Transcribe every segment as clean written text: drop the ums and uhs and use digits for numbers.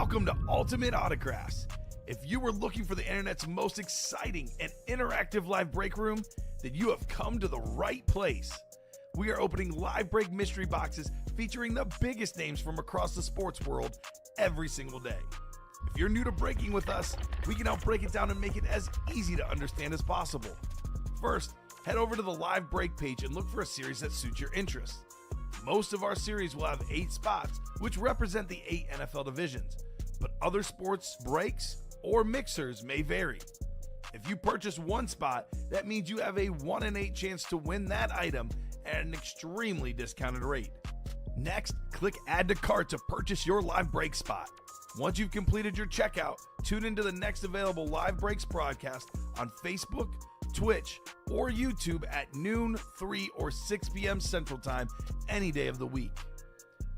Welcome to Ultimate Autographs. If you were looking for the internet's most exciting and interactive live break room, then you have come to the right place. We are opening live break mystery boxes featuring the biggest names from across the sports world every single day. If you're new to breaking with us, we can help break it down and make it as easy to understand as possible. First, head over to the live break page and look for a series that suits your interests. Most of our series will have 8 spots, which represent the 8 NFL divisions, but other sports breaks or mixers may vary. If you purchase one spot, that means you have a 1 in 8 chance to win that item at an extremely discounted rate. Next, click Add to Cart to purchase your live break spot. Once you've completed your checkout, tune into the next available live breaks broadcast on Facebook, Twitch, or YouTube at noon, 3, or 6 p.m. Central Time any day of the week.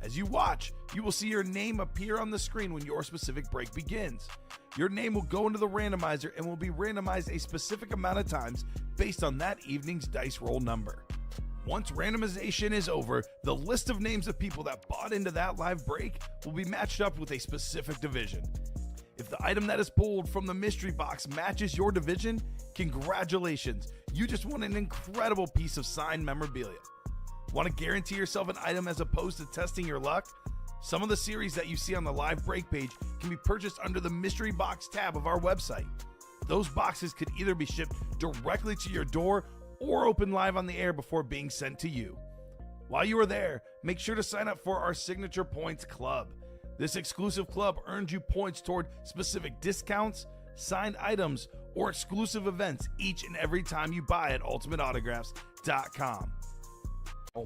As you watch, you will see your name appear on the screen when your specific break begins. Your name will go into the randomizer and will be randomized a specific amount of times based on that evening's dice roll number. Once randomization is over, the list of names of people that bought into that live break will be matched up with a specific division. If the item that is pulled from the mystery box matches your division, congratulations, you just won an incredible piece of signed memorabilia. Want to guarantee yourself an item as opposed to testing your luck? Some of the series that you see on the live break page can be purchased under the mystery box tab of our website. Those boxes could either be shipped directly to your door or open live on the air before being sent to you. While you are there, make sure to sign up for our Signature Points Club. This exclusive club earns you points toward specific discounts, signed items, or exclusive events each and every time you buy at ultimateautographs.com.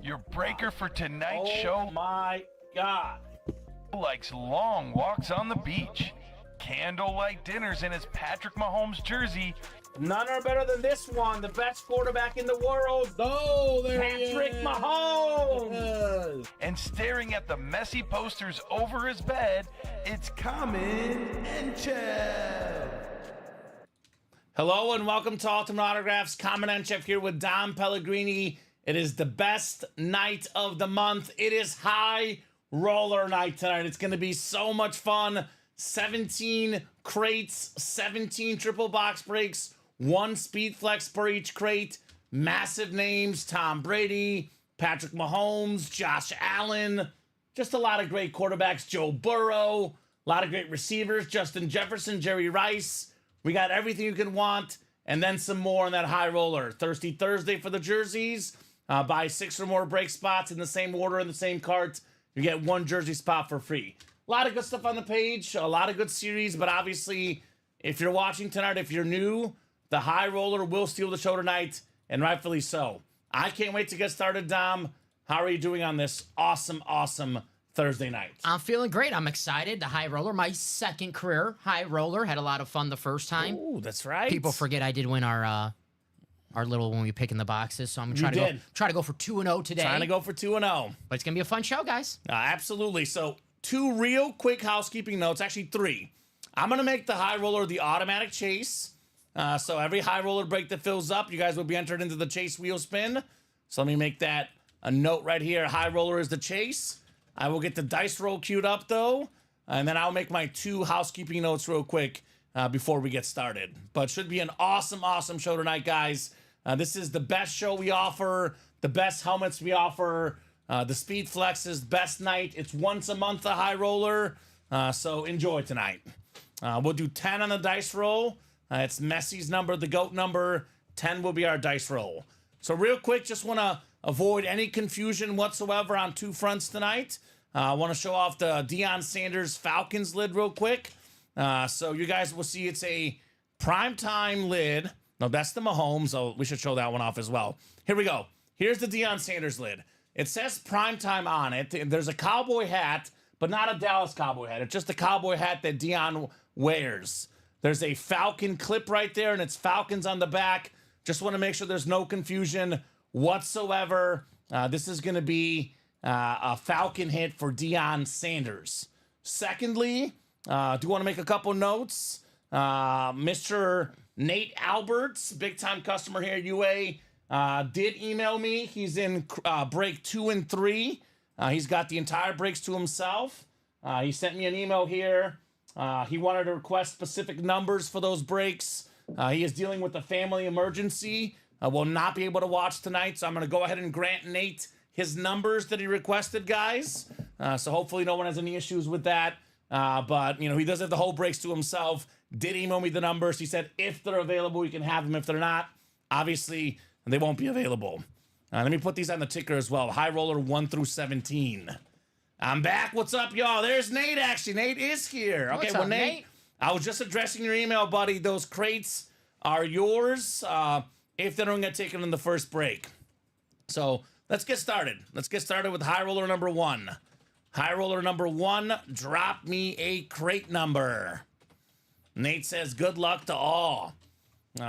Your breaker for tonight's show. Oh my God. Likes long walks on the beach, candlelight dinners in his Patrick Mahomes jersey. None are better than this one, the best quarterback in the world. Oh, there Patrick he is. Mahomes. And staring at the messy posters over his bed, it's Kamen Entchev. Hello and welcome to Ultimate Autographs. Kamen Entchev here with Dom Pellegrini. It is the best night of the month. It is high roller night tonight. It's going to be so much fun. 17 crates, 17 triple box breaks, 1 speed flex per each crate. Massive names: Tom Brady, Patrick Mahomes, Josh Allen. Just a lot of great quarterbacks. Joe Burrow. A lot of great receivers: Justin Jefferson, Jerry Rice. We got everything you can want, and then some more on that high roller. Thirsty Thursday for the jerseys. Buy 6 or more break spots in the same order in the same cart. You get 1 jersey spot for free. A lot of good stuff on the page, a lot of good series, but obviously, if you're watching tonight, if you're new, the high roller will steal the show tonight, and rightfully so. I can't wait to get started, Dom. How are you doing on this awesome, awesome Thursday night? I'm feeling great. I'm excited. The high roller, my second career high roller. Had a lot of fun the first time. Ooh, that's right. People forget I did win our little when we pick in the boxes, so I'm gonna try to go for 2-0 today. Trying to go for 2-0. But it's gonna be a fun show, guys. Absolutely. So 2 real quick housekeeping notes, actually 3. I'm going to make the high roller the automatic chase. So every high roller break that fills up, you guys will be entered into the chase wheel spin. So let me make that a note right here. High roller is the chase. I will get the dice roll queued up, though. And then I'll make my 2 housekeeping notes real quick before we get started. But should be an awesome, awesome show tonight, guys. This is the best show we offer, the best helmets we offer. The Speed Flex is best night. It's once a month a high roller, so enjoy tonight. We'll do 10 on the dice roll. It's Messi's number, the GOAT number. 10 will be our dice roll. So real quick, just want to avoid any confusion whatsoever on 2 fronts tonight. I want to show off the Deion Sanders Falcons lid real quick. So you guys will see it's a primetime lid. No, that's the Mahomes, so we should show that one off as well. Here we go. Here's the Deion Sanders lid. It says primetime on it. There's a cowboy hat, but not a Dallas Cowboy hat. It's just a cowboy hat that Deion wears. There's a Falcon clip right there, and it's Falcons on the back. Just want to make sure there's no confusion whatsoever. This is going to be a Falcon hit for Deion Sanders. Secondly, do want to make a couple notes. Mr. Nate Alberts, big-time customer here at UA, did email me. He's in break 2 and 3. He's got the entire breaks to himself. He sent me an email here. He wanted to request specific numbers for those breaks. He is dealing with a family emergency. Will not be able to watch tonight, so I'm going to go ahead and grant Nate his numbers that he requested, guys. So hopefully no one has any issues with that. But, you know, he does have the whole breaks to himself. Did email me the numbers. He said if they're available, we can have them. If they're not, obviously, they won't be available. Let me put these on the ticker as well. High roller 1 through 17. I'm back. What's up, y'all? There's Nate, actually. Nate is here. Okay, What's well, up, Nate, I was just addressing your email, buddy. Those crates are yours if they don't get taken in the first break. So let's get started. Let's get started with high roller number 1. High roller number 1, drop me a crate number. Nate says, good luck to all.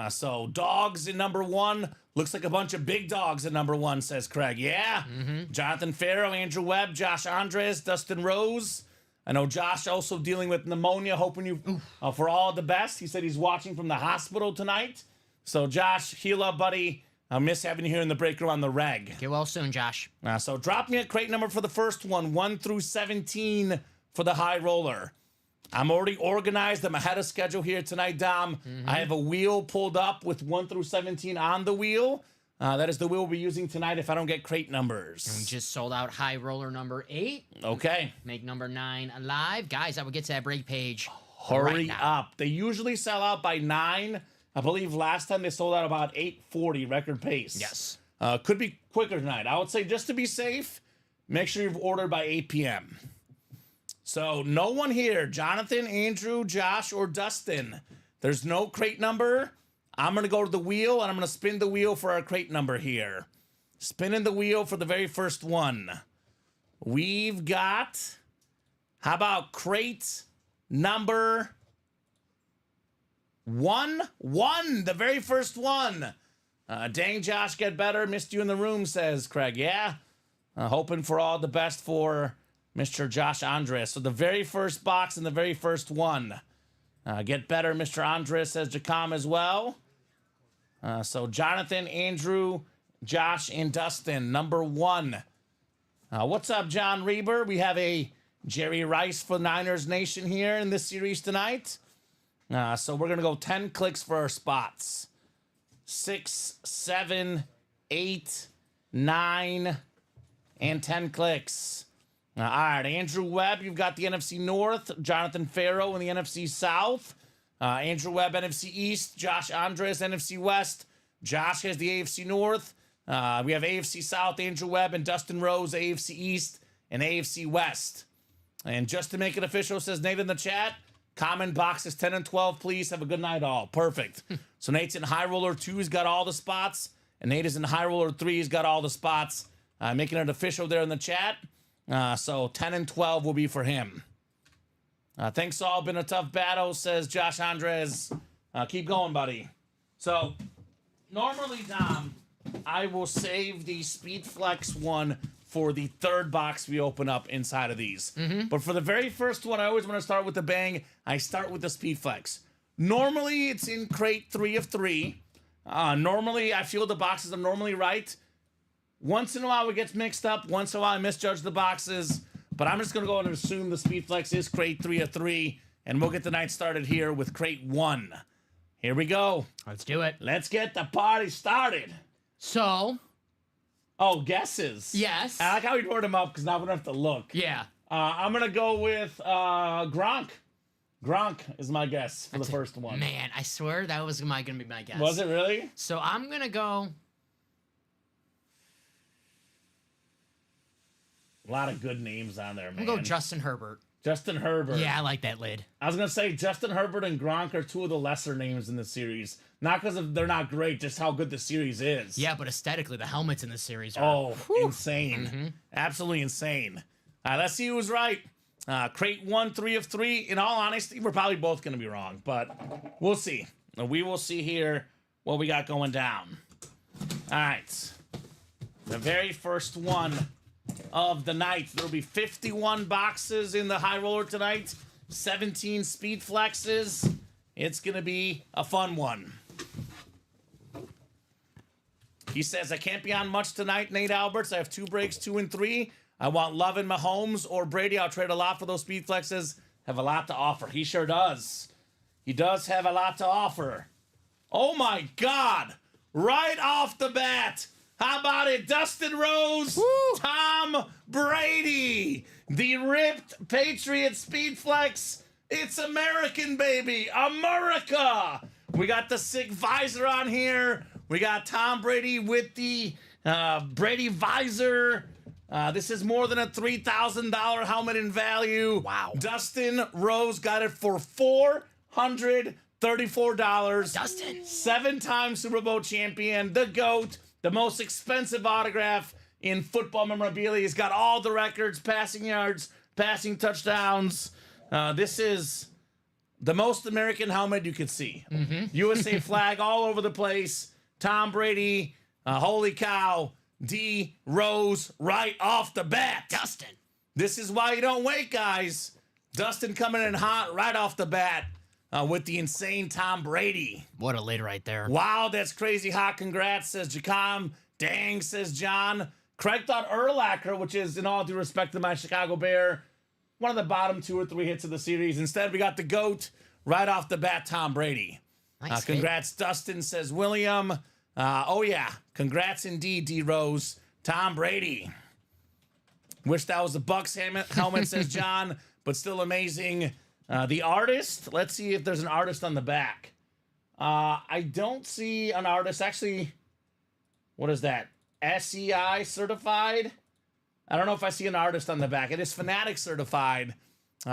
So dogs in number 1. Looks like a bunch of big dogs in number 1, says Craig. Yeah. Jonathan Farrow, Andrew Webb, Josh Andres, Dustin Rose. I know Josh also dealing with pneumonia, hoping you for all the best. He said he's watching from the hospital tonight. So Josh, heal up, buddy. I miss having you here in the break room on the reg. Get well soon, Josh. So drop me a crate number for the first one, 1 through 17 for the high roller. I'm already organized. I'm ahead of schedule here tonight, Dom. I have a wheel pulled up with 1 through 17 on the wheel. That is the wheel we'll be using tonight if I don't get crate numbers. And we just sold out high roller number 8. Okay. Make number 9 alive. Guys, I would get to that break page. Hurry up. They usually sell out by 9. I believe last time they sold out about 8:40 record pace. Yes. Could be quicker tonight. I would say just to be safe, make sure you've ordered by 8 p.m. So no one here, Jonathan, Andrew, Josh, or Dustin. There's no crate number. I'm going to go to the wheel, and I'm going to spin the wheel for our crate number here. Spinning the wheel for the very first one. We've got, how about crate number 1? The very first one. Dang, Josh, get better. Missed you in the room, says Craig. Yeah. Hoping for all the best for Mr. Josh Andres. So the very first box and the very first one. Get better, Mr. Andres, says Jacom as well. So Jonathan, Andrew, Josh, and Dustin, number 1. What's up, John Reber? We have a Jerry Rice for Niners Nation here in this series tonight. So we're going to go 10 clicks for our spots. 6, 7, 8, 9, and 10 clicks. All right, Andrew Webb, you've got the NFC North. Jonathan Farrow in the NFC South. Andrew Webb, NFC East. Josh Andres, NFC West. Josh has the AFC North. We have AFC South, Andrew Webb, and Dustin Rose, AFC East, and AFC West. And just to make it official, says Nate in the chat, Kamen boxes 10 and 12, please. Have a good night, all. Perfect. So Nate's in high roller 2, he's got all the spots. And Nate is in high roller 3, he's got all the spots. Making it official there in the chat. So 10 and 12 will be for him. Thanks all. Been a tough battle, says Josh Andres. Keep going, buddy. So normally, Dom, I will save the Speed Flex one for the third box we open up inside of these. But for the very first one, I always want to start with the bang. I start with the Speed Flex. Normally, it's in crate 3 of 3. Normally, I feel the boxes are normally right. Once in a while, it gets mixed up. Once in a while, I misjudge the boxes. But I'm just going to go and assume the Speed Flex is crate 3 of 3. And we'll get the night started here with crate 1. Here we go. Let's do it. Let's get the party started. So. Oh, guesses. Yes. I like how we poured them up because now we don't have to look. Yeah. I'm going to go with Gronk. Gronk is my guess for the first one. Man, I swear that was going to be my guess. Was it really? So I'm going to go. A lot of good names on there, man. I'm going to go Justin Herbert. Justin Herbert. Yeah, I like that lid. I was going to say Justin Herbert and Gronk are 2 of the lesser names in the series. Not because they're not great, just how good the series is. Yeah, but aesthetically, the helmets in the series are... insane. Absolutely insane. Let's see who's right. Crate 1, 3 of 3. In all honesty, we're probably both going to be wrong, but we'll see. We will see here what we got going down. All right. The very first one of the night. There'll be 51 boxes in the high roller tonight. 17 speed flexes. It's going to be a fun one. He says, I can't be on much tonight, Nate Alberts. I have 2 breaks, 2 and 3. I want Love and Mahomes or Brady. I'll trade a lot for those speed flexes. have a lot to offer. He sure does. He does have a lot to offer. Oh my God! Right off the bat, how about it? Dustin Rose, Woo! Tom Brady, the ripped Patriot Speed Flex. It's American, baby, America. We got the sick visor on here. We got Tom Brady with the Brady visor. This is more than a $3,000 helmet in value. Wow. Dustin Rose got it for $434. Dustin. 7-time Super Bowl champion, the GOAT, the most expensive autograph in football memorabilia. He's got all the records, passing yards, passing touchdowns. This is the most American helmet you could see. USA flag all over the place. Tom Brady, holy cow, D Rose right off the bat. Dustin. This is why you don't wait, guys. Dustin coming in hot right off the bat with the insane Tom Brady. What a lid right there. Wow, that's crazy hot. Congrats, says Jacom. Dang, says John. Craig thought Urlacher, which is, in all due respect to my Chicago Bear, one of the bottom 2 or 3 hits of the series. Instead, we got the GOAT right off the bat, Tom Brady. Nice Congrats, Dustin, says William. Oh, yeah. Congrats indeed, D Rose. Tom Brady. Wish that was a Bucks helmet, says John, but still amazing. The artist, let's see if there's an artist on the back. I don't see an artist. Actually, what is that? SEI certified? I don't know if I see an artist on the back. It is Fanatic certified.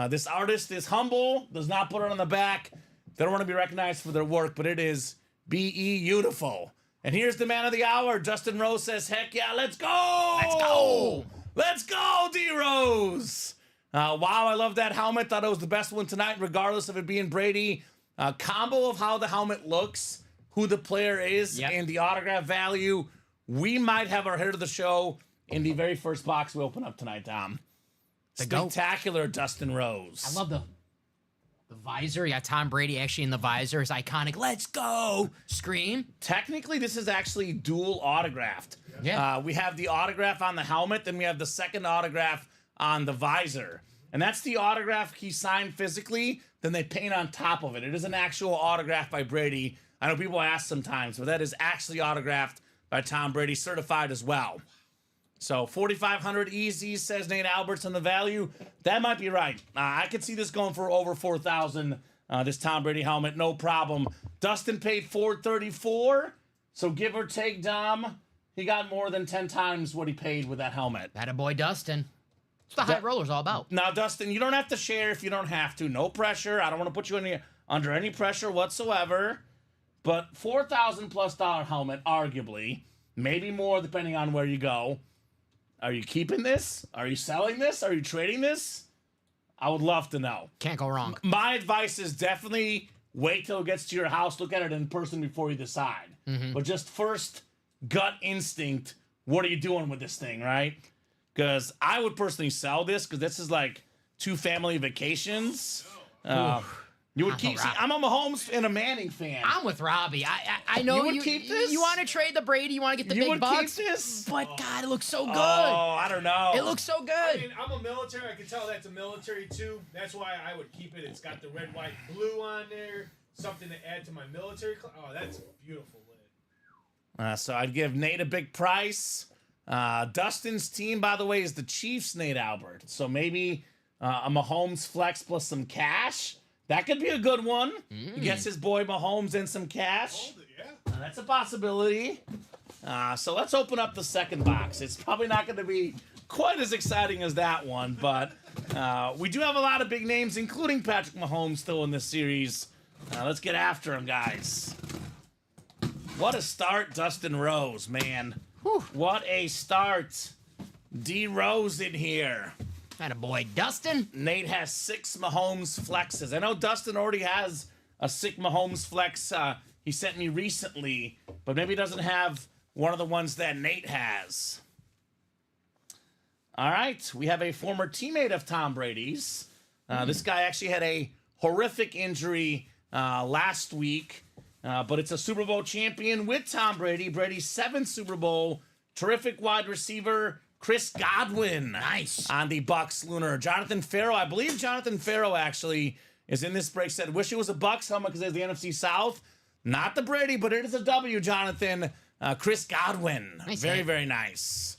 This artist is humble, does not put it on the back. They don't want to be recognized for their work, but it is beautiful. And here's the man of the hour. Dustin Rose says, heck yeah, let's go! Let's go! Let's go, D-Rose! Wow, I love that helmet. Thought it was the best one tonight, regardless of it being Brady. Combo of how the helmet looks, who the player is, and the autograph value. We might have our hit of the show in the very first box we open up tonight, Tom. Spectacular Dustin Rose. I love the visor. You got Tom Brady actually in the visor. His iconic "Let's go" scream. Technically, this is actually dual autographed. Yeah. We have the autograph on the helmet, then we have the second autograph on the visor. And that's the autograph he signed physically, then they paint on top of it. It is an actual autograph by Brady. I know people ask sometimes, but that is actually autographed by Tom Brady, certified as well. So 4,500 easy, says Nate Alberts on the value. That might be right. I could see this going for over 4,000. This Tom Brady helmet, no problem. Dustin paid $434, so give or take, Dom, he got more than 10 times what he paid with that helmet. That a boy, Dustin. That's what the high roller's all about. Now, Dustin, you don't have to share if you don't have to. No pressure. I don't want to put you under any pressure whatsoever. But $4,000+ helmet, arguably, maybe more depending on where you go. Are you keeping this? Are you selling this? Are you trading this? I would love to know. Can't go wrong. My advice is definitely wait till it gets to your house. Look at it in person before you decide. But just first, gut instinct, what are you doing with this thing, right? Because I would personally sell this because this is like 2 family vacations. You would keep. See, I'm a Mahomes and a Manning fan. I'm with Robbie. I know you would keep this. You want to trade the Brady. You want to get the big bucks. Keep this? But God, it looks so good. Oh, I don't know. It looks so I good. mean, I'm a military. I can tell that's a military too. That's why I would keep it. It's got the red, white, blue on there. Something to add to my military. Oh, that's beautiful. So I'd give Nate a big price. Dustin's team, by the way, is the Chiefs, Nate Albert. So maybe a Mahomes flex plus some cash. That could be a good one. He gets his boy Mahomes and some cash. That's a possibility. So let's open up the second box. It's probably not going to be quite as exciting as that one, but we do have a lot of big names, including Patrick Mahomes, still in this series. Let's get after him, guys. What a start, Dustin Rose, man. Whew. What a start. D Rose in here. That a boy, Dustin. Nate has 6 Mahomes flexes. I know Dustin already has a sick Mahomes flex he sent me recently, but maybe he doesn't have one of the ones that Nate has. All right, we have a former teammate of Tom Brady's. This guy actually had a horrific injury last week, but it's a Super Bowl champion with Tom Brady. Brady's 7th Super Bowl. Terrific wide receiver, Chris Godwin. Nice. On the Bucks Lunar. Jonathan Farrow, I believe Jonathan Farrow actually is in this break. Said, wish it was a Bucks helmet because it's the NFC South. Not the Brady, but it is a W, Jonathan. Chris Godwin. Nice very, hit. very nice.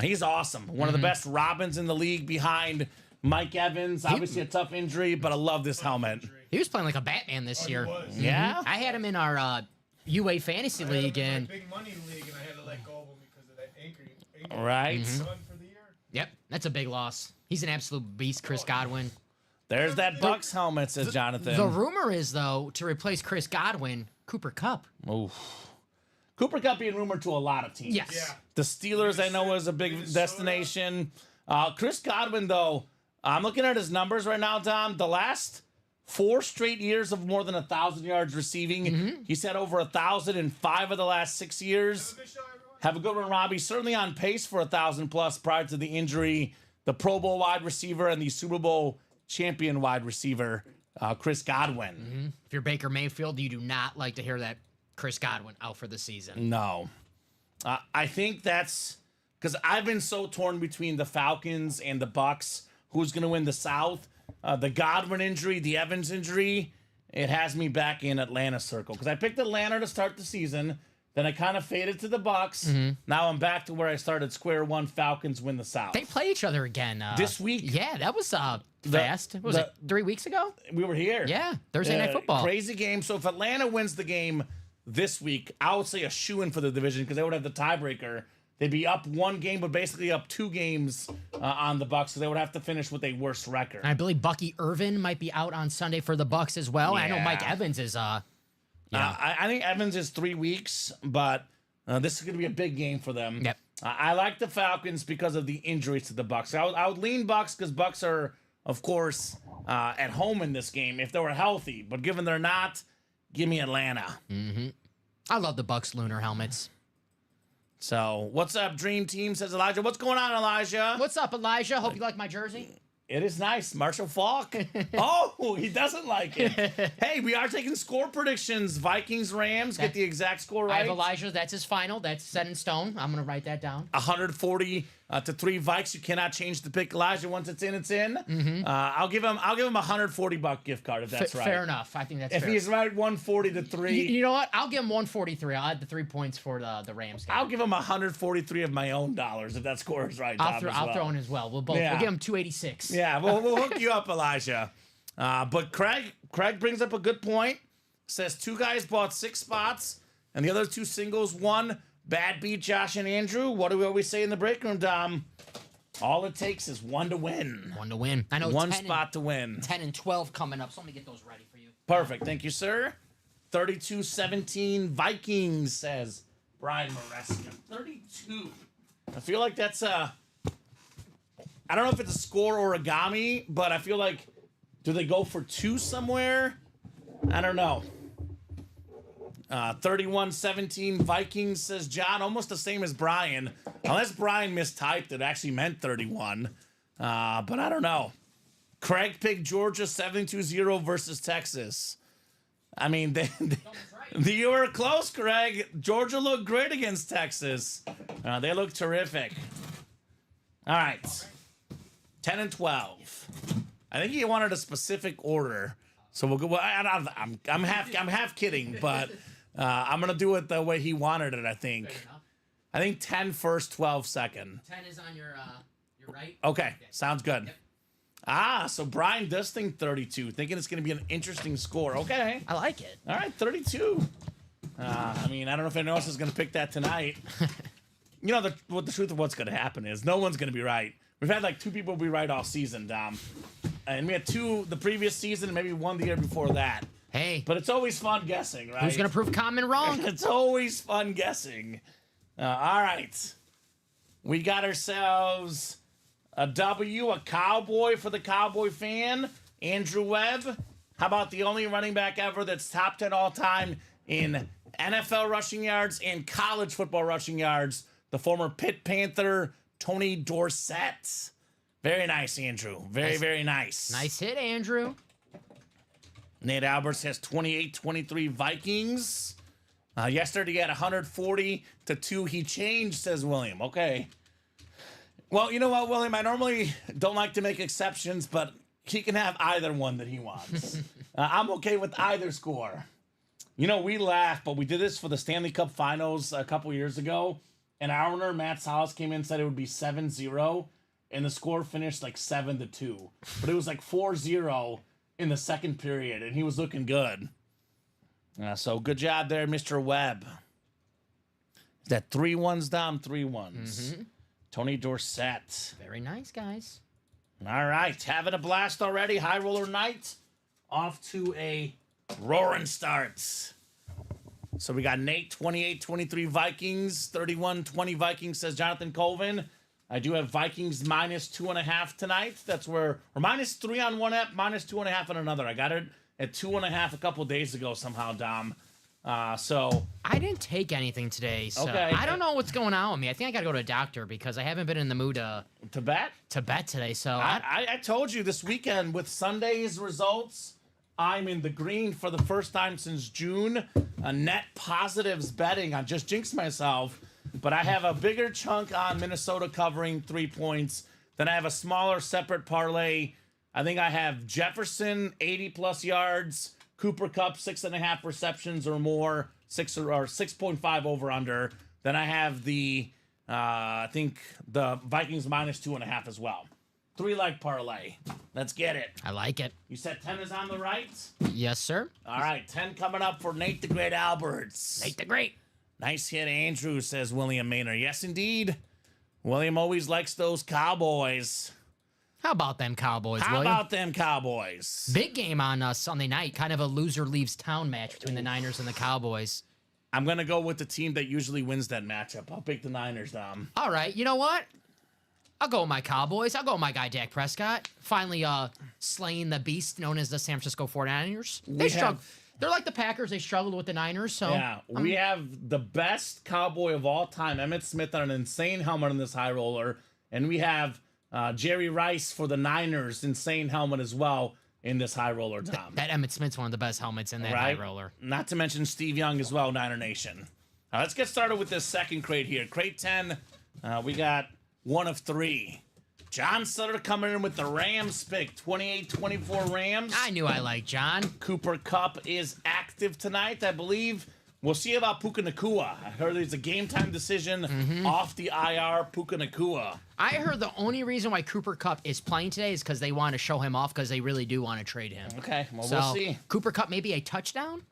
He's awesome. One of the best Robins in the league behind Mike Evans. Obviously a tough injury, but I love this helmet. He was playing like a Batman this year. was. Yeah? I had him in our UA Fantasy I had him League, in my and big money league, and I had to let go of him because of that ankle. Right. Done for the year. yep, that's a big loss. He's an absolute beast, Chris Godwin. There's that Bucks helmet, says Jonathan. The rumor is, though, to replace Chris Godwin, Cooper Kupp. Oof. Cooper Kupp being rumored to a lot of teams. Yes. Yeah. The Steelers, I know, is a big destination. Chris Godwin, though, I'm looking at his numbers right now, Dom. The last 4 straight years of more than 1,000 yards receiving. He's had over 1,000 in 5 of the last 6 years. Good show, everyone. Have a good one, Robbie. Certainly on pace for 1,000 plus prior to the injury. The Pro Bowl wide receiver and the Super Bowl champion wide receiver, Chris Godwin. If you're Baker Mayfield, you do not like to hear that Chris Godwin out for the season. No. I think that's because I've been so torn between the Falcons and the Bucks. Who's going to win the South? The Godwin injury, the Evans injury, it has me back in Atlanta circle. Because I picked Atlanta to start the season. Then I kind of faded to the Bucks. Now I'm back to where I started, square one. Falcons win the South. They play each other again This week. Yeah, that was fast. What was it 3 weeks ago? We were here. Yeah, Thursday Night Football. Crazy game. So if Atlanta wins the game this week, I would say a shoo-in for the division because they would have the tiebreaker. They'd be up 1 game, but basically up 2 games on the Bucks, so they would have to finish with a worse record. And I believe Bucky Irvin might be out on Sunday for the Bucks as well. I know Yeah. Mike Evans is I think Evans is 3 weeks, but this is going to be a big game for them. Yep. I like the Falcons because of the injuries to the Bucks. I would lean Bucks because Bucks are, of course, at home in this game if they were healthy. But given they're not, give me Atlanta. I love the Bucks lunar helmets. So, what's up, Dream Team, says Elijah. What's going on, Elijah? What's up, Elijah? Hope you like my jersey. It is nice. Marshall Falk. Oh, he doesn't like it. Hey, we are taking score predictions. Vikings, Rams. Get the exact score I right. have Elijah. That's his final. That's set in stone. I'm going to write that down. 140 to 3 Vikes. You cannot change the pick, Elijah. Once it's in, it's in. I'll give him a $140 gift card if that's right. Fair enough. I think that's If fair. he's right, 140 to 3. You know what? I'll give him 143. I'll add the 3 points for the Rams game. I'll give him 143 of my own dollars if that score is right. I'll Tom, throw in as well. We'll both. Yeah. We'll give him 286. Yeah, we'll hook you up, Elijah. But Craig brings up a good point. Says 2 guys bought 6 spots, and the other 2 singles won. Bad beat Josh and Andrew. What do we always say in the break room, Dom? All it takes is 1 to win. 1 to win. I know 1 10 spot to win. 10 and 12 coming up, so let me get those ready for you. Perfect. Thank you, sir. 32-17 Vikings, says Brian Maresca. 32. I feel like that's I don't know if it's a score origami, but I feel like, do they go for 2 somewhere? I don't know. 31-17 Vikings, says John. Almost the same as Brian. Unless Brian mistyped, it actually meant 31. But I don't know. Craig picked Georgia 7-0 versus Texas. I mean, you were close, Craig. Georgia looked great against Texas. They look terrific. All right. 10 and 12. I think he wanted a specific order. So we'll go. Well, I'm half kidding, but I'm gonna do it the way he wanted it. I think 10 first, 12 second. 10 is on your right. Okay, sounds good. Yep. So Brian does think 32, thinking it's gonna be an interesting score. Okay, I like it. all right, 32. I mean, I don't know if anyone else is gonna pick that tonight. You know, the truth of what's gonna happen is no one's gonna be right. We've had like 2 people be right all season, Dom. And we had 2 the previous season and maybe 1 the year before that. Hey, But it's always fun guessing, right? who's gonna prove Kamen wrong? It's always fun guessing. All right. We got ourselves a W, a cowboy for the Cowboy fan. Andrew Webb. How about the only running back ever that's top 10 all time in NFL rushing yards and college football rushing yards? The former Pitt Panther, Tony Dorsett. Very nice, Andrew. Very nice. Nice hit, Andrew. Nate Alberts has 28-23 Vikings. Yesterday he had 140 to 2. He changed, says William. Okay. Well, you know what, William? I normally don't like to make exceptions, but he can have either one that he wants. I'm okay with either score. You know, we laugh, but we did this for the Stanley Cup Finals a couple years ago, and our owner, Matt Salas, came in and said it would be 7-0, and the score finished like 7-2. But it was like 4-0 in the second period, and he was looking good. So good job there, Mr. Webb. Is that 3-1s down, 3-1s? Tony Dorsett. Very nice, guys. All right, having a blast already. High roller night. Off to a roaring start. So we got Nate, 28-23 Vikings, 31-20 Vikings, says Jonathan Colvin. I do have Vikings -2.5 tonight. That's where, or -3 on one app, -2.5 on another. I got it at 2.5 a couple days ago somehow, Dom. So I didn't take anything today, so Okay. I don't know what's going on with me. I think I gotta go to a doctor because I haven't been in the mood to bet? to bet today. So I told you this weekend with Sunday's results, I'm in the green for the first time since June. A net positives betting. I just jinxed myself. But I have a bigger chunk on Minnesota covering 3 points. Then I have a smaller separate parlay. I think I have Jefferson, 80-plus yards. Cooper Kupp, 6.5 receptions or more. 6.5 over-under. Then I have the, I think, the Vikings -2.5 as well. 3-leg parlay. Let's get it. I like it. You said 10 is on the right? Yes, sir. All right, 10 coming up for Nate the Great Alberts. Nate the Great. Nice hit, Andrew, says William Maynard. Yes, indeed. William always likes those Cowboys. How about them Cowboys, How William? about them Cowboys? Big game on Sunday night. Kind of a loser leaves town match between the Niners and the Cowboys. I'm going to go with the team that usually wins that matchup. I'll pick the Niners, Dom. All right, you know what? I'll go with my Cowboys. I'll go with my guy, Dak Prescott. Finally slaying the beast known as the San Francisco 49ers. They struggle. They're like the Packers. They struggled with the Niners. So yeah, we have the best Cowboy of all time, Emmitt Smith, on an insane helmet in this high roller. And we have Jerry Rice for the Niners, insane helmet as well in this high roller, Tom. That Emmitt Smith's one of the best helmets in that high roller. Not to mention Steve Young as well, Niner Nation. Let's get started with this second crate here. Crate 10, we got one of three. John Sutter coming in with the Rams pick, 28-24 Rams. I knew I liked John. Cooper Kupp is active tonight, I believe. We'll see about Puka Nacua. I heard there's a game-time decision off the IR, Puka Nacua. I heard the only reason why Cooper Kupp is playing today is because they want to show him off because they really do want to trade him. Okay, well, So, we'll see. Cooper Kupp maybe a touchdown,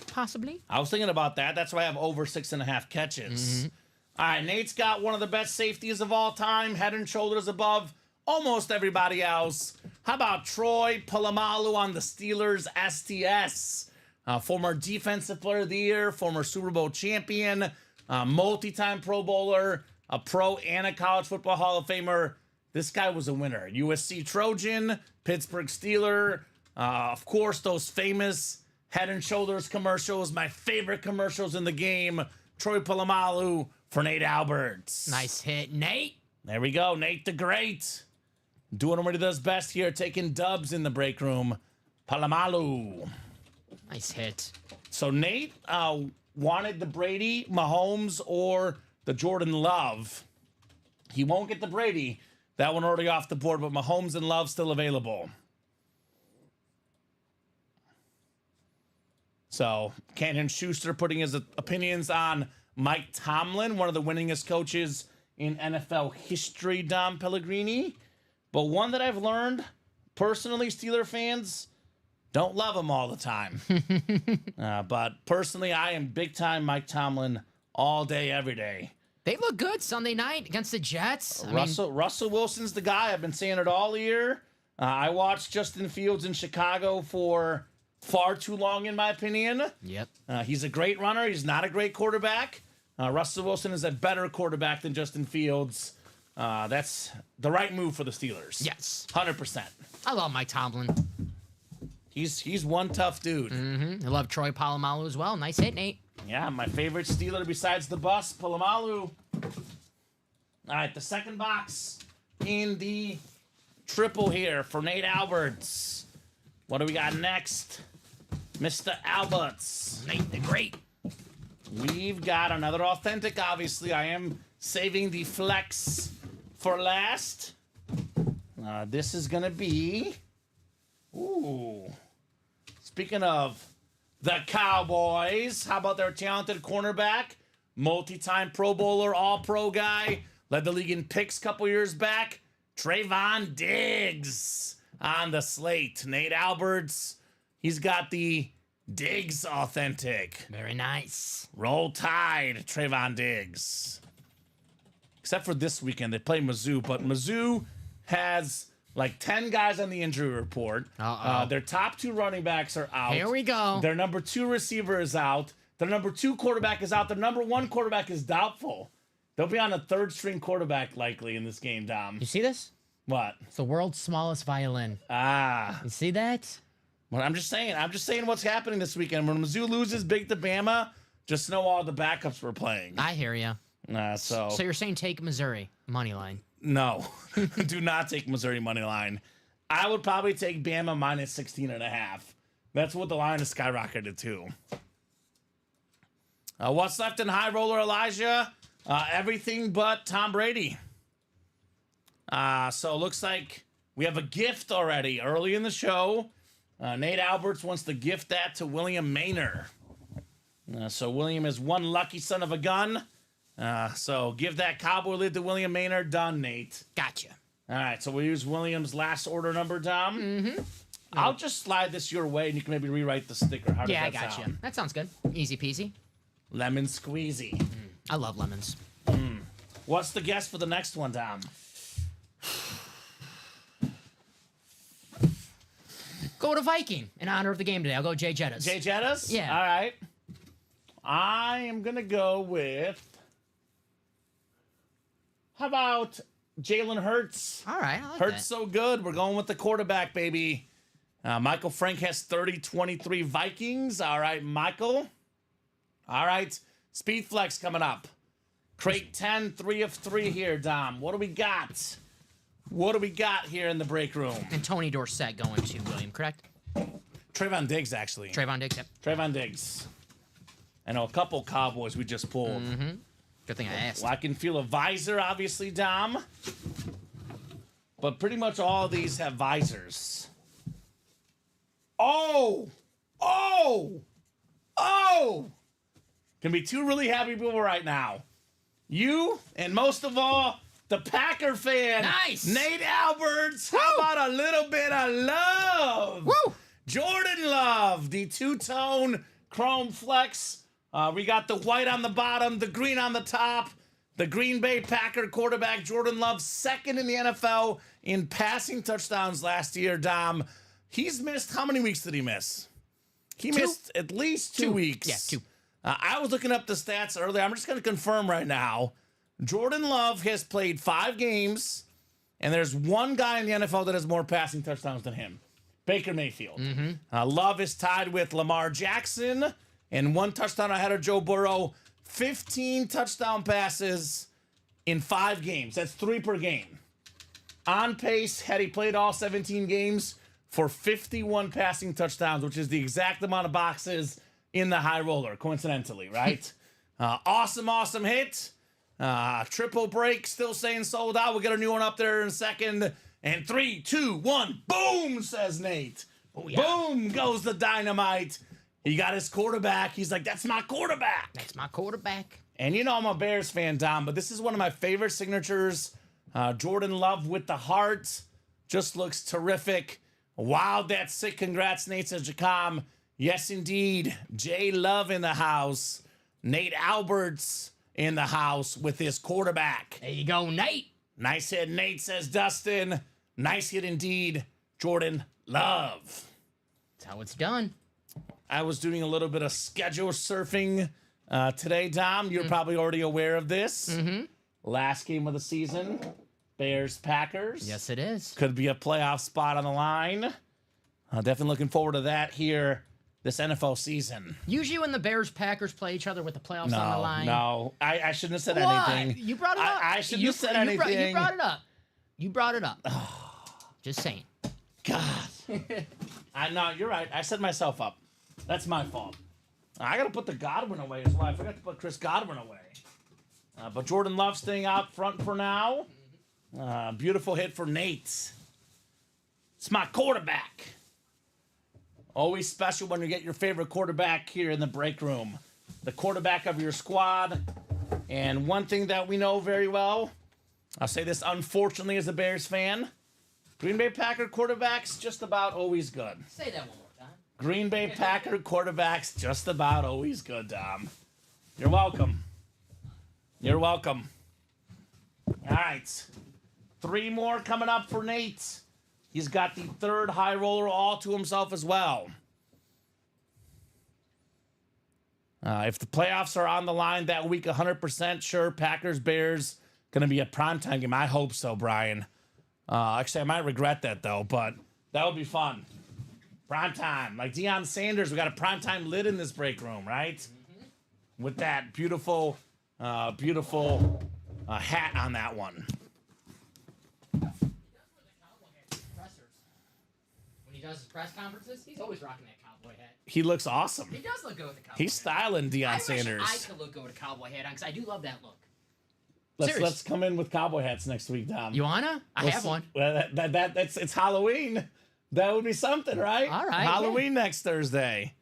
possibly. I was thinking about that. That's why I have over 6.5 catches. All right, Nate's got one of the best safeties of all time, head and shoulders above almost everybody else. How about Troy Polamalu on the Steelers STS? Former Defensive Player of the Year, former Super Bowl champion, multi-time Pro Bowler, a pro and a college football Hall of Famer. This guy was a winner. USC Trojan, Pittsburgh Steeler. Of course, those famous Head and Shoulders commercials, my favorite commercials in the game. Troy Polamalu for Nate Alberts. Nice hit, Nate. There we go, Nate the Great. Doing what he does best here, taking dubs in the break room. Polamalu. Nice hit. So Nate wanted the Brady, Mahomes, or the Jordan Love. He won't get the Brady. That one already off the board, but Mahomes and Love still available. So Canyon Schuster putting his opinions on Mike Tomlin, one of the winningest coaches in NFL history, Dom Pellegrini. But one that I've learned, personally, Steeler fans don't love him all the time. But personally, I am big-time Mike Tomlin all day, every day. They look good Sunday night against the Jets. Russell Wilson's the guy. I've been saying it all year. I watched Justin Fields in Chicago for far too long, in my opinion. Yep. He's a great runner. He's not a great quarterback. Russell Wilson is a better quarterback than Justin Fields. That's the right move for the Steelers. Yes. 100%. I love Mike Tomlin. He's one tough dude. I love Troy Polamalu as well. Nice hit, Nate. Yeah, my favorite Steeler besides the bus, Polamalu. All right, the second box in the triple here for Nate Alberts. What do we got next? Mr. Alberts. Nate the Great. We've got another authentic, obviously. I am saving the flex for last, this is going to be... Ooh. Speaking of the Cowboys, how about their talented cornerback? Multi-time Pro Bowler, All-Pro guy. Led the league in picks a couple years back. Trayvon Diggs on the slate. Nate Alberts, he's got the Diggs authentic. Very nice. Roll Tide, Trayvon Diggs. Except for this weekend, they play Mizzou, but Mizzou has like 10 guys on the injury report. Their top 2 running backs are out. Here we go. Their number 2 receiver is out. Their number 2 quarterback is out. Their number 1 quarterback is doubtful. They'll be on a 3rd string quarterback likely in this game, Dom. You see this? What? It's the world's smallest violin. You see that? Well, I'm just saying what's happening this weekend. When Mizzou loses big to Bama, just know all the backups were playing. I hear you. So you're saying take Missouri money line? No, do not take Missouri money line. I would probably take Bama minus 16.5. That's what the line has skyrocketed to. What's left in high roller, Elijah? Everything but Tom Brady. So it looks like we have a gift already early in the show. Nate Alberts wants to gift that to William Maynor. So William is one lucky son of a gun. So give that cowboy lid to William Maynard. Done, Nate. Gotcha. All right, so we'll use William's last order number, Dom. Mm-hmm. I'll just slide this your way, and you can maybe rewrite the sticker. How does Yeah, I that gotcha. sound? That sounds good. Easy peasy. Lemon squeezy. I love lemons. What's the guess for the next one, Dom? Go to Viking in honor of the game today. I'll go Jay Jettas. Jay Jettas? Yeah. All right. I am going to go with... How about Jalen Hurts? All right, I like Hurts that. so good. We're going with the quarterback, baby. Michael Frank has 30-23 Vikings. All right, Michael. All right, Speed Flex coming up. Crate 10, 3 of 3 here, Dom. What do we got? What do we got here in the break room? And Tony Dorsett going to William, correct? Trayvon Diggs, actually. Trayvon Diggs, yep. Trayvon Diggs. I know a couple Cowboys we just pulled. Mm-hmm. Good thing I asked. Well, I can feel a visor, obviously, Dom. But pretty much all of these have visors. Oh! Oh! Oh! Can be 2 really happy people right now. You, and most of all, the Packer fan. Nice! Nate Alberts. How about a little bit of love? Woo! Jordan Love, the 2-tone chrome flex. We got the white on the bottom, the green on the top. The Green Bay Packer quarterback, Jordan Love, 2nd in the NFL in passing touchdowns last year, Dom. He's missed, how many weeks did he miss? He missed at least 2 weeks. Yeah, 2. I was looking up the stats earlier. I'm just going to confirm right now. Jordan Love has played 5 games, and there's one guy in the NFL that has more passing touchdowns than him. Baker Mayfield. Love is tied with Lamar Jackson, and 1 touchdown ahead of Joe Burrow. 15 touchdown passes in 5 games. That's 3 per game. On pace, had he played all 17 games, for 51 passing touchdowns, which is the exact amount of boxes in the high roller, coincidentally, right? Awesome hit. Triple break, still saying sold out. We'll get a new one up there in a second. And 3, 2, 1, boom, says Nate. Oh, yeah. Boom goes the dynamite. He got his quarterback. He's like, that's my quarterback. That's my quarterback. And you know I'm a Bears fan, Dom, but this is one of my favorite signatures. Jordan Love with the heart. Just looks terrific. Wow, that's sick. Congrats, Nate, says Jacom. Yes, indeed. J Love in the house. Nate Alberts in the house with his quarterback. There you go, Nate. Nice hit, Nate, says Dustin. Nice hit indeed, Jordan Love. That's how it's done. I was doing a little bit of schedule surfing today, Dom. You're probably already aware of this. Last game of the season, Bears-Packers. Yes, it is. Could be a playoff spot on the line. Definitely looking forward to that here this NFL season. Usually when the Bears-Packers play each other with the playoffs on the line. No, I shouldn't have said What? anything. You brought it up. I shouldn't have said anything. You brought it up. You brought it up. Just saying. God. No, you're right. I set myself up. That's my fault. I got to put the Godwin away as well. I forgot to put Chris Godwin away. But Jordan Love staying out front for now. Beautiful hit for Nate. It's my quarterback. Always special when you get your favorite quarterback here in the break room. The quarterback of your squad. And one thing that we know very well, I'll say this unfortunately as a Bears fan, Green Bay Packer quarterbacks just about always good. Say that one more time. Green Bay Packer quarterbacks just about always good, Dom. You're welcome. You're welcome. All right. 3 more coming up for Nate. He's got the 3rd high roller all to himself as well. If the playoffs are on the line that week, 100% sure, Packers, Bears, going to be a primetime game. I hope so, Brian. Actually, I might regret that, though, but that would be fun. Primetime. Like Deion Sanders, we got a primetime lid in this break room, right? Mm-hmm. With that beautiful hat on that one. When he does his press conferences, he's always rocking that cowboy hat. He looks awesome. He does look good with the cowboy He's styling Deion Sanders. I could look good with a cowboy hat on because I do love that look. Let's come in with cowboy hats next week, Dom. You wanna? I have one. Well, it's Halloween. That would be something, right? All right. Halloween next Thursday.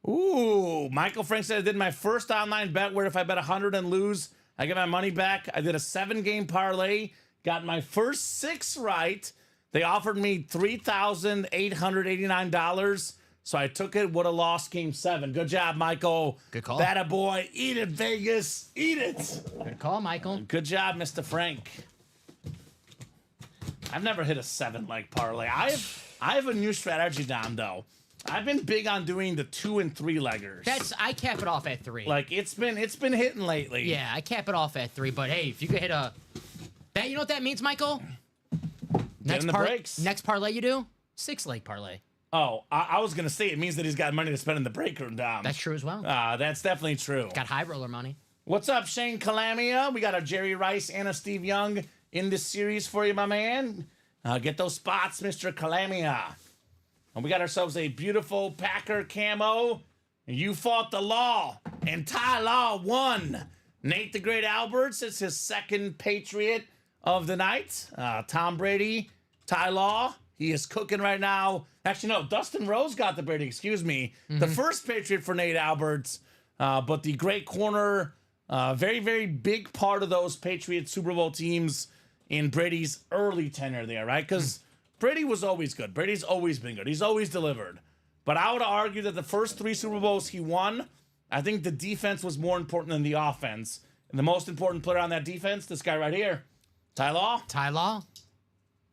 Ooh, Michael Frank said I did my first online bet where if I bet 100 and lose, I get my money back. I did a 7-game parlay, got my first 6 right. They offered me $3,889. So I took it, would have lost game 7. Good job, Michael. Good call. That a boy. Eat it, Vegas. Eat it. Good call, Michael. Good job, Mr. Frank. I've never hit a 7-leg parlay. I have a new strategy, Dom, though. I've been big on doing the 2 and 3-leggers. I cap it off at 3. Like it's been hitting lately. Yeah, I cap it off at 3. But hey, if you could hit you know what that means, Michael? Get in the breaks. Next parlay you do, 6-leg parlay. Oh, I was gonna say it means that he's got money to spend in the break room, Dom. That's true as well. That's definitely true. Got high roller money. What's up, Shane Calamia? We got a Jerry Rice and a Steve Young in this series for you, my man. Get those spots, Mr. Calamia. And we got ourselves a beautiful Packer camo. You fought the law, and Ty Law won. Nate the Great Alberts is his 2nd Patriot of the night. Tom Brady, Ty Law, he is cooking right now. Actually, no, Dustin Rose got the Brady, excuse me. Mm-hmm. The first Patriot for Nate Alberts, but the great corner, very, very big part of those Patriot Super Bowl teams in Brady's early tenure there, right? Because Brady was always good. Brady's always been good. He's always delivered. But I would argue that the first 3 Super Bowls he won, I think the defense was more important than the offense. And the most important player on that defense, this guy right here, Ty Law. Ty Law.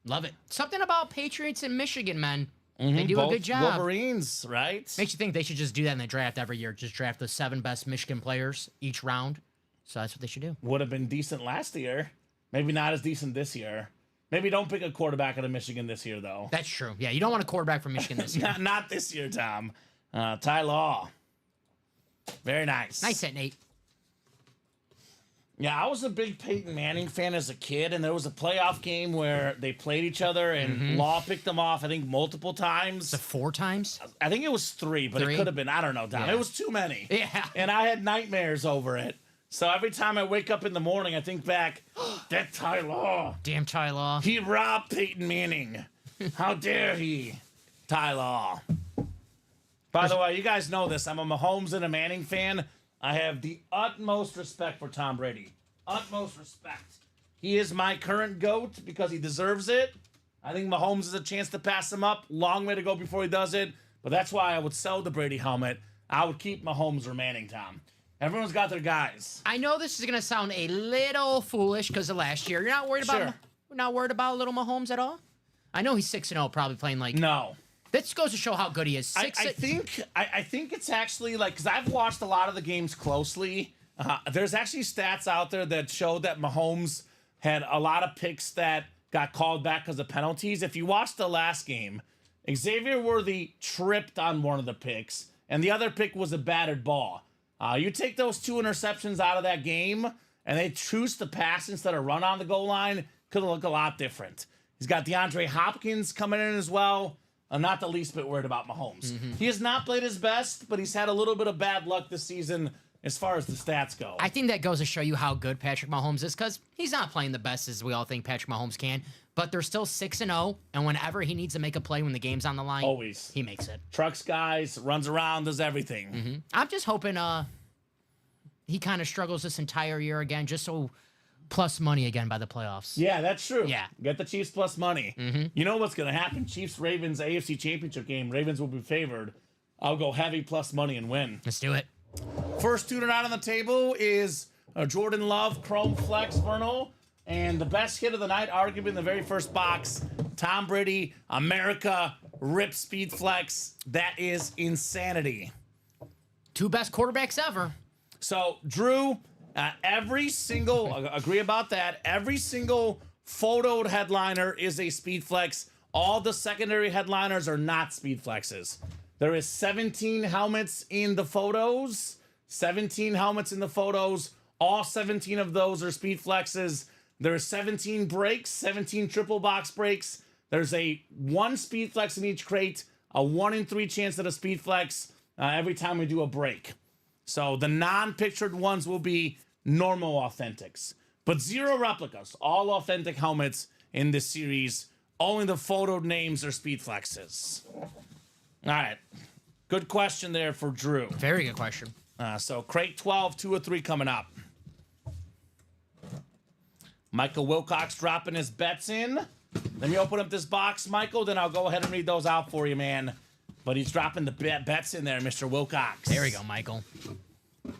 Love it. Something about Patriots in Michigan, man. Mm-hmm. They do a good job. Wolverines, right? Makes you think they should just do that in the draft every year. Just draft the 7 best Michigan players each round. So that's what they should do. Would have been decent last year. Maybe not as decent this year. Maybe don't pick a quarterback out of Michigan this year, though. That's true. Yeah, you don't want a quarterback from Michigan this year. Not this year, Tom. Ty Law. Very nice. Nice hit, Nate. Yeah, I was a big Peyton Manning fan as a kid, and there was a playoff game where they played each other, and Law picked them off, I think, multiple times. The 4 times? I think it was 3, but 3? it could have been, I don't know, Tom. Yeah. It was too many. Yeah. And I had nightmares over it. So every time I wake up in the morning, I think back, that Ty Law. Damn Ty Law. He robbed Peyton Manning. How dare he? Ty Law. By the way, you guys know this. I'm a Mahomes and a Manning fan. I have the utmost respect for Tom Brady. Utmost respect. He is my current GOAT because he deserves it. I think Mahomes has a chance to pass him up. Long way to go before he does it. But that's why I would sell the Brady helmet. I would keep Mahomes or Manning, Tom. Everyone's got their guys. I know this is gonna sound a little foolish because of last year. You're not worried about not worried about little Mahomes at all? I know he's 6-0, probably playing like No. That goes to show how good he is. I think it's actually like, because I've watched a lot of the games closely. There's actually stats out there that show that Mahomes had a lot of picks that got called back because of penalties. If you watch the last game, Xavier Worthy tripped on one of the picks, and the other pick was a batted ball. You take those 2 interceptions out of that game, and they choose to pass instead of run on the goal line, could look a lot different. He's got DeAndre Hopkins coming in as well. I'm not the least bit worried about Mahomes. He has not played his best, but he's had a little bit of bad luck this season as far as the stats go. I think that goes to show you how good Patrick Mahomes is because he's not playing the best as we all think Patrick Mahomes can, but they're still 6-0, and whenever he needs to make a play when the game's on the line, Always. he makes it. Trucks guys, runs around, does everything. Mm-hmm. I'm just hoping he kind of struggles this entire year again, just so plus money again by the playoffs. Yeah, that's true. Yeah. Get the Chiefs plus money. You know what's going to happen? Chiefs-Ravens AFC Championship game. Ravens will be favored. I'll go heavy plus money and win. Let's do it. First student out on the table is Jordan Love, Chrome Flex Vernal. And the best hit of the night, arguably in the very first box, Tom Brady, America, Rip Speed Flex. That is insanity. 2 best quarterbacks ever. So, Drew, every single, agree about that, every single photoed headliner is a Speed Flex. All the secondary headliners are not Speed Flexes. There is 17 helmets in the photos. 17 helmets in the photos. All 17 of those are Speed Flexes. There's 17 breaks, 17 triple box breaks. There's a 1 Speed Flex in each crate, a 1 in 3 chance at a Speed Flex every time we do a break. So the non-pictured ones will be normal authentics, but 0 replicas, all authentic helmets in this series. Only the photoed names are Speed Flexes. All right. Good question there for Drew. Very good question. So crate 12, 2 or 3 coming up. Michael Wilcox dropping his bets in. Let me open up this box, Michael, then I'll go ahead and read those out for you, man. But he's dropping the bets in there, Mr. Wilcox. There we go, Michael. All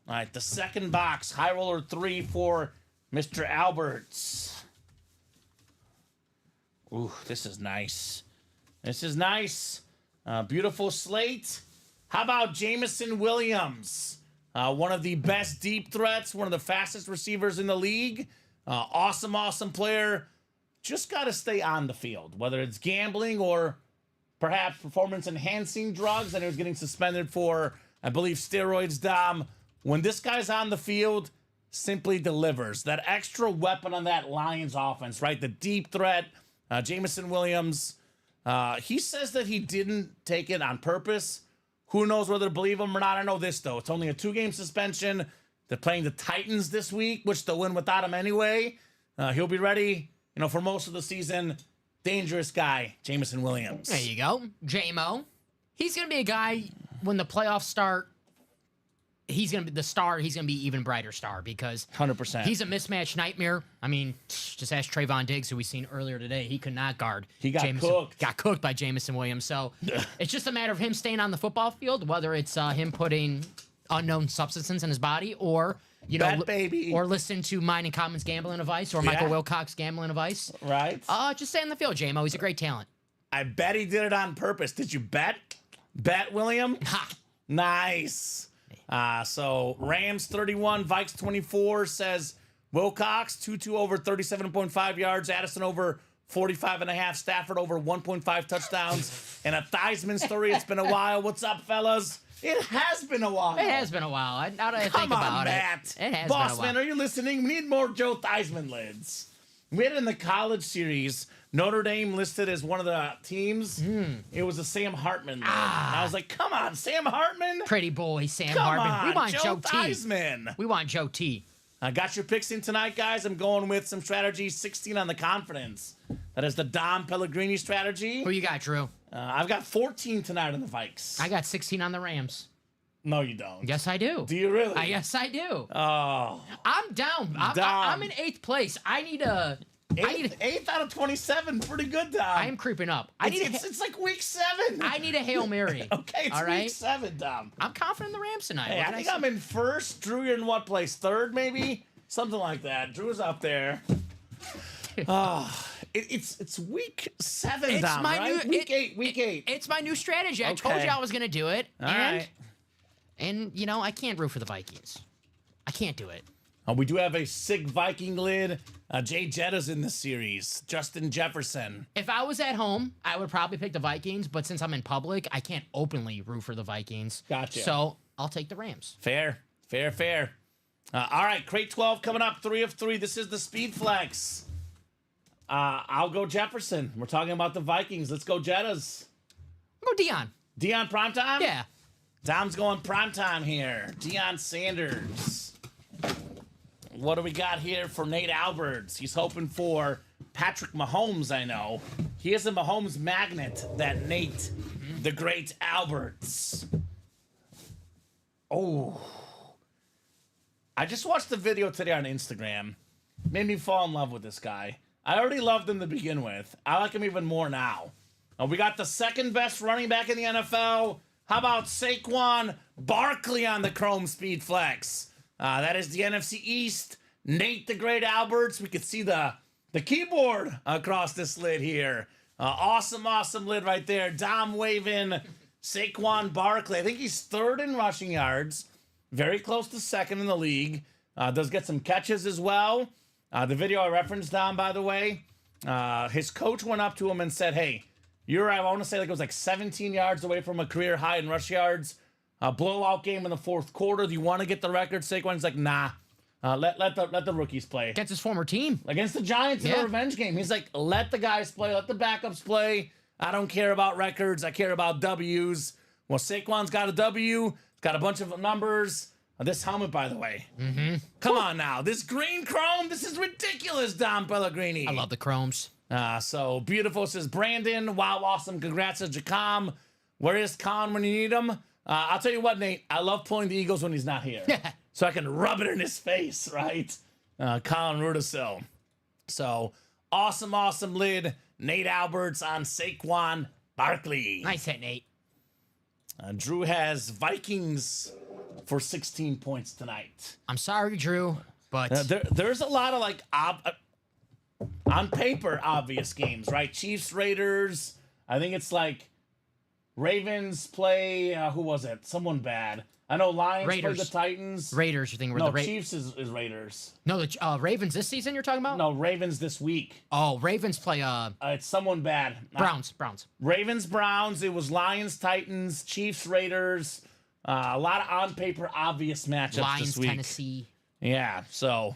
right, the second box, High Roller 3 for Mr. Alberts. Ooh, this is nice. This is nice. Beautiful slate. How about Jameson Williams? One of the best deep threats, one of the fastest receivers in the league. Awesome player. Just got to stay on the field, whether it's gambling or perhaps performance-enhancing drugs. And he was getting suspended for, I believe, steroids, Dom. When this guy's on the field, simply delivers. That extra weapon on that Lions offense, right? The deep threat, Jameson Williams. He says that he didn't take it on purpose. Who knows whether to believe him or not? I know this, though. It's only a 2-game suspension. They're playing the Titans this week, which they'll win without him anyway. He'll be ready, for most of the season. Dangerous guy, Jameson Williams. There you go. J-Mo. He's going to be a guy, when the playoffs start, he's going to be the star. He's going to be even brighter star because 100%. He's a mismatch nightmare. I mean, just ask Trayvon Diggs, who we seen earlier today. He could not guard. He got cooked. Got cooked by Jameson Williams. So it's just a matter of him staying on the football field, whether it's him putting unknown substances in his body or, baby. or listen to mine and Common's gambling advice or Michael Wilcox gambling advice. Right. Just stay on the field, J-Mo. He's a great talent. I bet he did it on purpose. Did you bet? Bet, William? Ha! Nice. So Rams 31, Vikes 24 says Wilcox, 2-2 over 37.5 yards, Addison over 45.5, Stafford over 1.5 touchdowns, and a Theismann story. It's been a while. What's up, fellas? It has been a while. It has been a while. Now that I think about Matt. it has Boss been a while. man, are you listening? We need more Joe Theismann lids. We had it in the college series. Notre Dame listed as one of the teams. It was a Sam Hartman lid. And I was like, come on, Sam Hartman? Pretty boy, Sam Come Hartman. on, We want Joe Joe T. Theismann. We want Joe T. I got your picks in tonight, guys. I'm going with some strategy, 16 on the confidence. That is the Dom Pellegrini strategy. Who you got, Drew? I've got 14 tonight on the Vikes. I got 16 on the Rams. No, you don't. Yes, I do. Do you really? Yes, I do. Oh. I'm down. I'm in 8th place. I need a... Eighth out of 27. Pretty good, Dom. I am creeping up. It's like week 7. I need a Hail Mary. Okay, it's all right? week 7, Dom. I'm confident in the Rams tonight. Hey, I think I'm in first. Drew, you're in what place? 3rd, maybe? Something like that. Drew's up there. It's week 7, It's Dom, my right? new Week 8. It's my new strategy. I told Okay. you I was going to do it. All right. And, I can't root for the Vikings. I can't do it. We do have a sick Viking lid. Jay Jetta's in the series. Justin Jefferson. If I was at home, I would probably pick the Vikings, but since I'm in public, I can't openly root for the Vikings. Gotcha. So I'll take the Rams. Fair. All right, crate 12 coming up, 3 of 3. This is the Speed Flex. I'll go Jefferson. We're talking about the Vikings. Let's go Jettas. Go Dion. Dion primetime? Yeah. Dom's going primetime here. Deion Sanders. What do we got here for Nate Alberts? He's hoping for Patrick Mahomes, I know. He is a Mahomes magnet, that Nate, the great Alberts. Oh. I just watched the video today on Instagram. Made me fall in love with this guy. I already loved him to begin with. I like him even more now. We got the second best running back in the NFL. How about Saquon Barkley on the Chrome Speed Flex? That is the NFC East. Nate the Great Alberts. We could see the keyboard across this lid here. Awesome lid right there. Dom waving Saquon Barkley. I think he's third in rushing yards. Very close to second in the league. Does get some catches as well. The video I referenced, Dom, by the way, his coach went up to him and said, hey, I want to say like it was like 17 yards away from a career high in rush yards. A blowout game in the fourth quarter. Do you want to get the record? Saquon's like, nah. Let the rookies play. Against his former team. Against the Giants in a revenge game. He's like, let the guys play. Let the backups play. I don't care about records. I care about W's. Well, Saquon's got a W. Got a bunch of numbers. This helmet, by the way. Come on now. This green chrome. This is ridiculous, Dom Pellegrini. I love the chromes. So beautiful, says Brandon. Wow, awesome. Congrats to Jacom. Where is Con when you need him? I'll tell you what, Nate. I love pulling the Eagles when he's not here. So I can rub it in his face, right? Colin Rudisil. So awesome lid. Nate Alberts on Saquon Barkley. Nice hit, Nate. Drew has Vikings for 16 points tonight. I'm sorry, Drew, but there's a lot of like on paper obvious games, right? Chiefs, Raiders. I think it's like Ravens play. Who was it? Someone bad. I know Lions play the Titans. Raiders, you think we're no, the Chiefs is Raiders. No, the Ravens this season you're talking about? No, Ravens this week. Oh, Ravens play it's someone bad. Browns. Ravens, Browns. It was Lions, Titans, Chiefs, Raiders. A lot of on paper obvious matchups Lions, this week. Tennessee. Yeah, so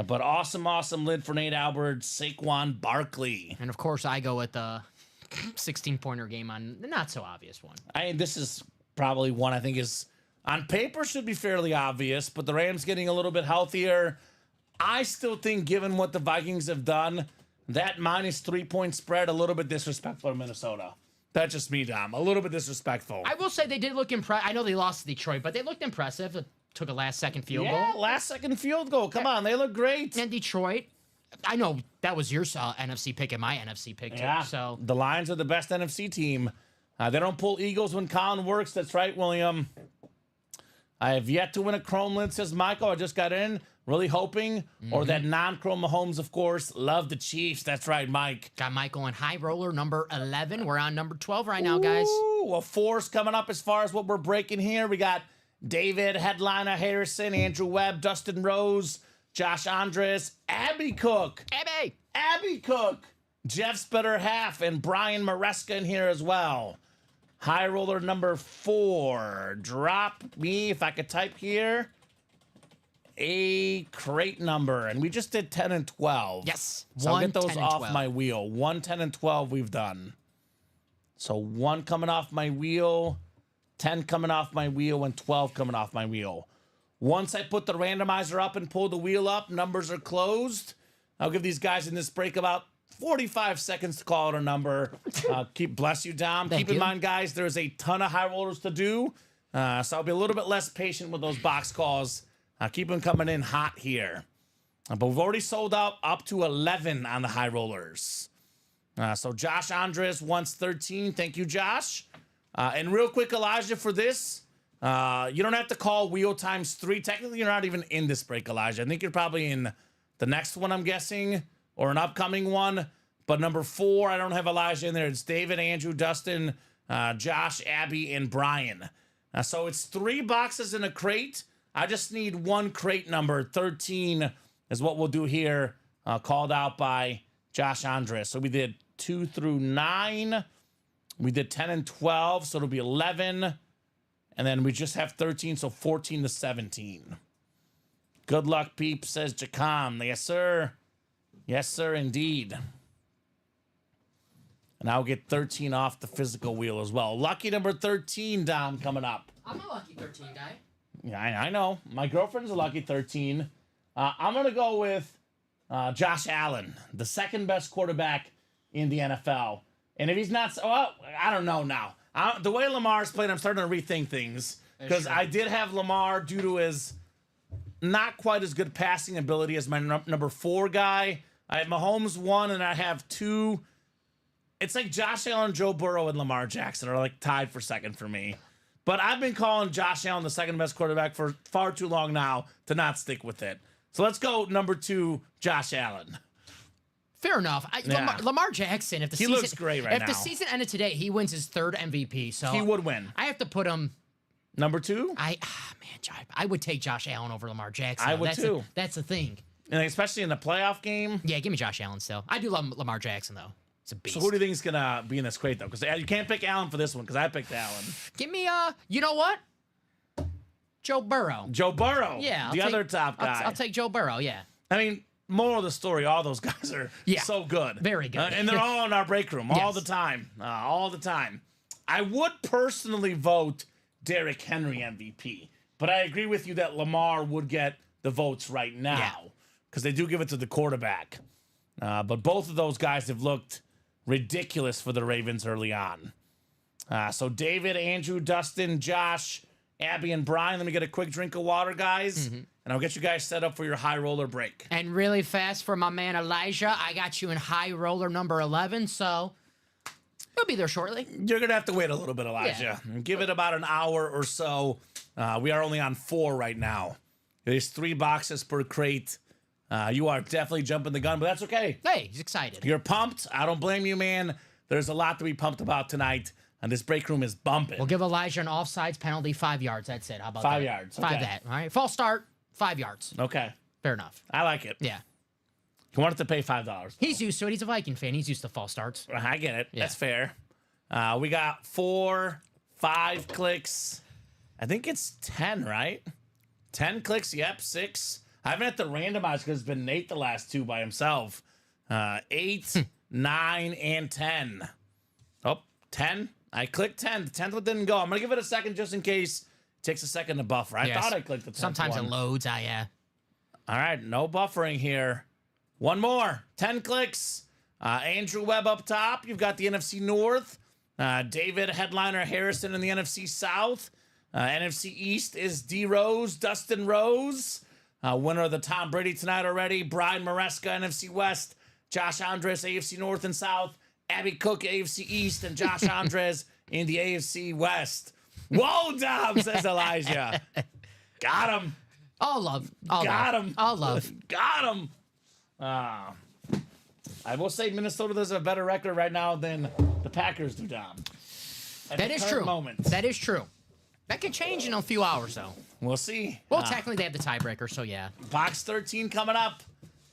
but awesome lid for Nate Alberts, Saquon Barkley. And of course I go with the 16-pointer game on the not so obvious one. This is probably one I think is on paper should be fairly obvious, but the Rams getting a little bit healthier. I still think, given what the Vikings have done, that minus 3-point spread a little bit disrespectful to Minnesota. That's just me, Dom. A little bit disrespectful. I will say they did look impressive. I know they lost to Detroit, but they looked impressive. It took a last-second field goal. Yeah, last-second field goal. Come on, they look great. And Detroit, I know that was your NFC pick and my NFC pick, too. Yeah, So the Lions are the best NFC team. They don't pull Eagles when Colin works. That's right, William. I have yet to win a Chrome lid, says Michael. I just got in. Really hoping. Or that non-Chrome Mahomes, of course. Love the Chiefs. That's right, Mike. got Michael on high roller, number 11. We're on number 12 right now, guys. Ooh, a force coming up as far as what we're breaking here. We got David, Headliner, Harrison, Andrew Webb, Dustin Rose, Josh Andres, Abby Cook. Abby Cook. Jeff's better half, and Brian Maresca in here as well. High roller number 4. Drop me, if I could type here, a crate number. And we just did 10 and 12. Yes. So I'll 1, get those 10, and off 12. my wheel. 1, 10, and 12 we've done. So 1 coming off my wheel, 10 coming off my wheel, and 12 coming off my wheel. Once I put the randomizer up and pull the wheel up, numbers are closed. I'll give these guys in this break about 45 seconds to call it a number. Bless you, Dom. Thank Keep in you. mind, guys, there's a ton of high rollers to do. So I'll be a little bit less patient with those box calls. Keep them coming in hot here. But we've already sold out up to 11 on the high rollers. So Josh Andres wants 13. Thank you, Josh. And real quick, Elijah, for this, you don't have to call wheel times 3. Technically, you're not even in this break, Elijah. I think you're probably in the next one, I'm guessing, or an upcoming one. But number 4, I don't have Elijah in there. It's David, Andrew, Dustin, Josh, Abby, and Brian. So it's 3 boxes in a crate. I just need 1 crate number. 13 is what we'll do here, called out by Josh Andres. So we did 2 through 9. We did 10 and 12, so it'll be 11. And then we just have 13, so 14 to 17. Good luck, peep, says Jacom. Yes, sir. Yes, sir, indeed. And I'll get 13 off the physical wheel as well. Lucky number 13, Dom, coming up. I'm a lucky 13 guy. Yeah, I know. My girlfriend's a lucky 13. I'm going to go with Josh Allen, the second best quarterback in the NFL. And if he's not, well, I don't know now. The way Lamar's playing, I'm starting to rethink things. Because I did have Lamar due to his not quite as good passing ability as my number 4 guy. I have Mahomes 1, and I have 2. It's like Josh Allen, Joe Burrow, and Lamar Jackson are like tied for second for me. But I've been calling Josh Allen the second best quarterback for far too long now to not stick with it. So let's go number 2, Josh Allen. Fair enough. Lamar Jackson, if the season looks great right now. If the season ended today, he wins his 3rd MVP. So He would win. I have to put him Number 2? I would take Josh Allen over Lamar Jackson. I would too. That's the thing. And especially in the playoff game. Yeah, give me Josh Allen still. I do love Lamar Jackson though. It's a beast. So who do you think is gonna be in this crate though? Because you can't pick Allen for this one because I picked Allen. Give me you know what? Joe Burrow. Joe Burrow. Yeah, the other top guy. I'll take Joe Burrow. Yeah. I mean, moral of the story: all those guys are so good, very good, and they're all in our break room all the time, all the time. I would personally vote Derrick Henry MVP, but I agree with you that Lamar would get the votes right now because they do give it to the quarterback. But both of those guys have looked ridiculous for the Ravens early on. So David, Andrew, Dustin, Josh, Abby, and Brian, let me get a quick drink of water, guys, and I'll get you guys set up for your high roller break. And really fast for my man Elijah, I got you in high roller number 11, so he'll be there shortly. You're going to have to wait a little bit, Elijah. Yeah. Give it about an hour or so. We are only on 4 right now. There's 3 boxes per crate. You are definitely jumping the gun, but that's okay. Hey, he's excited. You're pumped. I don't blame you, man. There's a lot to be pumped about tonight, and this break room is bumping. We'll give Elijah an offsides penalty, 5 yards. That's it. How about 5 that? yards. 5 Okay. that. All right. False start, 5 yards. Okay. Fair enough. I like it. Yeah. He wanted to pay $5. He's used to it. He's a Viking fan. He's used to false starts. I get it. Yeah. That's fair. We got 4, 5 clicks. I think it's 10, right? 10 clicks. Yep, 6. I haven't had to randomize because it's been Nate the last 2 by himself. 8, 9, and 10. Oh, 10. I clicked 10. The 10th one didn't go. I'm going to give it a second just in case it takes a second to buffer. I thought I clicked the 10th Sometimes one. it loads. All right, no buffering here. One more. 10 clicks. Andrew Webb up top. You've got the NFC North. David Headliner Harrison in the NFC South. NFC East is D Rose, Dustin Rose. Winner of the Tom Brady tonight already. Brian Maresca, NFC West. Josh Andres, AFC North and South. Abby Cook, AFC East. And Josh Andres in the AFC West. Whoa, Dom, says Elijah. Got him. All love. Got him. All love. Got him. I will say Minnesota does a better record right now than the Packers do, Dom. That is true. Moment. That is true. That could change in a few hours, though. We'll see. Well, technically, they have the tiebreaker, so yeah. Box 13 coming up.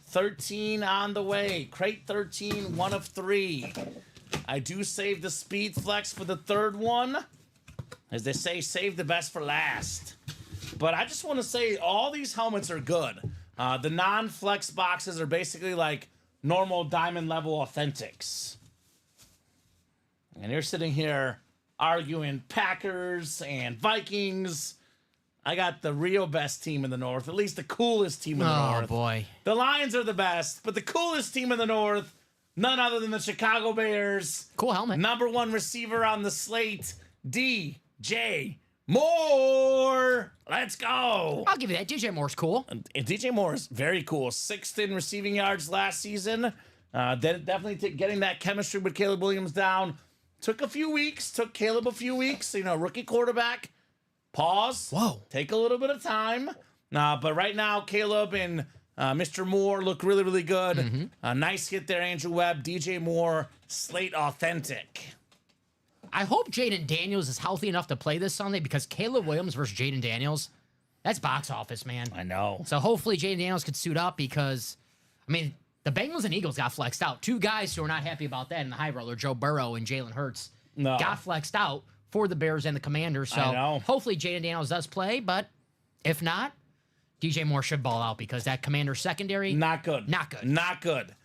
13 on the way. Crate 13, 1 of 3. I do save the speed flex for the 3rd one. As they say, save the best for last. But I just want to say all these helmets are good. The non-flex boxes are basically like normal diamond level authentics. And you're sitting here arguing Packers and Vikings. I got the real best team in the North, at least the coolest team in the North. Oh, boy. The Lions are the best, but the coolest team in the North, none other than the Chicago Bears. Cool helmet. Number 1 receiver on the slate, DJ Moore. Let's go. I'll give you that. DJ Moore's cool. And DJ Moore is very cool. 6th in receiving yards last season. Definitely getting that chemistry with Caleb Williams down. Took a few weeks. Took Caleb a few weeks. Rookie quarterback. Pause. Whoa. Take a little bit of time. But right now, Caleb and Mr. Moore look really, really good. Nice hit there, Andrew Webb. DJ Moore, slate authentic. I hope Jaden Daniels is healthy enough to play this Sunday because Caleb Williams versus Jaden Daniels, that's box office, man. I know. So hopefully Jaden Daniels could suit up because, the Bengals and Eagles got flexed out. 2 guys who are not happy about that in the high roller, Joe Burrow and Jalen Hurts, got flexed out for the Bears and the Commanders. So hopefully Jaden Daniels does play, but if not, DJ Moore should ball out because that Commander secondary, Not good. Not good. Not good.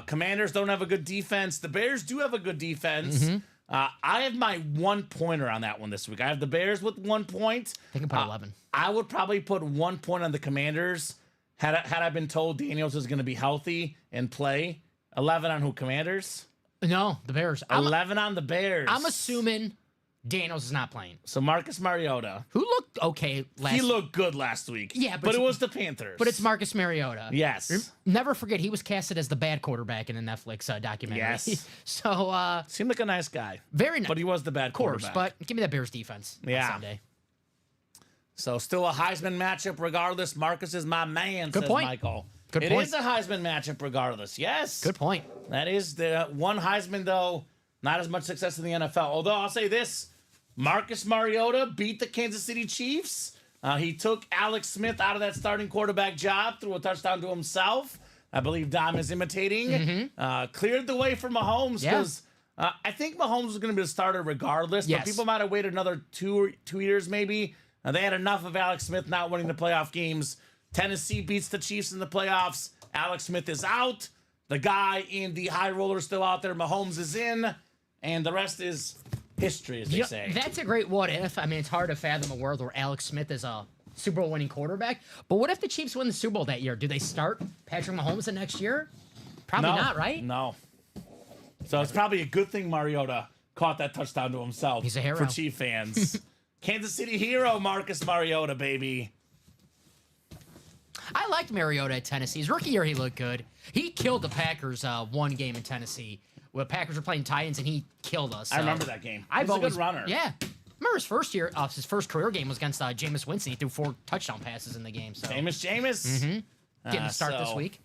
Commanders don't have a good defense. The Bears do have a good defense. I have my 1 pointer on that one this week. I have the Bears with 1 point. I think about 11. I would probably put 1 point on the Commanders had I been told Daniels is going to be healthy and play. 11 on who? Commanders? No, the Bears. 11 on the Bears. I'm assuming Daniels is not playing. So Marcus Mariota. Who looked okay last He looked good last week. Yeah, but it was the Panthers. But it's Marcus Mariota. Yes. Never forget, he was casted as the bad quarterback in the Netflix documentary. Yes. So, seemed like a nice guy. very nice. But he was the bad quarterback. But give me that Bears defense on Sunday. So still a Heisman matchup regardless. Marcus is my man, Good says point. Michael. Good It point. is a Heisman matchup regardless. Yes. Good point. That is the one Heisman, though. Not as much success in the NFL. Although I'll say this, Marcus Mariota beat the Kansas City Chiefs. He took Alex Smith out of that starting quarterback job, threw a touchdown to himself. I believe Dom is imitating. Cleared the way for Mahomes because I think Mahomes was going to be the starter regardless. Yes. But people might have waited another 2 years maybe. They had enough of Alex Smith not winning the playoff games. Tennessee beats the Chiefs in the playoffs. Alex Smith is out. The guy in the high roller is still out there. Mahomes is in. And the rest is history, as they say. That's a great what if. I mean, it's hard to fathom a world where Alex Smith is a Super Bowl winning quarterback. But what if the Chiefs win the Super Bowl that year? Do they start Patrick Mahomes the next year? Probably not, right? No. So it's probably a good thing Mariota caught that touchdown to himself. He's a hero. For Chief fans. Kansas City hero, Marcus Mariota, baby. I liked Mariota at Tennessee. His rookie year, he looked good. He killed the Packers one game in Tennessee. Where Packers were playing Titans, and he killed us. I remember that game. He's a good runner. Yeah. Remember his first career game was against Jameis Winston. He threw 4 touchdown passes in the game. So Jameis. getting a start this week.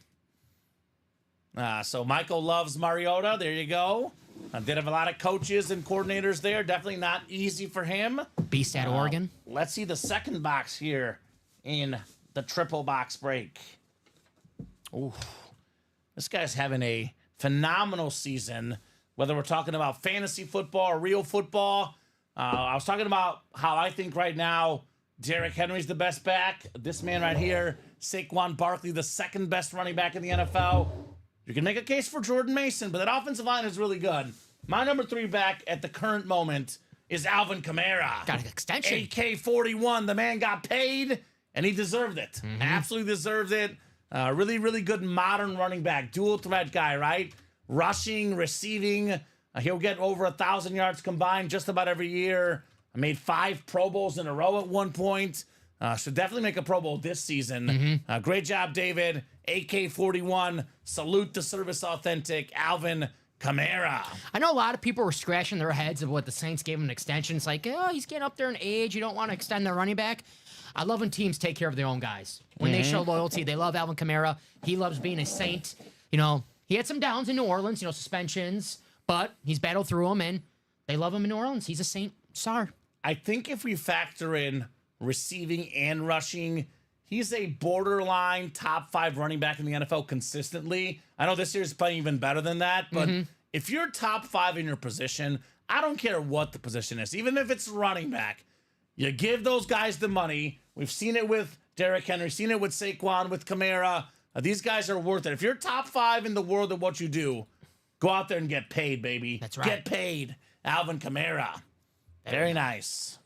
So Michael loves Mariota. There you go. Did have a lot of coaches and coordinators there. Definitely not easy for him. Beast at Oregon. Let's see the second box here in the triple box break. Ooh, this guy's having a phenomenal season. Whether we're talking about fantasy football or real football, I was talking about how I think right now Derrick Henry's the best back. This man right here, Saquon Barkley, the second best running back in the NFL. You can make a case for Jordan Mason, but that offensive line is really good. My number 3 back at the current moment is Alvin Kamara. Got an extension. AK-41. The man got paid, and he deserved it. Absolutely deserved it. Really, really good modern running back. Dual threat guy, right? Rushing, receiving. He'll get over 1,000 yards combined just about every year. I made 5 Pro Bowls in a row at one point. Should definitely make a Pro Bowl this season. Great job, David. AK-41. Salute the service authentic Alvin Kamara. I know a lot of people were scratching their heads of what the Saints gave him an extension. It's like, oh, he's getting up there in age. You don't want to extend their running back. I love when teams take care of their own guys. When they show loyalty, they love Alvin Kamara. He loves being a Saint. You know, he had some downs in New Orleans, suspensions, but he's battled through them, and they love him in New Orleans. He's a Saint star. I think if we factor in receiving and rushing, he's a borderline top 5 running back in the NFL consistently. I know this year's playing even better than that, but if you're top 5 in your position, I don't care what the position is, even if it's running back, you give those guys the money. We've seen it with Derrick Henry, seen it with Saquon, with Kamara. These guys are worth it. If you're top 5 in the world at what you do, go out there and get paid, baby. That's right. Get paid. Alvin Kamara. Very nice.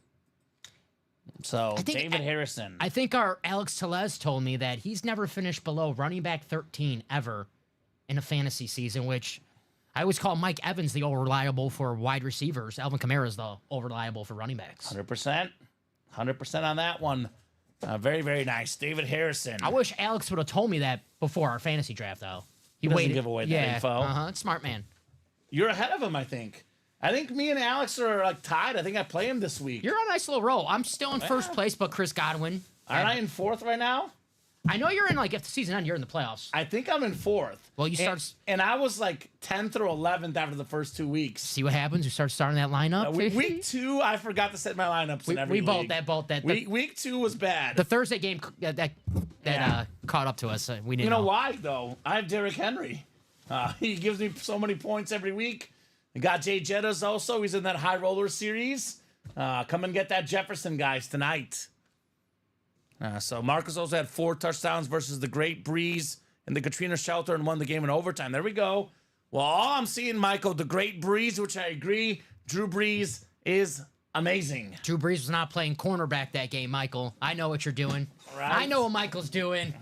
So, David Harrison. I think our Alex Tellez told me that he's never finished below running back 13 ever in a fantasy season, which I always call Mike Evans the all-reliable for wide receivers. Alvin Kamara is the all-reliable for running backs. 100%. 100% on that one. Very, very nice. David Harrison. I wish Alex would have told me that before our fantasy draft, though. He doesn't give away that info. Smart man. You're ahead of him, I think. I think me and Alex are like tied. I think I play him this week. You're on a nice little roll. I'm still in first place, but Chris Godwin. Aren't I in 4th right now? I know you're in, like, if the season ends, you're in the playoffs. I think I'm in 4th. Well, you start... And I was like 10th or 11th after the first 2 weeks. See what happens? You start starting that lineup. Week 2, I forgot to set my lineups in every league. Both that. Week 2 was bad. The Thursday game that caught up to us. We didn't You know why, though? I have Derrick Henry. He gives me so many points every week. I got Jay Jettas also. He's in that high roller series. Come and get that Jefferson, guys, tonight. So Marcus also had 4 touchdowns versus the Great Breeze in the Katrina shelter and won the game in overtime. There we go. Well, all I'm seeing, Michael, the great Brees, which I agree, Drew Brees is amazing. Drew Brees was not playing cornerback that game, Michael. I know what you're doing. Right. I know what Michael's doing.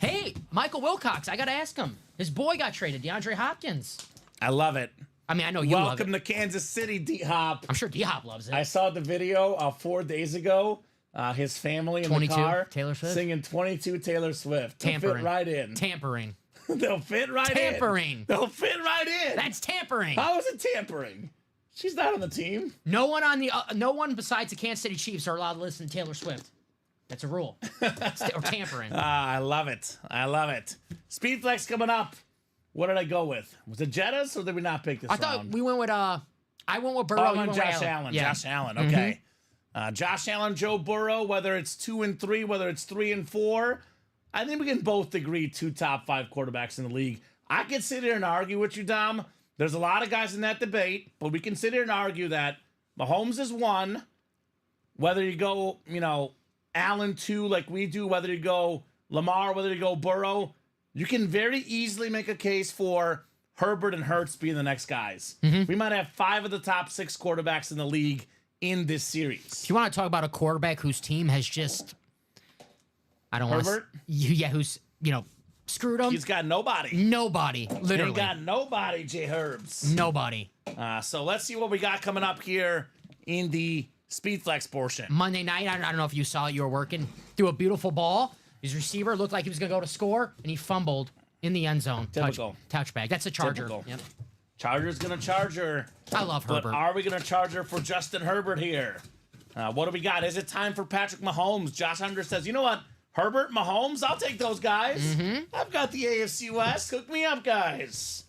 Hey, Michael Wilcox, I got to ask him. His boy got traded, DeAndre Hopkins. I love it. I mean, I know you love Welcome it. to Kansas City, D-Hop. I'm sure D-Hop loves it. I saw the video 4 days ago. His family in the 22, car Taylor Swift? singing 22 Taylor Swift. They'll Tampering. fit right in. Tampering. They'll fit right Tampering. in. They'll fit right in. That's tampering. How is it tampering? She's not on the team. No one besides the Kansas City Chiefs are allowed to listen to Taylor Swift. That's a rule. Or tampering. I love it. I love it. Speed Flex coming up. What did I go with? Was it Jettas or did we not pick this I round? thought we went with I went with Burrow. Oh, you and went with Josh Allen. Yeah. Josh Allen. Okay. Josh Allen, Joe Burrow, whether it's 2 and 3, whether it's 3 and 4, I think we can both agree 2 top 5 quarterbacks in the league. I can sit here and argue with you, Dom. There's a lot of guys in that debate, but we can sit here and argue that Mahomes is 1. Whether you go, Allen 2 like we do, whether you go Lamar, whether you go Burrow, you can very easily make a case for Herbert and Hurts being the next guys. We might have 5 of the top 6 quarterbacks in the league in this series. If you want to talk about a quarterback whose team has just, I don't want to. Herbert? Yeah, who's screwed him. He's got nobody. Nobody, literally. He got nobody, J Herbs. Nobody. So let's see what we got coming up here in the Speed Flex portion. Monday night, I don't know if you saw it. You were working. Threw a beautiful ball. His receiver looked like he was going to go to score, and he fumbled in the end zone. Typical. Touchback. That's a Charger. Typical. Yep. Charger's going to charge her. I love But Herbert. are we going to charge her for Justin Herbert here? What do we got? Is it time for Patrick Mahomes? Josh Under says, you know what? Herbert, Mahomes, I'll take those guys. I've got the AFC West. Hook me up, guys.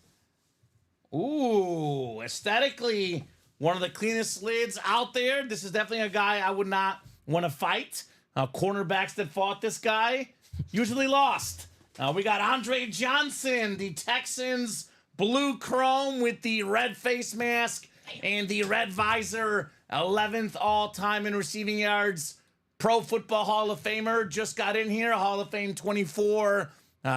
Ooh, aesthetically, one of the cleanest lids out there. This is definitely a guy I would not want to fight. Cornerbacks that fought this guy usually lost. We got Andre Johnson, the Texans, blue chrome with the red face mask and the red visor, 11th all-time in receiving yards. Pro Football Hall of Famer just got in here, Hall of Fame 24.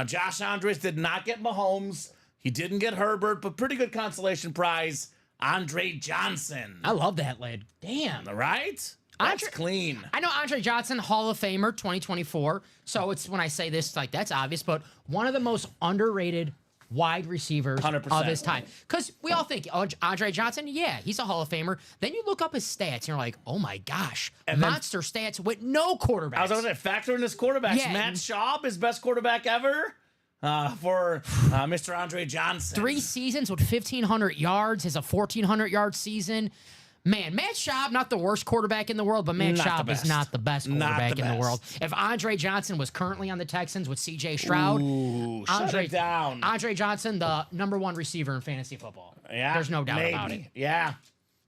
Josh Andres did not get Mahomes. He didn't get Herbert, but pretty good consolation prize. Andre Johnson. I love that lid. Damn. Right? That's clean. I know Andre Johnson, Hall of Famer 2024. So it's when I say this, like that's obvious, but one of the most underrated wide receivers 100%. of his time. Because we all think, oh, Andre Johnson, yeah, he's a Hall of Famer. Then you look up his stats and you're like, oh my gosh, monster stats with no quarterbacks. I was going to say, factor in his quarterbacks. Yeah. Matt Schaub, his best quarterback ever for Mr. Andre Johnson. 3 seasons with 1,500 yards, has a 1,400-yard season. Man, Matt Schaub, not the worst quarterback in the world, but Matt Schaub is not the best quarterback in the world. If Andre Johnson was currently on the Texans with C.J. Stroud, shut it down. Andre Johnson, the #1 receiver in fantasy football. Yeah, there's no doubt about it. Yeah,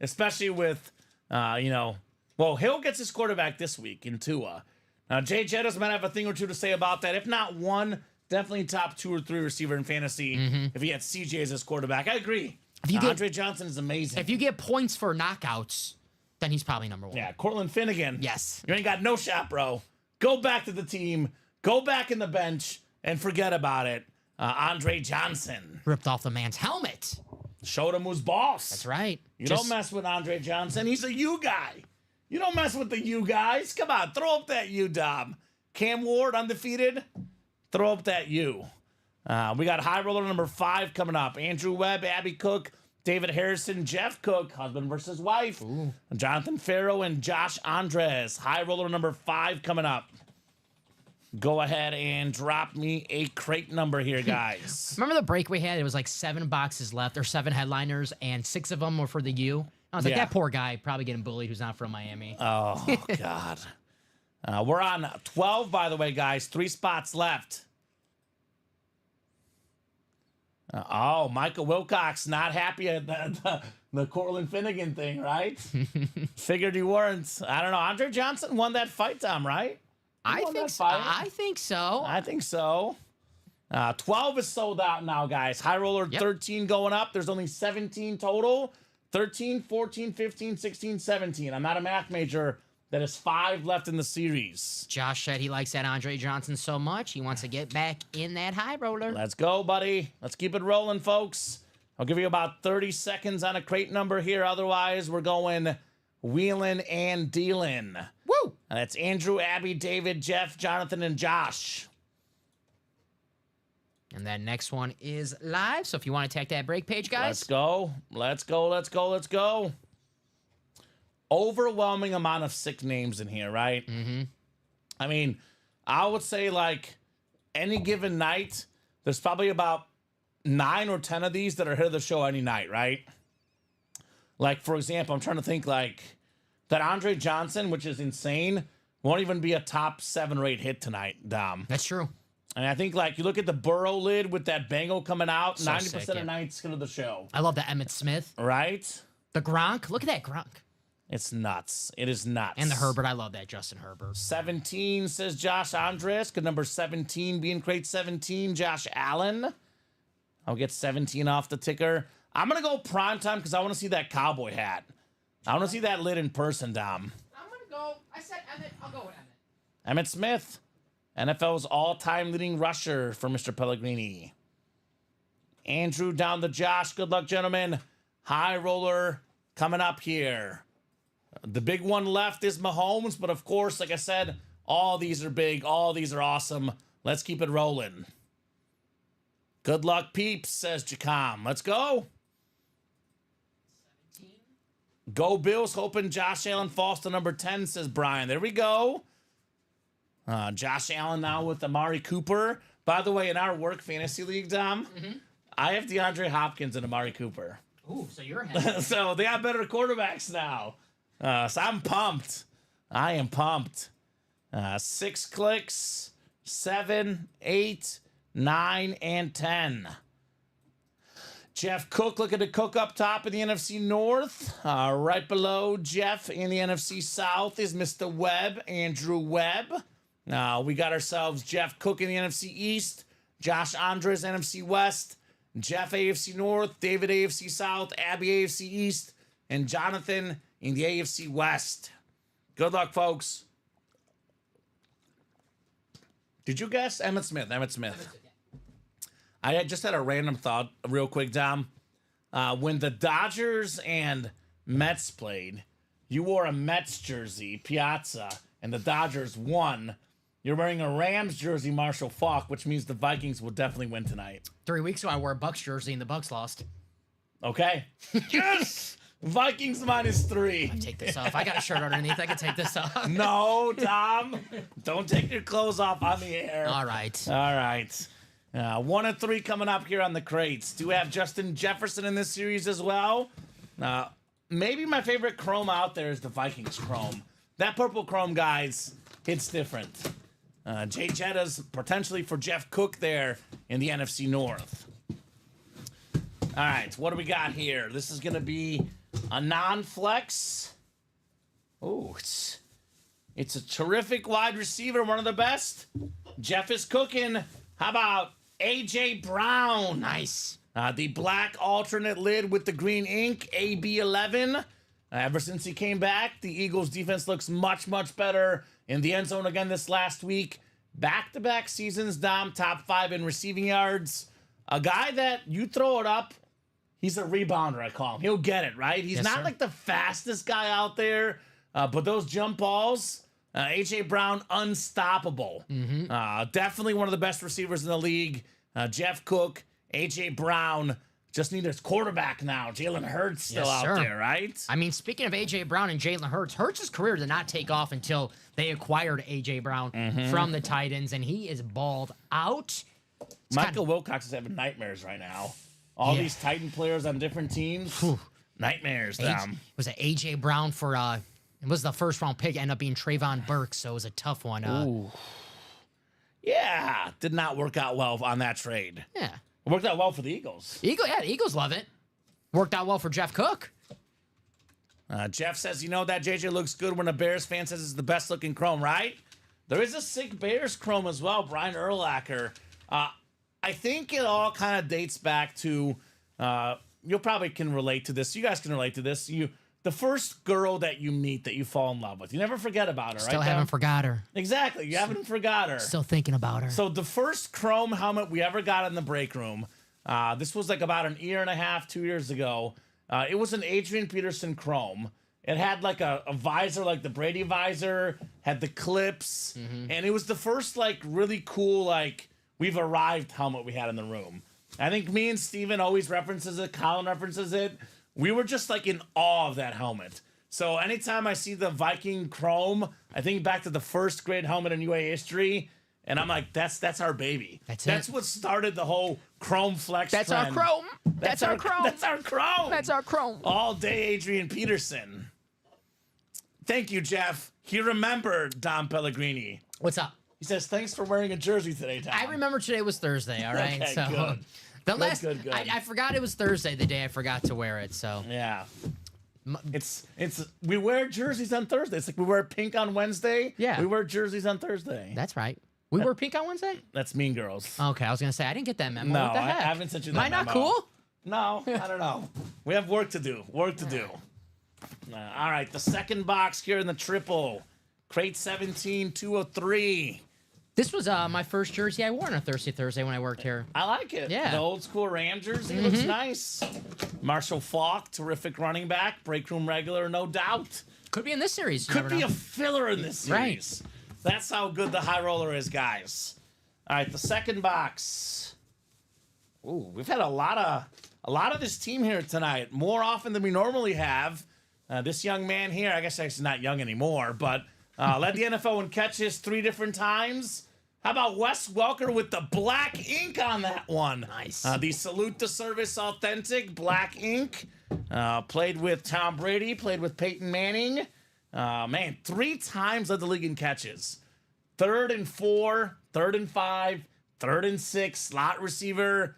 especially with, well, Hill gets his quarterback this week in Tua. Now, Jay Jettas might have a thing or two to say about that. If not one, definitely top 2 or 3 receiver in fantasy if he had C.J. as his quarterback. I agree. Andre Johnson is amazing. If you get points for knockouts, then he's probably #1. Yeah, Cortland Finnegan. Yes. You ain't got no shot, bro. Go back to the team. Go back in the bench and forget about it. Andre Johnson. Ripped off the man's helmet. Showed him who's boss. That's right. You don't mess with Andre Johnson. He's a U guy. You don't mess with the U guys. Come on, throw up that U, Dom. Cam Ward, undefeated. Throw up that U. We got high roller number 5 coming up. Andrew Webb, Abby Cook, David Harrison, Jeff Cook, husband versus wife. Jonathan Farrow and Josh Andres. High roller number 5 coming up. Go ahead and drop me a crate number here, guys. Remember the break we had? It was like 7 boxes left, or 7 headliners, and 6 of them were for the U. I was like, that poor guy probably getting bullied who's not from Miami. Oh, God. We're on 12, by the way, guys. 3 spots left. Michael Wilcox not happy at the Cortland Finnegan thing, right? Figured you weren't. I don't know. Andre Johnson won that fight, Tom, right? I think so. I think so. I think so. 12 is sold out now, guys. High roller 13 going up. There's only 17 total. 13, 14, 15, 16, 17. I'm not a math major, That is 5 left in the series. Josh said he likes that Andre Johnson so much, he wants to get back in that high roller. Let's go, buddy. Let's keep it rolling, folks. I'll give you about 30 seconds on a crate number here. Otherwise, we're going wheeling and dealing. Woo! And that's Andrew, Abby, David, Jeff, Jonathan, and Josh. And that next one is live. So if you want to attack that break page, guys. Let's go. Let's go. Let's go. Let's go. Overwhelming amount of sick names in here, right? Mm-hmm. I mean, I would say like any given night, there's probably about 9 or 10 of these that are here to the show any night, right? Like, for example, I'm trying to think like that Andre Johnson, which is insane, won't even be a top 7 or 8 hit tonight, Dom. That's true. And I think like you look at the Burrow lid with that Bengal coming out, So 90% sick, of yeah. nights go to the show. I love the Emmett Smith. Right? The Gronk. Look at that Gronk. It's nuts. It is nuts. And the Herbert. I love that Justin Herbert. 17 says Josh Andres. Good number 17 being crate 17. Josh Allen. I'll get 17 off the ticker. I'm going to go primetime because I want to see that cowboy hat. I want to see that lid in person, Dom. I'm going to go. I said Emmett. I'll go with Emmett. Emmett Smith. NFL's all-time leading rusher for Mr. Pellegrini. Andrew down to Josh. Good luck, gentlemen. High roller coming up here. The big one left is Mahomes, but of course, like I said, all these are big. All these are awesome. Let's keep it rolling. Good luck, peeps, says Jacom. Let's go. 17. Go Bills, hoping Josh Allen falls to number 10, says Brian. There we go. Josh Allen now with Amari Cooper. By the way, in our work fantasy league, Dom, I have DeAndre Hopkins and Amari Cooper. Ooh, so you're ahead. So they have better quarterbacks now. So I'm pumped. I am pumped. 6 clicks, 7, 8, 9, and 10. Jeff Cook looking to cook up top in the NFC North. Right below Jeff in the NFC South is Mr. Webb, Andrew Webb. We got ourselves Jeff Cook in the NFC East, Josh Andres NFC West, Jeff AFC North, David AFC South, Abby AFC East, and Jonathan in the AFC West. Good luck, folks. Did you guess? Emmett Smith. Emmett Smith. I just had a random thought real quick, Dom. When the Dodgers and Mets played, you wore a Mets jersey, Piazza, and the Dodgers won. You're wearing a Rams jersey, Marshall Faulk, which means the Vikings will definitely win tonight. 3 weeks ago, I wore a Bucks jersey and the Bucks lost. Okay. Yes! Vikings -3. Take this off. I got a shirt underneath. I can take this off. No, Tom. Don't take your clothes off on the air. All right. All right. 1 and 3 coming up here on the crates. Do have Justin Jefferson in this series as well. Maybe my favorite chrome out there is the Vikings chrome. That purple chrome, guys, it's different. Jay Jetta's potentially for Jeff Cook there in the NFC North. All right, what do we got here? This is going to be a non-flex. Oh, it's a terrific wide receiver, one of the best. Jeff is cooking. How about A.J. Brown? Nice. The black alternate lid with the green ink, AB11. Ever since he came back, the Eagles' defense looks much, much better in the end zone again this last week. Back-to-back seasons, Dom, top 5 in receiving yards. A guy that you throw it up, he's a rebounder, I call him. He'll get it, right? He's Yes, not sir. like the fastest guy out there, but those jump balls, A.J. Brown, unstoppable. Definitely one of the best receivers in the league. Jeff Cook, A.J. Brown, just need his quarterback now. Jalen Hurts still Yes, out sir. there, right? I mean, speaking of A.J. Brown and Jalen Hurts, Hurts' career did not take off until they acquired A.J. Brown from the Titans, and he is balled out. Michael Wilcox is having nightmares right now. All Yeah. these Titan players on different teams, nightmares, Dom. Was it A.J. Brown for, it was the first round pick, ended up being Trayvon Burks, so it was a tough one. Yeah, did not work out well on that trade. Yeah. It worked out well for the Eagles. The Eagles love it. Worked out well for Jeff Cook. Jeff says, you know that JJ looks good when a Bears fan says it's the best looking chrome, right? There is a sick Bears chrome as well, Brian Urlacher. I think it all kind of dates back to, you probably can relate to this. You guys can relate to this. the first girl that you meet that you fall in love with. You never forget about her, Still right? haven't forgot her. Exactly. You haven't forgot her. Still thinking about her. So the first chrome helmet we ever got in the break room, this was like about 1.5 years, 2 years ago. It was an Adrian Peterson chrome. It had like a visor, like the Brady visor, had the clips, and it was the first like really cool, like we've arrived helmet we had in the room. I think me and Steven always references it, Colin references it. We were just like in awe of that helmet. So anytime I see the Viking chrome, I think back to the first great helmet in UA history, and I'm like, that's our baby. That's what started the whole chrome flex That's trend. our chrome. That's our chrome. That's our chrome. That's our chrome. All day Adrian Peterson. Thank you, Jeff. He remembered Dom Pellegrini. What's up? He says, thanks for wearing a jersey today, Tom. I remember today was Thursday, all right? Okay, so good. the Good, last good. I forgot it was Thursday the day I forgot to wear it, so Yeah. It's we wear jerseys on Thursday. It's like we wear pink on Wednesday. Yeah. We wear jerseys on Thursday. that's right. We wore pink on Wednesday? That's Mean Girls. Okay, I was gonna say I didn't get that memo. No, what the I heck? haven't sent you that Am I not memo. cool? No, I don't know. We have work to do. All right, the second box here in the triple. Crate 17, 203. This was my first jersey I wore on a Thursday when I worked here. I like it. Yeah. The old school Ram jersey looks nice. Marshall Faulk, terrific running back. Break room regular, no doubt. Could be in this series. You Could never be know. a filler in this series. That's how good the high roller is, guys. All right, the second box. Ooh, we've had a lot of this team here tonight, more often than we normally have. This young man here, I guess he's not young anymore, but led the NFL in catches 3 different times. How about Wes Welker with the black ink on that one? Nice. The Salute to Service Authentic black ink. Played with Tom Brady, played with Peyton Manning. Man, 3 times led the league in catches. 3rd and 4, 3rd and 5, 3rd and 6, slot receiver,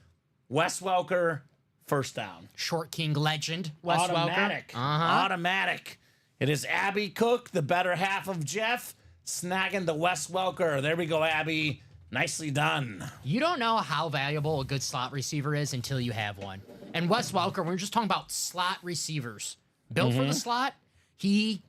Wes Welker, first down. Short King legend, Wes Automatic. Welker. Automatic. It is Abby Cook, the better half of Jeff, snagging the Wes Welker. There we go, Abby. Nicely done. You don't know how valuable a good slot receiver is until you have one. And Wes Welker, we're just talking about slot receivers. Built for the slot, he's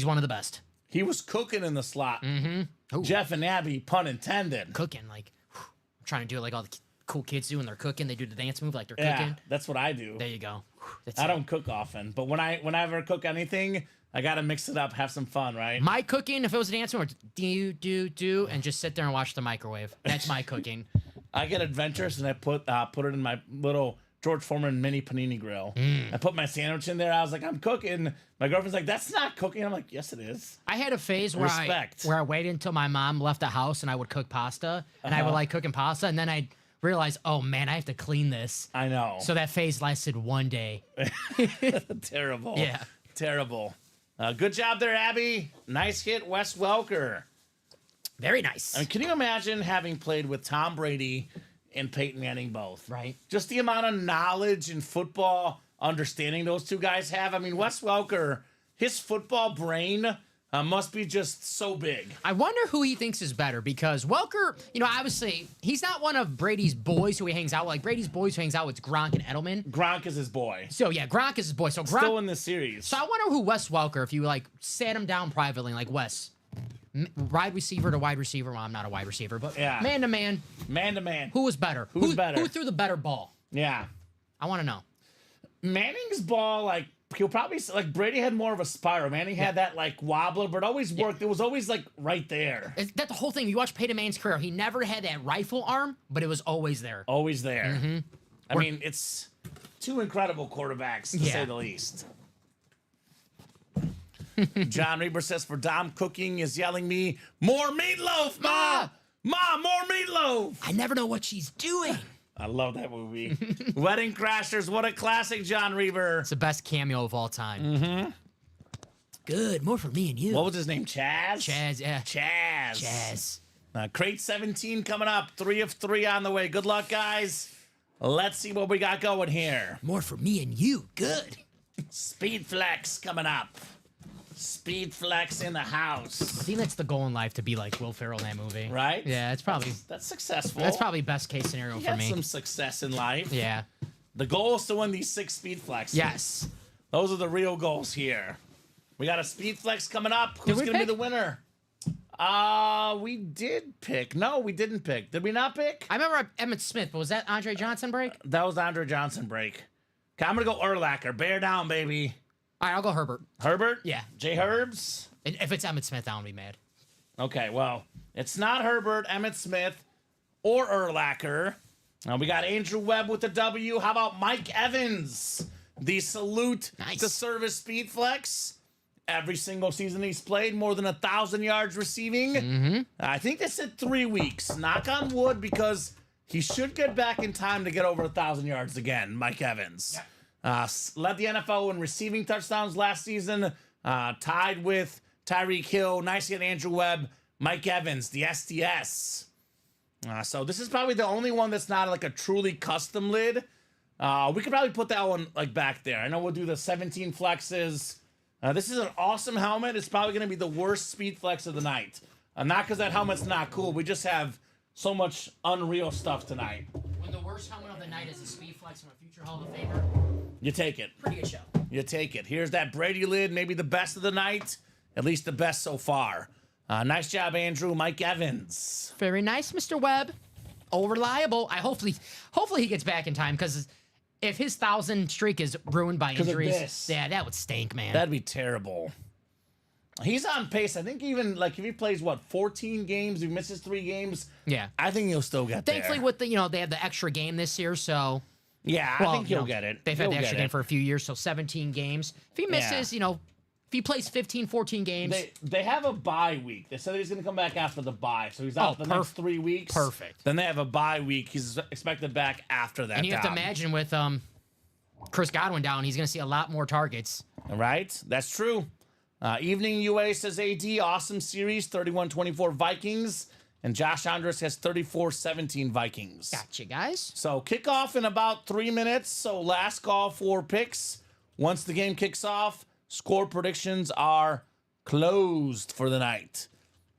one of the best. He was cooking in the slot. Ooh. Jeff and Abby, pun intended. Cooking, like, I'm trying to do it like all the cool kids do when they're cooking. They do the dance move like they're Yeah, cooking. that's what I do. There you go. That's I it. don't cook often, but whenever I cook anything, I gotta mix it up, have some fun, right? My cooking, if it was a dance move, do, and just sit there and watch the microwave. That's my cooking. I get adventurous and I put it in my little George Foreman mini panini grill. I put my sandwich in there. I was like, I'm cooking. My girlfriend's like, that's not cooking. I'm like, yes, it is. I had a phase where I waited until my mom left the house and I would cook pasta, and I would like cooking pasta, and then I'd realize, oh man, I have to clean this. I know. So that phase lasted one day. Terrible. Yeah. Terrible. Good job there, Abby. Nice hit, Wes Welker. Very nice. I mean, can you imagine having played with Tom Brady and Peyton Manning both? Right. Just the amount of knowledge and football understanding those two guys have. I mean, Wes Welker, his football brain must be just so big. I wonder who he thinks is better, because Welker, obviously, he's not one of Brady's boys who he hangs out with. Like, Brady's boys who hangs out with Gronk and Edelman. Gronk is his boy. So, yeah, Gronk is his boy. So, Gronk. Still in this series. So, I wonder who Wes Welker, if you, sat him down privately, like, Wes, wide receiver to wide receiver. Well, I'm not a wide receiver, but man to man. Man to man. Who was better? Who's better? Who threw the better ball? Yeah. I want to know. Manning's ball, he'll probably, Brady had more of a spiral. Manning had that, wobbler, but it always worked. It was always, right there. That's the whole thing. You watch Peyton Manning's career. He never had that rifle arm, but it was always there. Always there. I mean, it's 2 incredible quarterbacks, to say the least. John Reber says, for Dom, cooking is yelling me, more meatloaf, Ma! Ma, more meatloaf! I never know what she's doing. I love that movie. Wedding Crashers, what a classic, John Reber. It's the best cameo of all time. Good. More for me and you. What was his name? Chaz? Chaz, yeah. Chaz. Crate 17 coming up. 3 of 3 on the way. Good luck, guys. Let's see what we got going here. More for me and you. Good. Speed Flex coming up. Speed Flex in the house. I think that's the goal in life, to be like Will Ferrell in that movie. Right? Yeah, it's probably... That's successful. That's probably best case scenario He for had me. some success in life. Yeah. The goal is to win these 6 Speed Flexes. Yes. Those are the real goals here. We got a speed flex coming up. Who's going to be the winner? We did pick. No, we didn't pick. Did we not pick? I remember Emmett Smith, but was that Andre Johnson break? That was the Andre Johnson break. Okay, I'm going to go Urlacher. Bear down, baby. All right, I'll go Herbert. Herbert? Yeah. J. Herbs? And if it's Emmett Smith, I won't be mad. Okay, well, it's not Herbert, Emmett Smith, or Urlacher. We got Andrew Webb with the W. How about Mike Evans? The salute to service speed flex. Every single season he's played, more than 1,000 yards receiving. I think they said 3 weeks. Knock on wood, because he should get back in time to get over 1,000 yards again, Mike Evans. Led the NFL in receiving touchdowns last season, tied with Tyreek Hill. Nice to get Andrew Webb. Mike Evans, the SDS. So this is probably the only one that's not like a truly custom lid. We could probably put that one like back there. I know we'll do the 17 flexes. This is an awesome helmet. It's probably going to be the worst speed flex of the night. Not because that helmet's not cool. We just have so much unreal stuff tonight. When the worst helmet of the night is a speed flex from a future Hall of Famer, you take it. pretty good show. You take it. Here's that Brady lid, maybe the best of the night. At least the best so far. Nice job, Andrew. Mike Evans. Very nice, Mr. Webb. Oh, reliable. Hopefully he gets back in time, because if his 1,000 streak is ruined by injuries, yeah, that would stink, man. That'd be terrible. He's on pace. I think even like if he plays 14 games, he misses 3 games. Yeah, I think he'll still get there. Thankfully, with the they had the extra game this year, so yeah, I think he'll get it. They've had the extra game for a few years, so 17 games. If he misses, if he plays 15, 14 games. They have a bye week. They said he's going to come back after the bye, so he's out the next 3 weeks. Perfect. Then they have a bye week. He's expected back after that. And you have to imagine with Chris Godwin down, he's going to see a lot more targets. Right? That's true. Evening UA says AD, awesome series, 31-24 Vikings. And Josh Andres has 34-17 Vikings. Gotcha, guys. So kickoff in about 3 minutes. So last call for picks. Once the game kicks off, score predictions are closed for the night.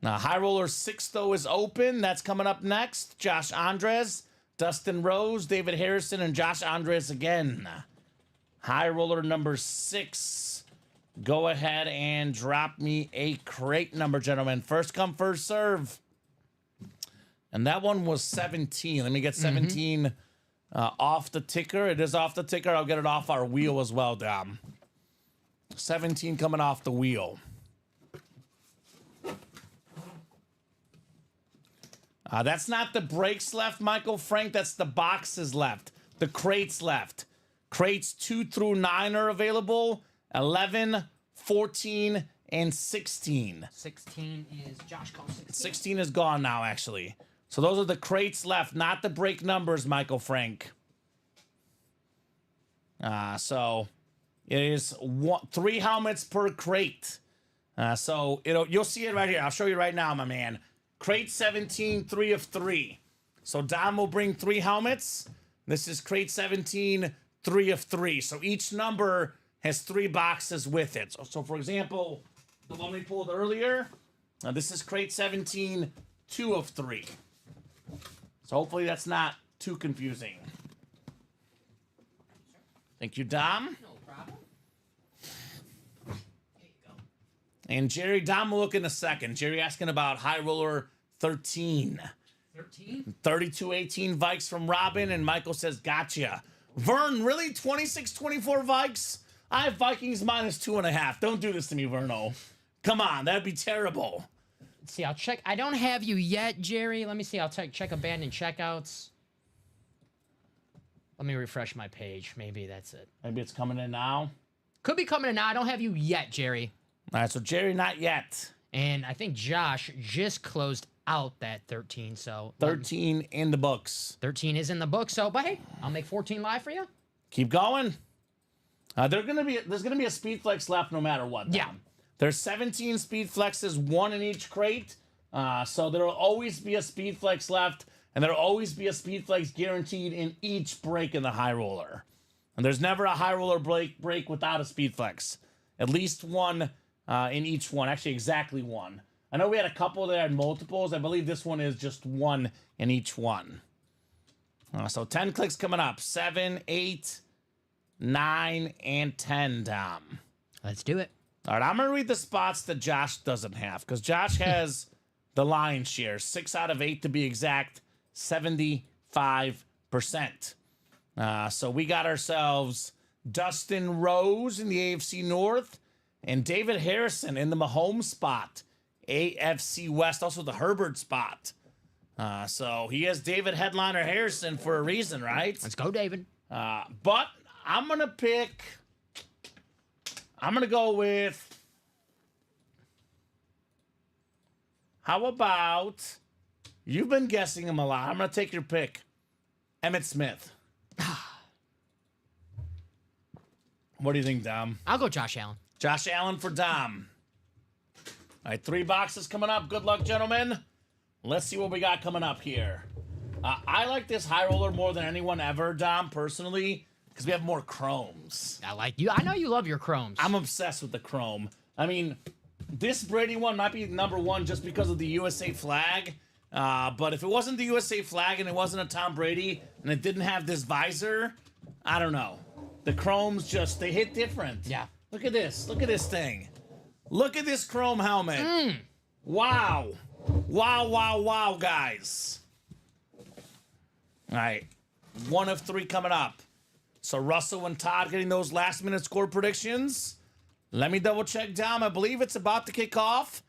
Now, High Roller 6, though, is open. That's coming up next. Josh Andres, Dustin Rose, David Harrison, and Josh Andres again. High Roller number 6. Go ahead and drop me a crate number, gentlemen. First come, first serve. And that one was 17. Let me get 17 off the ticker. It is off the ticker. I'll get it off our wheel as well, Dom. 17 coming off the wheel. That's not the breaks left, Michael Frank. That's the boxes left. The crates left. Crates 2 through 9 are available. 11, 14, and 16. 16 is Josh calls 16. 16 is gone now, actually. So those are the crates left, not the break numbers, Michael Frank. So it is 3 helmets per crate. So you'll see it right here. I'll show you right now, my man. Crate 17, 3 of 3. So Dom will bring 3 helmets. This is crate 17, 3 of 3. So each number has 3 boxes with it. So for example, the one we pulled earlier, this is crate 17, 2 of 3. So hopefully that's not too confusing. Thank you, Dom. No problem. There you go. And Jerry, Dom will look in a second. Jerry asking about High Roller 13. 13? 32-18 Vikes from Robin, and Michael says, gotcha. Vern, really? 26-24 Vikes? I have Vikings minus 2.5. Don't do this to me, Verno. Come on, that'd be terrible. Let's see, I'll check. I don't have you yet, Jerry. Let me see. I'll check abandoned checkouts. Let me refresh my page. Maybe that's it. Maybe it's coming in now. Could be coming in now. I don't have you yet, Jerry. All right, so Jerry, not yet. And I think Josh just closed out that 13, so 13 in the books. 13 is in the book. So, but hey, I'll make 14 live for you. Keep going. There's gonna be a speed flex left no matter what. Yeah. There's 17 speed flexes, 1 in each crate. So there'll always be a speed flex left, and there'll always be a speed flex guaranteed in each break in the High Roller. And there's never a High Roller break without a speed flex. At least 1 in each one. Actually, exactly 1. I know we had a couple that had multiples. I believe this one is just 1 in each one. So 10 clicks coming up. 7, 8, 9, and 10, Dom. Let's do it. All right, I'm going to read the spots that Josh doesn't have because Josh has the lion's share, 6 out of 8 to be exact, 75%. So we got ourselves Dustin Rose in the AFC North and David Harrison in the Mahomes spot, AFC West, also the Herbert spot. So he has David Headliner Harrison for a reason, right? Let's go, David. But I'm going to go with, how about, you've been guessing him a lot. I'm going to take your pick. Emmitt Smith. What do you think, Dom? I'll go Josh Allen. Josh Allen for Dom. All right, 3 boxes coming up. Good luck, gentlemen. Let's see what we got coming up here. I like this high roller more than anyone ever, Dom, personally, because we have more chromes. I like you. I know you love your chromes. I'm obsessed with the chrome. I mean, this Brady one might be number 1 just because of the USA flag. But if it wasn't the USA flag and it wasn't a Tom Brady and it didn't have this visor, I don't know. The chromes just, they hit different. Yeah. Look at this. Look at this thing. Look at this chrome helmet. Wow. Wow, wow, wow, guys. All right. 1 of 3 coming up. So Russell and Todd getting those last-minute score predictions. Let me double-check, Dom. I believe it's about to kick off.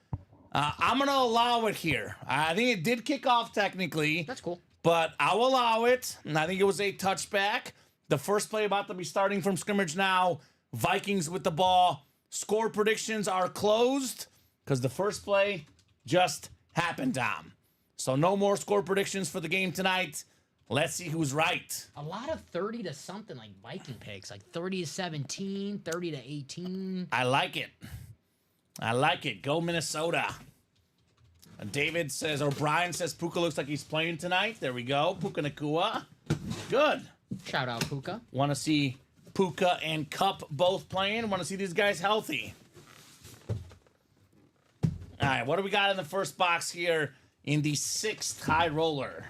I'm going to allow it here. I think it did kick off technically. That's cool. But I'll allow it. And I think it was a touchback. The first play about to be starting from scrimmage now. Vikings with the ball. Score predictions are closed because the first play just happened, Dom. So no more score predictions for the game tonight. Let's see who's right. A lot of 30 to something, like Viking picks, like 30 to 17, 30 to 18. I like it. I like it. Go Minnesota. David says, or Brian says, Puka looks like he's playing tonight. There we go. Puka Nakua. Good. Shout out, Puka. Want to see Puka and Cup both playing. Want to see these guys healthy. All right, what do we got in the first box here in the 6th high roller?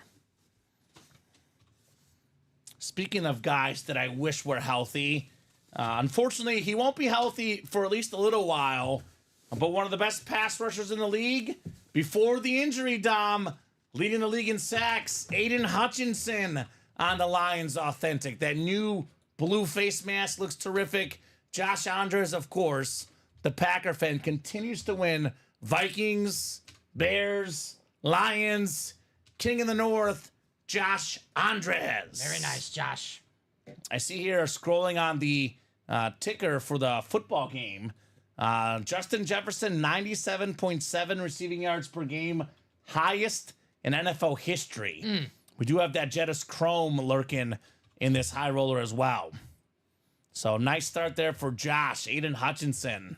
Speaking of guys that I wish were healthy, unfortunately, he won't be healthy for at least a little while. But one of the best pass rushers in the league before the injury, Dom, leading the league in sacks, Aiden Hutchinson on the Lions Authentic. That new blue face mask looks terrific. Josh Andres, of course, the Packer fan, continues to win. Vikings, Bears, Lions, King in the North, Josh Andres. Very nice, Josh. I see here scrolling on the ticker for the football game. Justin Jefferson, 97.7 receiving yards per game, highest in NFL history. We do have that Jettis Chrome lurking in this high roller as well. So nice start there for Josh, Aiden Hutchinson.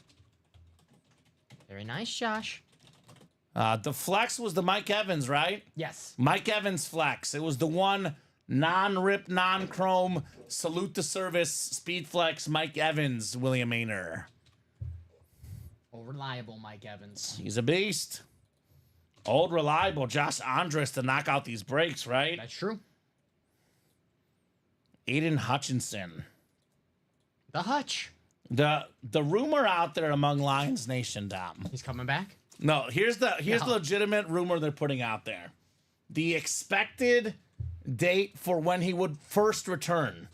Very nice, Josh. The flex was the Mike Evans, right? Yes. Mike Evans flex. It was the one non-rip, non-chrome, salute to service, speed flex, Mike Evans, William Maynor. Old reliable Mike Evans. He's a beast. Old reliable Josh Andres to knock out these breaks, right? That's true. Aiden Hutchinson. The Hutch. The rumor out there among Lions Nation, Dom. He's coming back? No, here's the legitimate rumor they're putting out there. The expected date for when he would first return.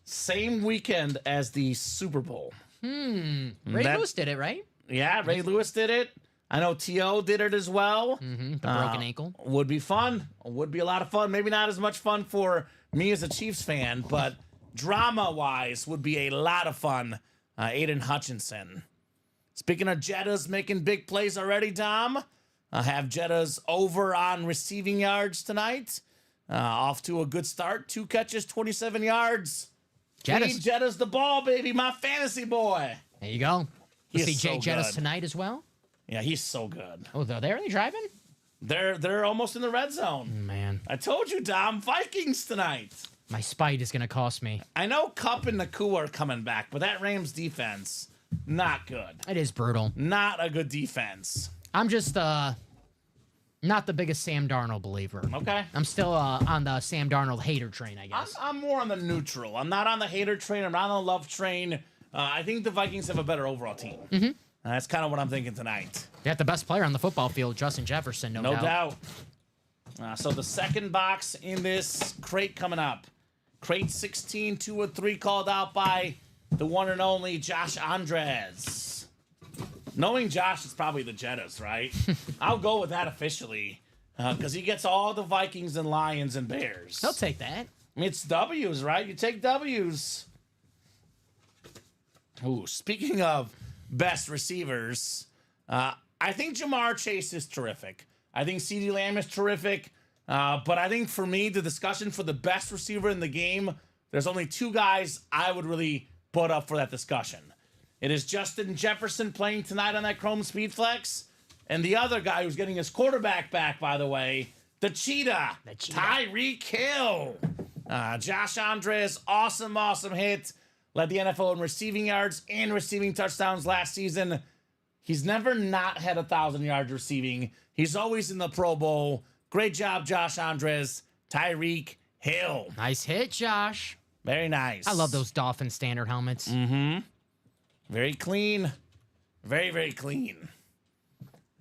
Same weekend as the Super Bowl. Ray Lewis did it, right? Yeah, Ray Lewis did it. I know T.O. did it as well. The broken ankle. Would be fun. Would be a lot of fun. Maybe not as much fun for me as a Chiefs fan, but drama-wise would be a lot of fun. Aiden Hutchinson. Speaking of Jettas making big plays already, Dom, I have Jettas over on receiving yards tonight. Off to a good start. 2 catches, 27 yards. Jettas the ball, baby. My fantasy boy. There you go. We'll see Jay so Jettas good. tonight as well. Yeah, he's so good. Oh, they're there? Are they driving? They're almost in the red zone. Man. I told you, Dom. Vikings tonight. My spite is going to cost me. I know Kupp and Nakua are coming back, but that Rams defense, not good. It is brutal. Not a good defense. I'm just, Not the biggest Sam Darnold believer. Okay. I'm still on the Sam Darnold hater train, I guess. I'm more on the neutral. I'm not on the hater train. I'm not on the love train. I think the Vikings have a better overall team. Mm-hmm. That's kind of what I'm thinking tonight. They got the best player on the football field, Justin Jefferson, no doubt. So the second box in this crate coming up. Crate 16, 2 of 3 called out by the one and only Josh Andres. Knowing Josh, it's probably the Jettas, right? I'll go with that officially because he gets all the Vikings and Lions and Bears. He'll take that. I mean, it's W's, right? You take W's. Ooh, speaking of best receivers, I think Jamar Chase is terrific. I think CeeDee Lamb is terrific. But I think for me, the discussion for the best receiver in the game, there's only 2 guys I would really put up for that discussion. It is Justin Jefferson playing tonight on that Chrome Speed Flex, and the other guy who's getting his quarterback back, by the way, the Cheetah. Tyreek Hill. Josh Andres, awesome hit. Led the NFL in receiving yards and receiving touchdowns last season. He's never not had 1,000 yards receiving. He's always in the Pro Bowl. Great job, Josh Andres. Tyreek Hill. Nice hit, Josh. Very nice. I love those Dolphin standard helmets. Mm-hmm. Very clean. Very, very clean.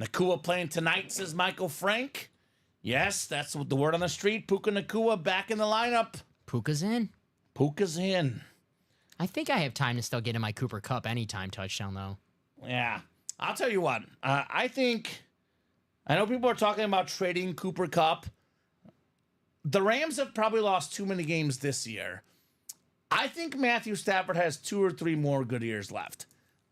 Nakua playing tonight, says Michael Frank. Yes, that's what the word on the street. Puka Nakua back in the lineup. Puka's in. Puka's in. I think I have time to still get in my Cooper Kupp anytime touchdown, though. Yeah. I'll tell you what. I know people are talking about trading Cooper Kupp. The Rams have probably lost too many games this year. I think Matthew Stafford has 2 or 3 more good years left.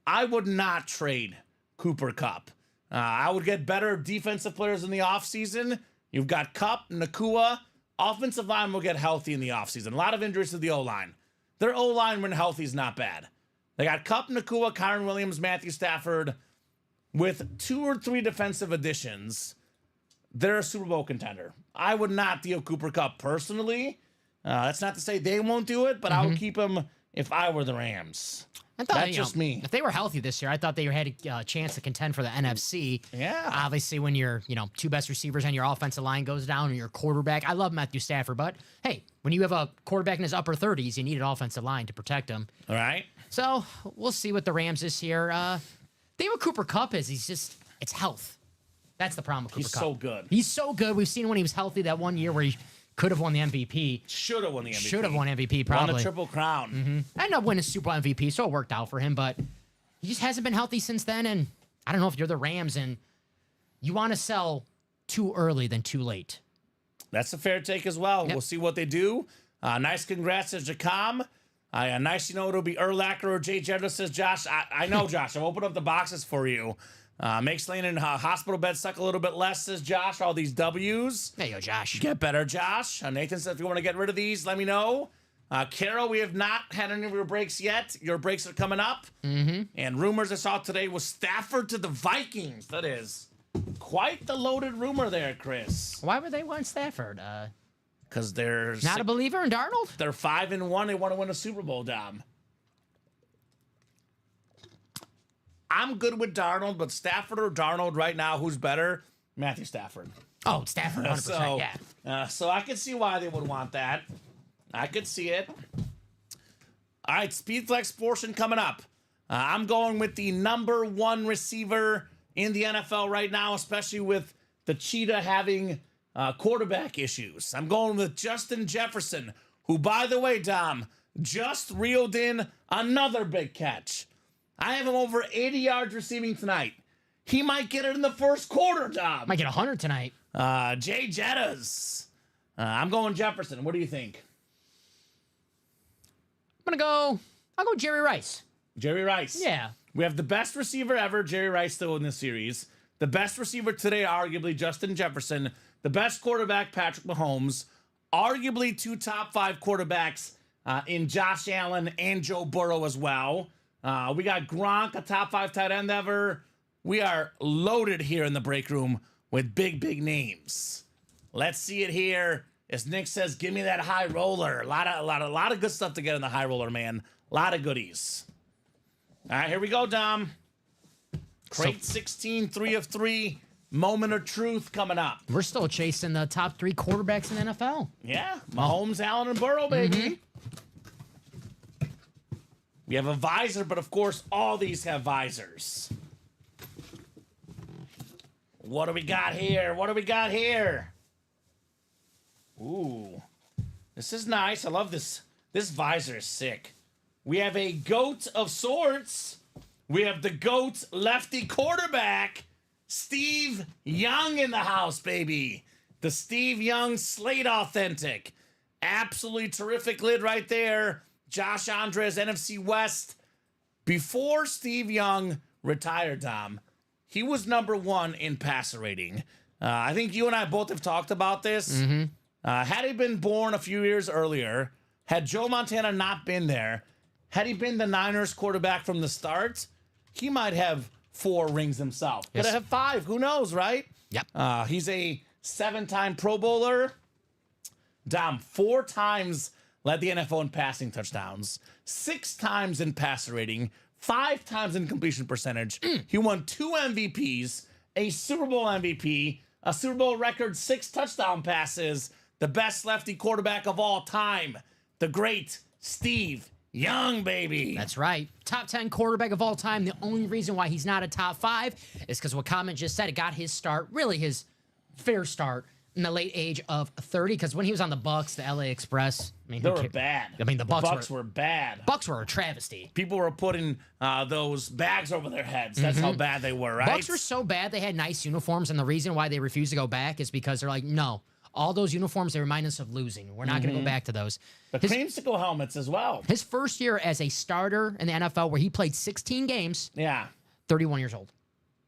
I would not trade Cooper Kupp. I would get better defensive players in the offseason. You've got Kupp, Nakua. Offensive line will get healthy in the offseason. A lot of injuries to the O-line. Their O-line when healthy is not bad. They got Kupp, Nakua, Kyron Williams, Matthew Stafford. With 2 or 3 defensive additions, they're a Super Bowl contender. I would not deal Cooper Kupp personally. That's not to say they won't do it, but I would keep him if I were the Rams. I thought, That's just me. If they were healthy this year, I thought they had a chance to contend for the NFC. Yeah. Obviously, when your 2 best receivers and your offensive line goes down and your quarterback, I love Matthew Stafford, but hey, when you have a quarterback in his upper 30s, you need an offensive line to protect him. All right. So we'll see what the Rams this year. The thing with Cooper Kupp is it's health. That's the problem with Cooper Kupp. He's so good. He's so good. We've seen when he was healthy that one year where he could have won the MVP. Should have won the MVP. Should have won MVP, probably. Won the Triple Crown. Ended up winning Super Bowl MVP, so it worked out for him, but he just hasn't been healthy since then, and I don't know if you're the Rams and you want to sell too early than too late. That's a fair take as well. Yep. We'll see what they do. Nice congrats to Jacom. Nice, it'll be Urlacher or Jay Jeddah, says Josh. I know, Josh. I've opened up the boxes for you. Makes laying in hospital bed suck a little bit less, says Josh. All these W's. There you go, Josh. Get better, Josh. Nathan said if you want to get rid of these, let me know. Carol, we have not had any of your breaks yet. Your breaks are coming up. And rumors I saw today was Stafford to the Vikings. That is quite the loaded rumor there, Chris. Why would they want Stafford? Because they're Not a believer in Darnold? They're 5-1. They want to win a Super Bowl, Dom. I'm good with Darnold, but Stafford or Darnold right now, who's better? Matthew Stafford. Oh, Stafford, 100%, So, yeah. So I can see why they would want that. I could see it. All right, Speed Flex portion coming up. I'm going with the number 1 receiver in the NFL right now, especially with the Cheetah having quarterback issues. I'm going with Justin Jefferson, who, by the way, Dom, just reeled in another big catch. I have him over 80 yards receiving tonight. He might get it in the first quarter, Dom. Might get 100 tonight. Jay Jettas. I'm going Jefferson. What do you think? I'll go Jerry Rice. Jerry Rice. Yeah. We have the best receiver ever, Jerry Rice, still in this series. The best receiver today, arguably, Justin Jefferson. The best quarterback, Patrick Mahomes. Arguably 2 top 5 quarterbacks in Josh Allen and Joe Burrow as well. We got Gronk, a top 5 tight end ever. We are loaded here in the break room with big, big names. Let's see it here. As Nick says, give me that high roller. A lot of good stuff to get in the high roller, man. A lot of goodies. All right, here we go, Dom. Crate 16, 3 of 3. moment of truth coming up. We're still chasing the top 3 quarterbacks in the NFL. Yeah, Mahomes, Allen, and Burrow, baby. We have a visor, but of course, all these have visors. What do we got here? What do we got here? Ooh, this is nice. I love this. This visor is sick. We have a GOAT of sorts. We have the GOAT lefty quarterback, Steve Young, in the house, baby. The Steve Young Slate Authentic. Absolutely terrific lid right there. Josh Andres, NFC West. Before Steve Young retired, Dom, he was number 1 in passer rating. I think you and I both have talked about this. Had he been born a few years earlier, had Joe Montana not been there, had he been the Niners quarterback from the start, he might have 4 rings himself. Yes. Could have 5. Who knows, right? Yep. He's a 7-time Pro Bowler. Dom, 4 times led the NFL in passing touchdowns, 6 times in passer rating, 5 times in completion percentage. He won 2 MVPs, a Super Bowl MVP, a Super Bowl record 6 touchdown passes, the best lefty quarterback of all time, the great Steve Young, baby. That's right. Top 10 quarterback of all time. The only reason why he's not a top 5 is because what Kamen just said, it got his start, really his fair start, in the late age of 30. Because when he was on the Bucks, the LA Express, I mean, They were bad. I mean, the Bucks were bad. Bucks were a travesty. People were putting those bags over their heads. That's how bad they were, right? Bucks were so bad they had nice uniforms, and the reason why they refused to go back is because they're like, no, all those uniforms, they remind us of losing. We're not going to go back to those. The creamsicle helmets as well. His first year as a starter in the NFL, where he played 16 games, Yeah. 31 years old.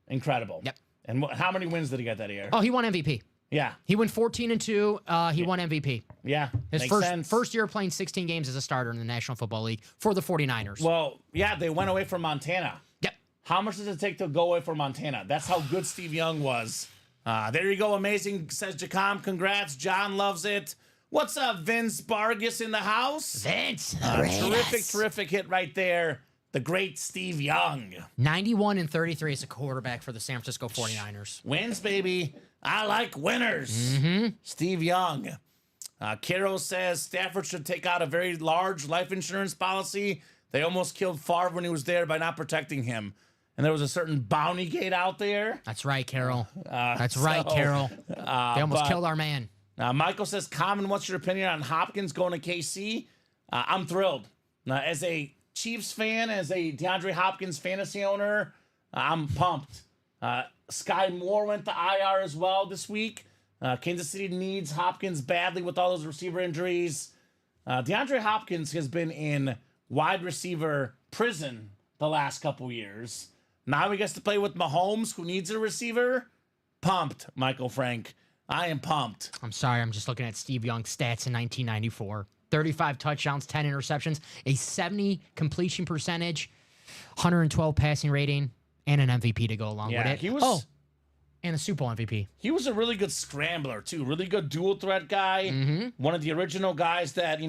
Incredible. Yep. And how many wins did he get that year? Oh, he won MVP. Yeah. He went 14-2. He won MVP. Yeah. His Makes sense. first year playing 16 games as a starter in the National Football League for the 49ers. Well, yeah, they went away from Montana. Yep. How much does it take to go away from Montana? That's how good Steve Young was. There you go. Amazing, says Jacom. Congrats. John loves it. What's up, Vince Vargas in the house? Vince. Terrific hit right there. The great Steve Young. 91-33 as a quarterback for the San Francisco 49ers. Wins, baby. I like winners. Steve Young. Caro says Stafford should take out a very large life insurance policy. They almost killed Favre when he was there by not protecting him. And there was a certain bounty gate out there. That's right, Carol. That's right, Carol. They almost killed our man. Michael says, Common, what's your opinion on Hopkins going to KC? I'm thrilled. As a Chiefs fan, as a DeAndre Hopkins fantasy owner, I'm pumped. Sky Moore went to IR as well this week. Kansas City needs Hopkins badly with all those receiver injuries. DeAndre Hopkins has been in wide receiver prison the last couple years. Now he gets to play with Mahomes, who needs a receiver. Pumped, Michael Frank. I am pumped. I'm sorry, I'm just looking at Steve Young's stats in 1994. 35 touchdowns, 10 interceptions, a 70 completion percentage, 112 passing rating, and an MVP to go along with it. He was, and a Super Bowl MVP. He was a really good scrambler, too. Really good dual threat guy. One of the original guys that,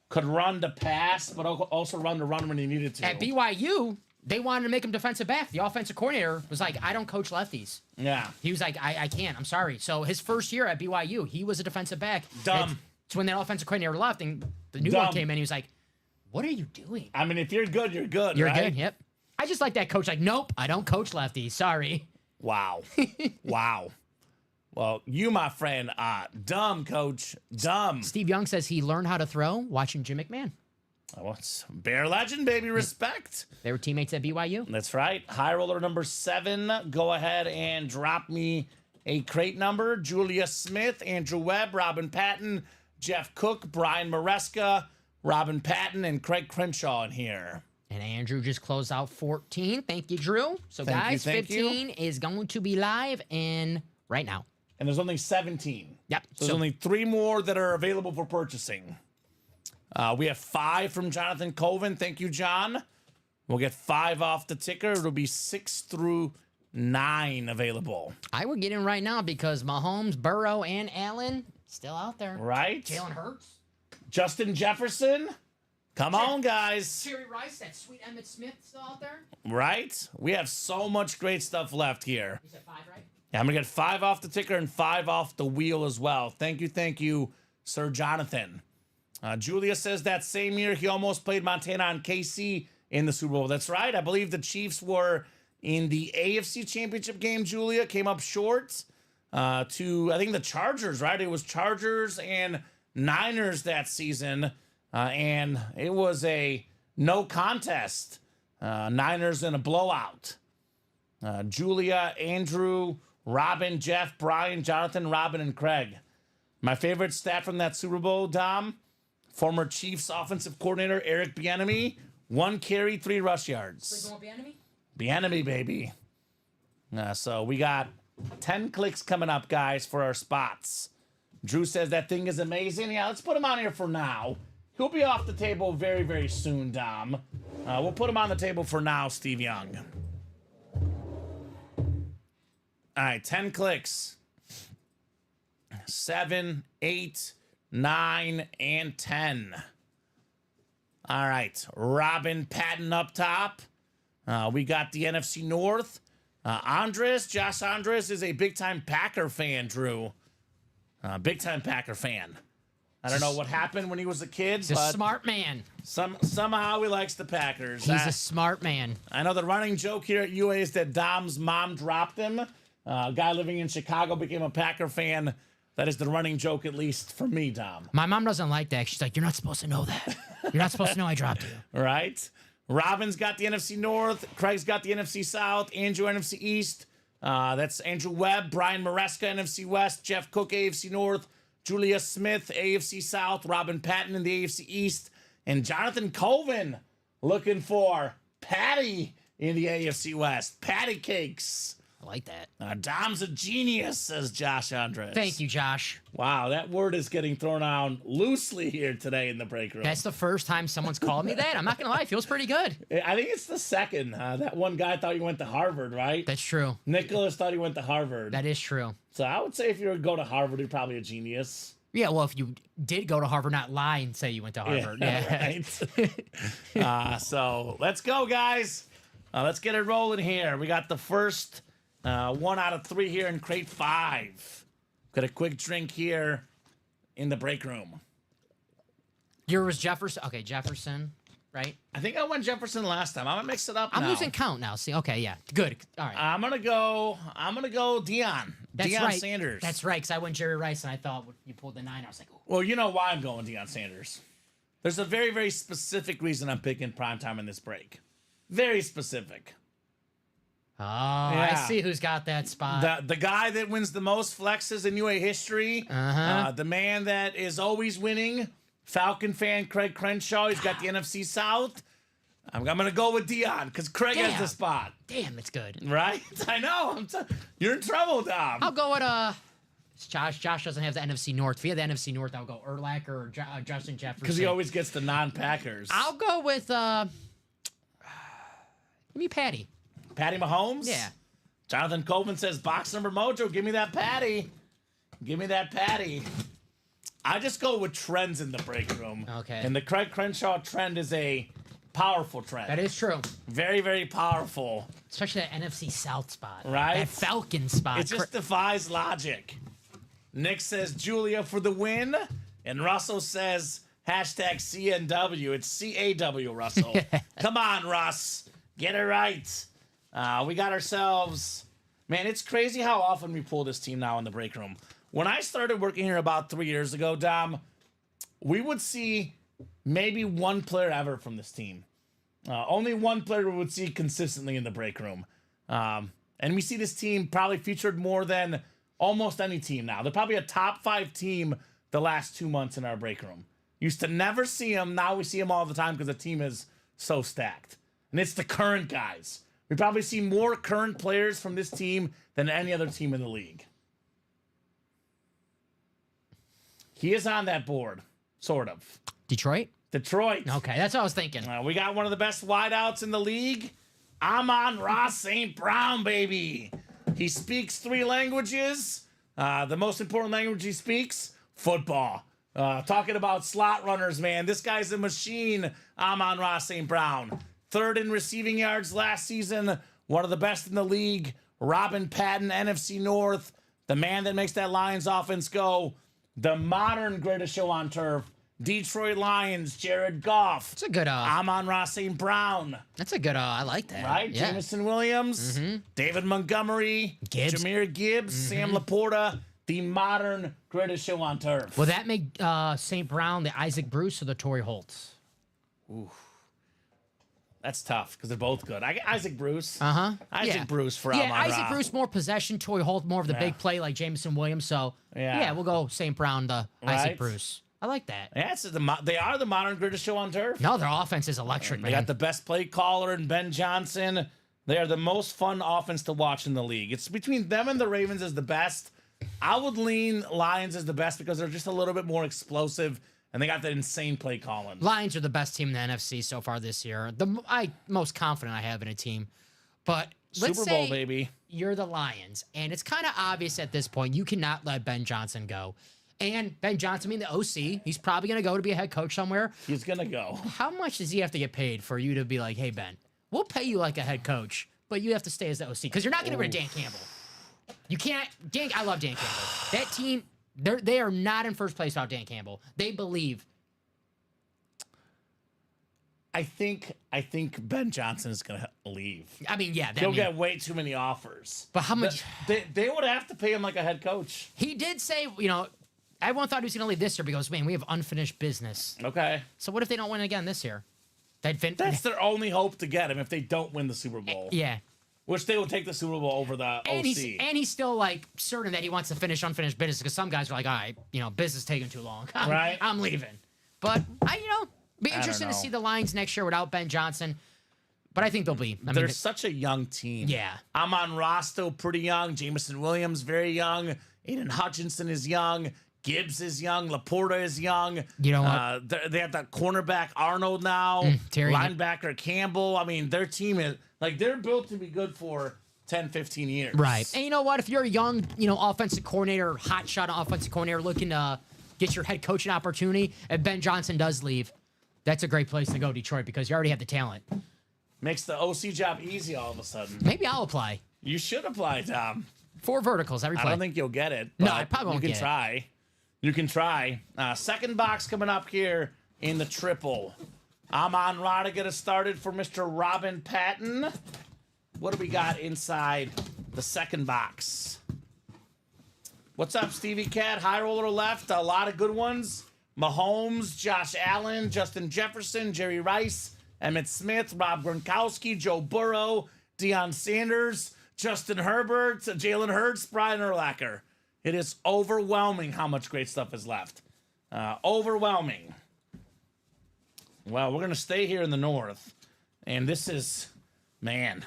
could run to pass, but also run to run when he needed to. At BYU, they wanted to make him defensive back. The offensive coordinator was like, I don't coach lefties. Yeah. He was like, I can't. I'm sorry. So his first year at BYU, he was a defensive back. Dumb. It's when that offensive coordinator left and the new one came in, he was like, what are you doing? I mean, if you're good, you're good, You're right? good, yep. I just like that coach. Like, nope, I don't coach lefties. Sorry. Wow. Wow. Well, you, my friend, dumb, coach. Dumb. Steve Young says he learned how to throw watching Jim McMahon. Oh, it's Bear legend, baby. Respect. They were teammates at BYU. That's right. High roller number 7. Go ahead and drop me a crate number. Julia Smith, Andrew Webb, Robin Patton, Jeff Cook, Brian Maresca, Robin Patton, and Craig Crenshaw in here. And Andrew just closed out 14. Thank you, Drew. So, Thank guys, you. 15 is going to be live in right now. And there's only 17. Yep. So there's only 3 more that are available for purchasing. We have 5 from Jonathan Colvin. Thank you, John. We'll get 5 off the ticker. It'll be 6 through 9 available. I would get in right now because Mahomes, Burrow, and Allen still out there. Right? Jalen Hurts. Justin Jefferson. Come on, guys. Jerry Rice, that sweet Emmitt Smith still out there. Right? We have so much great stuff left here. You said 5, right? Yeah, I'm going to get 5 off the ticker and 5 off the wheel as well. Thank you, Sir Jonathan. Julia says that same year he almost played Montana on KC in the Super Bowl. That's right. I believe the Chiefs were in the AFC Championship game, Julia. Came up short to, I think, the Chargers, right? It was Chargers and Niners that season. And it was a no contest. Niners in a blowout. Julia, Andrew, Robin, Jeff, Brian, Jonathan, Robin, and Craig. My favorite stat from that Super Bowl, Dom, former Chiefs offensive coordinator Eric Bieniemy, 1 carry, 3 rush yards. Bieniemy, baby. So we got 10 clicks coming up, guys, for our spots. Drew says that thing is amazing. Yeah, let's put him on here for now. He'll be off the table very, very soon, Dom. We'll put him on the table for now, Steve Young. All right, 10 clicks. 7, 8, 9, and 10. All right, Robin Patton up top. We got the NFC North. Josh Andres is a big-time Packer fan, Drew. Big-time Packer fan. I don't know what happened when he was a kid. He's a smart man. Somehow he likes the Packers. He's a smart man. I know the running joke here at UA is that Dom's mom dropped him. A guy living in Chicago became a Packer fan. That is the running joke, at least for me, Dom. My mom doesn't like that. She's like, you're not supposed to know that. You're not supposed to know I dropped you. Right? Robin's got the NFC North. Craig's got the NFC South. Andrew, NFC East. That's Andrew Webb. Brian Maresca, NFC West. Jeff Cook, AFC North. Julia Smith, AFC South. Robin Patton in the AFC East. And Jonathan Colvin looking for Patty in the AFC West. Patty cakes. I like that. Dom's a genius, says Josh Andres. Thank you, Josh. Wow, that word is getting thrown out loosely here today in the break room. That's the first time someone's called me that. I'm not going to lie. It feels pretty good. I think it's the second. That one guy thought he went to Harvard, right? That's true. Nicholas thought he went to Harvard. That is true. So I would say if you were to go to Harvard, you're probably a genius. Yeah, well, if you did go to Harvard, not lie and say you went to Harvard. Yeah. Right. So let's go, guys. Let's get it rolling here. We got the first 1 out of 3 here in crate 5. Got a quick drink here in the break room. Yours was Jefferson. Okay, Jefferson, right? I think I went Jefferson last time. I'm gonna mix it up. I'm now. losing count now. See, okay, yeah, good. All right. I'm gonna go Deion. That's Deion right. Sanders. That's right, because I went Jerry Rice, and I thought when you pulled the 9, I was like, ooh. Well, you know why I'm going Deion Sanders. There's a very, very specific reason I'm picking primetime in this break. Very specific. Oh, Yeah. I see who's got that spot. The guy that wins the most flexes in UA history. The man that is always winning. Falcon fan Craig Crenshaw. He's got the NFC South. I'm going to go with Deion because Craig has the spot. Damn, it's good. Right? I know. You're in trouble, Dom. I'll go with Josh. Josh doesn't have the NFC North. If he had the NFC North, I'll go Urlacher or Justin Jefferson. Because he always gets the non-Packers. I'll go with give me Patty. Patty Mahomes? Yeah. Jonathan Colvin says, box number mojo, give me that Patty. Give me that Patty. I just go with trends in the break room. Okay. And the Craig Crenshaw trend is a powerful trend. That is true. Very, very powerful. Especially that NFC South spot. Right? That Falcon spot. It just defies logic. Nick says Julia for the win. And Russell says hashtag CNW. It's CAW, Russell. Come on, Russ. Get it right. We got ourselves... Man, it's crazy how often we pull this team now in the break room. When I started working here about 3 years ago, Dom, we would see maybe one player ever from this team. Only one player we would see consistently in the break room. And we see this team probably featured more than almost any team now. They're probably a top 5 team the last 2 months in our break room. Used to never see them. Now we see them all the time because the team is so stacked. And it's the current guys. We probably see more current players from this team than any other team in the league. He is on that board, sort of. Detroit? Detroit. Okay, that's what I was thinking. We got one of the best wideouts in the league. Amon-Ra St. Brown, baby. He speaks 3 languages. The most important language he speaks, football. Talking about slot runners, man. This guy's a machine, Amon-Ra St. Brown. 3rd in receiving yards last season. One of the best in the league. Robin Patton, NFC North, the man that makes that Lions offense go, the modern greatest show on turf, Detroit Lions, Jared Goff. It's a good. Amon-Ra St. Brown. That's a good. I like that. Right? Yeah. Jameson Williams, David Montgomery, Gibbs. Jahmyr Gibbs, Sam Laporta, the modern greatest show on turf. Will that make St. Brown the Isaac Bruce or the Torrey Holtz? That's tough because they're both good. I get Isaac Bruce. Yeah. Bruce for Yeah, Amon-Ra. Isaac Bruce more possession, Torrey Holt more of the big play like Jameson Williams. So yeah, we'll go St. Brown to Isaac Right. Bruce. I like that. Yeah, they are the modern greatest show on turf. No, their offense is electric, They man. got the best play caller in Ben Johnson. They are the most fun offense to watch in the league. It's between them and the Ravens as the best. I would lean Lions as the best because they're just a little bit more explosive, and they got that insane play calling. Lions are the best team in the NFC so far this year. I most confident I have in a team. But let's Super Bowl, say baby. you're the Lions, and it's kind of obvious at this point you cannot let Ben Johnson go. And Ben Johnson, the OC, he's probably going to go to be a head coach somewhere. He's going to go. How much does he have to get paid for you to be like, hey, Ben, we'll pay you like a head coach, but you have to stay as the OC? Because you're not getting rid of Dan Campbell. You can't. I love Dan Campbell. That team, they are not in first place without Dan Campbell. They believe. I think Ben Johnson is going to leave. He'll get way too many offers. But how much? They would have to pay him like a head coach. He did say, everyone thought he was going to leave this year because, man, we have unfinished business. Okay. So what if they don't win again this year? That's their only hope to get him if they don't win the Super Bowl. Yeah. Which they will take the Super Bowl over the And OC. he's still like certain that he wants to finish unfinished business because some guys are like, all right, business taking too long. I'm leaving. But be interesting to see the Lions next year without Ben Johnson. But I think they'll be. They're such a young team. Yeah. Amon-Ra still pretty young. Jameson Williams very young. Aiden Hutchinson is young. Gibbs is young. Laporta is young. You know what? They have that cornerback Arnold now. Terry. Linebacker Campbell. Their team is they're built to be good for 10, 15 years. Right. And you know what? If you're a young, offensive coordinator, hotshot offensive coordinator looking to get your head coaching opportunity, if Ben Johnson does leave, that's a great place to go, Detroit, because you already have the talent. Makes the OC job easy all of a sudden. Maybe I'll apply. You should apply, Tom. 4 verticals every play. I don't think you'll get it. No, I probably won't get it. You can try. You can try. Second box coming up here in the triple. Amon-Ra to get us started for Mr. Robin Patton. What do we got inside the second box? What's up, Stevie Cat? High roller left. A lot of good ones. Mahomes, Josh Allen, Justin Jefferson, Jerry Rice, Emmitt Smith, Rob Gronkowski, Joe Burrow, Deion Sanders, Justin Herbert, Jalen Hurts, Brian Urlacher. It is overwhelming how much great stuff is left. Overwhelming. Well, we're going to stay here in the north. And this is, man,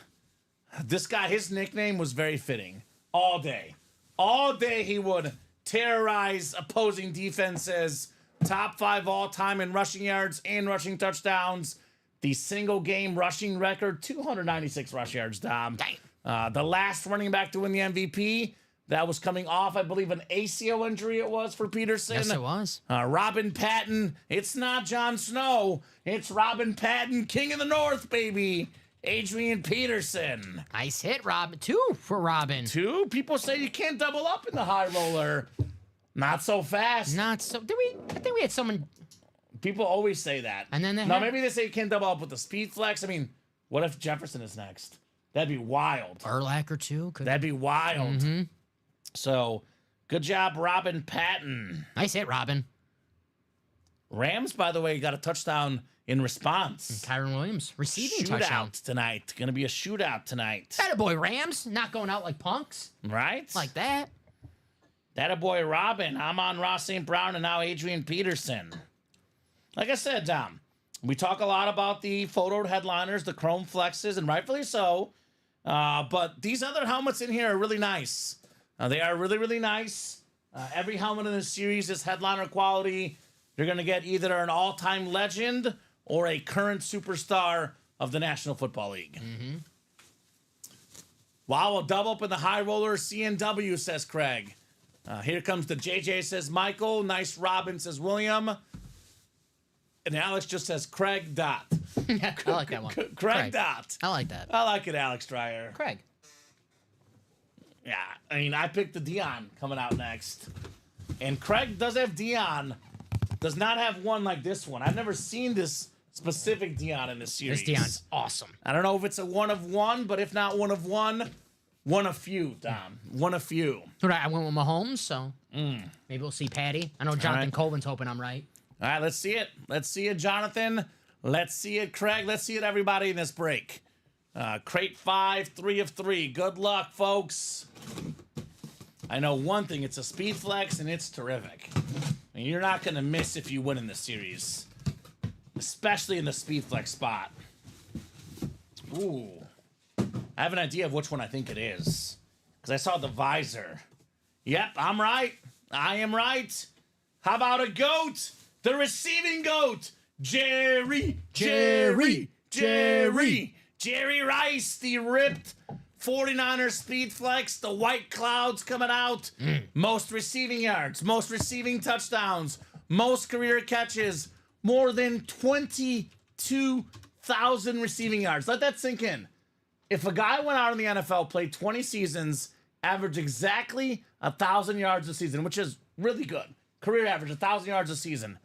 this guy, his nickname was very fitting. All day. All day he would terrorize opposing defenses. Top 5 all-time in rushing yards and rushing touchdowns. The single game rushing record, 296 rush yards, Dom. The last running back to win the MVP, that was coming off, I believe, an ACL injury it was for Peterson. Yes, it was. Robin Patton. It's not Jon Snow. It's Robin Patton, King of the North, baby. Adrian Peterson. Nice hit, Robin. 2 for Robin. 2? People say you can't double up in the high roller. Not so fast. Not so. I think we had someone. People always say that. And then maybe they say you can't double up with the speed flex. What if Jefferson is next? That'd be wild. Urlacher too. That'd be wild. So, good job, Robin Patton. Nice hit, Robin. Rams, by the way, got a touchdown in response. And Kyron Williams receiving touchdown tonight. Going to be a shootout tonight. Attaboy, Rams. Not going out like punks. Right? Like that. Attaboy, Robin. Amon-Ra St. Brown, and now Adrian Peterson. Like I said, Dom, we talk a lot about the photoed headliners, the chrome flexes, and rightfully so. But these other helmets in here are really nice. They are really, really nice. Every helmet in this series is headliner quality. You're going to get either an all-time legend or a current superstar of the National Football League. Wow, a double up in the high roller CNW, says Craig. Here comes the JJ, says Michael. Nice Robin, says William. And Alex just says Craig Dot. I like that one. Craig Dot. I like that. I like it, Alex Dreyer. Craig. Yeah, I mean, I picked the Dion coming out next. And Craig does have Dion. Does not have one like this one. I've never seen this specific Dion in this series. This Dion's awesome. I don't know if it's a one of one, but if not one of one of few, Dom. One of few. I went with Mahomes, so maybe we'll see Patty. I know Jonathan Colvin's hoping I'm right. All right, let's see it. Let's see it, Jonathan. Let's see it, Craig. Let's see it, everybody, in this break. Crate 5, 3 of 3. Good luck, folks. I know one thing. It's a speed flex, and it's terrific. I mean, you're not going to miss if you win in this series. Especially in the speed flex spot. Ooh. I have an idea of which one I think it is. Because I saw the visor. Yep, I'm right. I am right. How about a GOAT? The receiving GOAT. Jerry Rice, the ripped 49er speed flex. The white clouds coming out. Most receiving yards, most receiving touchdowns, most career catches, more than 22,000 receiving yards. Let that sink in. If a guy went out in the NFL, played 20 seasons, averaged exactly 1,000 yards a season, which is really good. Career average, 1,000 yards a season.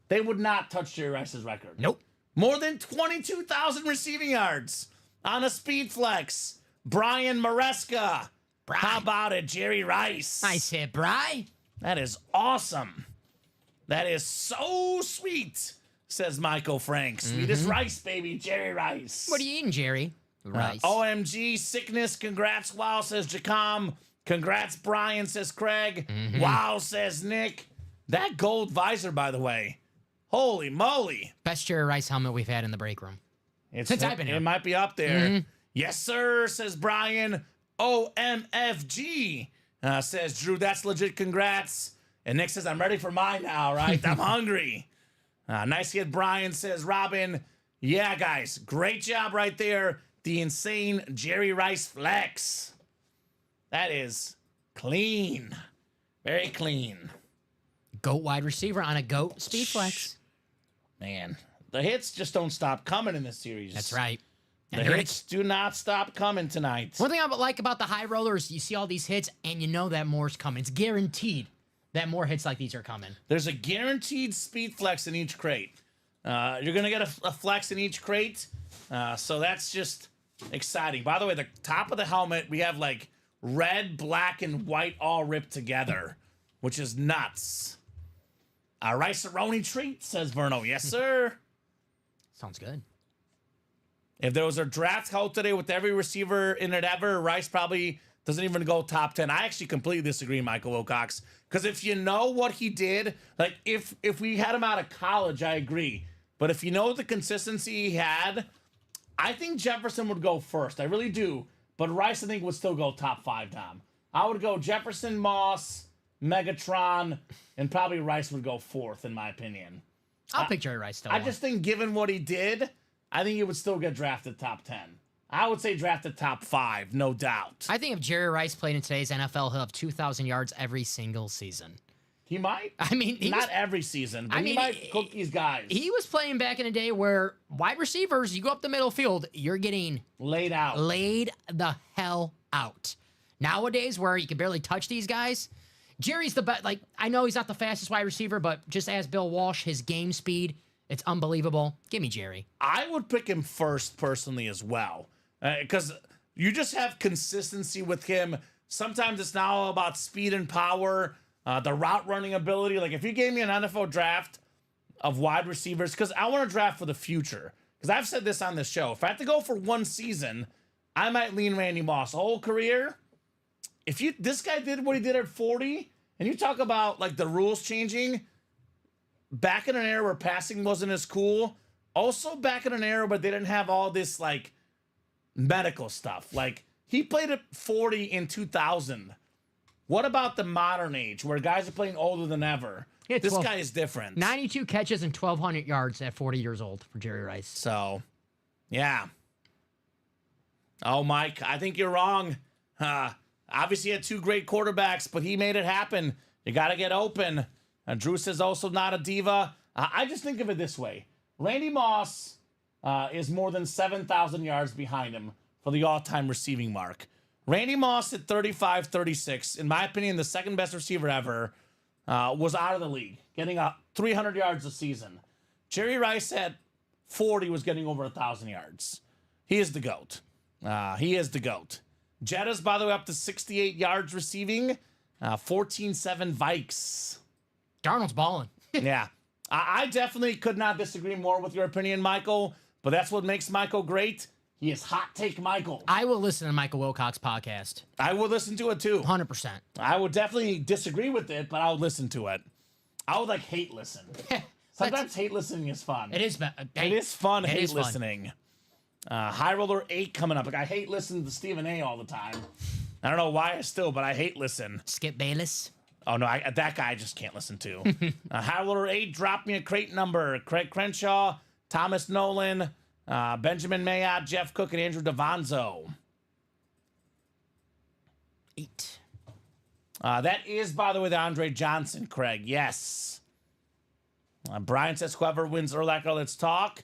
They would not touch Jerry Rice's record. Nope. More than 22,000 receiving yards on a speed flex. Brian Maresca. How about it, Jerry Rice? Nice hit, Bry. That is awesome. That is so sweet, says Michael Frank. Sweetest rice, baby, Jerry Rice. What are you eating, Jerry? Rice. OMG, sickness, congrats, wow, says Jacom. Congrats, Brian, says Craig. Wow, says Nick. That gold visor, by the way. Holy moly. Best Jerry Rice helmet we've had in the break room. Since I've been here. It might be up there. Yes, sir, says Brian. OMFG, says Drew. That's legit. Congrats. And Nick says, I'm ready for mine now, right? I'm hungry. Nice hit, Brian, says Robin. Yeah, guys, great job right there. The insane Jerry Rice flex. That is clean. Very clean. GOAT wide receiver on a GOAT speed flex. Man, the hits just don't stop coming in this series. That's right. The hits do not stop coming tonight. One thing I like about the high rollers, you see all these hits, and you know that more's coming. It's guaranteed that more hits like these are coming. There's a guaranteed speed flex in each crate. You're going to get a flex in each crate, so that's just exciting. By the way, the top of the helmet, we have like red, black, and white all ripped together, which is nuts. A rice-a-roni treat, says Verno. Yes, sir. Sounds good. If there was a draft held today with every receiver in it ever, Rice probably doesn't even go top 10. I actually completely disagree, Michael Wilcox. Because if you know what he did, like if we had him out of college, I agree. But if you know the consistency he had, I think Jefferson would go first. I really do. But Rice, I think, would still go top 5, Tom. I would go Jefferson, Moss, Megatron, and probably Rice would go 4th, in my opinion. I'll pick Jerry Rice still. I just think given what he did, I think he would still get drafted top 10. I would say drafted top 5, no doubt. I think if Jerry Rice played in today's NFL, he'll have 2,000 yards every single season. He might. I mean, not every season, but he might cook these guys. He was playing back in a day where wide receivers, you go up the middle field, you're getting laid out. Laid the hell out. Nowadays, where you can barely touch these guys, Jerry's the best. Like, I know he's not the fastest wide receiver, but just as Bill Walsh, his game speed, it's unbelievable. Give me Jerry. I would pick him first personally as well, because you just have consistency with him. Sometimes it's not all about speed and power, the route running ability. Like if you gave me an NFL draft of wide receivers, because I want to draft for the future. Because I've said this on this show. If I have to go for one season, I might lean Randy Moss. A whole career, if this guy did what he did at 40, and you talk about like the rules changing, back in an era where passing wasn't as cool, also back in an era where they didn't have all this like medical stuff. Like he played at 40 in 2000. What about the modern age where guys are playing older than ever? This guy is different. 92 catches and 1,200 yards at 40 years old for Jerry Rice. So, yeah. Oh, Mike, I think you're wrong. Obviously, he had 2 great quarterbacks, but he made it happen. You got to get open. Drew says also not a diva. I just think of it this way. Randy Moss is more than 7,000 yards behind him for the all-time receiving mark. Randy Moss at 35-36, in my opinion, the second best receiver ever, was out of the league, getting up 300 yards a season. Jerry Rice at 40 was getting over 1,000 yards. He is the GOAT. He is the GOAT. Jetta's, by the way, up to 68 yards receiving, 14-7 Vikes. Darnold's balling. Yeah. I definitely could not disagree more with your opinion, Michael, but that's what makes Michael great. He is Hot Take Michael. I will listen to Michael Wilcox podcast. I will listen to it too. 100%. I would definitely disagree with it, but I'll listen to it. I would hate listen. Sometimes hate listening is fun. It is. It is fun hate listening. High Roller 8 coming up. I hate listening to Stephen A all the time. I don't know why but I hate listen. Skip Bayless. Oh, no, that guy I just can't listen to. High Roller 8, drop me a crate number. Craig Crenshaw, Thomas Nolan, Benjamin Mayotte, Jeff Cook, and Andrew Davanzo. 8. That is, by the way, the Andre Johnson, Craig. Yes. Brian says, whoever wins Urlacher, let's talk.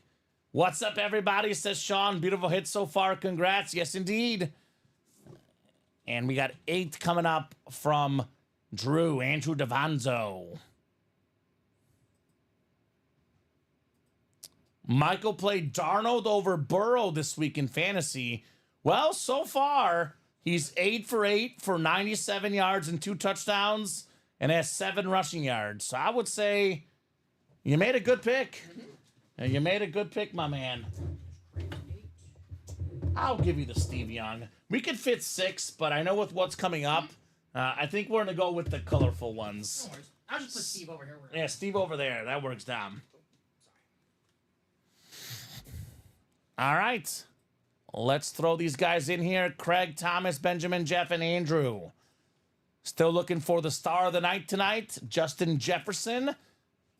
What's up, everybody? Says Sean. Beautiful hit so far. Congrats. Yes, indeed. And we got 8 coming up from Drew, Andrew Davanzo. Michael played Darnold over Burrow this week in fantasy. Well, so far, he's 8 for 8 for 97 yards and 2 touchdowns and has 7 rushing yards. So I would say you made a good pick. You made a good pick, my man. I'll give you the Steve Young. We could fit 6, but I know with what's coming up, I think we're going to go with the colorful ones. No worries. I'll just put Steve over here. Yeah, Steve over there. That works down. All right. Let's throw these guys in here. Craig, Thomas, Benjamin, Jeff, and Andrew. Still looking for the star of the night tonight, Justin Jefferson.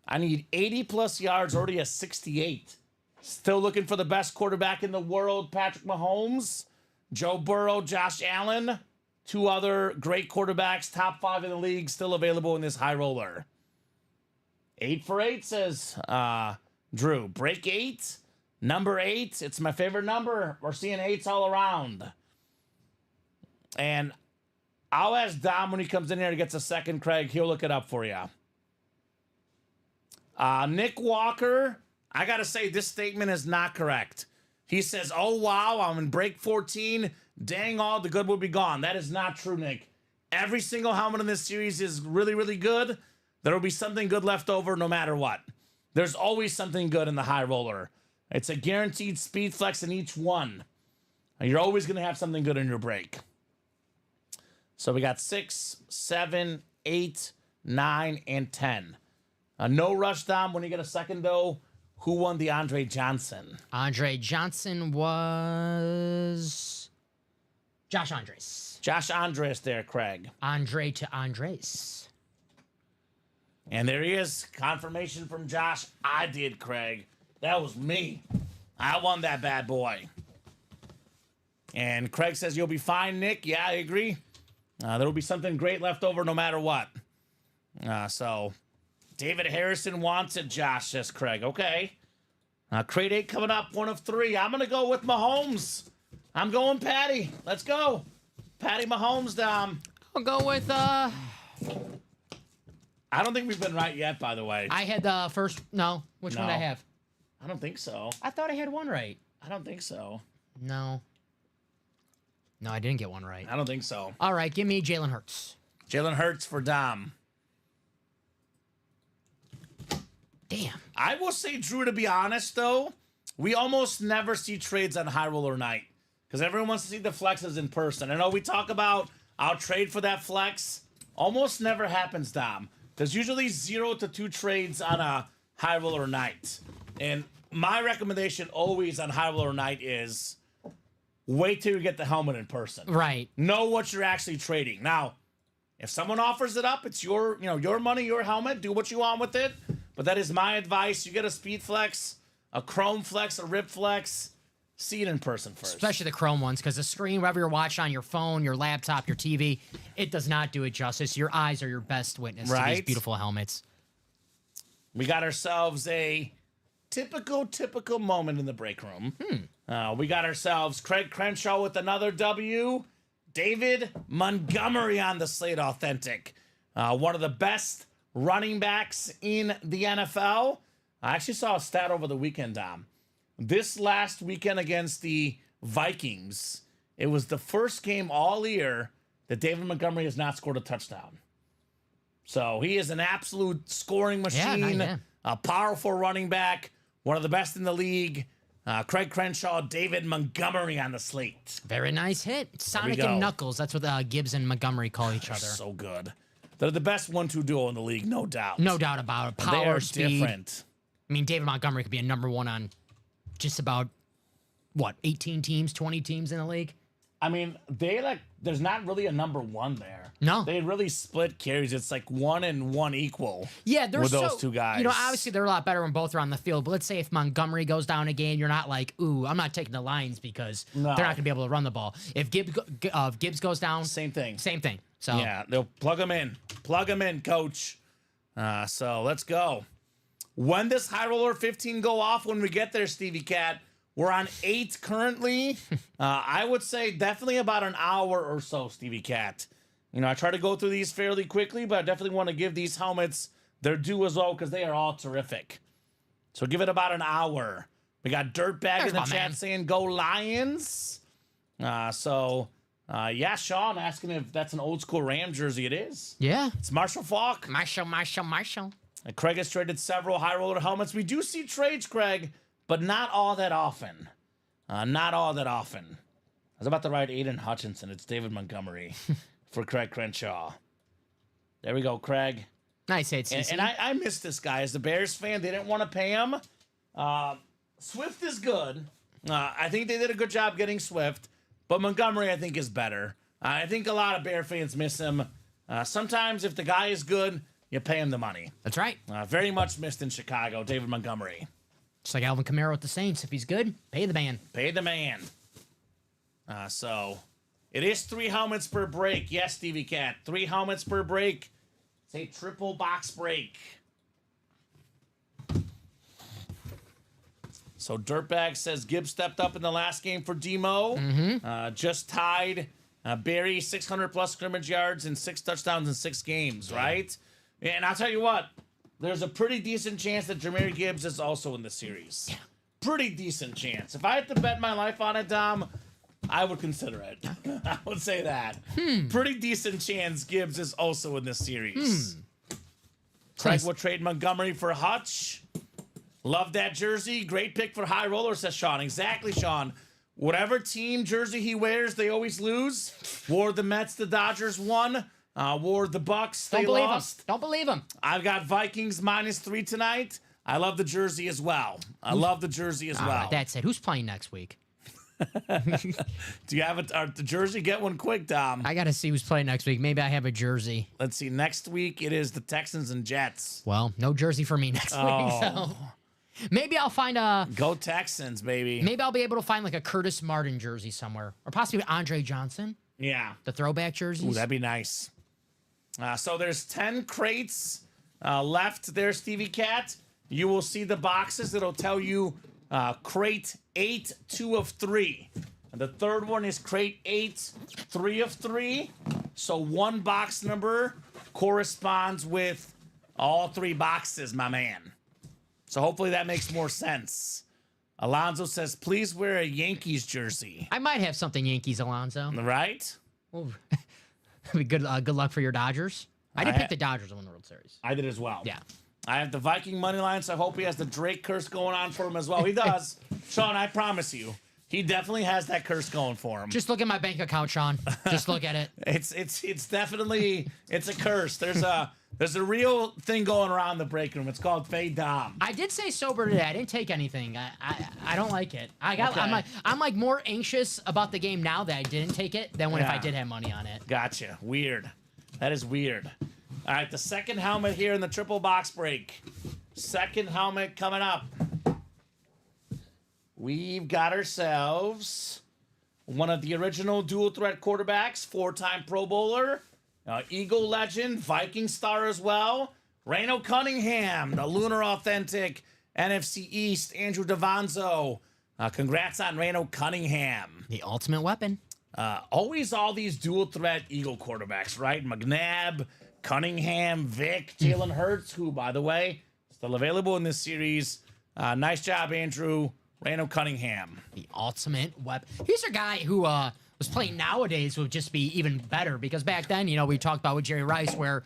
I need 80-plus yards, already a 68. Still looking for the best quarterback in the world, Patrick Mahomes. Joe Burrow, Josh Allen. 2 other great quarterbacks, top 5 in the league, still available in this high roller. 8 for 8, says Drew. Break 8. Number 8. It's my favorite number. We're seeing 8s all around. And I'll ask Dom when he comes in here and gets a second, Craig. He'll look it up for you. Nick Walker, I got to say, this statement is not correct. He says, oh, wow, I'm in break 14. Dang, all the good will be gone. That is not true, Nick. Every single helmet in this series is really, really good. There will be something good left over no matter what. There's always something good in the high roller. It's a guaranteed speed flex in each one. You're always going to have something good in your break. So we got 6, 7, 8, 9, and 10. No rush, Dom. When you get a second, though, who won the Andre Johnson? Andre Johnson was Josh Andres. Josh Andres there, Craig. Andre to Andres. And there he is. Confirmation from Josh. I did, Craig. That was me. I won that bad boy. And Craig says, you'll be fine, Nick. Yeah, I agree. There will be something great left over no matter what. So David Harrison wants it, Josh, says Craig. Okay. Crate 8 coming up, 1 of 3. I'm going to go with Mahomes. I'm going Patty. Let's go. Patty Mahomes, Dom. I'll go with, I don't think we've been right yet, by the way. I had the first, no. Which one did I have? I don't think so. I thought I had one right. I don't think so. No. No, I didn't get one right. I don't think so. All right, give me Jalen Hurts. Jalen Hurts for Dom. Damn. I will say, Drew, to be honest, though, we almost never see trades on high roller night because everyone wants to see the flexes in person. I know we talk about I'll trade for that flex. Almost never happens, Dom. There's usually 0 to 2 trades on a high roller night. And my recommendation always on high roller night is wait till you get the helmet in person. Right. Know what you're actually trading. Now, if someone offers it up, it's your money, your helmet. Do what you want with it. But that is my advice. You get a speed flex, a chrome flex, a rip flex. See it in person first. Especially the chrome ones, because the screen, whether you're watching on your phone, your laptop, your TV, it does not do it justice. Your eyes are your best witness to these beautiful helmets. We got ourselves a typical moment in the break room. We got ourselves Craig Crenshaw with another W. David Montgomery on the slate, authentic. One of the best running backs in the NFL. I actually saw a stat over the weekend, Dom. This last weekend against the Vikings, it was the first game all year that David Montgomery has not scored a touchdown. So he is an absolute scoring machine, a powerful running back, one of the best in the league. Craig Crenshaw, David Montgomery on the slate. Very nice hit. Sonic and Knuckles. That's what Gibbs and Montgomery call each other. So good. They're the best 1-2 duo in the league, no doubt. No doubt about it. Power, they are speed. Different. I mean, David Montgomery could be a number one on just about, 18 teams, 20 teams in the league? I mean, there's not really a number one there. No. They really split carries. It's like 1 and 1 equal. Yeah, they're with those two guys. Obviously they're a lot better when both are on the field. But let's say if Montgomery goes down again, you're not like, ooh, I'm not taking the Lions because they're not going to be able to run the ball. If Gibbs goes down, same thing. Same thing. So yeah, they'll plug them in. Plug them in, coach. So let's go. When does High Roller 15 go off? When we get there, Stevie Cat. We're on 8 currently. I would say definitely about an hour or so, Stevie Cat. I try to go through these fairly quickly, but I definitely want to give these helmets their due as well because they are all terrific. So give it about an hour. We got Dirtbag in the chat saying, go Lions. Yeah, Sean asking if that's an old school Ram jersey. It is. Yeah. It's Marshall Faulk. Marshall. And Craig has traded several High Roller helmets. We do see trades, Craig, but not all that often. Not all that often. I was about to write Aiden Hutchinson. It's David Montgomery for Craig Crenshaw. There we go, Craig. Nice hit, and I miss this guy. As the Bears fan, they didn't want to pay him. Swift is good. I think they did a good job getting Swift, but Montgomery, I think, is better. I think a lot of Bear fans miss him. Sometimes if the guy is good, you pay him the money. That's right. Very much missed in Chicago, David Montgomery. Just like Alvin Kamara with the Saints. If he's good, pay the man. Pay the man. So it is 3 helmets per break. Yes, Stevie Cat. 3 helmets per break. It's a triple box break. So Dirtbag says Gibbs stepped up in the last game for Demo. Just tied Barry 600 plus scrimmage yards and 6 touchdowns in 6 games, right? And I'll tell you what, there's a pretty decent chance that Jahmyr Gibbs is also in the series. Yeah. Pretty decent chance. If I had to bet my life on it, Dom, I would consider it. I would say that. Pretty decent chance Gibbs is also in this series. Craig will trade Montgomery for Hutch. Love that jersey. Great pick for High Roller, says Sean. Exactly, Sean. Whatever team jersey he wears, they always lose. Wore the Mets, the Dodgers won. Wore the Bucks, they lost. Don't believe him. I've got Vikings -3 tonight. I love the jersey as well. That's it. Who's playing next week? Do you have the jersey? Get one quick, Dom. I got to see who's playing next week. Maybe I have a jersey. Let's see. Next week, it is the Texans and Jets. Well, no jersey for me next week, so... Maybe I'll find a... Go Texans, baby. Maybe I'll be able to find like a Curtis Martin jersey somewhere. Or possibly Andre Johnson. Yeah. The throwback jerseys. Ooh, that'd be nice. So there's 10 crates left there, Stevie Cat. You will see the boxes. It'll tell you crate 8, 2 of 3. And the third one is crate 8, 3 of 3. So one box number corresponds with all 3 boxes, my man. So hopefully that makes more sense. Alonzo says, please wear a Yankees jersey. I might have something Yankees, Alonzo. Right? Well, good luck for your Dodgers. I did pick the Dodgers to win the World Series. I did as well. Yeah. I have the Viking money line, so I hope he has the Drake curse going on for him as well. He does. Sean, I promise you. He definitely has that curse going for him. Just look at my bank account, Sean. Just look at it. It's definitely a curse. There's a real thing going around the break room. It's called Fade Dom. I did say sober today. I didn't take anything. I don't like it. I'm like more anxious about the game now that I didn't take it than if I did have money on it. Gotcha. Weird. That is weird. All right, the second helmet here in the triple box break. Second helmet coming up. We've got ourselves one of the original dual threat quarterbacks, 4-time Pro Bowler, Eagle legend, Viking star as well, Reno Cunningham, the Lunar Authentic, NFC East, Andrew Davanzo. Congrats on Reno Cunningham. The ultimate weapon. Always all these dual threat Eagle quarterbacks, right? McNabb, Cunningham, Vic, Jalen Hurts, who, by the way, still available in this series. Nice job, Andrew. Randall Cunningham. The ultimate weapon. He's a guy who was playing nowadays would just be even better because back then, we talked about with Jerry Rice where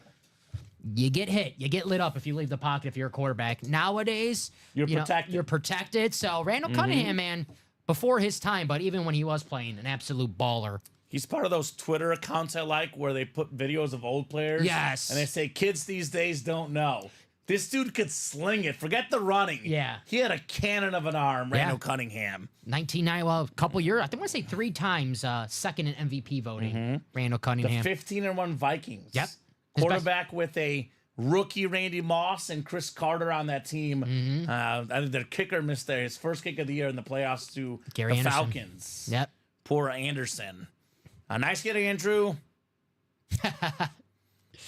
you get hit, you get lit up if you leave the pocket if you're a quarterback. Nowadays, you're protected. You're protected. So Randall Cunningham, man, before his time, but even when he was playing, an absolute baller. He's part of those Twitter accounts I like where they put videos of old players. Yes. And they say kids these days don't know. This dude could sling it. Forget the running. Yeah. He had a cannon of an arm, Randall Cunningham. 1990, well, a couple years. I think I want to say 3 times second in MVP voting. Randall Cunningham. The 15-1 Vikings. Yep. Quarterback with a rookie Randy Moss and Chris Carter on that team. Their kicker missed his first kick of the year in the playoffs to Gary the Anderson. Falcons. Yep. Poor Anderson. A nice get, Andrew.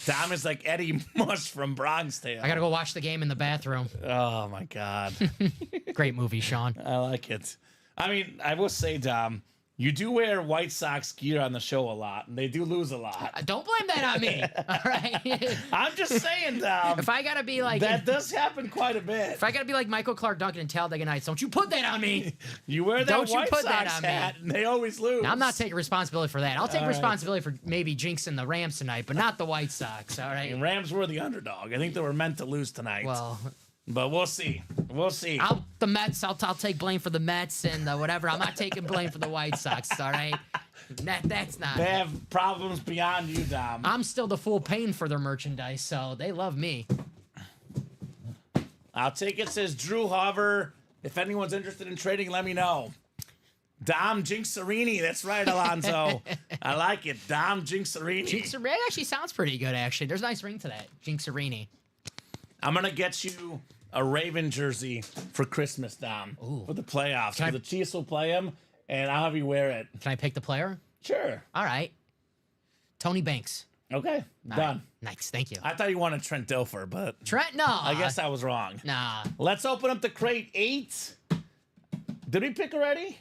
Dom is like Eddie Mush from Bronx Tale. I got to go watch the game in the bathroom. Oh, my God. Great movie, Sean. I like it. I mean, I will say, Dom, you do wear White Sox gear on the show a lot, and they do lose a lot. Don't blame that on me. All right. I'm just saying, Dom. If I gotta be like that does happen quite a bit. If I gotta be like Michael Clark Duncan and Talladega Nights, don't you put that on me. You wear that Don't you White put Sox that on me. hat, and they always lose. Now, I'm not taking responsibility for that. I'll take responsibility for maybe jinxing the Rams tonight, but not the White Sox. All right. And Rams were the underdog. I think they were meant to lose tonight. Well, but we'll see. We'll see. the Mets. I'll take blame for the Mets and whatever. I'm not taking blame for the White Sox. All right. That's not. They have problems beyond you, Dom. I'm still the fool paying for their merchandise, so they love me. I'll take it, says Drew Hover. If anyone's interested in trading, let me know. Dom Jinxerini. That's right, Alonzo. I like it. Dom Jinxerini. Jinxerini actually sounds pretty good, actually. There's a nice ring to that. Jinxerini. I'm going to get you a Raven jersey for Christmas, Dom. Ooh. For the playoffs. Can I- The Chiefs will play them, and I'll have you wear it. Can I pick the player? Sure. All right. Tony Banks. Okay. All Done. right. Nice. Thank you. I thought you wanted Trent Dilfer, but Trent, no. I guess I was wrong. Nah. Let's open up the crate 8. Did we pick already?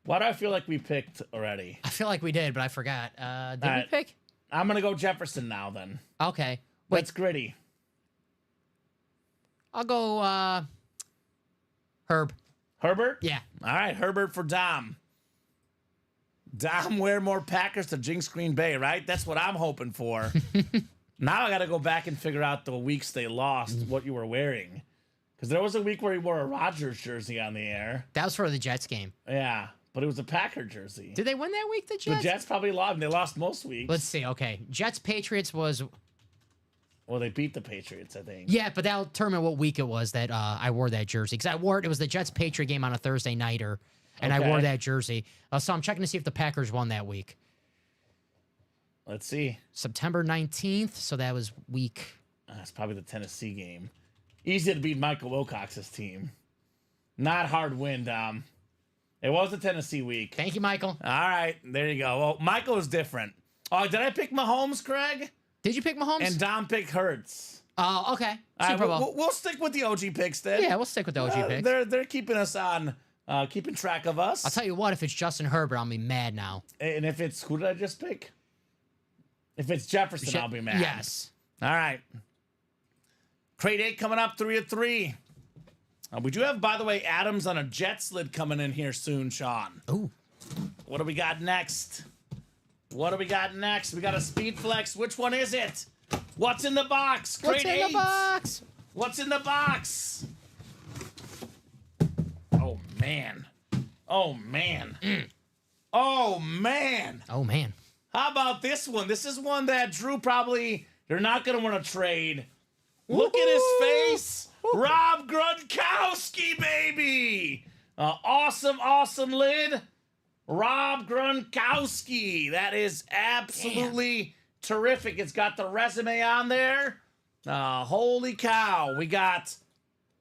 Why do I feel like we picked already? I feel like we did, but I forgot. Did we right. pick? I'm going to go Jefferson now then. Okay. Wait, That's gritty. I'll go Herb. Herbert? Yeah. All right, Herbert for Dom. Dom wear more Packers to jinx Green Bay, right? That's what I'm hoping for. Now I got to go back and figure out the weeks they lost, what you were wearing. Because there was a week where he wore a Rodgers jersey on the air. That was for the Jets game. Yeah, but it was a Packer jersey. Did they win that week, the Jets? The Jets probably lost, and they lost most weeks. Let's see. Okay. Jets-Patriots was... Well, they beat the Patriots, I think. Yeah, but that'll determine what week it was that I wore that jersey. Because I wore it. It was the Jets-Patriot game on a Thursday nighter, and I wore that jersey. So I'm checking to see if the Packers won that week. Let's see. September 19th, so that was week... That's probably the Tennessee game. Easy to beat Michael Wilcox's team. Not hard win, Dom. It was the Tennessee week. Thank you, Michael. All right, there you go. Well, Michael is different. Oh, did I pick Mahomes, Craig? Did you pick Mahomes? And Dom picked Hurts. Oh, okay. All right, Super Bowl. we'll stick with the OG picks then. Yeah, we'll stick with the OG picks. They're keeping us on, keeping track of us. I'll tell you what, if it's Justin Herbert, I'll be mad now. And if it's, who did I just pick? If it's Jefferson, I'll be mad. Yes. All right. Crate 8 coming up, 3 of 3. We do have, by the way, Adams on a Jets lid coming in here soon, Sean. Ooh. What do we got next? What do we got next? We got a Speed Flex. Which one is it? What's in the box? Crate What's in 8. the box? What's in the box? Oh, man. Oh, man. Oh, man. Oh, man. How about this one? This is one that Drew probably, you're not going to want to trade. Look at his face. Rob Gronkowski, baby. Awesome, awesome lid. Rob Gronkowski. That is absolutely terrific. It's got the resume on there. Holy cow. We got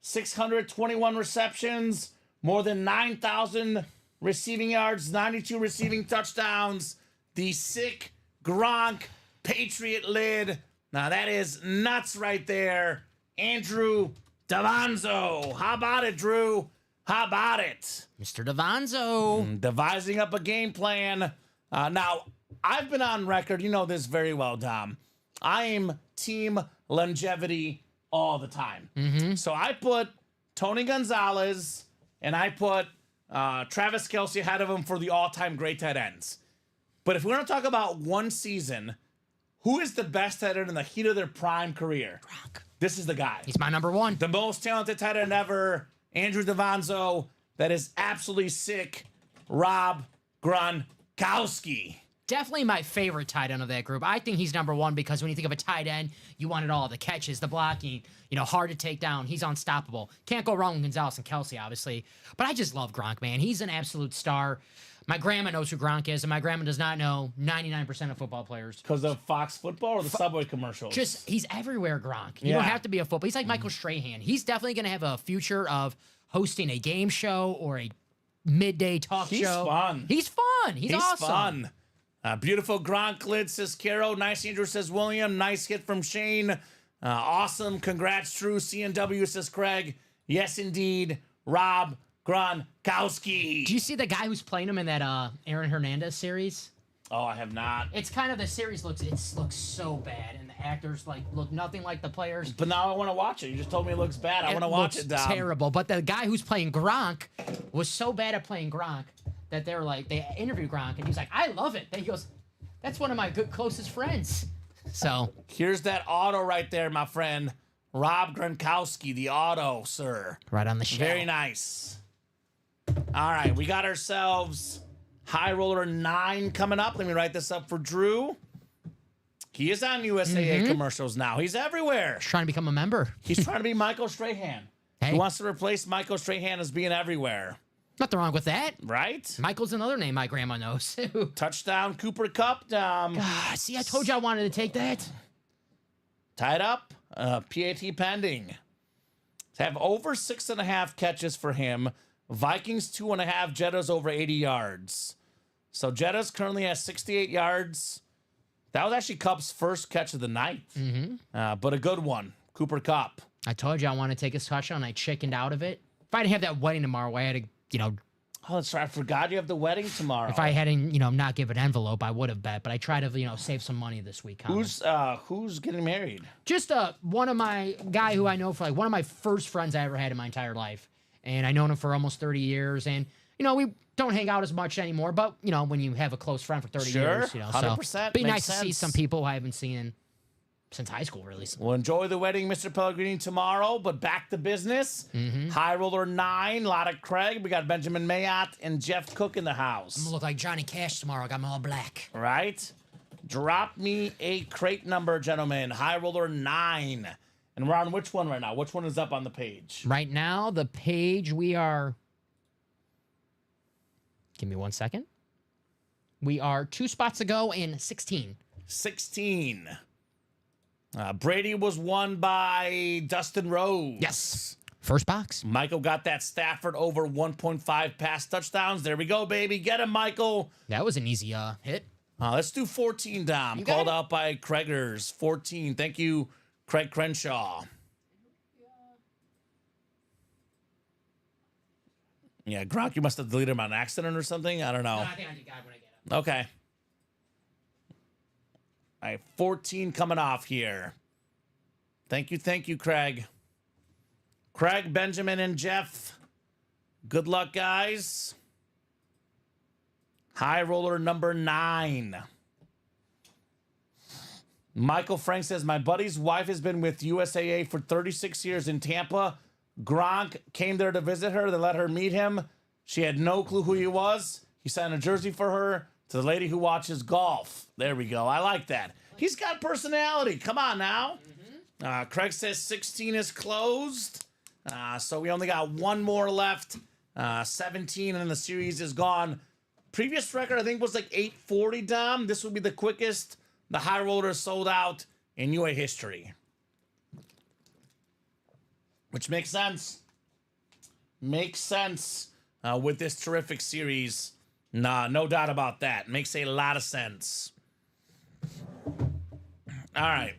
621 receptions, more than 9,000 receiving yards, 92 receiving touchdowns. The sick Gronk Patriot lid. Now that is nuts right there. Andrew Davanzo. How about it, Drew? How about it? Mr. Davanzo. Devising up a game plan Now, I've been on record. You know this very well, Dom. I am team longevity all the time. So I put Tony Gonzalez and I put Travis Kelce ahead of him for the all-time great tight ends. But if we're going to talk about one season, who is the best tight end in the heat of their prime career? Gronk. This is the guy. He's my number one. The most talented tight end ever, Andrew DeVonzo. That is absolutely sick. Rob Gronkowski. Definitely my favorite tight end of that group. I think he's number one because when you think of a tight end, you want it all. The catches, the blocking, hard to take down. He's unstoppable. Can't go wrong with Gonzalez and Kelce, obviously. But I just love Gronk, man. He's an absolute star. My grandma knows who Gronk is, and my grandma does not know 99% of football players. Because of Fox Football or the Subway commercials? Just, he's everywhere, Gronk. You don't have to be a football. He's like Michael Strahan. He's definitely going to have a future of hosting a game show or a midday talk show. He's fun. He's fun. He's awesome. Fun. Beautiful Gronk lid, says Caro. Nice Andrew, says William. Nice hit from Shane. Awesome. Congrats, True. CNW, says Craig. Yes, indeed. Rob Gronkowski. Do you see the guy who's playing him in that Aaron Hernandez series? Oh, I have not. It's kind of, the series looks so bad, and the actors look nothing like the players. But now I want to watch it. You just told me it looks bad. I want to watch it, Dom. Terrible. But the guy who's playing Gronk was so bad at playing Gronk that they interviewed Gronk, and he's like, I love it. Then he goes, that's one of my closest friends. So here's that auto right there, my friend. Rob Gronkowski, the auto, sir. Right on the shelf. Very nice. All right, we got ourselves High Roller 9 coming up. Let me write this up for Drew. He is on USAA commercials now. He's everywhere. He's trying to become a member. He's trying to be Michael Strahan. Hey. He wants to replace Michael Strahan as being everywhere. Nothing wrong with that. Right? Michael's another name my grandma knows. Touchdown, Cooper Cup. God, see, I told you I wanted to take that. Tied up. PAT pending. Have over 6.5 catches for him. Vikings 2.5. Jetta's over 80 yards. So Jetta's currently has 68 yards. That was actually Cup's first catch of the night. But a good one. Cooper Cup. I told you I wanted to take his touchdown. I chickened out of it. If I didn't have that wedding tomorrow, I had to, Oh, that's right. I forgot you have the wedding tomorrow. if I hadn't, not give an envelope, I would have bet. But I try to, save some money this week. Who's getting married? Just one of my guy who I know for one of my first friends I ever had in my entire life. And I known him for almost 30 years. And, we don't hang out as much anymore. But, when you have a close friend for 30 years, 100%. So be nice to see some people I haven't seen since high school, really. We'll enjoy the wedding, Mr. Pellegrini, tomorrow, but back to business. High Roller 9, a lot of Craig. We got Benjamin Mayotte and Jeff Cook in the house. I'm going to look like Johnny Cash tomorrow. I got my all black. Right? Drop me a crate number, gentlemen. High Roller 9. And we're on which one right now? Which one is up on the page? Right now, the page we are... Give me 1 second. We are 2 spots ago in 16. 16. Brady was won by Dustin Rose. Yes. First box. Michael got that Stafford over 1.5 pass touchdowns. There we go, baby. Get him, Michael. That was an easy hit. Let's do 14, Dom. Called out by Craigers. 14. Thank you, Craig Crenshaw. Yeah, Gronk, you must have deleted him on accident or something. I don't know. No, I think I got when I get up. Okay. All right, 14 coming off here. Thank you, Craig. Craig, Benjamin, and Jeff. Good luck, guys. High Roller number 9. Michael Frank says, my buddy's wife has been with USAA for 36 years in Tampa. Gronk came there to visit her. They let her meet him. She had no clue who he was. He signed a jersey for her to the lady who watches golf. There we go. I like that. He's got personality. Come on now. Craig says 16 is closed. So we only got one more left. 17 and the series is gone. Previous record, I think, was like 840, Dom. This would be the quickest the High Roller sold out in UA history. Which makes sense. Makes sense with this terrific series. Nah, no doubt about that. Makes a lot of sense. All right.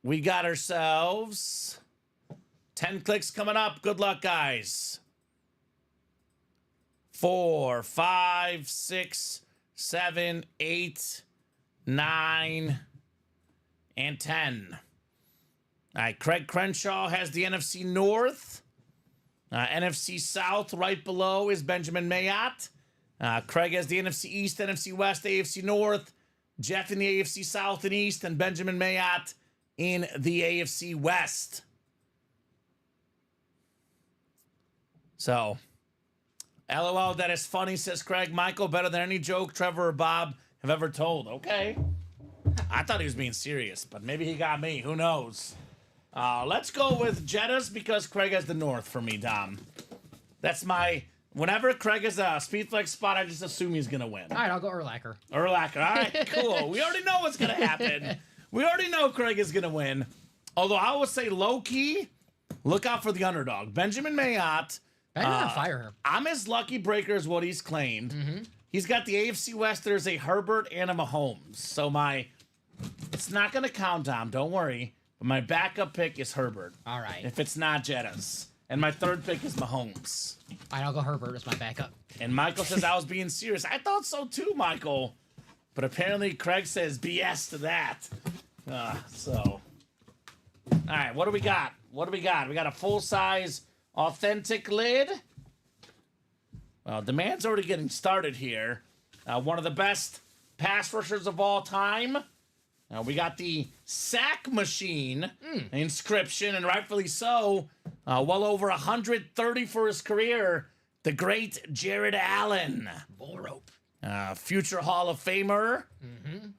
We got ourselves 10 clicks coming up. Good luck, guys. 4, 5, 6, 7, 8, 9, and 10. All right, Craig Crenshaw has the NFC North. NFC South right below is Benjamin Mayotte. Craig has the NFC East, NFC West, AFC North. Jeff in the AFC South and East, and Benjamin Mayotte in the AFC West. So, LOL, that is funny, says Craig. Michael, better than any joke Trevor or Bob have ever told. Okay. I thought he was being serious, but maybe he got me. Who knows? Let's go with Jettas because Craig has the North for me, Dom. That's my... Whenever Craig has a speed flex spot, I just assume he's going to win. All right, I'll go Urlacher. Urlacher. All right, cool. We already know what's going to happen. We already know Craig is going to win. Although I would say low-key, look out for the underdog. Benjamin Mayotte. Fire him. I'm as lucky breaker as what he's claimed. Mm-hmm. He's got the AFC West. There's a Herbert and a Mahomes. So it's not going to count, Dom. Don't worry. But my backup pick is Herbert. All right. If it's not Jettas. And my third pick is Mahomes. All right, I'll go Herbert as my backup. And Michael says I was being serious. I thought so too, Michael. But apparently Craig says BS to that. All right, what do we got? We got a full-size authentic lid. Well, demand's already getting started here. One of the best pass rushers of all time. We got the sack machine inscription, and rightfully so. Well over 130 for his career. The great Jared Allen. Bull rope. Future Hall of Famer.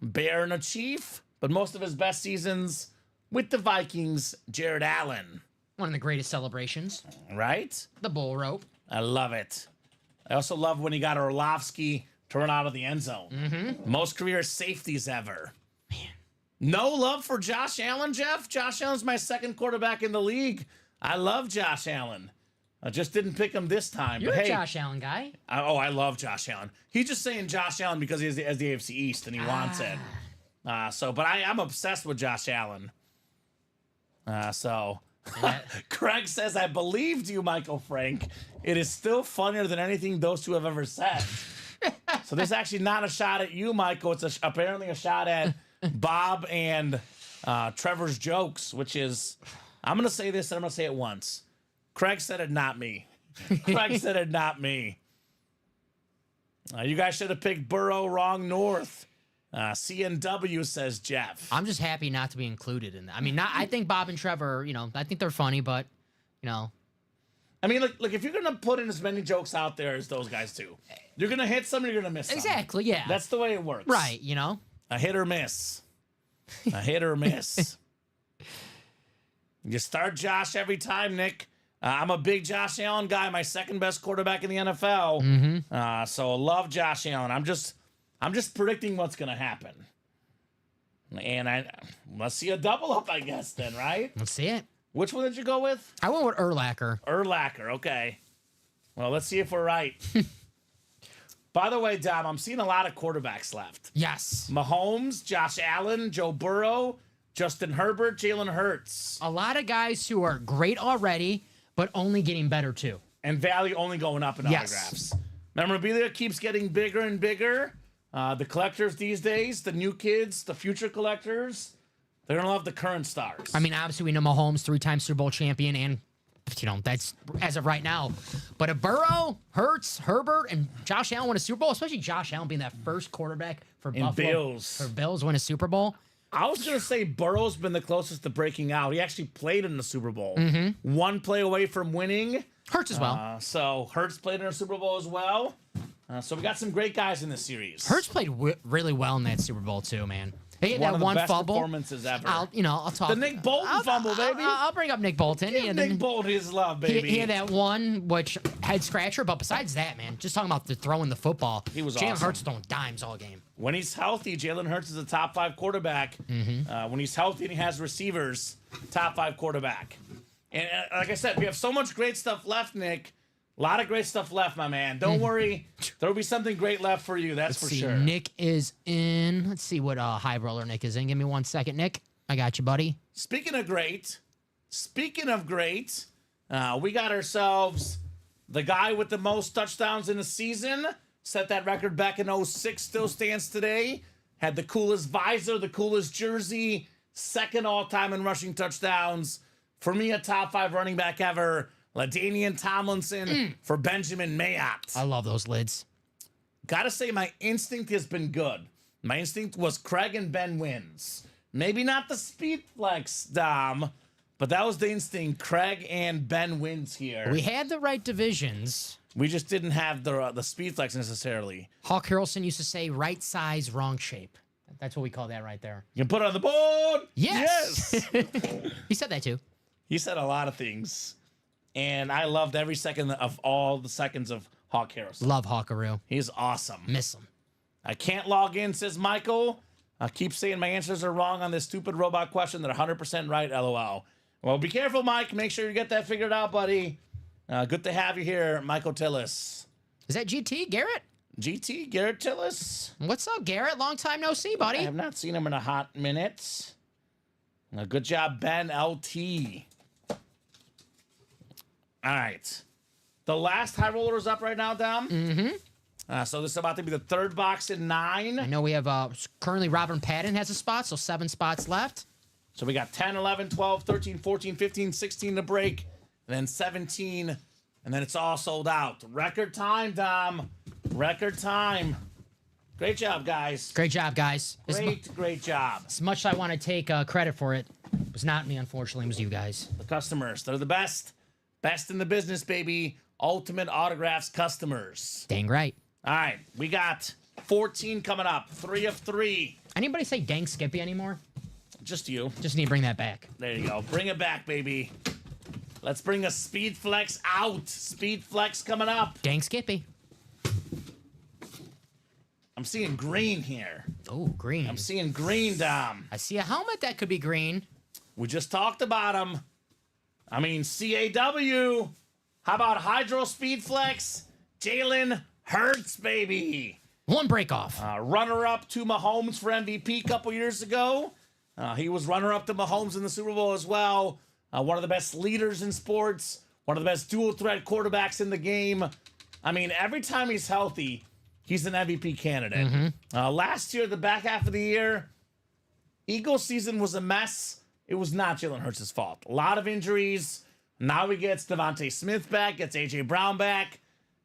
Bear and a Chief. But most of his best seasons with the Vikings, Jared Allen. One of the greatest celebrations. Right? The bull rope. I love it. I also love when he got Orlovsky to run out of the end zone. Most career safeties ever. No love for Josh Allen, Jeff. Josh Allen's my second quarterback in the league. I love Josh Allen. I just didn't pick him this time. You're but a hey, Josh Allen guy. I love Josh Allen. He's just saying Josh Allen because he has the AFC East and he wants it. But I'm obsessed with Josh Allen. Craig says, I believed you, Michael Frank. It is still funnier than anything those two have ever said. So this is actually not a shot at you, Michael. It's apparently a shot at Bob and Trevor's jokes, which is, I'm going to say this and I'm going to say it once. Craig said it, not me. Craig said it, not me. You guys should have picked Burrow, wrong North. CNW says Jeff. I'm just happy not to be included in that. I mean, I think Bob and Trevor, I think they're funny, but, I mean, look, if you're going to put in as many jokes out there as those guys do, you're going to hit some, you're going to miss some. Exactly, yeah. That's the way it works. Right, A hit or miss. A hit or miss. You start Josh every time, Nick. I'm a big Josh Allen guy, my second best quarterback in the NFL. So love Josh Allen. I'm just predicting what's going to happen. And let's see a double up, I guess, then, right? Let's see it. Which one did you go with? I went with Urlacher. Urlacher, okay. Well, let's see if we're right. By the way, Dom, I'm seeing a lot of quarterbacks left. Yes. Mahomes, Josh Allen, Joe Burrow, Justin Herbert, Jalen Hurts. A lot of guys who are great already, but only getting better, too. And value only going up in autographs. Memorabilia keeps getting bigger and bigger. The collectors these days, the new kids, the future collectors, they're going to love the current stars. I mean, obviously, we know Mahomes, 3-time Super Bowl champion, and, that's as of right now. But if Burrow, Hurts, Herbert, and Josh Allen win a Super Bowl, especially Josh Allen being that first quarterback for Buffalo, for Bills win a Super Bowl. I was going to say Burrow's been the closest to breaking out. He actually played in the Super Bowl. One play away from winning. Hurts as well. So Hurts played in a Super Bowl as well. So we got some great guys in this series. Hurts played really well in that Super Bowl too, man. He had that one best fumble. Performances ever. I'll talk. The Nick Bolton fumble, baby. I'll bring up Nick Bolton. Give Nick Bolton his love, baby. He had that one, which head scratcher. But besides that, man, just talking about throwing the football. He was Jalen awesome. Hurts throwing dimes all game. When he's healthy, Jalen Hurts is a top 5 quarterback. When he's healthy and he has receivers, top 5 quarterback. And like I said, we have so much great stuff left, Nick. A lot of great stuff left, my man. Don't worry. There'll be something great left for you. That's for sure. Nick is in. Let's see what high roller Nick is in. Give me 1 second, Nick. I got you, buddy. Speaking of great, we got ourselves The guy with the most touchdowns in a season set that record back in 06, still stands today. Had the coolest visor, the coolest jersey, second all-time in rushing touchdowns. For me, a top 5 running back ever. LaDainian Tomlinson for Benjamin Mayotte. I love those lids. Gotta say, my instinct has been good. My instinct was Craig and Ben wins. Maybe not the speed flex, Dom, but that was the instinct. Craig and Ben wins here. We had the right divisions. We just didn't have the speed flex necessarily. Hawk Harrelson used to say right size, wrong shape. That's what we call that right there. You can put it on the board. Yes. He said that too. He said a lot of things. And I loved every second of all the seconds of Hawk Harrelson. Love Hawkaroo. He's awesome. Miss him. I can't log in, says Michael. I keep saying my answers are wrong on this stupid robot question. They're 100% right, LOL. Well, be careful, Mike. Make sure you get that figured out, buddy. Good to have you here, Michael Tillis. Is that GT, Garrett? GT, Garrett Tillis. What's up, Garrett? Long time no see, buddy. I have not seen him in a hot minute. Good job, Ben LT. All right. The last high roller is up right now, Dom. Mm-hmm. So this is about to be the third box in 9. I know we have currently Robin Patton has a spot, so 7 spots left. So we got 10, 11, 12, 13, 14, 15, 16 to break, and then 17, and then it's all sold out. Record time, Dom. Record time. Great job, guys. Great job, guys. Great job. As much as I want to take credit for it, it was not me, unfortunately. It was you guys. The customers, they're the best. Best in the business, baby. Ultimate autographs customers. Dang right. All right, we got 14 coming up. 3 of 3. Anybody say dang Skippy anymore? Just you. Just need to bring that back. There you go. Bring it back, baby. Let's bring a Speed Flex out. Speed Flex coming up. Dang Skippy. I'm seeing green here. Oh, green. I'm seeing green, Dom. I see a helmet that could be green. We just talked about him. I mean, CAW. How about Hydro Speed Flex? Jalen Hurts, baby. 1 break off. Runner-up to Mahomes for MVP a couple years ago. He was runner-up to Mahomes in the Super Bowl as well. One of the best leaders in sports. One of the best dual-threat quarterbacks in the game. I mean, every time he's healthy, he's an MVP candidate. Last year, the back half of the year, Eagles season was a mess. It was not Jalen Hurts' fault. A lot of injuries. Now he gets Devontae Smith back, gets A.J. Brown back.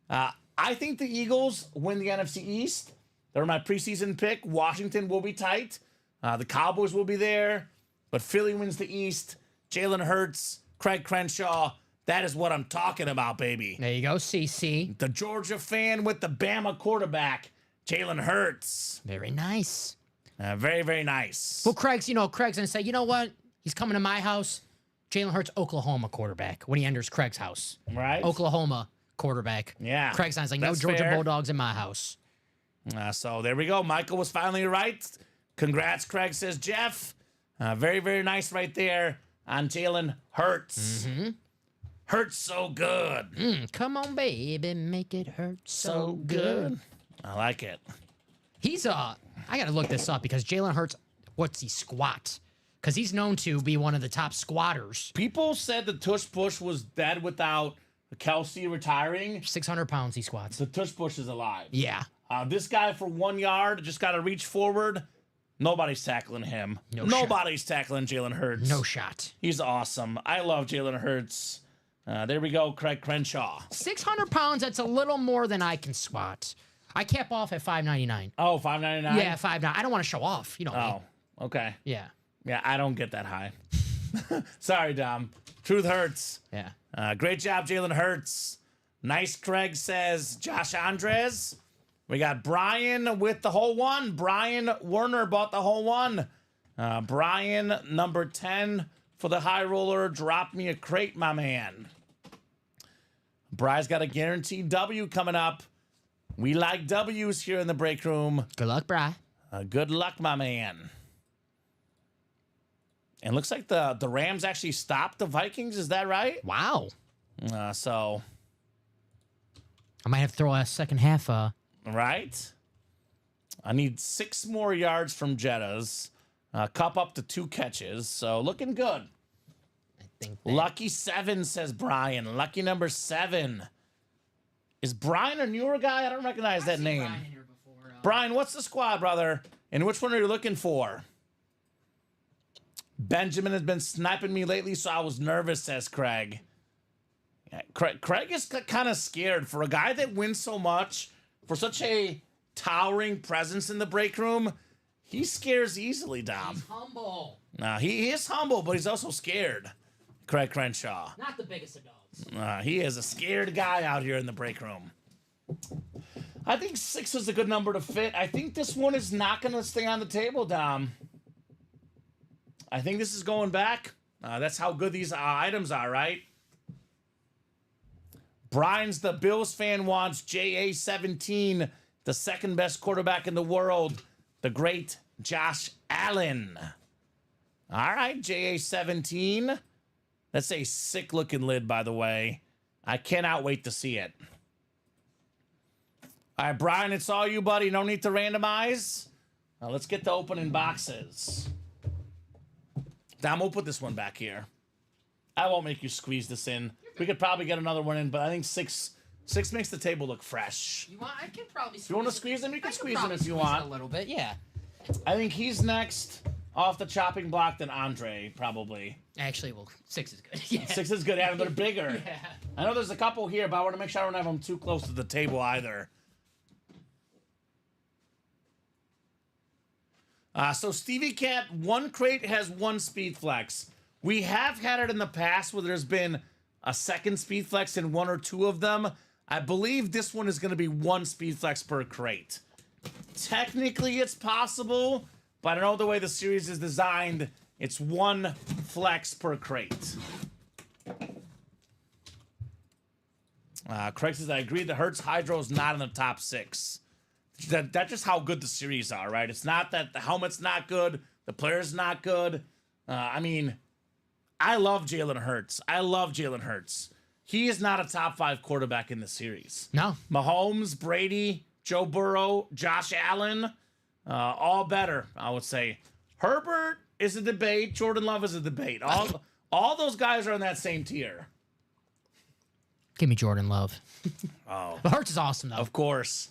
I think the Eagles win the NFC East. They're my preseason pick. Washington will be tight. The Cowboys will be there. But Philly wins the East. Jalen Hurts, Craig Crenshaw. That is what I'm talking about, baby. There you go, CC. The Georgia fan with the Bama quarterback, Jalen Hurts. Very nice. Very, very nice. Well, Craig's going to say, you know what? He's coming to my house. Jalen Hurts, Oklahoma quarterback when he enters Craig's house. Right. Oklahoma quarterback. Yeah. Craig sounds like no That's Georgia fair. Bulldogs in my house. So there we go. Michael was finally right. Congrats, Craig, says Jeff. Very, very nice right there on Jalen Hurts. Hurts so good. Come on, baby, make it hurt So good. I like it. He's I got to look this up because Jalen Hurts, what's he squat? Because he's known to be one of the top squatters. People said the tush push was dead without Kelsey retiring. 600 pounds he squats. The tush push is alive. Yeah. This guy for 1 yard just got to reach forward. Nobody's tackling him. Nobody's tackling Jalen Hurts. No shot. He's awesome. I love Jalen Hurts. There we go, Craig Crenshaw. 600 pounds, that's a little more than I can squat. I cap off at 599. Oh, $5.99? Yeah, 5.9. I don't want to show off. You know me. Oh, okay. Yeah. Yeah, I don't get that high. Sorry, Dom. Truth hurts. Yeah. Great job, Jalen Hurts. Nice, Craig says. Josh Andres. We got Brian with the whole one. Brian Werner bought the whole one. Brian, number 10 for the high roller. Drop me a crate, my man. Brian's got a guaranteed W coming up. We like W's here in the break room. Good luck, Bri. Good luck, my man. And looks like the Rams actually stopped the Vikings. Is that right? Wow. So. I might have to throw a second half. Right. I need 6 more yards from Jettas. Cup up to 2 catches. So looking good. I think Lucky 7, says Brian. Lucky number 7. Is Brian a newer guy? I don't recognize that name. Brian in here before, Brian, what's the squad, brother? And which one are you looking for? Benjamin has been sniping me lately, so I was nervous, says Craig. Yeah, Craig is kind of scared. For a guy that wins so much, for such a towering presence in the break room, he scares easily, Dom. He's humble. He is humble, but he's also scared. Craig Crenshaw. Not the biggest of dogs. He is a scared guy out here in the break room. I think 6 is a good number to fit. I think this one is not going to stay on the table, Dom. I think this is going back. That's how good these items are, right? Brian's the Bills fan, wants JA-17, the second best quarterback in the world, the great Josh Allen. All right, JA-17. That's a sick-looking lid, by the way. I cannot wait to see it. All right, Brian, it's all you, buddy. No need to randomize. Let's get to opening boxes. Dom, we'll put this one back here. I won't make you squeeze this in. We could probably get another one in, but I think six makes the table look fresh. I can probably squeeze You want to squeeze him? You can squeeze him if you squeeze want. it a little bit, yeah. I think he's next off the chopping block than Andre, probably. Actually, well, 6 is good. Yeah. 6 is good. Yeah, they're bigger. Yeah. I know there's a couple here, but I want to make sure I don't have them too close to the table either. So Stevie Cat, 1 crate has 1 speed flex. We have had it in the past where there's been a second speed flex in 1 or 2 of them. I believe this one is going to be 1 speed flex per crate. Technically, it's possible, but I know the way the series is designed, it's 1 flex per crate. Craig says, I agree, the Hertz Hydro is not in the top 6. That's just how good the series are, right? It's not that the helmet's not good, the player's not good. I mean, I love Jalen Hurts. I love Jalen Hurts. He is not a top 5 quarterback in the series. No. Mahomes, Brady, Joe Burrow, Josh Allen, all better, I would say. Herbert is a debate. Jordan Love is a debate. All those guys are in that same tier. Give me Jordan Love. Oh. But Hurts is awesome, though. Of course.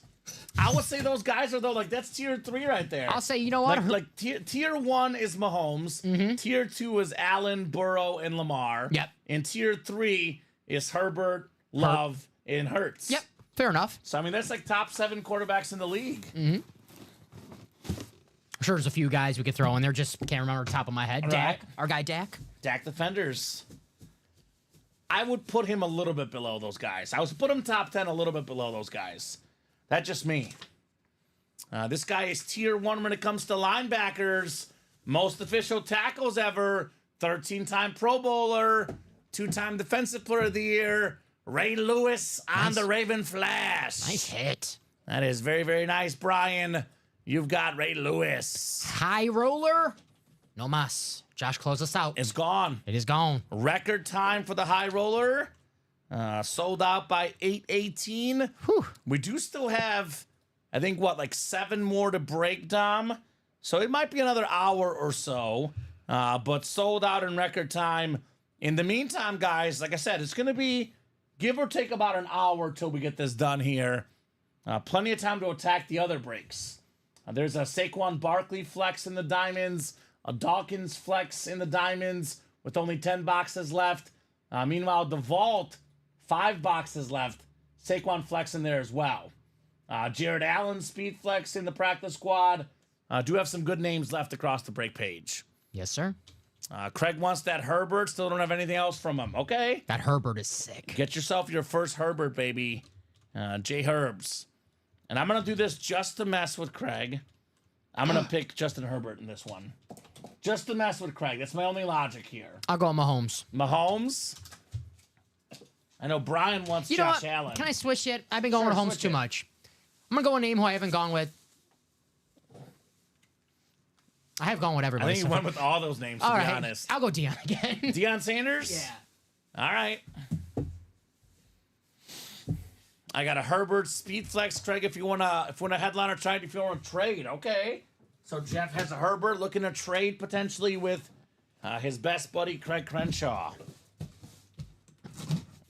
I would say those guys are, though, like, that's tier 3 right there. I'll say, you know what? Like tier 1 is Mahomes. Mm-hmm. Tier 2 is Allen, Burrow, and Lamar. Yep. And tier 3 is Herbert, Love, and Hurts. Yep. Fair enough. So, I mean, that's like top 7 quarterbacks in the league. Mm-hmm. I'm sure there's a few guys we could throw in there. Just can't remember off the top of my head. All Dak. right. Our guy Dak. Dak defenders. I would put him a little bit below those guys. I would put him top 10 a little bit below those guys. That's just me. This guy is tier 1 when it comes to linebackers. Most official tackles ever. 13-time Pro Bowler. 2-time Defensive Player of the Year. Ray Lewis on the Raven Flash. Nice hit. That is very, very nice, Brian. You've got Ray Lewis. High roller. No mas. Josh, close us out. It's gone. It is gone. Record time for the high roller. Sold out by 8:18. Whew. We do still have, I think, like 7 more to break, Dom. So it might be another hour or so, but sold out in record time. In the meantime, guys, like I said, it's going to be give or take about an hour till we get this done here. Plenty of time to attack the other breaks. There's a Saquon Barkley flex in the diamonds, a Dawkins flex in the diamonds with only 10 boxes left. Meanwhile, the vault, 5 boxes left. Saquon flex in there as well. Jared Allen speed flex in the practice squad. Do have some good names left across the break page. Yes, sir. Craig wants that Herbert. Still don't have anything else from him. Okay. That Herbert is sick. Get yourself your first Herbert, baby. J Herbs. And I'm going to do this just to mess with Craig. I'm going to pick Justin Herbert in this one. Just to mess with Craig. That's my only logic here. I'll go Mahomes. Mahomes. I know Brian wants Josh Allen. Can I switch it? I've been going with Mahomes too much. I'm going to go a name who I haven't gone with. I have gone with everybody. I think you went with all those names, to be honest. I'll go Deion again. Deion Sanders? Yeah. All right. I got a Herbert speed flex, Craig. If you wanna headliner trade, if you want to trade, okay. So Jeff has a Herbert looking to trade potentially with his best buddy Craig Crenshaw. All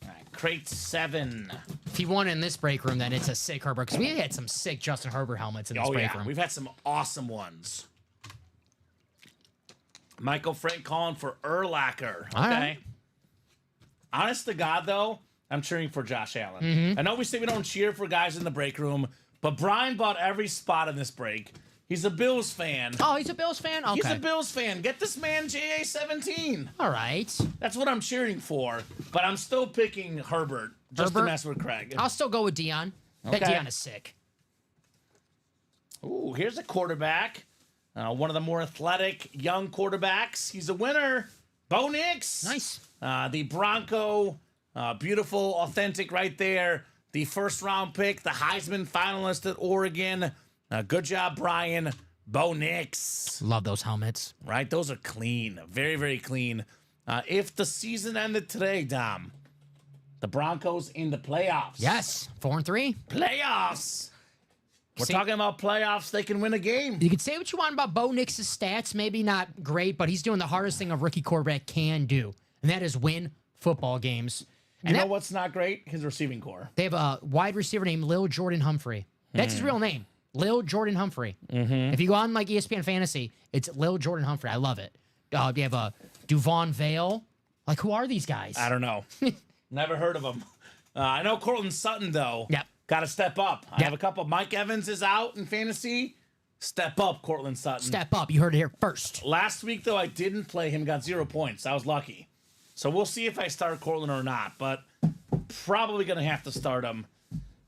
right, crate 7. if he won in this break room, then it's a sick Herbert. Because we had some sick Justin Herbert helmets in this break room. We've had some awesome ones. Michael Frank calling for Urlacher. Okay. All right. Honest to God, though, I'm cheering for Josh Allen. Mm-hmm. I know we say we don't cheer for guys in the break room, but Brian bought every spot in this break. He's a Bills fan. Oh, he's a Bills fan? Okay. He's a Bills fan. Get this man JA-17. All right. That's what I'm cheering for, but I'm still picking Herbert just to mess with Craig. I'll still go with Dion. Bet Okay. Dion is sick. Ooh, here's a quarterback. One of the more athletic young quarterbacks. He's a winner. Bo Nix. Nice. The Bronco. Beautiful, authentic right there. The first-round pick, the Heisman finalist at Oregon. Good job, Brian. Bo Nix. Love those helmets. Right? Those are clean. Very, very clean. If the season ended today, Dom, the Broncos in the playoffs. Yes. 4-3. Playoffs. We're talking about playoffs. They can win a game. You can say what you want about Bo Nix's stats. Maybe not great, but he's doing the hardest thing a rookie quarterback can do, and that is win football games. And You know what's not great? His receiving core. They have a wide receiver named Lil Jordan Humphrey. That's his real name, Lil Jordan Humphrey. If you go on like ESPN Fantasy, it's Lil Jordan Humphrey. I love it. You have a Duvon Vale. Like, who are these guys? I don't know. Never heard of him. I know Cortland Sutton, though. Yep. Got to step up. I Yep. have a couple. Mike Evans is out in fantasy. Step up, Cortland Sutton. Step up. You heard it here first. Last week, though, I didn't play him. Got 0 points. I was lucky. So we'll see if I start Cortland or not. But probably going to have to start him.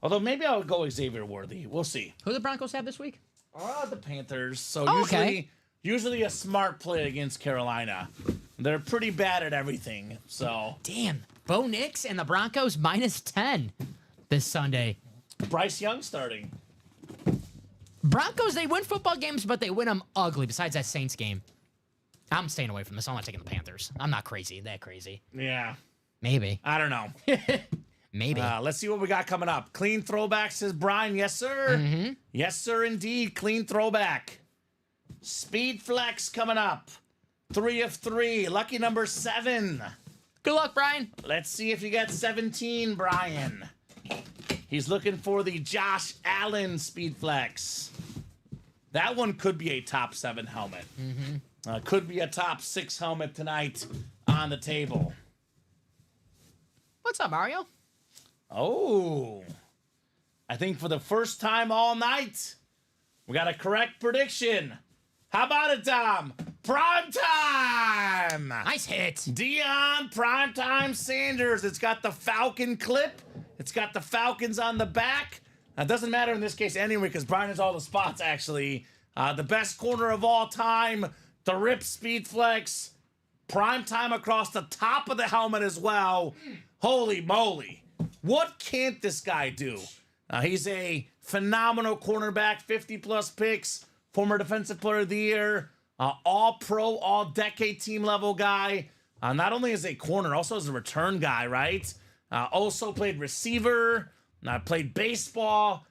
Although maybe I'll go Xavier Worthy. We'll see. Who do the Broncos have this week? The Panthers. So Oh, usually, okay. usually a smart play against Carolina. They're pretty bad at everything. So Damn. Bo Nix and the Broncos -10 this Sunday. Bryce Young starting. Broncos, they win football games, but they win them ugly, besides that Saints game. I'm staying away from this. I'm not taking the Panthers. I'm not that crazy. Yeah. Maybe. I don't know. Maybe. Let's see what we got coming up. Clean throwback, says Brian. Yes, sir. Yes, sir, indeed. Clean throwback. Speed flex coming up. 3 of 3. Lucky number 7. Good luck, Brian. Let's see if you got 17, Brian. He's looking for the Josh Allen speed flex. That one could be a top 7 helmet. Could be a top 6 helmet tonight on the table. What's up, Mario? Oh, I think for the first time all night, we got a correct prediction. How about it, Dom? Prime time! Nice hit. Deion Primetime Sanders. It's got the Falcon clip. It's got the Falcons on the back. It doesn't matter in this case anyway because Brian has all the spots, actually. The best corner of all time, the Rip Speed Flex. Primetime across the top of the helmet as well. Holy moly. What can't this guy do? He's a phenomenal cornerback, 50-plus picks, former Defensive Player of the Year, all-pro, all-decade team-level guy. Not only as a corner, also as a return guy, right? Also played receiver, played baseball.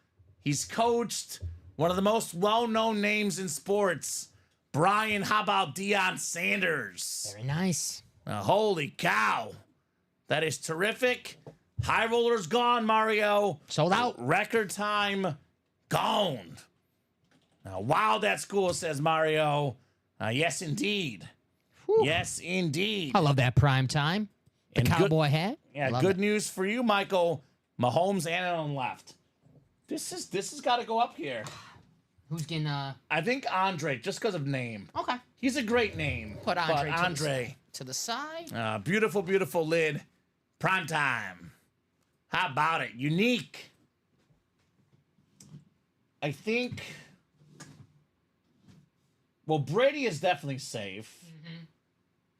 He's coached. One of the most well-known names in sports. Brian, how about Deion Sanders? Very nice. Holy cow. That is terrific. High roller's gone, Mario. Sold out. Record time gone. Wow, that's cool, says Mario. Yes, indeed. Whew. Yes, indeed. I love that prime time. The And good- cowboy hat. Yeah, Love good it. news for you, Michael. Mahomes and Allen left. This has got to go up here. Who's getting I think Andre, just because of name. okay. He's a great name. Put Andre, but Andre. to the side. Beautiful, beautiful lid. Prime time. How about it? Unique. I think. Well, Brady is definitely safe.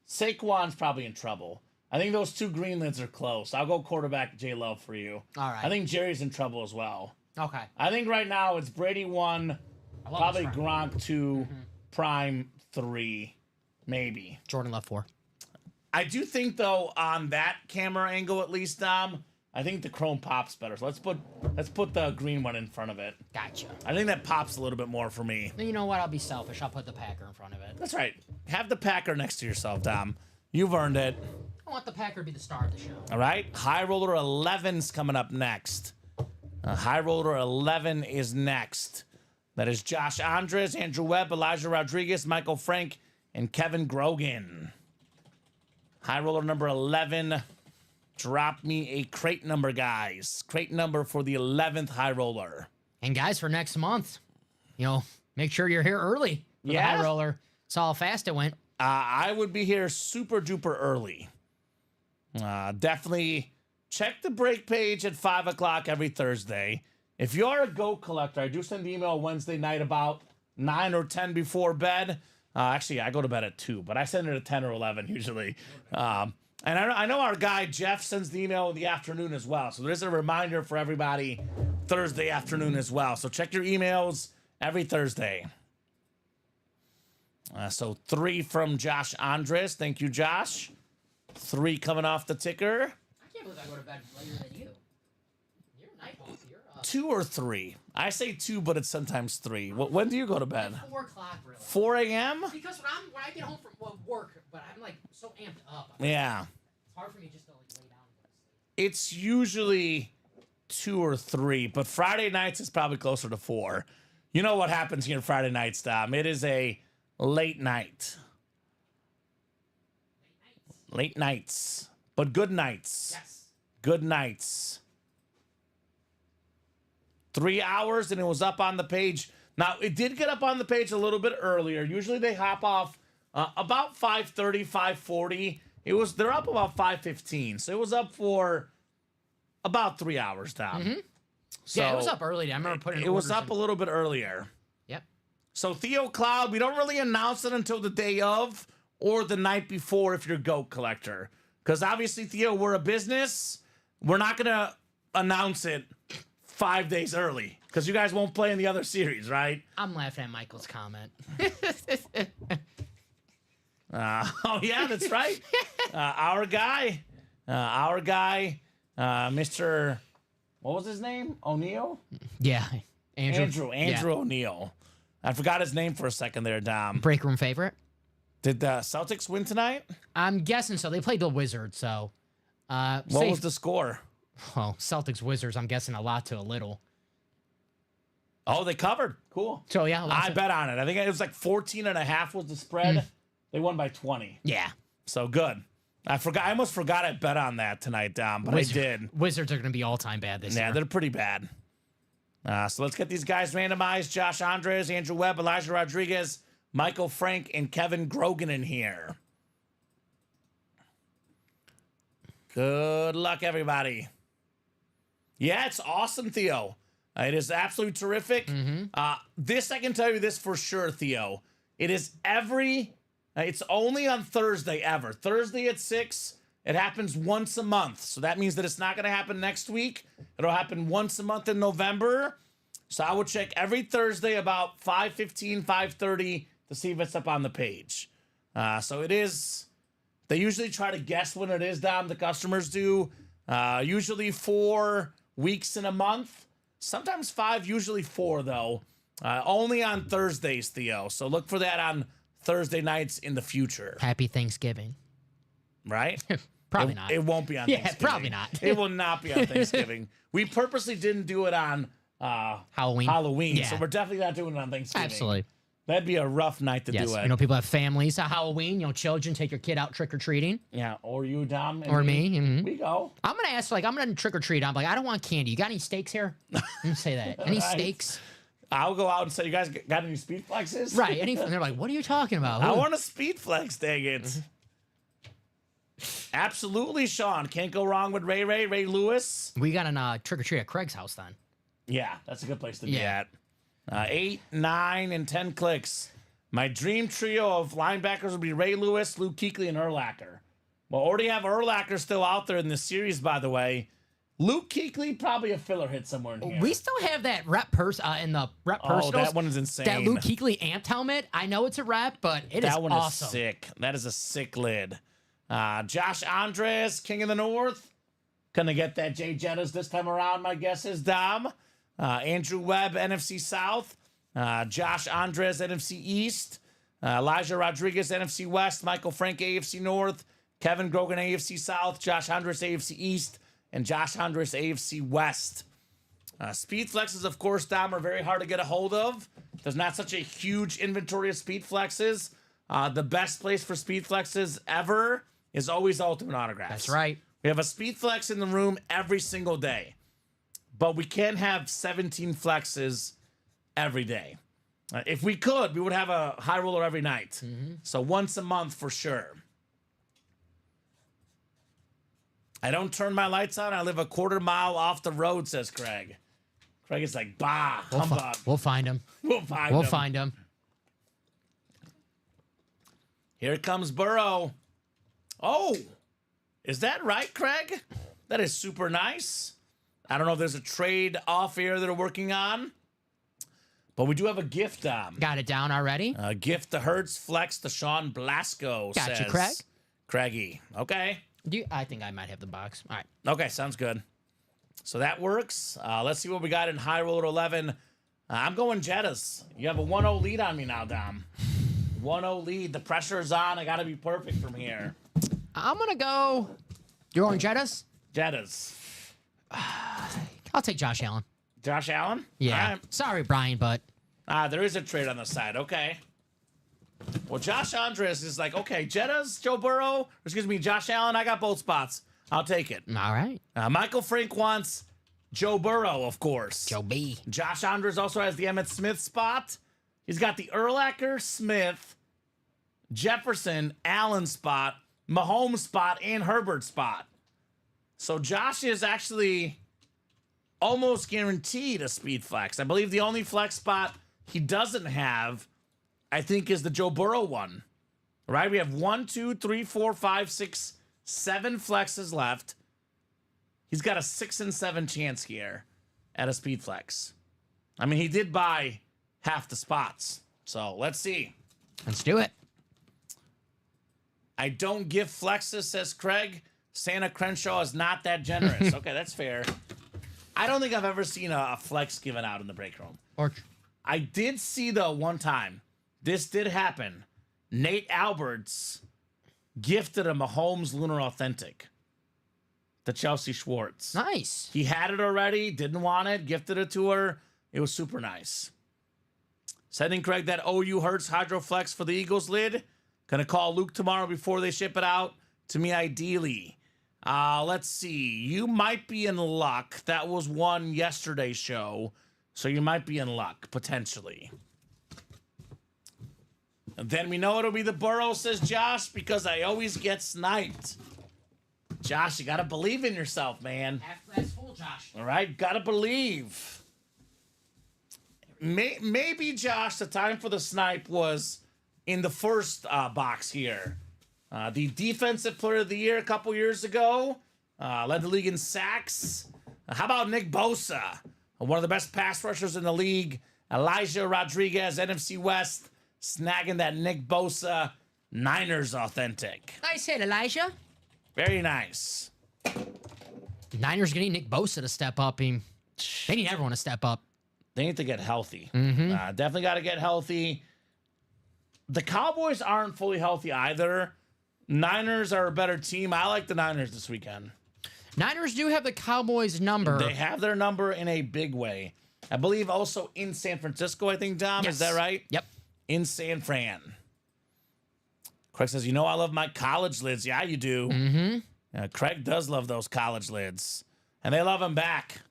Saquon's probably in trouble. I think those two green lids are close. I'll go quarterback J Love for you. All right. I think Jerry's in trouble as well. Okay. I think right now it's Brady 1, I love probably this Gronk 2, Prime 3, maybe. Jordan left 4. I do think though on that camera angle at least, Dom, I think the chrome pops better. So let's put the green one in front of it. Gotcha. I think that pops a little bit more for me. You know what? I'll be selfish. I'll put the Packer in front of it. That's right. Have the Packer next to yourself, Dom. You've earned it. I want the Packer to be the star of the show. All right. High Roller 11's coming up next. High Roller 11 is next. That is Josh Andres, Andrew Webb, Elijah Rodriguez, Michael Frank, and Kevin Grogan. High Roller number 11. Drop me a crate number, guys. Crate number for the 11th High Roller. And guys, for next month, make sure you're here early for the High Roller. Saw how fast it went. I would be here super duper early. Definitely check the break page at 5 o'clock every Thursday. If you're a GOAT collector, I do send the email Wednesday night about 9 or 10 before bed. Actually, I go to bed at 2, but I send it at 10 or 11 usually. And I know our guy Jeff sends the email in the afternoon as well. So there's a reminder for everybody Thursday afternoon as well. So check your emails every Thursday. So 3 from Josh Andres. Thank you, Josh. 3 coming off the ticker. I can't believe I go to bed later than you. You're a night owl. You're 2 or 3. I say 2, but it's sometimes 3. When do you go to bed? 4 o'clock, really. 4 a.m.? Because when I get home from work, but I'm like so amped up. Yeah. It's hard for me just to like lay down and go to sleep. It's usually 2 or 3, but Friday nights is probably closer to 4. You know what happens here Friday nights, Dom? It is a late night. Late nights. But good nights. Yes. Good nights. 3 hours and it was up on the page. Now, it did get up on the page a little bit earlier. Usually they hop off about 5:30, 5:40. They're up about 5:15. So it was up for about 3 hours, Dom. Mm-hmm. So Yeah, it was up early. I remember putting it was up a little bit earlier. Yep. So Theo Cloud, we don't really announce it until the day of or the night before if you're a GOAT collector. Because obviously, Theo, we're a business. We're not going to announce it 5 days early because you guys won't play in the other series, right? I'm laughing at Michael's comment. Oh, yeah, that's right. Our guy, Mr. What was his name? O'Neill? Yeah. Andrew Yeah. O'Neill. I forgot his name for a second there, Dom. Break room favorite? Did the Celtics win tonight? I'm guessing so. They played the Wizards, so. What was the score? Well, Celtics Wizards, I'm guessing a lot to a little. Oh, they covered. Cool. So, yeah. I bet on it. I think it was like 14.5 was the spread. They won by 20. Yeah. So good. I almost forgot I bet on that tonight, Dom, but I did. Wizards are going to be all-time bad this year. Yeah, they're pretty bad. So let's get these guys randomized. Josh Andres, Andrew Webb, Elijah Rodriguez, Michael Frank, and Kevin Grogan in here. Good luck, everybody. Yeah, it's awesome, Theo. It is absolutely terrific. This, I can tell you this for sure, Theo. It is it's only on Thursday ever. Thursday at 6. It happens once a month. So that means that it's not going to happen next week. It'll happen once a month in November. So I would check every Thursday about 5:15, 5:30 to see if it's up on the page. So it is. They usually try to guess when it is, Dom. The customers do. Usually 4 weeks in a month. Sometimes 5, usually 4, though. Only on Thursdays, Theo. So look for that on Thursday nights in the future. Happy Thanksgiving. Right? Probably not. It won't be on Yeah, Thanksgiving. probably not. It will not be on Thanksgiving. We purposely didn't do it on Halloween. So we're definitely not doing it on Thanksgiving. Absolutely. That'd be a rough night to Yes. do it. You know, people have families at Halloween. Children take your kid out trick-or-treating. Yeah, or you, Dom. And Or me. Mhm. We go. I'm going to ask, I'm going to trick-or-treat. I'm like, I don't want candy. You got any steaks here? Let me say that. Any Right. steaks? I'll go out and say, you guys got any speed flexes? Right. And they're like, what are you talking about? I want a speed flex, dang it. Absolutely, Sean. Can't go wrong with Ray Lewis. We got an trick-or-treat at Craig's house then. Yeah, that's a good place to be Yeah. at. 8, 9, and 10 clicks. My dream trio of linebackers would be Ray Lewis, Luke Kuechly, and Urlacher. Well, already have Urlacher still out there in this series, by the way. Luke Kuechly, probably a filler hit somewhere in here. We still have that rep in the rep Oh, personals. that one is insane. That Luke Kuechly amped helmet. I know it's a rep, but it is that one awesome. is sick. That is a sick lid. Josh Andres, King of the North. Gonna get that Jay Jettas this time around, my guess is Dom. Andrew Webb, NFC South. Josh Andres, NFC East. Elijah Rodriguez, NFC West. Michael Frank, AFC North. Kevin Grogan, AFC South, Josh Andres, AFC East, and Josh Andres, AFC West. Speed flexes, of course, Dom, are very hard to get a hold of. There's not such a huge inventory of speed flexes. The best place for speed flexes ever is always Ultimate Autographs. That's right. We have a speed flex in the room every single day, but we can't have 17 flexes every day. If we could, we would have a high roller every night. So once a month for sure. I don't turn my lights on. I live a quarter mile off the road, says Craig. Craig is like, bah, humbug. We'll find him. We'll find him. Here comes Burrow. Oh, is that right, Craig? That is super nice. I don't know if there's a trade off air that are working on, but we do have a gift. Got it down already? A gift to Hertz Flex to Sean Blasco. Gotcha, says Craig. Craigie. Okay. I think I might have the box. All right. Okay, sounds good. So that works. Let's see what we got in High Roller 11. I'm going Jettas. You have a 1-0 lead on me now, Dom. 1-0 lead. The pressure is on. I got to be perfect from here. I'm going to go... You're going Jettas? Jettas. I'll take Josh Allen. Josh Allen? Yeah. All right. Sorry, Brian, but... There is a trade on the side. Okay. Well, Josh Andres is like, okay, Jettas, Joe Burrow, excuse me, Josh Allen, I got both spots. I'll take it. All right. Michael Frank wants Joe Burrow, of course. Joe B. Josh Andres also has the Emmitt Smith spot. He's got the Urlacher, Smith, Jefferson, Allen spot, Mahomes spot, and Herbert spot. So Josh is actually almost guaranteed a speed flex. I believe the only flex spot he doesn't have, I think, is the Joe Burrow one. Right? We have 1, 2, 3, 4, 5, 6, 7 flexes left. He's got a 6 in 7 chance here at a speed flex. I mean, he did buy half the spots. So let's see. Let's do it. I don't give flexes, says Craig. Santa Crenshaw is not that generous. Okay, that's fair. I don't think I've ever seen a flex given out in the break room. I did see, though, one time. This did happen. Nate Alberts gifted a Mahomes Lunar Authentic to Chelsea Schwartz. Nice. He had it already, didn't want it, gifted it to her. It was super nice. Sending Craig that OU Hertz Hydroflex for the Eagles lid. Gonna call Luke tomorrow before they ship it out to me, ideally. Let's see. You might be in luck. That was one yesterday's show, so you might be in luck, potentially. And then we know it'll be the Burrow, says Josh, because I always get sniped. Josh, you got to believe in yourself, man. Half glass full, Josh. All right? Got to believe. Maybe, Josh, the time for the snipe was in the first box here. The Defensive Player of the Year a couple years ago. Led the league in sacks. How about Nick Bosa? One of the best pass rushers in the league. Elijah Rodriguez, NFC West, snagging that Nick Bosa Niners Authentic. Nice hit, Elijah. Very nice. Niners going to need Nick Bosa to step up. They need everyone to step up. They need to get healthy. Definitely got to get healthy. The Cowboys aren't fully healthy either. Niners are a better team. I like the Niners this weekend. Niners do have the Cowboys' number. They have their number in a big way. I believe also in San Francisco, I think, Dom. Yes. Is that right? Yep. In San Fran. Craig says, you know I love my college lids. Yeah, you do. Craig does love those college lids. And they love him back.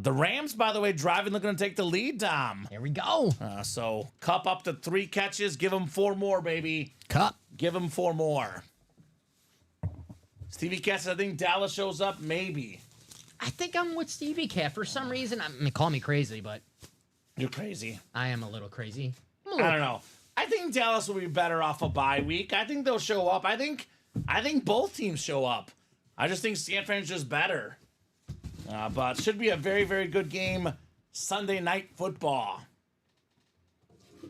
The Rams, by the way, looking to take the lead, Dom. Here we go. So Cup up to 3 catches. Give him 4 more, baby. Cup. Give him 4 more. Stevie Cat says, I think Dallas shows up. Maybe. I think I'm with Stevie Cat. For some reason, call me crazy, but... You're crazy. I am a little crazy. I don't know. I think Dallas will be better off a bye week. I think they'll show up. I think both teams show up. I just think San Fran's just better. But should be a very, very good game. Sunday Night Football.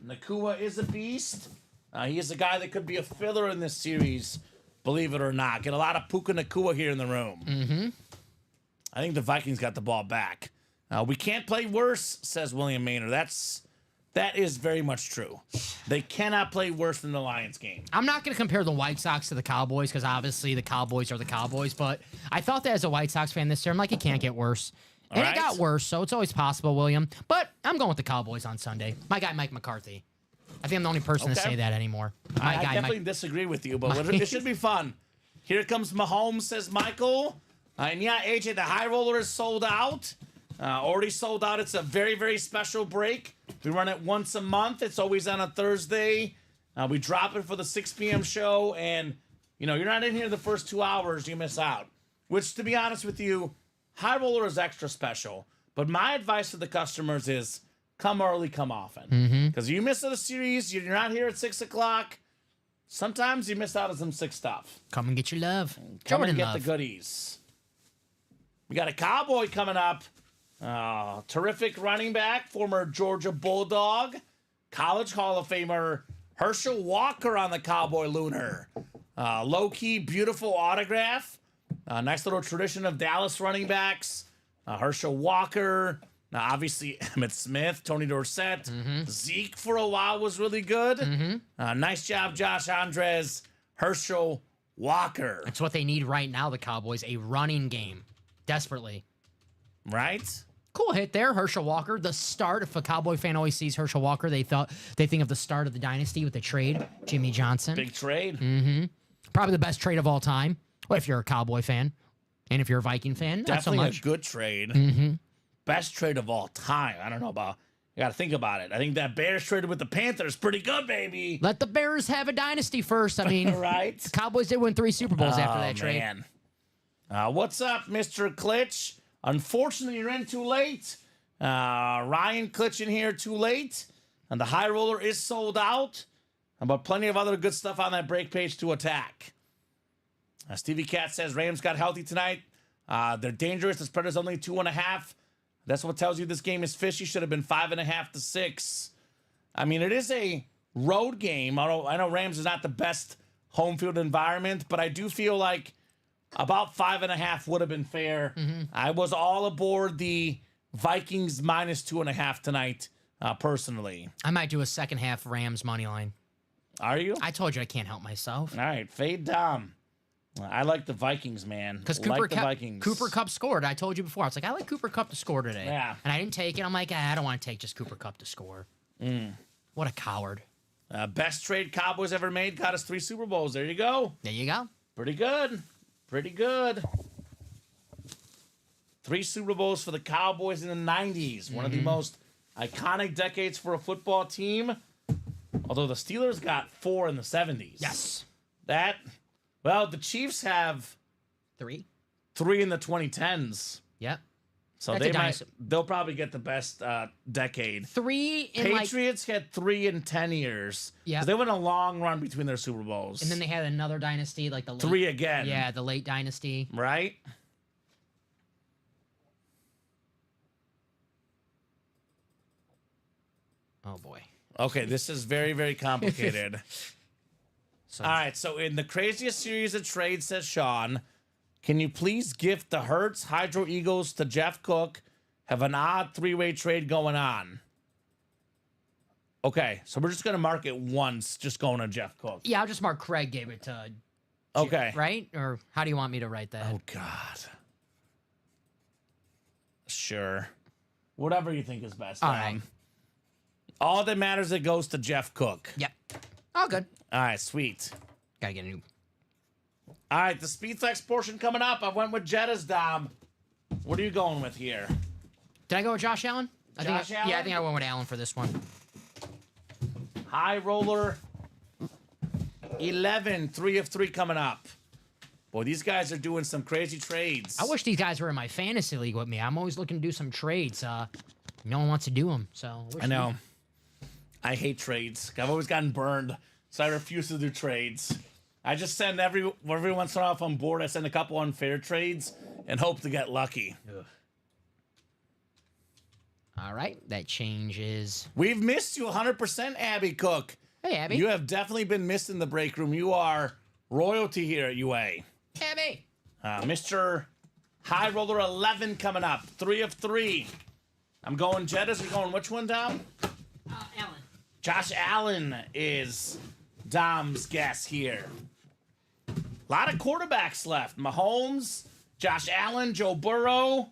Nakua is a beast. He is a guy that could be a filler in this series, believe it or not. Get a lot of Puka Nakua here in the room. I think the Vikings got the ball back. We can't play worse, says William Maynard. That's That is very much true. They cannot play worse than the Lions game. I'm not going to compare the White Sox to the Cowboys because obviously the Cowboys are the Cowboys, but I thought that as a White Sox fan this year, I'm like, it can't get worse. And it got worse, so it's always possible, William. But I'm going with the Cowboys on Sunday. My guy, Mike McCarthy. I think I'm the only person to say that anymore. I definitely disagree with you, but it should be fun. Here comes Mahomes, says Michael. And yeah, AJ, the high roller is sold out. Already sold out. It's a very, very special break. We run it once a month. It's always on a Thursday. We drop it for the 6 p.m. show. And, you know, you're not in here the first 2 hours, you miss out. Which, to be honest with you, high roller is extra special. But my advice to the customers is come early, come often. Because you miss the series, you're not here at 6 o'clock. Sometimes you miss out on some sick stuff. Come and get your love. Come and get the goodies. We got a Cowboy coming up. Terrific running back, former Georgia Bulldog, College Hall of Famer Herschel Walker on the Cowboy Lunar. Low-key, beautiful autograph. Nice little tradition of Dallas running backs. Herschel Walker, obviously Emmitt Smith, Tony Dorsett. Zeke for a while was really good. Nice job, Josh Andres. Herschel Walker. That's what they need right now, the Cowboys, a running game. Desperately. Right? Cool hit there, Herschel Walker. The start, if a Cowboy fan always sees Herschel Walker, they think of the start of the dynasty with the trade, Jimmy Johnson. Big trade. Probably the best trade of all time. Well, if you're a Cowboy fan. And if you're a Viking fan, definitely not so much. A good trade. Best trade of all time. I don't know about. You got to think about it. I think that Bears traded with the Panthers pretty good, baby. Let the Bears have a dynasty first. I mean, right? Cowboys did win 3 Super Bowls after that trade. Man. What's up, Mr. Klitsch? Unfortunately, you're in too late. Ryan Klitsch in here too late. And the high roller is sold out. But plenty of other good stuff on that break page to attack. Stevie Cat says Rams got healthy tonight. They're dangerous. The spread is only 2.5. That's what tells you this game is fishy. Should have been 5.5 to 6. I mean, it is a road game. I know Rams is not the best home field environment, but I do feel like about 5.5 would have been fair. I was all aboard the Vikings minus 2.5 tonight, personally. I might do a second half Rams money line. Are you? I told you I can't help myself. All right, fade Dom. I like the Vikings, man. Because Cooper Kupp scored. I told you before. I was like, I like Cooper Kupp to score today. Yeah. And I didn't take it. I'm like, I don't want to take just Cooper Kupp to score. What a coward. Best trade Cowboys ever made. Got us 3 Super Bowls. There you go. There you go. Pretty good. Pretty good. 3 Super Bowls for the Cowboys in the 90s. One of the most iconic decades for a football team. Although the Steelers got 4 in the 70s. Yes. Well, the Chiefs have 3 in the 2010s. Yep. So they'll probably get the best decade. 3 in Patriots had 3 in 10 years. Yeah. They went a long run between their Super Bowls. And then they had another dynasty, like the late, 3 again. Yeah, the late dynasty. Right? Oh boy. Okay, this is very, very complicated. All right, so in the craziest series of trades, says Sean, can you please gift the Hertz Hydro Eagles to Jeff Cook? Have an odd 3-way trade going on. Okay, so we're just going to mark it once, just going to Jeff Cook. Yeah, I'll just mark Craig gave it to Okay. Right? Or how do you want me to write that? Oh, God. Sure. Whatever you think is best. All right. All that matters, it goes to Jeff Cook. Yep. All good. All right, sweet. Gotta get a new. All right, the Speed Flex portion coming up. I went with Jetta's Dom. What are you going with here? Did I go with Josh Allen? Josh Allen? Yeah, I think I went with Allen for this one. High roller 11, 3 of 3 coming up. Boy, these guys are doing some crazy trades. I wish these guys were in my fantasy league with me. I'm always looking to do some trades. No one wants to do them, so I know. I hate trades. I've always gotten burned, so I refuse to do trades. I just send every once in a while if I'm bored, I send a couple unfair trades and hope to get lucky. Ugh. All right, that changes. We've missed you 100%, Abby Cook. Hey, Abby. You have definitely been missed in the break room. You are royalty here at UA. Abby. Mr. High Roller 11 coming up. 3 of 3. I'm going Jettas. You're going which one, Dom? Allen. Josh Allen is Dom's guess here. A lot of quarterbacks left. Mahomes, Josh Allen, Joe Burrow.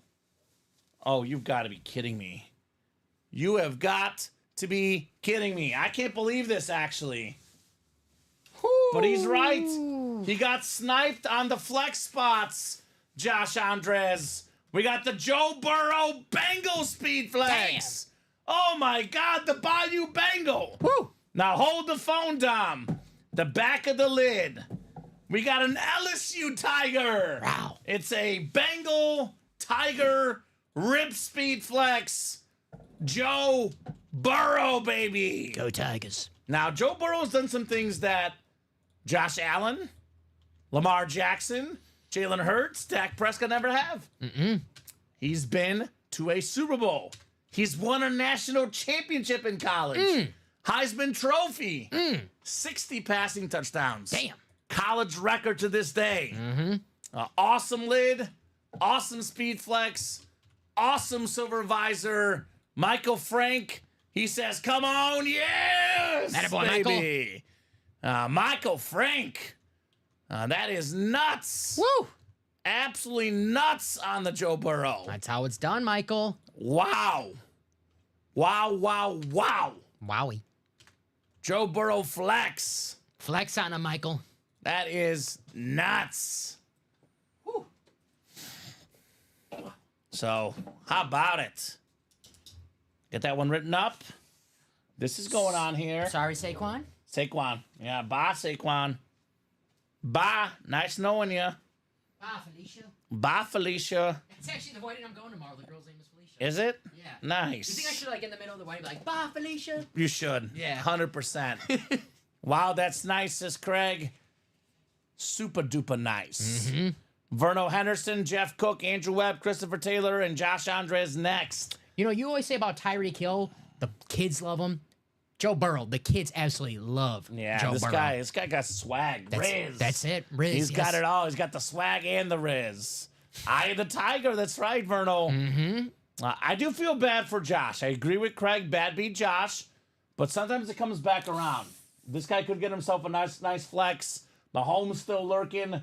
Oh, you've got to be kidding me. You have got to be kidding me. I can't believe this, actually. But he's right. He got sniped on the flex spots, Josh Andres. We got the Joe Burrow Bengal speed flex. Damn. Oh, my God, the Bayou Bengal. Woo. Now hold the phone, Dom. The back of the lid. We got an LSU Tiger. Wow. It's a Bengal Tiger rib speed flex. Joe Burrow, baby. Go Tigers. Now, Joe Burrow's done some things that Josh Allen, Lamar Jackson, Jalen Hurts, Dak Prescott never have. He's been to a Super Bowl. He's won a national championship in college. Heisman Trophy. 60 passing touchdowns. Damn. College record to this day. Awesome lid. Awesome speed flex. Awesome silver visor. Michael Frank. He says, come on, yes, Attaboy, baby. Michael Frank. That is nuts. Woo. Absolutely nuts on the Joe Burrow. That's how it's done, Michael. Wow. Wow, wow, wow. Wowie. Joe Burrow flex. Flex on him, Michael. That is nuts. Woo. So, how about it? Get that one written up. This is going on here. Sorry, Saquon. Saquon. Yeah, bye, Saquon. Bye. Nice knowing you. Bye, Felicia. Bye, Felicia. It's actually the wedding I'm going tomorrow. The girl's name is Felicia. Is it? Yeah. Nice. You think I should, like, in the middle of the wedding, be like, bye, Felicia? You should. Yeah. 100%. Wow, that's nice, says Craig. Super duper nice. Verno Henderson, Jeff Cook, Andrew Webb, Christopher Taylor, and Josh Andres next. You know, you always say about Tyreek Hill, the kids love him. Joe Burrow, the kids absolutely love Joe this Burrow. This guy got swag. Riz. That's it. Riz. He's got it all. He's got the swag and the Riz. Eye of the Tiger. That's right, Verno. I do feel bad for Josh. I agree with Craig. Bad beat Josh. But sometimes it comes back around. This guy could get himself a nice flex. Mahomes still lurking.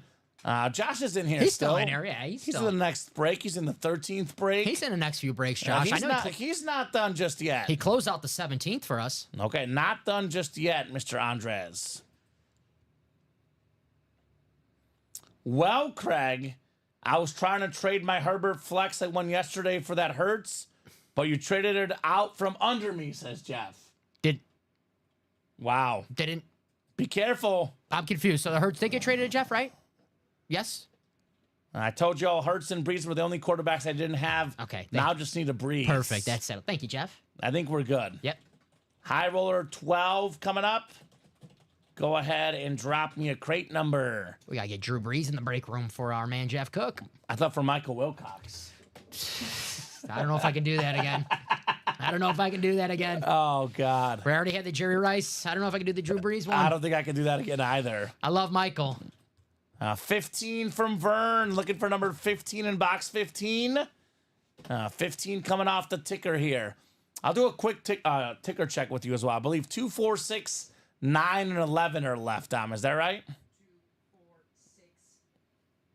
Josh is in here. He's still in here. Yeah, he's in still the next break. He's in the 13th break. He's in the next few breaks, Josh. He's not done just yet. He closed out the 17th for us. Okay, not done just yet, Mr. Andres. Well, Craig, I was trying to trade my Herbert flex I won yesterday for that Hurts, but you traded it out from under me, says Jeff. Wow. Didn't. Be careful. I'm confused. So the Hurts did get traded to Jeff, right? Yes? I told you all Hurts and Breeze were the only quarterbacks I didn't have. Okay. Now just need a Breeze. Perfect. That's settled. Thank you, Jeff. I think we're good. Yep. High Roller 12 coming up. Go ahead and drop me a crate number. We got to get Drew Brees in the break room for our man, Jeff Cook. I thought for Michael Wilcox. I don't know if I can do that again. Oh, God. We already had the Jerry Rice. I don't know if I can do the Drew Brees one. I don't think I can do that again either. I love Michael. 15 from Vern. Looking for number 15 in box 15. 15 coming off the ticker here. I'll do a quick ticker check with you as well. I believe 2, 4, 6, 9, and 11 are left, Dom. Is that right? 2, 4, 6,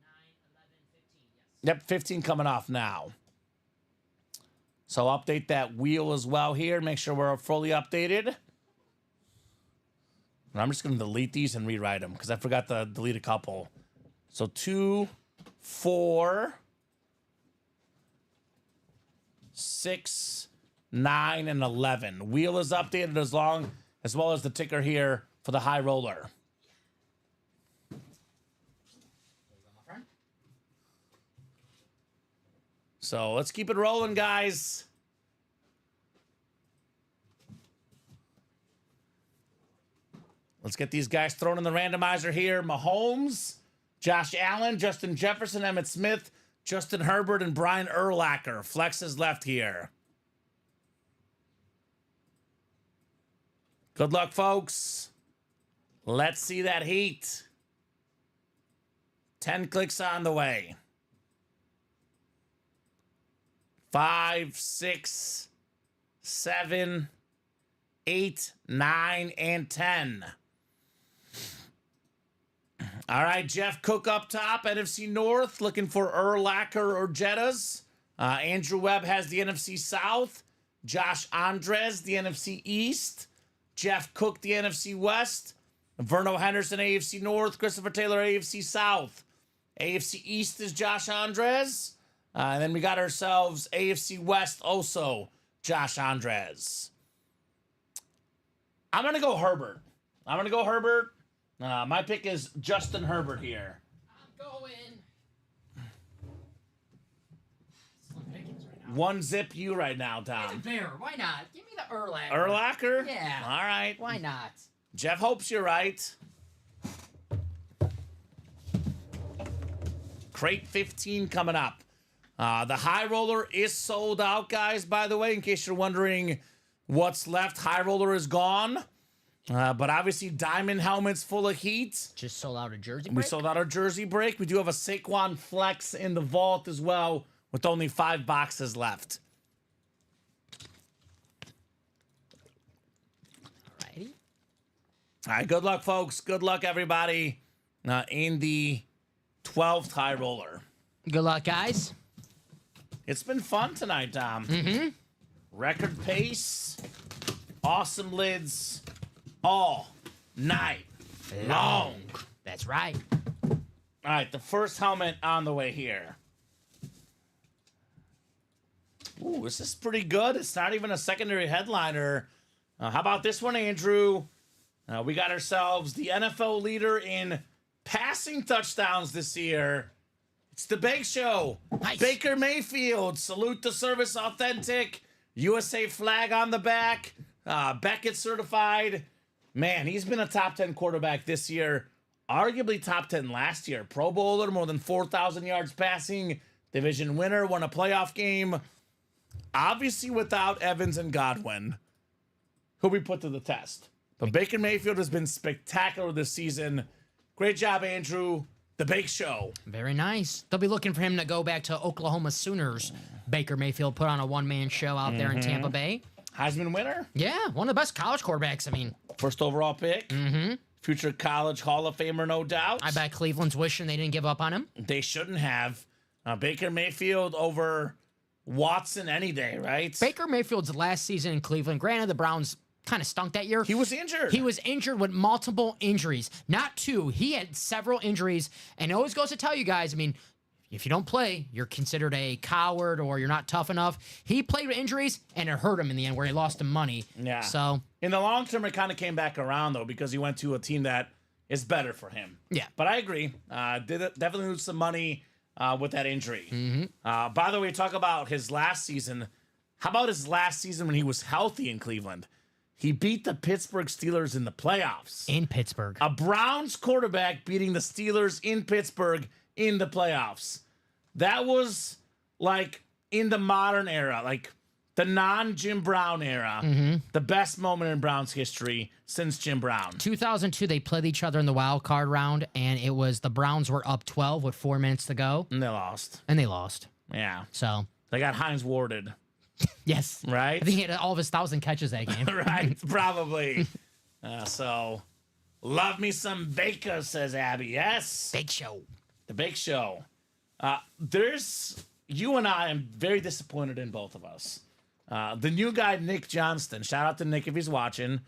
9, 11, 15. Yes. Yep, 15 coming off now. So update that wheel as well here. Make sure we're fully updated. And I'm just going to delete these and rewrite them because I forgot to delete a couple. So 2, 4, 6, 9, and 11. Wheel is updated as well as the ticker here for the high roller. So let's keep it rolling, guys. Let's get these guys thrown in the randomizer here. Mahomes, Josh Allen, Justin Jefferson, Emmitt Smith, Justin Herbert, and Brian Urlacher. Flex is left here. Good luck, folks. Let's see that heat. 10 clicks on the way. 5, 6, 7, 8, 9, and 10. All right, Jeff Cook up top, NFC North, looking for Urlacher or Jettas. Andrew Webb has the NFC South. Josh Andres, the NFC East. Jeff Cook, the NFC West. Verno Henderson, AFC North. Christopher Taylor, AFC South. AFC East is Josh Andres. And then we got ourselves AFC West also, Josh Andres. I'm going to go Herbert. My pick is Justin Herbert here. I'm going. Slim pickings right now. One zip you right now, Tom. Bear. Why not? Give me the Urlacher. Urlacher? Yeah. All right. Why not? Jeff hopes you're right. Crate 15 coming up. The High Roller is sold out, guys, by the way, in case you're wondering what's left. High Roller is gone. But obviously, Diamond Helmet's full of heat. Just sold out a jersey break? We sold out our jersey break. We do have a Saquon Flex in the vault as well, with only 5 boxes left. Alrighty. All right, good luck, folks. Good luck, everybody, in the 12th High Roller. Good luck, guys. It's been fun tonight, Tom. Mm-hmm. Record pace, awesome lids, all night long. That's right. All right, the first helmet on the way here. Ooh, this is pretty good. It's not even a secondary headliner. How about this one, Andrew? We got ourselves the NFL leader in passing touchdowns this year. It's the Bake Show. Nice. Baker Mayfield. Salute the service, authentic. USA flag on the back. Beckett certified. Man, he's been a top 10 quarterback this year. Arguably top 10 last year. Pro Bowler, more than 4,000 yards passing. Division winner, won a playoff game. Obviously without Evans and Godwin, who we put to the test. But Baker Mayfield has been spectacular this season. Great job, Andrew. The Bake Show. Very nice. They'll be looking for him to go back to Oklahoma Sooners. Baker Mayfield put on a one-man show out there in Tampa Bay. Heisman winner. Yeah, one of the best college quarterbacks. I mean, First overall pick. mm-hmm. Future college Hall of Famer, no doubt. I bet Cleveland's wishing they didn't give up on him. They shouldn't have. Baker Mayfield over Watson any day, right? Baker Mayfield's last season in Cleveland, granted the Browns kind of stunk that year. He was injured. He was injured with multiple injuries. Not two. He had several injuries. And it always goes to tell you guys, I mean, if you don't play, you're considered a coward or you're not tough enough. He played with injuries, and it hurt him in the end where he lost him money. Yeah. So, in the long term, it kind of came back around, though, because he went to a team that is better for him. yeah. But I agree. Definitely lose some money with that injury. Mm-hmm. By the way, talk about his last season. How about his last season when he was healthy in Cleveland? He beat the Pittsburgh Steelers in the playoffs. In Pittsburgh. A Browns quarterback beating the Steelers in Pittsburgh in the playoffs. That was like in the modern era, like the non-Jim Brown era, the best moment in Browns history since Jim Brown. 2002, they played each other in the wild card round, and it was the Browns were up 12 with 4 minutes to go, And they lost. and they lost. Yeah. So, They got Hines warded. yes. Right? I think he had all of his 1,000 catches that game. Right, probably. So, love me some Baker, says Abby. Yes. Big show. The Bake Show. You and I am very disappointed in both of us. The new guy, Nick Johnston, shout out to Nick if he's watching.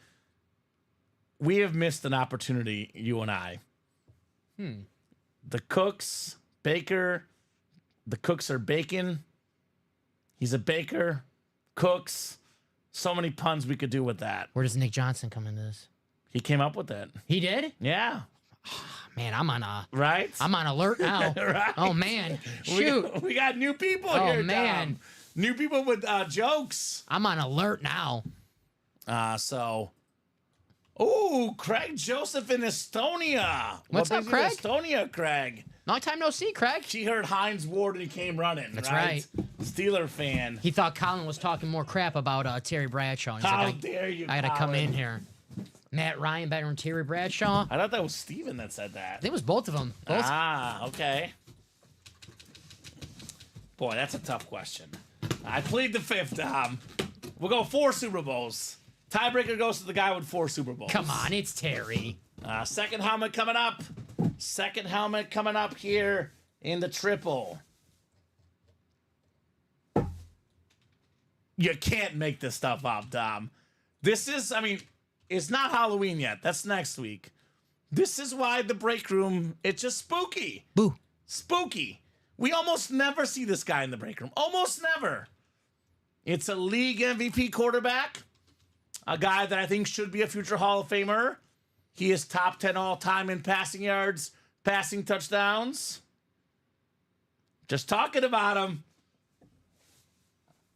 We have missed an opportunity, you and I. The Cooks, Baker, the Cooks are bacon. He's a baker, Cooks. So many puns we could do with that. Where does Nick Johnson come into this? He came up with it. He did? Yeah. Man, I'm Right? on alert now. Right. Oh man. Shoot. We got new people Oh, here, man. Tom. New people with jokes. I'm on alert now. Ooh, Craig Joseph in Estonia. What's What up, brings you to Craig? Estonia, Craig. Long time no see, Craig. She heard Hines Ward and he came running. That's right. Steeler fan. He thought Colin was talking more crap about Terry Bradshaw. He's How like, dare you, I gotta come Colin. in here. Matt Ryan better than Terry Bradshaw. I thought that was Steven that said that. I think it was both of them. Both. Okay. Boy, that's a tough question. I plead the fifth, Tom. We'll go 4 Super Bowls. Tiebreaker goes to the guy with 4 Super Bowls. Come on, it's Terry. Second helmet coming up. Second helmet coming up here in the triple. You can't make this stuff up, Dom. This is, I mean, it's not Halloween yet. That's next week. This is why the break room, it's just spooky. Boo. Spooky. We almost never see this guy in the break room. Almost never. It's a league MVP quarterback. A guy that I think should be a future Hall of Famer. He is top 10 all-time in passing yards, passing touchdowns. Just talking about him.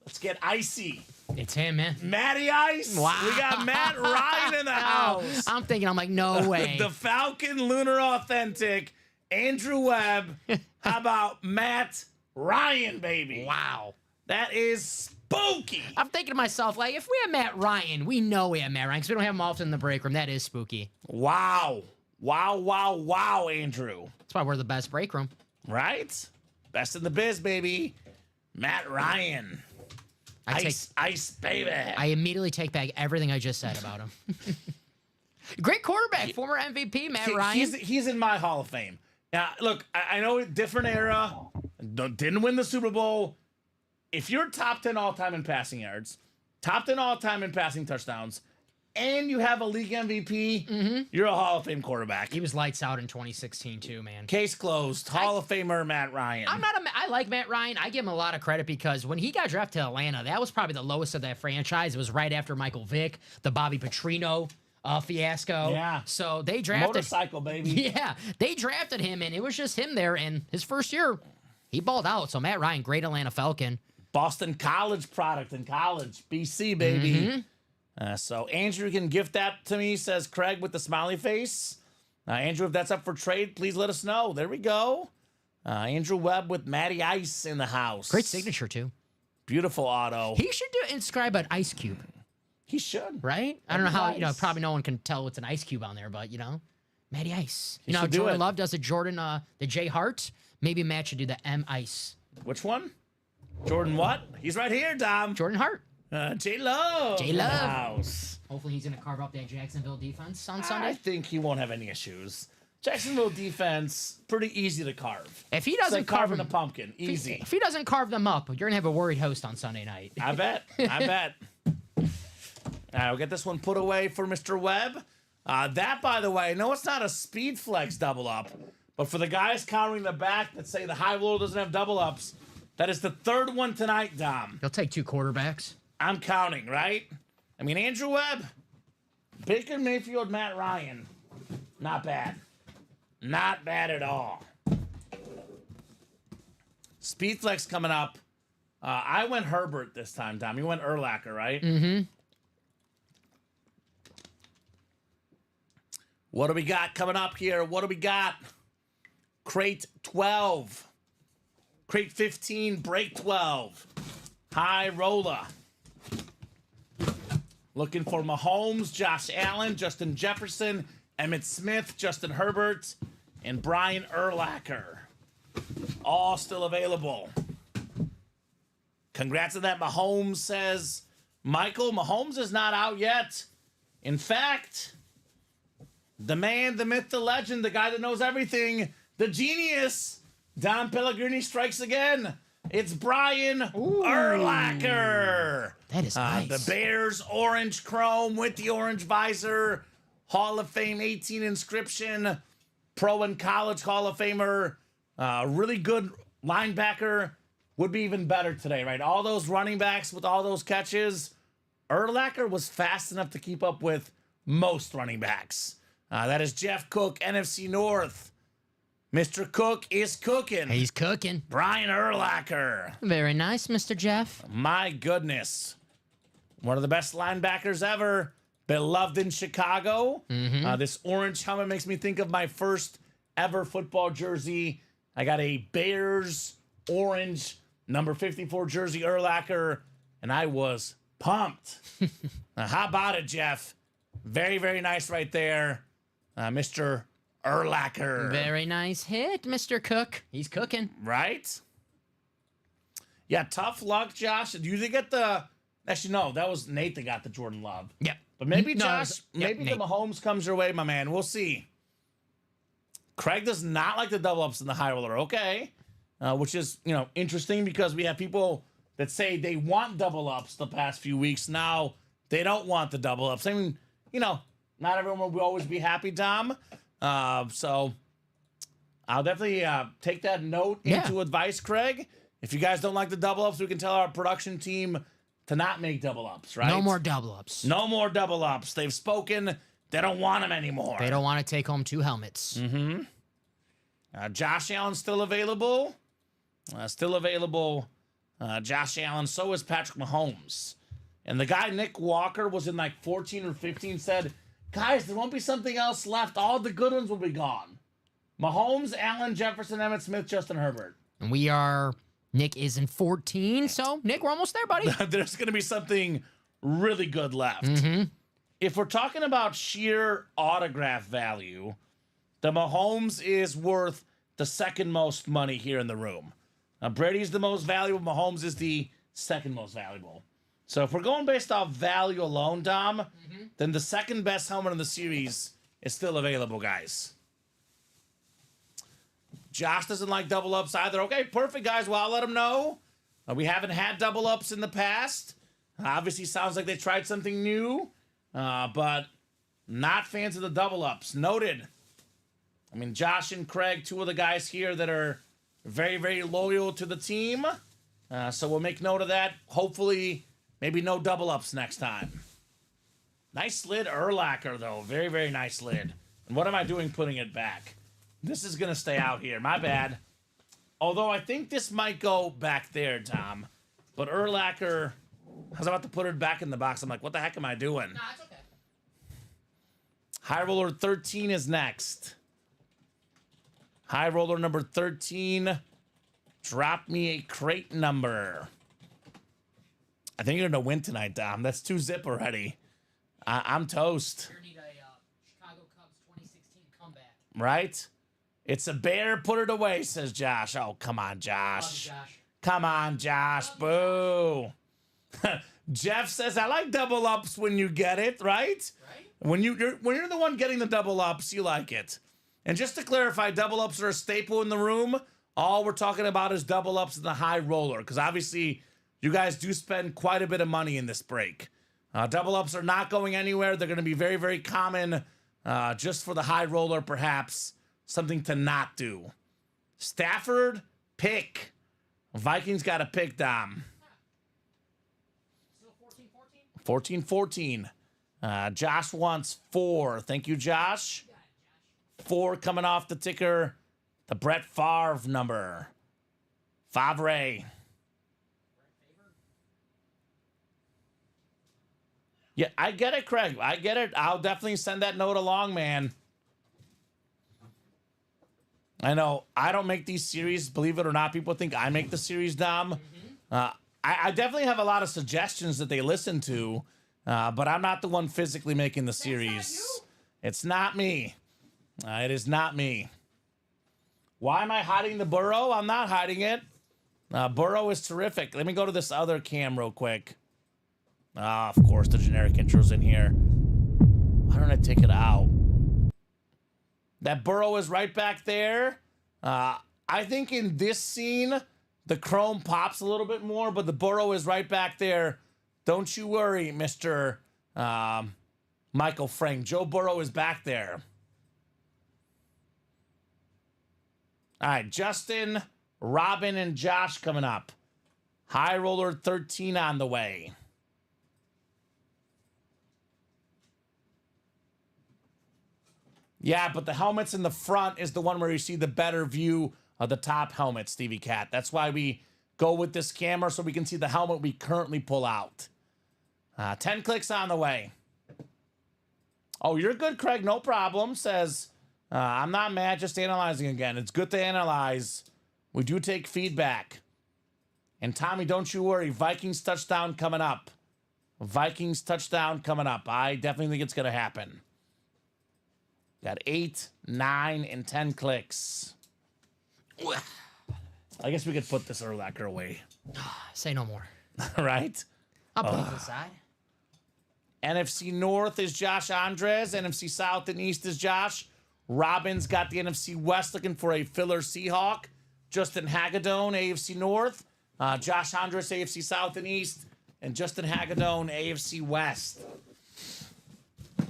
Let's get icy. It's him, man. Matty Ice. Wow. We got Matt Ryan in the house. I'm like, no way. The Falcon Lunar Authentic, Andrew Webb. How about Matt Ryan, baby? Wow. That is spooky. I'm thinking to myself, like, if we have Matt Ryan, we know we have Matt Ryan because we don't have him often in the break room. That is spooky. Wow. Wow, wow, wow, Andrew. That's why we're the best break room. Right? Best in the biz, baby. Matt Ryan. Ice, baby. I immediately take back everything I just said about him. Great quarterback, former MVP, Matt Ryan. He's in my Hall of Fame. Now, look, I know different era, didn't win the Super Bowl. If you're top 10 all-time in passing yards, top 10 all-time in passing touchdowns, and you have a league MVP, you're a Hall of Fame quarterback. He was lights out in 2016 too, man. Case closed. Hall of Famer Matt Ryan. I like Matt Ryan. I give him a lot of credit because when he got drafted to Atlanta, that was probably the lowest of that franchise. It was right after Michael Vick, the Bobby Petrino fiasco. Yeah. So they drafted Motorcycle, baby. Yeah, they drafted him, and it was just him there. And his first year, he balled out. So Matt Ryan, great Atlanta Falcon. Boston College product in college. BC, baby. So Andrew can gift that to me, says Craig with the smiley face. Andrew, if that's up for trade, please let us know. There we go. Andrew Webb with Matty Ice in the house. Great signature, too. Beautiful auto. He should inscribe an ice cube. He should. Right? I don't know how, probably no one can tell it's an ice cube on there, but, Matty Ice. Jordan Love does the the J Hart. Maybe Matt should do the M Ice. Which one? Jordan what? He's right here, Dom. Jordan Hart. J-Love. J-Love. House. Hopefully he's going to carve up that Jacksonville defense on Sunday. I think he won't have any issues. Jacksonville defense, pretty easy to carve. If he doesn't carve carving a pumpkin, easy. If he doesn't carve them up, you're going to have a worried host on Sunday night. I bet. I bet. All right, we'll get this one put away for Mr. Webb. That, by the way, I know it's not a speed flex double up, but for the guys countering the back that say the high roll doesn't have double ups, that is the third one tonight, Dom. He'll take 2 quarterbacks. I'm counting, right? I mean, Andrew Webb, Baker Mayfield, Matt Ryan. Not bad. Not bad at all. Speed flex coming up. I went Herbert this time, Dom. You went Urlacher, right? Mm-hmm. What do we got coming up here? What do we got? Crate 12. Crate 15, break 12. High roller. Looking for Mahomes, Josh Allen, Justin Jefferson, Emmitt Smith, Justin Herbert, and Brian Urlacher. All still available. Congrats on that, Mahomes, says Michael. Mahomes is not out yet. In fact, the man, the myth, the legend, the guy that knows everything, the genius, Don Pellegrini strikes again. It's Brian Urlacher. That is nice. The Bears orange chrome with the orange visor. Hall of Fame 18 inscription. Pro and college Hall of Famer. Really good linebacker. Would be even better today, right? All those running backs with all those catches. Urlacher was fast enough to keep up with most running backs. That is Jeff Cook, NFC North. Mr. Cook is cooking. He's cooking. Brian Urlacher. Very nice, Mr. Jeff. My goodness. One of the best linebackers ever. Beloved in Chicago. This orange helmet makes me think of my first ever football jersey. I got a Bears orange number 54 jersey Urlacher, and I was pumped. Now, how about it, Jeff? Very, very nice right there. Mr. Urlacher. Very nice hit, Mr. Cook. He's cooking. Right? Yeah, tough luck, Josh. Do you get the Actually, no, that was Nate that got the Jordan Love. Yep. But maybe No, Josh, yep, maybe the Nate. Mahomes comes your way, my man. We'll see. Craig does not like the double ups in the high roller. Okay. Which is, interesting because we have people that say they want double ups the past few weeks. Now they don't want the double ups. I mean, not everyone will always be happy, Dom. So I'll definitely take that note into advice, Craig. If you guys don't like the double ups, we can tell our production team to not make double ups, right? No more double ups. No more double ups. They've spoken. They don't want them anymore. They don't want to take home 2 helmets. Mm-hmm. Josh Allen's still available. Josh Allen. So is Patrick Mahomes. And the guy, Nick Walker, was in like 14 or 15, said, guys, there won't be something else left. All the good ones will be gone. Mahomes, Allen, Jefferson, Emmitt Smith, Justin Herbert. And Nick is in 14, so Nick, we're almost there, buddy. There's going to be something really good left. Mm-hmm. If we're talking about sheer autograph value, the Mahomes is worth the second most money here in the room. Now, Brady's the most valuable. Mahomes is the second most valuable. So if we're going based off value alone, Dom, then the second best helmet in the series is still available, guys. Josh doesn't like double ups either. Okay, perfect, guys. Well, I'll let him know. We haven't had double ups in the past. Obviously, sounds like they tried something new, but not fans of the double ups. Noted. I mean, Josh and Craig, 2 of the guys here that are very, very loyal to the team. So we'll make note of that. Hopefully, maybe no double ups next time. Nice lid, Urlacher, though. Very, very nice lid. And what am I doing putting it back? This is going to stay out here. My bad. Although I think this might go back there, Tom. But Urlacher, I was about to put it back in the box. I'm like, what the heck am I doing? Nah, it's okay. High Roller 13 is next. High Roller number 13. Drop me a crate number. I think you're going to win tonight, Dom. That's 2 zip already. I'm toast. You're going to need a Chicago Cubs 2016 comeback. Right? It's a bear. Put it away, says Josh. Oh, come on, Josh. Love you, Josh. Come on, Josh. Boo. Jeff says, I like double ups when you get it, right? When you're the one getting the double ups, you like it. And just to clarify, double ups are a staple in the room. All we're talking about is double ups in the high roller, because obviously you guys do spend quite a bit of money in this break. Double ups are not going anywhere. They're going to be very, very common just for the high roller, perhaps. Something to not do. Stafford, pick. Vikings got a pick, Dom. Still 14-14? 14-14. Josh wants 4. Thank you, Josh. 4 coming off the ticker. The Brett Favre number. Favre. Yeah, I get it, Craig. I get it. I'll definitely send that note along, man. I know I don't make these series. Believe it or not, people think I make the series, Dom. I definitely have a lot of suggestions that they listen to, but I'm not the one physically making the series. It's not me. It is not me. Why am I hiding the Burrow? I'm not hiding it. Burrow is terrific. Let me go to this other cam real quick. Of course, the generic intro's in here. Why don't I take it out? That Burrow is right back there. I think in this scene, the chrome pops a little bit more, but the Burrow is right back there. Don't you worry, Mr. Michael Frank. Joe Burrow is back there. All right, Justin, Robin, and Josh coming up. High Roller 13 on the way. Yeah, but the helmets in the front is the one where you see the better view of the top helmet, Stevie Cat. That's why we go with this camera, so we can see the helmet we currently pull out. 10 clicks on the way. Oh, you're good, Craig. No problem. Says, I'm not mad, just analyzing again. It's good to analyze. We do take feedback. And Tommy, don't you worry. Vikings touchdown coming up. Vikings touchdown coming up. I definitely think it's going to happen. Got 8, 9, and 10 clicks. I guess we could put this Urlacher away. Say no more. Right? I'll put him to the side. NFC North is Josh Andres. NFC South and East is Josh. Robin's got the NFC West looking for a filler Seahawk. Justin Hagedorn, AFC North. Josh Andres, AFC South and East. And Justin Hagedorn, AFC West.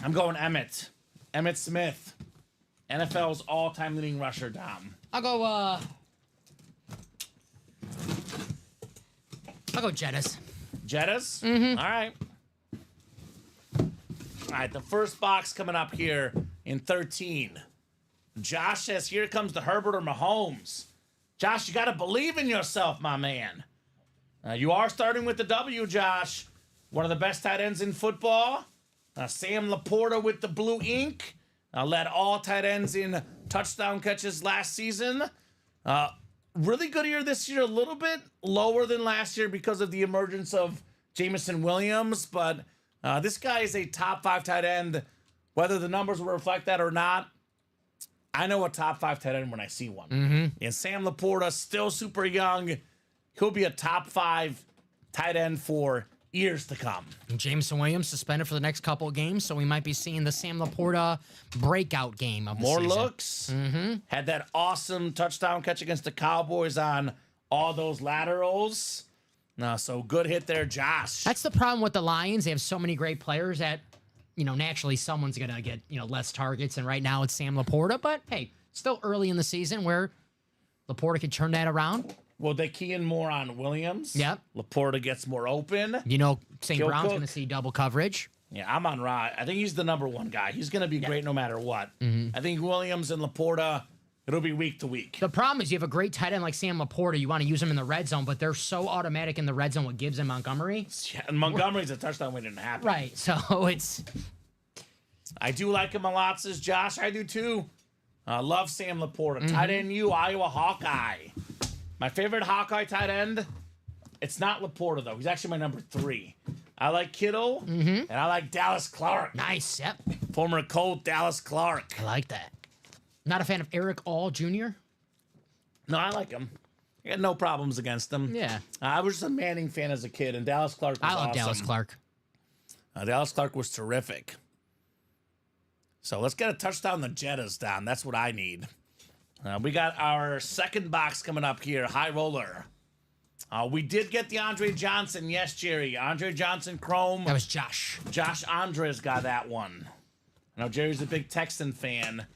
I'm going Emmett. Emmett Smith. NFL's all-time leading rusher, Dom. I'll go Jettas. Jettas? Mm-hmm. All right. All right, the first box coming up here in 13. Josh says, here comes the Herbert or Mahomes. Josh, you got to believe in yourself, my man. You are starting with the W, Josh. One of the best tight ends in football. Sam Laporta with the blue ink. Led all tight ends in touchdown catches last season. Really good year this year. A little bit lower than last year because of the emergence of Jameson Williams. But this guy is a top 5 tight end. Whether the numbers will reflect that or not, I know a top 5 tight end when I see one. Mm-hmm. And Sam Laporta, still super young. He'll be a top 5 tight end for years to come. And Jameson Williams suspended for the next couple of games, so we might be seeing the Sam Laporta breakout game of the More season. looks. Had that awesome touchdown catch against the Cowboys on all those laterals. So good hit there, Josh. That's the problem with the Lions. They have so many great players that, naturally someone's going to get, less targets. And right now it's Sam Laporta. But, hey, still early in the season where Laporta could turn that around. Will they key in more on Williams? Yep. Laporta gets more open. St. Brown's going to see double coverage. Yeah, I'm on Rod. I think he's the number 1 guy. He's going to be great no matter what. I think Williams and Laporta, it'll be week to week. The problem is you have a great tight end like Sam Laporta. You want to use him in the red zone, but they're so automatic in the red zone with Gibbs and Montgomery. Yeah, and Montgomery's a touchdown waiting to happen. Right, so it's... I do like him a lot, says Josh. I do too. Love Sam Laporta. Tight end U, Iowa Hawkeye. My favorite Hawkeye tight end, it's not Laporta, though. He's actually my number 3. I like Kittle, and I like Dallas Clark. Nice, yep. Former Colt Dallas Clark. I like that. Not a fan of Eric All Jr.? No, I like him. I got no problems against him. Yeah. I was just a Manning fan as a kid, and Dallas Clark was I love awesome. Dallas Clark. Dallas Clark was terrific. So let's get a touchdown the Jettas down. That's what I need. We got our second box coming up here, high roller. We did get the Andre Johnson. Yes, Jerry. Andre Johnson Chrome. That was Josh. Josh Andres got that one. I know Jerry's a big Texan fan.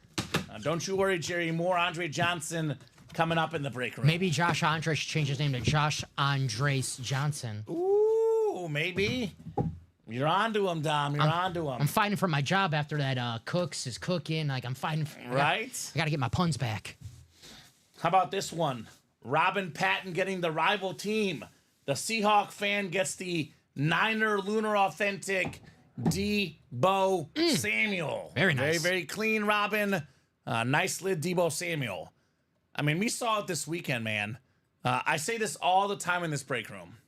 Don't you worry, Jerry. More Andre Johnson coming up in the break room. Maybe Josh Andres should change his name to Josh Andres Johnson. Ooh, maybe. You're onto him, Dom. You're onto him. I'm fighting for my job after that Cooks is cooking. Like, I'm fighting. Right? I got to get my puns back. How about this one? Robin Patton getting the rival team. The Seahawk fan gets the Niner Lunar Authentic Debo Samuel. Very nice. Very, very clean, Robin. Nice lid, Debo Samuel. I mean, we saw it this weekend, man. I say this all the time in this break room.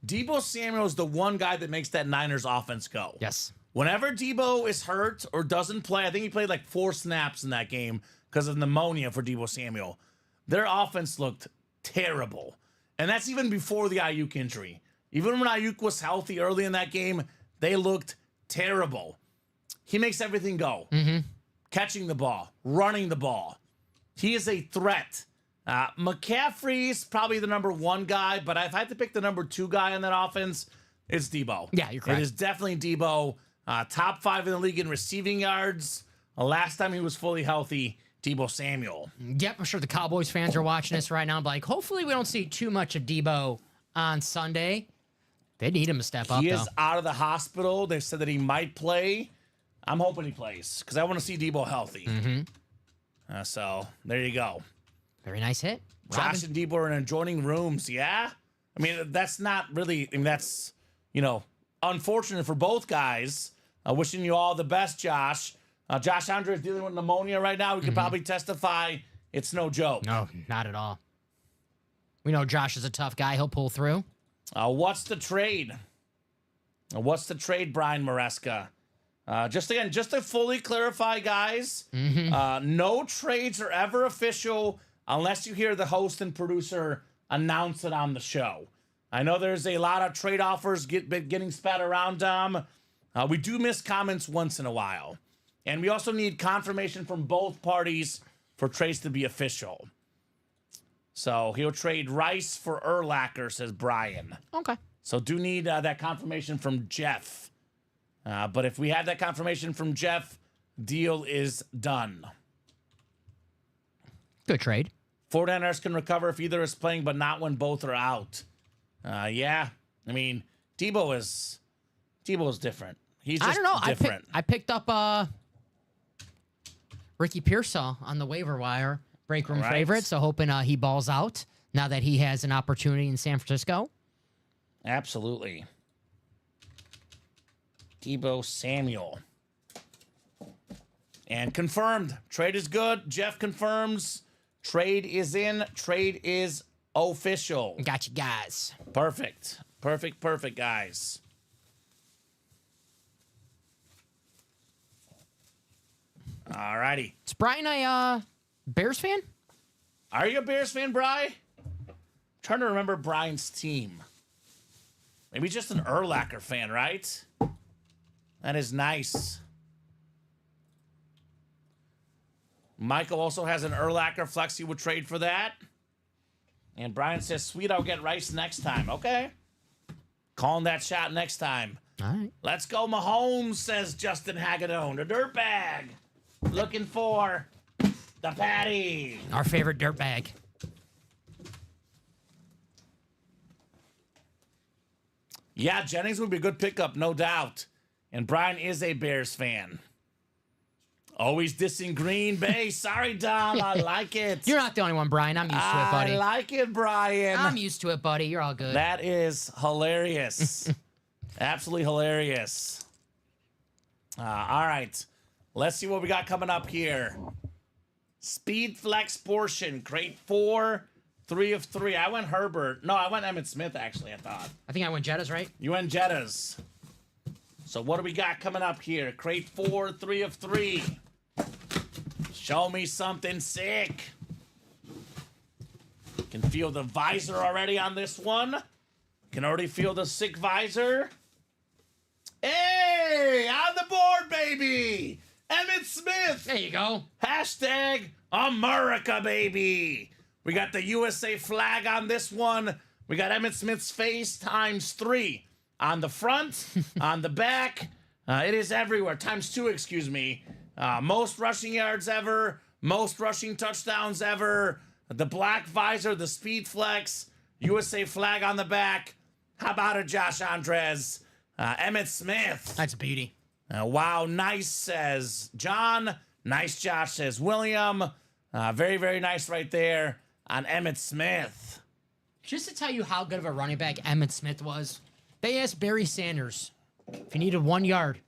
Debo Samuel is the one guy that makes that Niners offense go. Yes. Whenever Debo is hurt or doesn't play, I think he played like 4 snaps in that game because of pneumonia for Debo Samuel. Their offense looked terrible. And that's even before the Ayuk injury. Even when Ayuk was healthy early in that game, they looked terrible. He makes everything go. Catching the ball, running the ball. He is a threat. McCaffrey's probably the number 1 guy, but if I had to pick the number 2 guy on that offense, it's Debo. Yeah, you're correct. It is definitely Debo. Top 5 in the league in receiving yards. Last time he was fully healthy, Debo Samuel. Yep, I'm sure the Cowboys fans are watching this right now. But like, hopefully we don't see too much of Debo on Sunday. They need him to step up, He though. is out of the hospital. They said that he might play. I'm hoping he plays because I want to see Debo healthy. So there you go. Very nice hit. Josh and Debo are in adjoining rooms. Yeah. I mean, that's not really, that's, unfortunate for both guys. Wishing you all the best, Josh. Josh Andre is dealing with pneumonia right now. We could probably testify it's no joke. No, not at all. We know Josh is a tough guy. He'll pull through. What's the trade? What's the trade, Brian Maresca? Just to fully clarify, guys, no trades are ever official unless you hear the host and producer announce it on the show. I know there's a lot of trade offers getting spat around, Dom. We do miss comments once in a while. And we also need confirmation from both parties for trades to be official. So he'll trade Rice for Urlacher, says Brian. Okay. So do need that confirmation from Jeff. But if we have that confirmation from Jeff, deal is done. Good trade. 49ers can recover if either is playing, but not when both are out. Yeah. I mean, Debo is different. He's just I don't know. different. I picked up Ricky Pearsall on the waiver wire. Break room favorite, so hoping he balls out now that he has an opportunity in San Francisco. Absolutely. Debo Samuel. And confirmed. Trade is good. Jeff confirms. Trade is in. Trade is official. Got you guys. Perfect. Perfect, guys. All righty. Is Brian a Bears fan? Are you a Bears fan, Bri? Trying to remember Brian's team. Maybe just an Urlacher fan, right? That is nice. Michael also has an Urlacher flex. He would trade for that. And Brian says, sweet, I'll get Rice next time. Okay. Calling that shot next time. All right. Let's go, Mahomes, says Justin Hagedorn. The dirtbag. Looking for the patty. Our favorite dirtbag. Yeah, Jennings would be a good pickup, no doubt. And Brian is a Bears fan. Always dissing Green Bay. Sorry, Dom. I like it. You're not the only one, Brian. I'm used to it, buddy. I like it, Brian. I'm used to it, buddy. You're all good. That is hilarious. Absolutely hilarious. All right. Let's see what we got coming up here. Speed flex portion. Crate 4. 3 of 3. I went Herbert. No, I went Emmitt Smith, actually, I thought. I think I went Jettas, right? You went Jettas. So what do we got coming up here? Crate 4, 3 of 3. Show me something sick. Can feel the visor already on this one. Can already feel the sick visor. Hey, on the board, baby. Emmitt Smith. There you go. Hashtag America, baby. We got the USA flag on this one. We got Emmitt Smith's face ×3. On the front, on the back. It is everywhere. ×2, excuse me. Most rushing yards ever. Most rushing touchdowns ever. The black visor, the speed flex. USA flag on the back. How about it, Josh Andres? Emmitt Smith. That's a beauty. Wow, nice, says John. Nice, Josh, says William. Very, very nice right there on Emmitt Smith. Just to tell you how good of a running back Emmitt Smith was, they asked Barry Sanders if he needed 1 yard,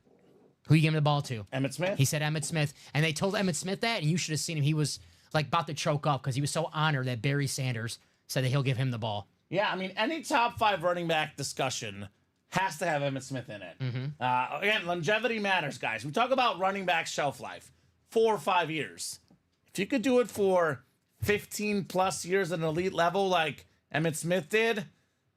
who you give him the ball to. Emmitt Smith? He said Emmitt Smith. And they told Emmitt Smith that, and you should have seen him. He was like about to choke up because he was so honored that Barry Sanders said that he'll give him the ball. Yeah, I mean, any top 5 running back discussion has to have Emmitt Smith in it. Again, longevity matters, guys. We talk about running back shelf life, 4 or 5 years. If you could do it for 15 plus years at an elite level like Emmitt Smith did,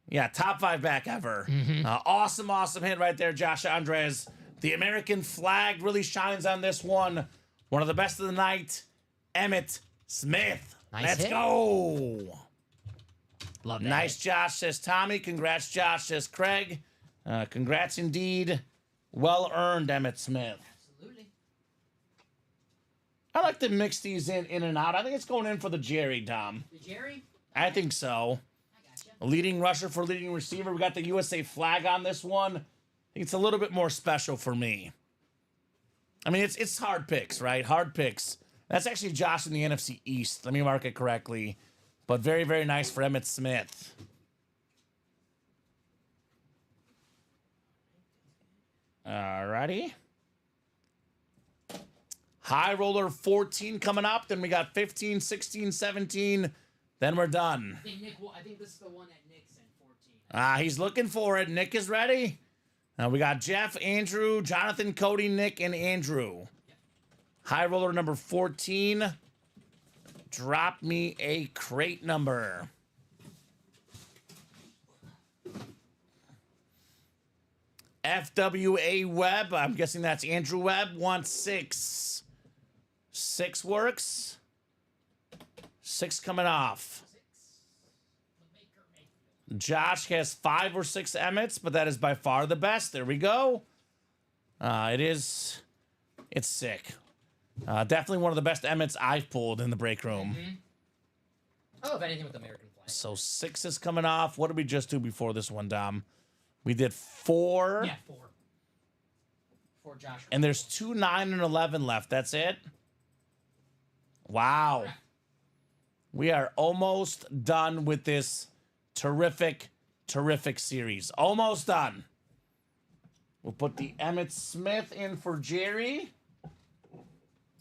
yeah, top 5 back ever. Awesome hit right there, Josh Andres. The American flag really shines on this one. One of the best of the night, Emmitt Smith. Nice Let's hit. go. Love that. Nice, Josh, says Tommy. Congrats, Josh, says Craig. Congrats indeed. Well earned, Emmitt Smith. Absolutely. I like to mix these in and out. I think it's going in for the Jerry, Dom. The Jerry? I think so. I gotcha. A leading rusher for leading receiver. We got the USA flag on this one. I think it's a little bit more special for me. I mean, it's hard picks, right? Hard picks. That's actually Josh in the NFC East. Let me mark it correctly. But very, very nice for Emmitt Smith. Alrighty. High roller 14 coming up. Then we got 15, 16, 17. Then we're done. I think this is the one that Nick's in 14. He's looking for it. Nick is ready. Now we got Jeff, Andrew, Jonathan, Cody, Nick, and Andrew. High roller number 14. Drop me a crate number. FWA Webb. I'm guessing that's Andrew Webb. Wants 6. 6 works. 6 coming off. Josh has 5 or 6 Emmets, but that is by far the best. There we go. It's sick. Definitely one of the best Emmets I've pulled in the break room. Oh, if anything with American flag. So 6 is coming off. What did we just do before this one, Dom? We did 4. Yeah, 4. 4 Josh. And there's 2, 9, and 11 left. That's it? Wow. We are almost done with this terrific series. Almost done. We'll put the Emmett Smith in for Jerry.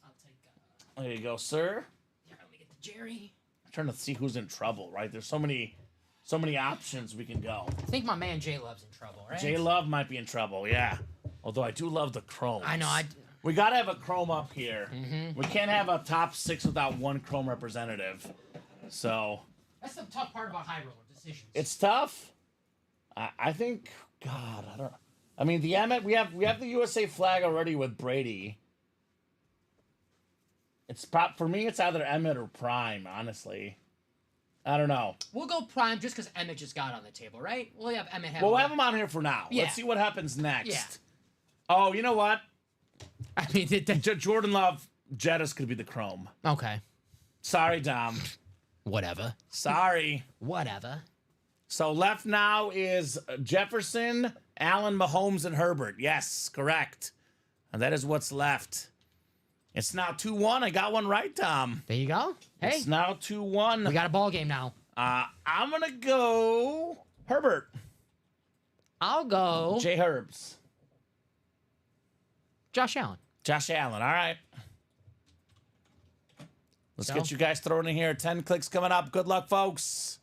I'll take. There you go, sir. Yeah, let me get the Jerry. I'm trying to see who's in trouble, right? There's so many options we can go. I think my man J Love's in trouble, right? J Love might be in trouble, yeah. Although I do love the Chrome. I know. We gotta have a Chrome up here. We can't have a top 6 without one Chrome representative. So That's the tough part about high roller decisions. it's tough. I think, God, I don't. I mean, the Emmett. We have the USA flag already with Brady. For me, it's either Emmett or Prime. Honestly, I don't know. We'll go Prime just because Emmett just got on the table, right? We'll have Emmett have. We'll have him on here for now. Yeah. Let's see what happens next. Yeah. Oh, you know what? I mean, Jordan Love, Jettis could be the Chrome. okay. Sorry, Dom. Whatever. Sorry. Whatever. So left now is Jefferson, Allen, Mahomes, and Herbert. Yes, correct. And that is what's left. It's now 2-1. I got one right, Tom. There you go. Hey, It's now 2-1. we got a ball game now. I'm going to go Herbert. I'll go J. Herbs. Josh Allen. Josh Allen. All right. Let's get you guys thrown in here. 10 clicks coming up. Good luck, folks.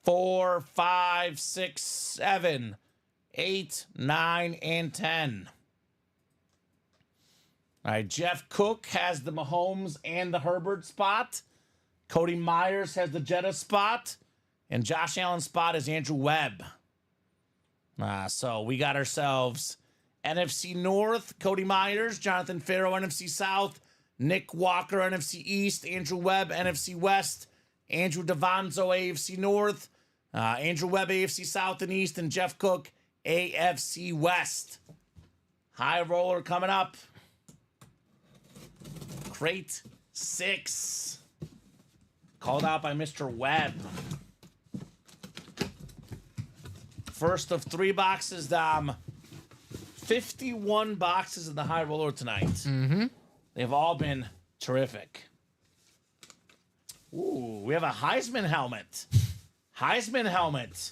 4, 5, 6, 7, 8, 9, and 10. All right, Jeff Cook has the Mahomes and the Herbert spot. Cody Myers has the Jetta spot. And Josh Allen's spot is Andrew Webb. So we got ourselves NFC North, Cody Myers, Jonathan Farrow, NFC South, Nick Walker, NFC East, Andrew Webb, NFC West, Andrew Davanzo, AFC North, Andrew Webb, AFC South and East, and Jeff Cook, AFC West. High roller coming up. Crate 6. Called out by Mr. Webb. First of 3 boxes, Dom. 51 boxes in the high roller tonight. They've all been terrific. Ooh, we have a Heisman helmet. Heisman helmet.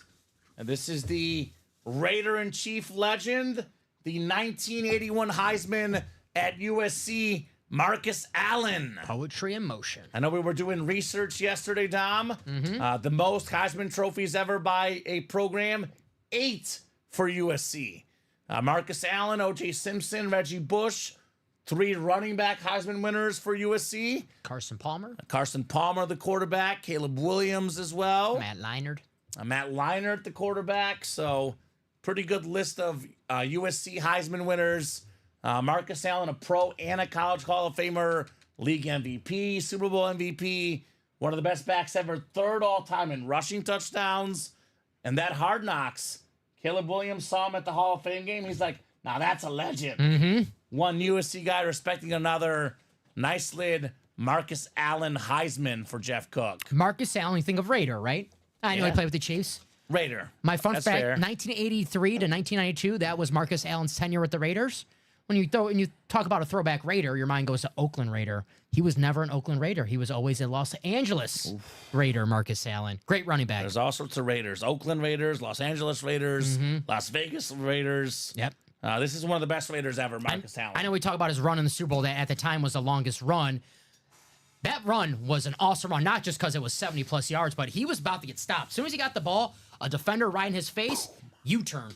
And this is the Raider-in-Chief legend, the 1981 Heisman at USC, Marcus Allen. Poetry in motion. I know we were doing research yesterday, Dom. The most Heisman trophies ever by a program, 8 for USC. Marcus Allen, O.J. Simpson, Reggie Bush, 3 running back Heisman winners for USC. Carson Palmer. Carson Palmer, the quarterback. Caleb Williams as well. Matt Leinart. Matt Leinart, the quarterback. So pretty good list of USC Heisman winners. Marcus Allen, a pro and a college Hall of Famer, league MVP, Super Bowl MVP, one of the best backs ever, 3rd all-time in rushing touchdowns. And that Hard Knocks, Caleb Williams saw him at the Hall of Fame game. He's like, now that's a legend. One USC guy respecting another. Nice lid, Marcus Allen Heisman for Jeff Cook. Marcus Allen, you think of Raider, right? I know he played with the Chiefs. Raider. My fun That's fact, fair. 1983 to 1992, that was Marcus Allen's tenure with the Raiders. When you talk about a throwback Raider, your mind goes to Oakland Raider. He was never an Oakland Raider. He was always a Los Angeles Raider, Marcus Allen. Great running back. There's all sorts of Raiders. Oakland Raiders, Los Angeles Raiders, Las Vegas Raiders. Yep. This is one of the best Raiders ever, Marcus Allen. I know we talk about his run in the Super Bowl that at the time was the longest run. That run was an awesome run, not just because it was 70-plus yards, but he was about to get stopped. As soon as he got the ball, a defender right in his face, U-turn.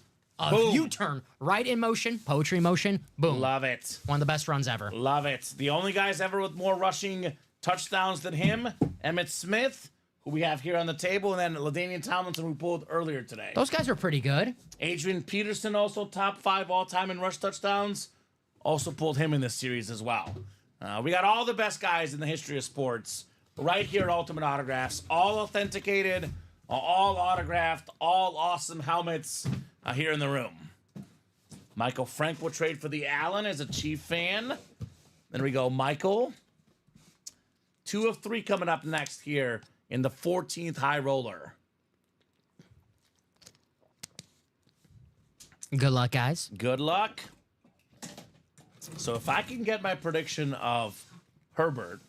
Boom. U-turn, right in motion, poetry in motion, boom. Love it. One of the best runs ever. Love it. The only guys ever with more rushing touchdowns than him, Emmitt Smith, who we have here on the table, and then LaDainian Tomlinson, we pulled earlier today. Those guys are pretty good. Adrian Peterson, also top 5 all-time in rush touchdowns, also pulled him in this series as well. We got all the best guys in the history of sports right here at Ultimate Autographs, all authenticated, all autographed, all awesome helmets here in the room. Michael Frank will trade for the Allen as a Chief fan. Then we go Michael. 2 of 3 coming up next here in the 14th high roller. Good luck, guys. Good luck. So if I can get my prediction of Herbert,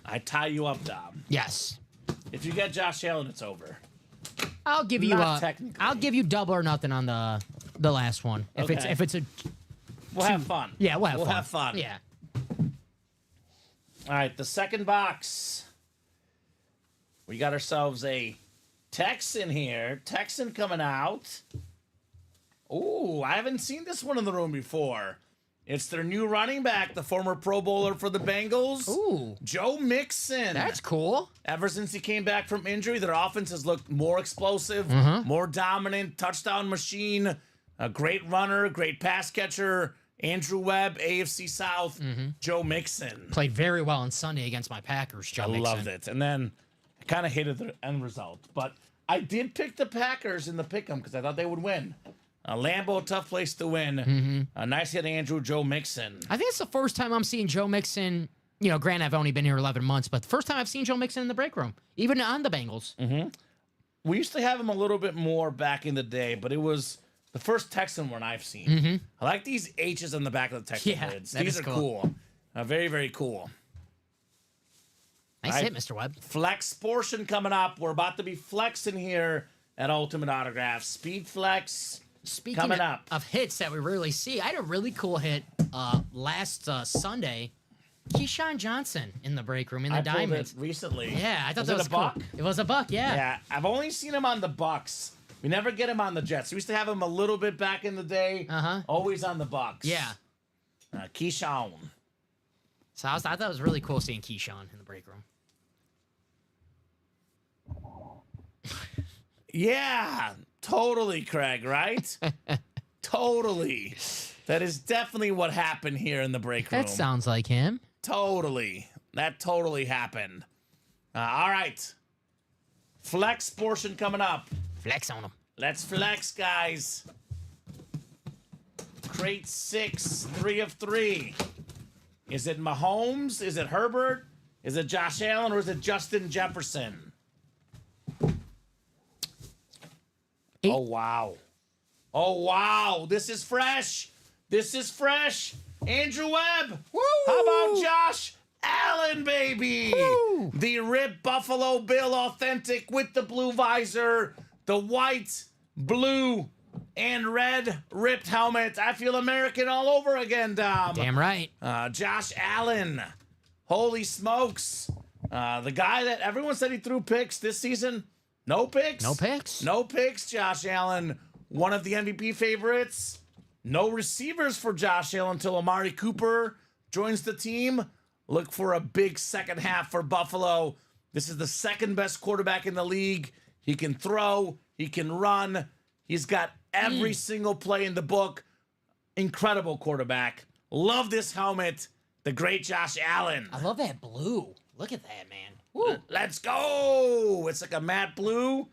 I tie you up, Dom. Yes. If you get Josh Allen, it's over. I'll give you Not technically. I'll give you double or nothing on the last one. If Okay. it's a We'll have fun. yeah, we'll have We'll fun. have fun. Yeah. All right, the second box. We got ourselves a Texan here. Texan coming out. Ooh, I haven't seen this one in the room before. It's their new running back, the former Pro Bowler for the Bengals. Ooh. Joe Mixon. That's cool. Ever since he came back from injury, their offense has looked more explosive, more dominant, touchdown machine, a great runner, great pass catcher. Andrew Webb, AFC South, Joe Mixon. Played very well on Sunday against my Packers, Joe I Mixon. loved it. And then I kind of hated the end result. But I did pick the Packers in the pick 'em because I thought they would win. Lambeau, tough place to win. A nice hit, Andrew, Joe Mixon. I think it's the first time I'm seeing Joe Mixon. You know, granted, I've only been here 11 months, but the first time I've seen Joe Mixon in the break room, even on the Bengals. We used to have him a little bit more back in the day, but it was the first Texan one I've seen. I like these H's on the back of the Texan Yeah, lids. that These is are cool. cool. Very, very cool. Nice All hit, right. Mr. Webb. Flex portion coming up. We're about to be flexing here at Ultimate Autographs. Speed Flex. Speaking Coming up. of hits that we rarely see, I had a really cool hit last Sunday. Keyshawn Johnson in the break room in the I pulled Diamonds. it recently. Yeah, I thought Was that it was a cool. buck? It was a buck, yeah. Yeah, I've only seen him on the Bucks. We never get him on the Jets. We used to have him a little bit back in the day. Always on the Bucks. Yeah. Keyshawn. So I thought it was really cool seeing Keyshawn in the break room. Yeah, totally, Craig, right? Totally. That is definitely what happened here in the break room. That sounds like him. Totally. That totally happened. All right. Flex portion coming up. Flex on him. Let's flex, guys. Crate 6, 3 of 3. Is it Mahomes? Is it Herbert? Is it Josh Allen? Or is it Justin Jefferson? Oh, wow. Oh, wow. This is fresh. This is fresh. Andrew Webb. Woo! How about Josh Allen, baby? Woo! The ripped Buffalo Bill authentic with the blue visor, the white, blue, and red ripped helmet. I feel American all over again, Dom. Damn right. Josh Allen. Holy smokes. The guy that everyone said he threw picks this season. No picks. No picks. No picks, Josh Allen. One of the MVP favorites. No receivers for Josh Allen until Amari Cooper joins the team. Look for a big second half for Buffalo. This is the second best quarterback in the league. He can throw. He can run. He's got every single play in the book. Incredible quarterback. Love this helmet. The great Josh Allen. I love that blue. Look at that, man. Woo. Let's go. It's like a matte blue.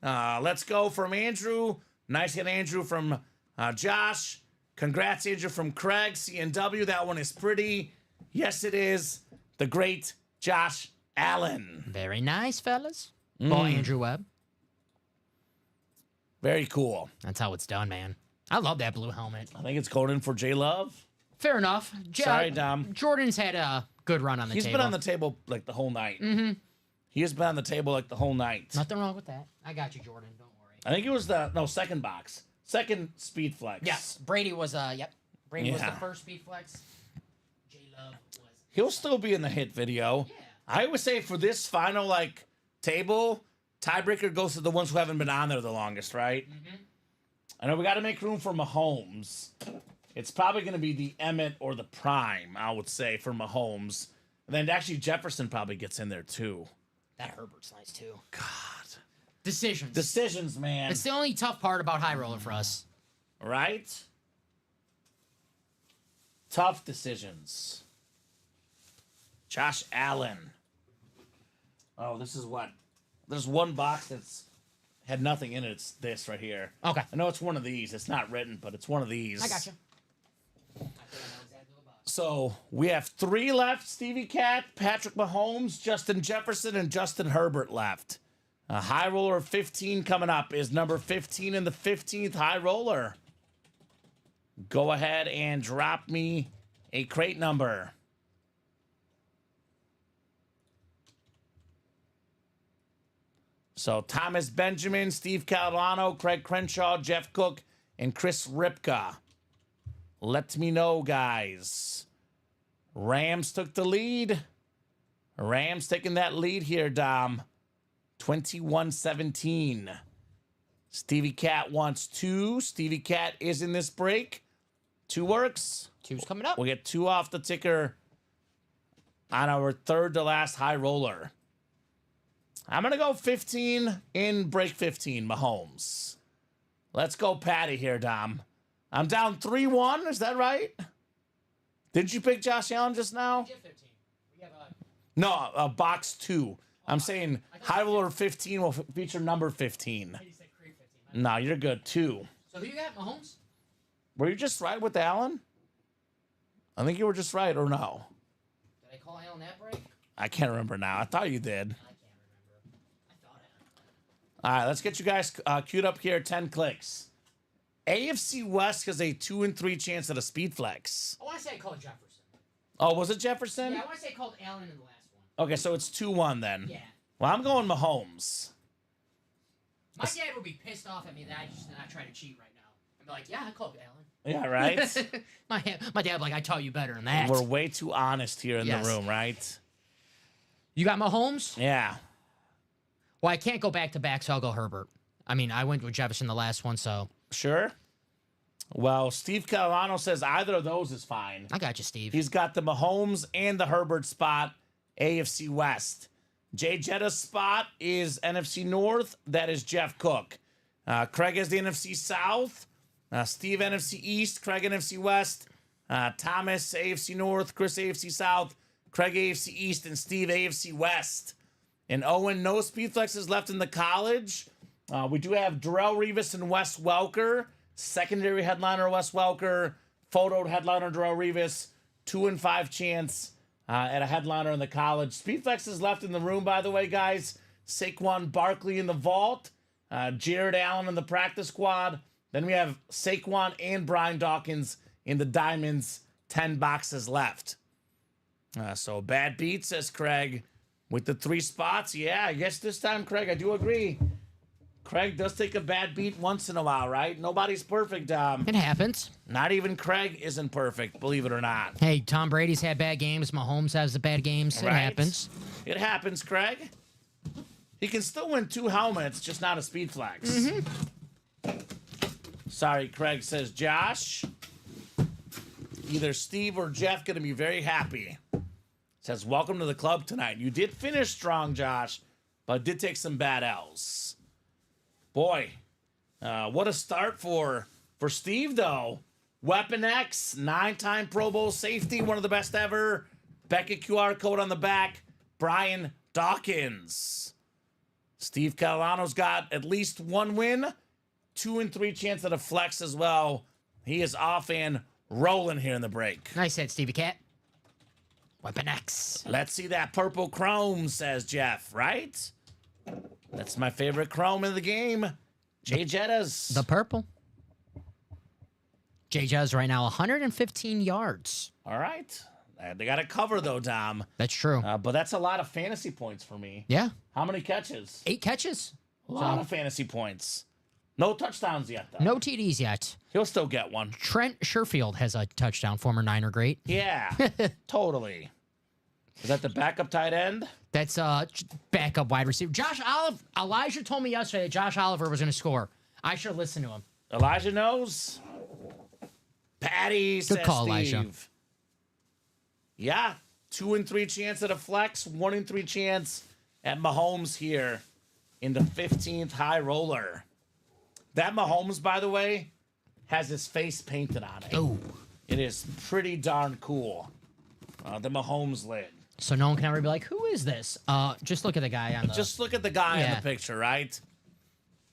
Let's go from Andrew. Nice hit, Andrew, from Josh. Congrats, Andrew, from Craig. CNW. That one is pretty. Yes, it is. The great Josh Allen. Very nice, fellas. Ball Andrew Webb. Very cool. That's how it's done, man. I love that blue helmet. I think it's going in for J Love. Fair enough. Sorry, Dom. Jordan's had a good run on the He's table. been on the table like the whole night. He has been on the table like the whole night. Nothing wrong with that. I got you, Jordan. Don't worry. I think it was the second box. Second speed flex. Yes. Brady was Brady was the Yeah. first speed flex. J Love was. He'll still be in the hit video. Yeah. I would say for this final table, tiebreaker goes to the ones who haven't been on there the longest, right? I know we got to make room for Mahomes. It's probably going to be the Emmett or the Prime, I would say, for Mahomes. And then actually Jefferson probably gets in there too. That Herbert's nice too. God. Decisions. Decisions, man. It's the only tough part about high roller for us. Right? Tough decisions. Josh Allen. Oh, this is what? There's one box that's had nothing in it. It's this right here. Okay. I know it's one of these. It's not written, but it's one of these. I got you. So we have 3 left. Stevie Cat, Patrick Mahomes, Justin Jefferson, and Justin Herbert left. A high roller of 15 coming up is number 15 in the 15th high roller. Go ahead and drop me a crate number. So Thomas Benjamin, Steve Catalano, Craig Crenshaw, Jeff Cook, and Chris Ripka. Let me know, guys. Rams took the lead. Rams taking that lead here, Dom. 21-17. Stevie Cat wants 2. Stevie Cat is in this break. 2 works. 2's coming up. We'll get 2 off the ticker on our third to last high roller. I'm going to go 15 in break 15, Mahomes. Let's go Patty here, Dom. I'm down 3-1. Is that right? Didn't you pick Josh Allen just now? No, box 2. I'm saying high roller 15 will feature number 15. No, you're good. 2. So who you got, Mahomes? Were you just right with Allen? I think you were just right, or no? Did I call Allen that break? I can't remember now. I thought you did. I can't remember. I thought it. All right, let's get you guys queued up here. 10 clicks. AFC West has a 2 and 3 chance at a speed flex. I want to say I called Jefferson. Oh, was it Jefferson? Yeah, I want to say I called Allen in the last one. Okay, so it's 2-1 then. Yeah. Well, I'm going Mahomes. My dad would be pissed off at me that I just did not try to cheat right now. I'd be like, yeah, I called Allen. Yeah, right? my dad like, I taught you better than that. We're way too honest here in the room, right? You got Mahomes? Yeah. Well, I can't go back to back, so I'll go Herbert. I mean, I went with Jefferson the last one, so. Sure. Well, Steve Catalano says either of those is fine. I got you, Steve. He's got the Mahomes and the Herbert spot, AFC West. Jay Jetta's spot is NFC North. That is Jeff Cook. Craig has the NFC South. Steve NFC East. Craig NFC West. Thomas AFC North. Chris AFC South. Craig AFC East. And Steve AFC West. And Owen, no speed flexes left in the college. We do have Darrell Revis and Wes Welker. Secondary headliner Wes Welker. Photo headliner Darrell Revis. 2 and 5 chance at a headliner in the college. Speed flexes left in the room, by the way, guys. Saquon Barkley in the vault. Jared Allen in the practice squad. Then we have Saquon and Brian Dawkins in the diamonds. 10 boxes left. So bad beat, says Craig. With the 3 spots, yeah, I guess this time, Craig, I do agree. Craig does take a bad beat once in a while, right? Nobody's perfect. It happens. Not even Craig isn't perfect, believe it or not. Hey, Tom Brady's had bad games. Mahomes has the bad games. It happens. It happens, Craig. He can still win 2 helmets, just not a speed flex. Mm-hmm. Sorry, Craig, says Josh. Either Steve or Jeff going to be very happy. Says, welcome to the club tonight. You did finish strong, Josh, but did take some bad L's. Boy, what a start for Steve, though. Weapon X, 9-time Pro Bowl safety, one of the best ever. Beckett QR code on the back. Brian Dawkins. Steve Catalano's got at least 1 win, 2 and 3 chance at a flex as well. He is off and rolling here in the break. Nice hit, Stevie Cat. Weapon X. Let's see that purple chrome, says Jeff, right? That's my favorite chrome in the game. Jay Jetta's. The purple. Jay Jetta's right now 115 yards. All right. They got to cover, though, Dom. That's true. But that's a lot of fantasy points for me. Yeah. How many catches? 8 catches. A lot of fantasy points. No touchdowns yet, though. No TDs yet. He'll still get one. Trent Sherfield has a touchdown, former Niner great. Yeah, totally. Is that the backup tight end? That's backup wide receiver. Josh Oliver. Elijah told me yesterday that Josh Oliver was going to score. I should listen to him. Elijah knows. Patty says Good call, Steve. Elijah. Yeah, 2 and 3 chance at a flex, 1 and 3 chance at Mahomes here in the 15th high roller. That Mahomes, by the way, has his face painted on it. Oh. It is pretty darn cool. The Mahomes lid. So no one can ever be like, who is this? Just look at the guy on the... Just look at the guy on the picture, right?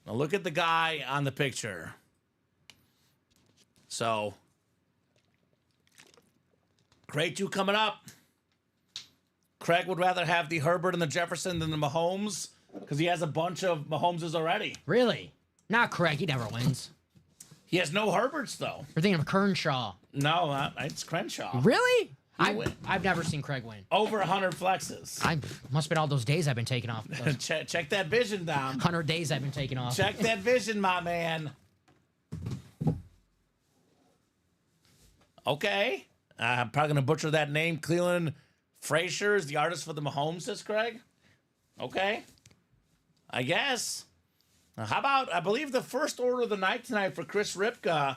Now look at the guy on the picture. So, grade 2 coming up. Craig would rather have the Herbert and the Jefferson than the Mahomes because he has a bunch of Mahomeses already. Really? Not Craig. He never wins. He has no Herberts, though. You're thinking of Kearnshaw. No, it's Crenshaw. Really? I've never seen Craig win. Over 100 flexes. I must have been all those days I've been taking off. Check that vision, Dom. 100 days I've been taking off. Check that vision, my man. Okay. I'm probably going to butcher that name. Cleveland Frazier is the artist for the Mahomes, says Craig. Okay. I guess. How about, I believe the first order of the night tonight for Chris Ripka.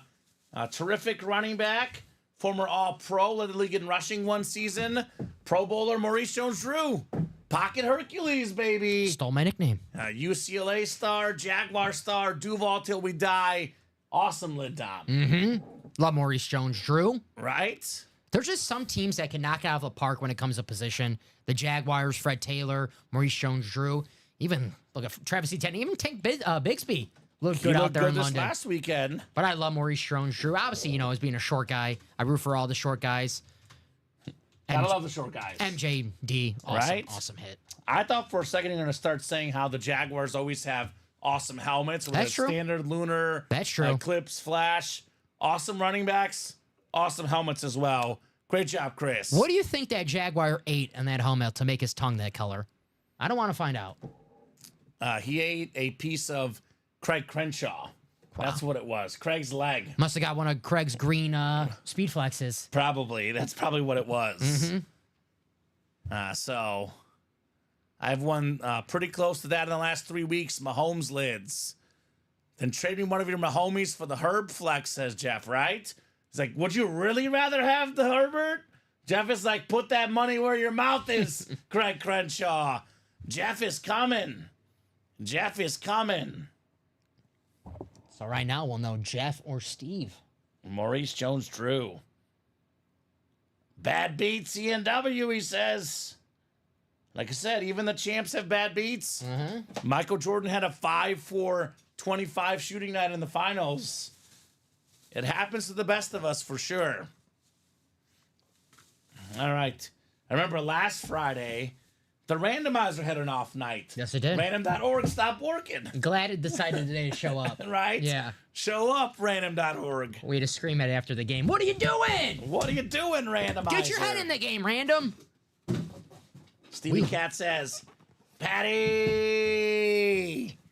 Terrific running back. Former All-Pro, led the league in rushing one season. Pro Bowler Maurice Jones-Drew. Pocket Hercules, baby. Stole my nickname. UCLA star, Jaguar star, Duval till we die. Awesome lid, Dom. Mm-hmm. Love Maurice Jones-Drew. Right? There's just some teams that can knock it out of the park when it comes to position. The Jaguars, Fred Taylor, Maurice Jones-Drew. Even, look at Travis Etienne. Even Tank Bigsby. Looked good out there in London. Last weekend. But I love Maurice Jones-Drew. Obviously, as being a short guy, I root for all the short guys. Gotta love the short guys. MJD, awesome, right? Awesome hit. I thought for a second you're going to start saying how the Jaguars always have awesome helmets. With That's true. Standard, lunar, That's true. Eclipse, flash. Awesome running backs. Awesome helmets as well. Great job, Chris. What do you think that Jaguar ate in that helmet to make his tongue that color? I don't want to find out. He ate a piece of Craig Crenshaw. Wow. That's what it was. Craig's leg. Must have got one of Craig's green speed flexes. Probably. That's probably what it was. Mm-hmm. So I've won pretty close to that in the last 3 weeks. Mahomes lids. Then trading one of your Mahomies for the Herb flex, says Jeff, right? He's like, would you really rather have the Herbert? Jeff is like, put that money where your mouth is, Craig Crenshaw. Jeff is coming. Jeff is coming. So right now we'll know Jeff or Steve. Maurice Jones-Drew. Bad beats, CNW, he says. Like I said, even the champs have bad beats. Mm-hmm. Michael Jordan had a 5 for 25 shooting night in the finals. It happens to the best of us for sure. All right. I remember last Friday, the randomizer had an off night. Yes, it did. Random.org stopped working. Glad it decided today to show up. Right? Yeah. Show up, random.org. We had to scream at it after the game. What are you doing? What are you doing, randomizer? Get your head in the game, random. Stevie Cat says, Patty.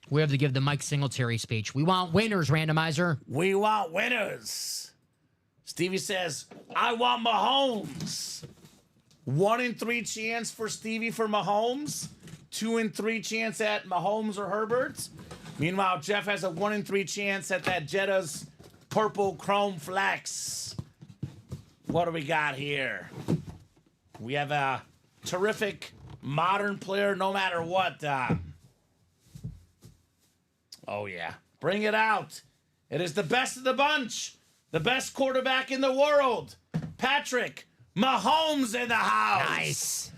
We have to give the Mike Singletary speech. We want winners, randomizer. We want winners. Stevie says, I want Mahomes. 1 in 3 chance for Stevie for Mahomes. 2 in 3 chance at Mahomes or Herbert. Meanwhile, Jeff has a 1 in 3 chance at that Jetta's purple chrome flex. What do we got here? We have a terrific modern player no matter what. Oh, yeah. Bring it out. It is the best of the bunch. The best quarterback in the world. Patrick Mahomes in the house. Nice.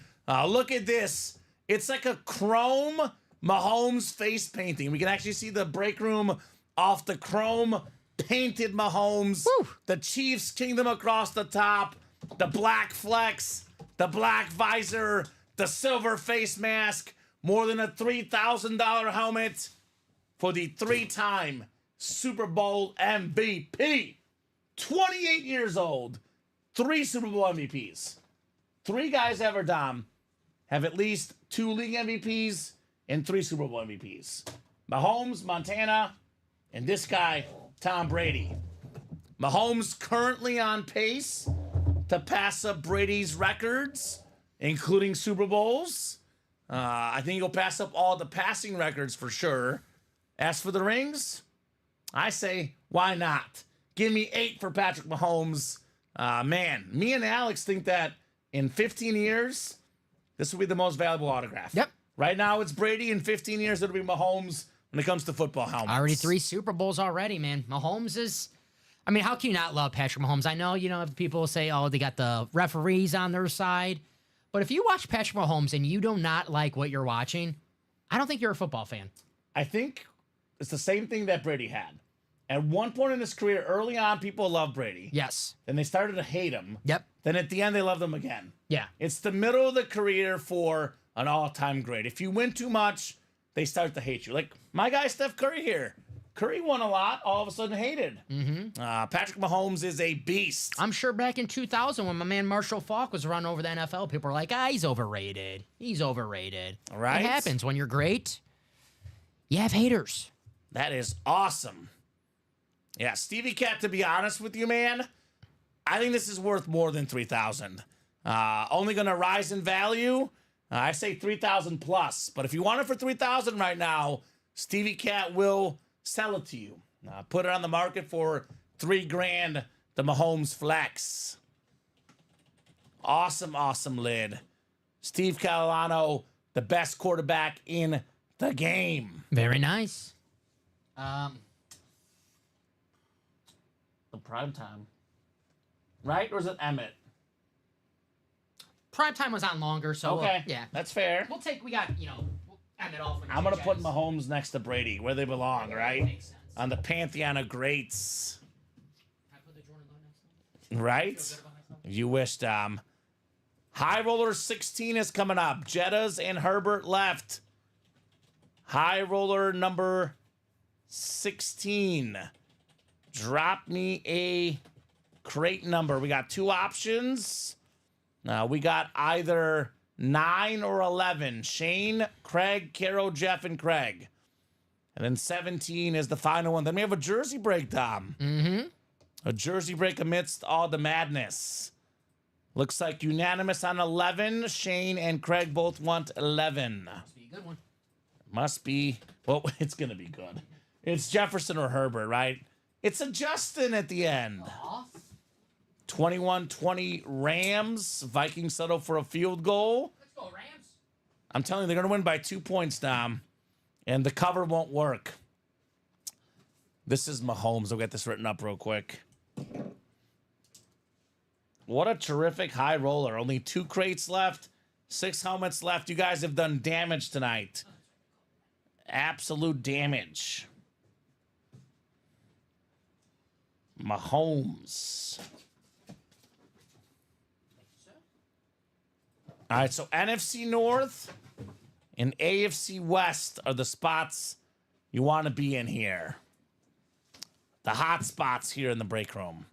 Look at this. It's like a chrome Mahomes face painting. We can actually see the break room off the chrome painted Mahomes. Woo. The Chiefs kingdom across the top. The black flex. The black visor. The silver face mask. More than a $3,000 helmet for the 3-time Super Bowl MVP. 28 years old. 3 Super Bowl MVPs. 3 guys ever, Dom, have at least 2 league MVPs and 3 Super Bowl MVPs. Mahomes, Montana, and this guy, Tom Brady. Mahomes currently on pace to pass up Brady's records, including Super Bowls. I think he'll pass up all the passing records for sure. As for the rings, I say, why not? Give me 8 for Patrick Mahomes. Man, me and Alex think that in 15 years, this will be the most valuable autograph. Yep. Right now it's Brady. In 15 years, it'll be Mahomes when it comes to football helmets. Already 3 Super Bowls already, man. Mahomes is... I mean, how can you not love Patrick Mahomes? I know, people say, oh, they got the referees on their side. But if you watch Patrick Mahomes and you do not like what you're watching, I don't think you're a football fan. I think it's the same thing that Brady had. At one point in his career, early on, people loved Brady. Yes. Then they started to hate him. Yep. Then at the end, they loved him again. Yeah. It's the middle of the career for an all-time great. If you win too much, they start to hate you. Like my guy Steph Curry here. Curry won a lot, all of a sudden hated. Patrick Mahomes is a beast. I'm sure back in 2000 when my man Marshall Faulk was running over the NFL, people were like, he's overrated. He's overrated. Right. It happens when you're great. You have haters. That is awesome. Yeah, Stevie Cat, to be honest with you, man, I think this is worth more than $3,000. Only going to rise in value. I say $3,000 plus. But if you want it for $3,000 right now, Stevie Cat will sell it to you. Put it on the market for $3,000. The Mahomes Flex. Awesome, awesome lid. Steve Catalano, the best quarterback in the game. Very nice. The prime time. Right? Or is it Emmett? Primetime was on longer, so Okay. yeah. That's fair. We got, we'll end it off with I'm going to put Mahomes next to Brady, where they belong, right? Makes sense. On the Pantheon of Greats. Can I put the Jordan Love next to him? Right? Feel good about myself? You wish, Dom. High Roller 16 is coming up. Jettas and Herbert left. High Roller number 16. Drop me a crate number. We got 2 options. We got either 9 or 11. Shane, Craig, Caro, Jeff, and Craig. And then 17 is the final one. Then we have a jersey break, Dom. Mm-hmm. A jersey break amidst all the madness. Looks like unanimous on 11. Shane and Craig both want 11. Must be a good one. Must be. Well, it's going to be good. It's Jefferson or Herbert, right? It's a Justin at the end. Aw. 21-20 Rams. Vikings settle for a field goal. Let's go, Rams. I'm telling you, they're going to win by 2 points, Dom. And the cover won't work. This is Mahomes. I'll get this written up real quick. What a terrific high roller. Only 2 crates left. 6 helmets left. You guys have done damage tonight. Absolute damage. Mahomes. All right, so NFC North and AFC West are the spots you want to be in here. The hot spots here in the break room.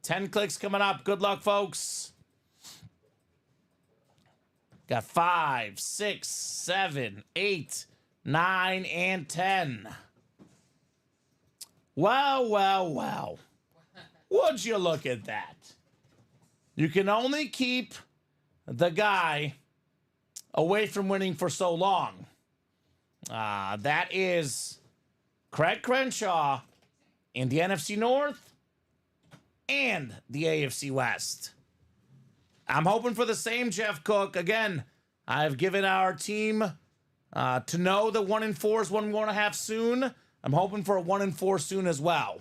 10 clicks coming up. Good luck, folks. Got 5, 6, 7, 8, 9, and 10. Well. Would you look at that? You can only keep the guy away from winning for so long. That is Craig Crenshaw in the NFC North and the AFC West. I'm hoping for the same, Jeff Cook. Again, I've given our team to know that 1-4 is one we want to have soon. I'm hoping for a 1-4 soon as well.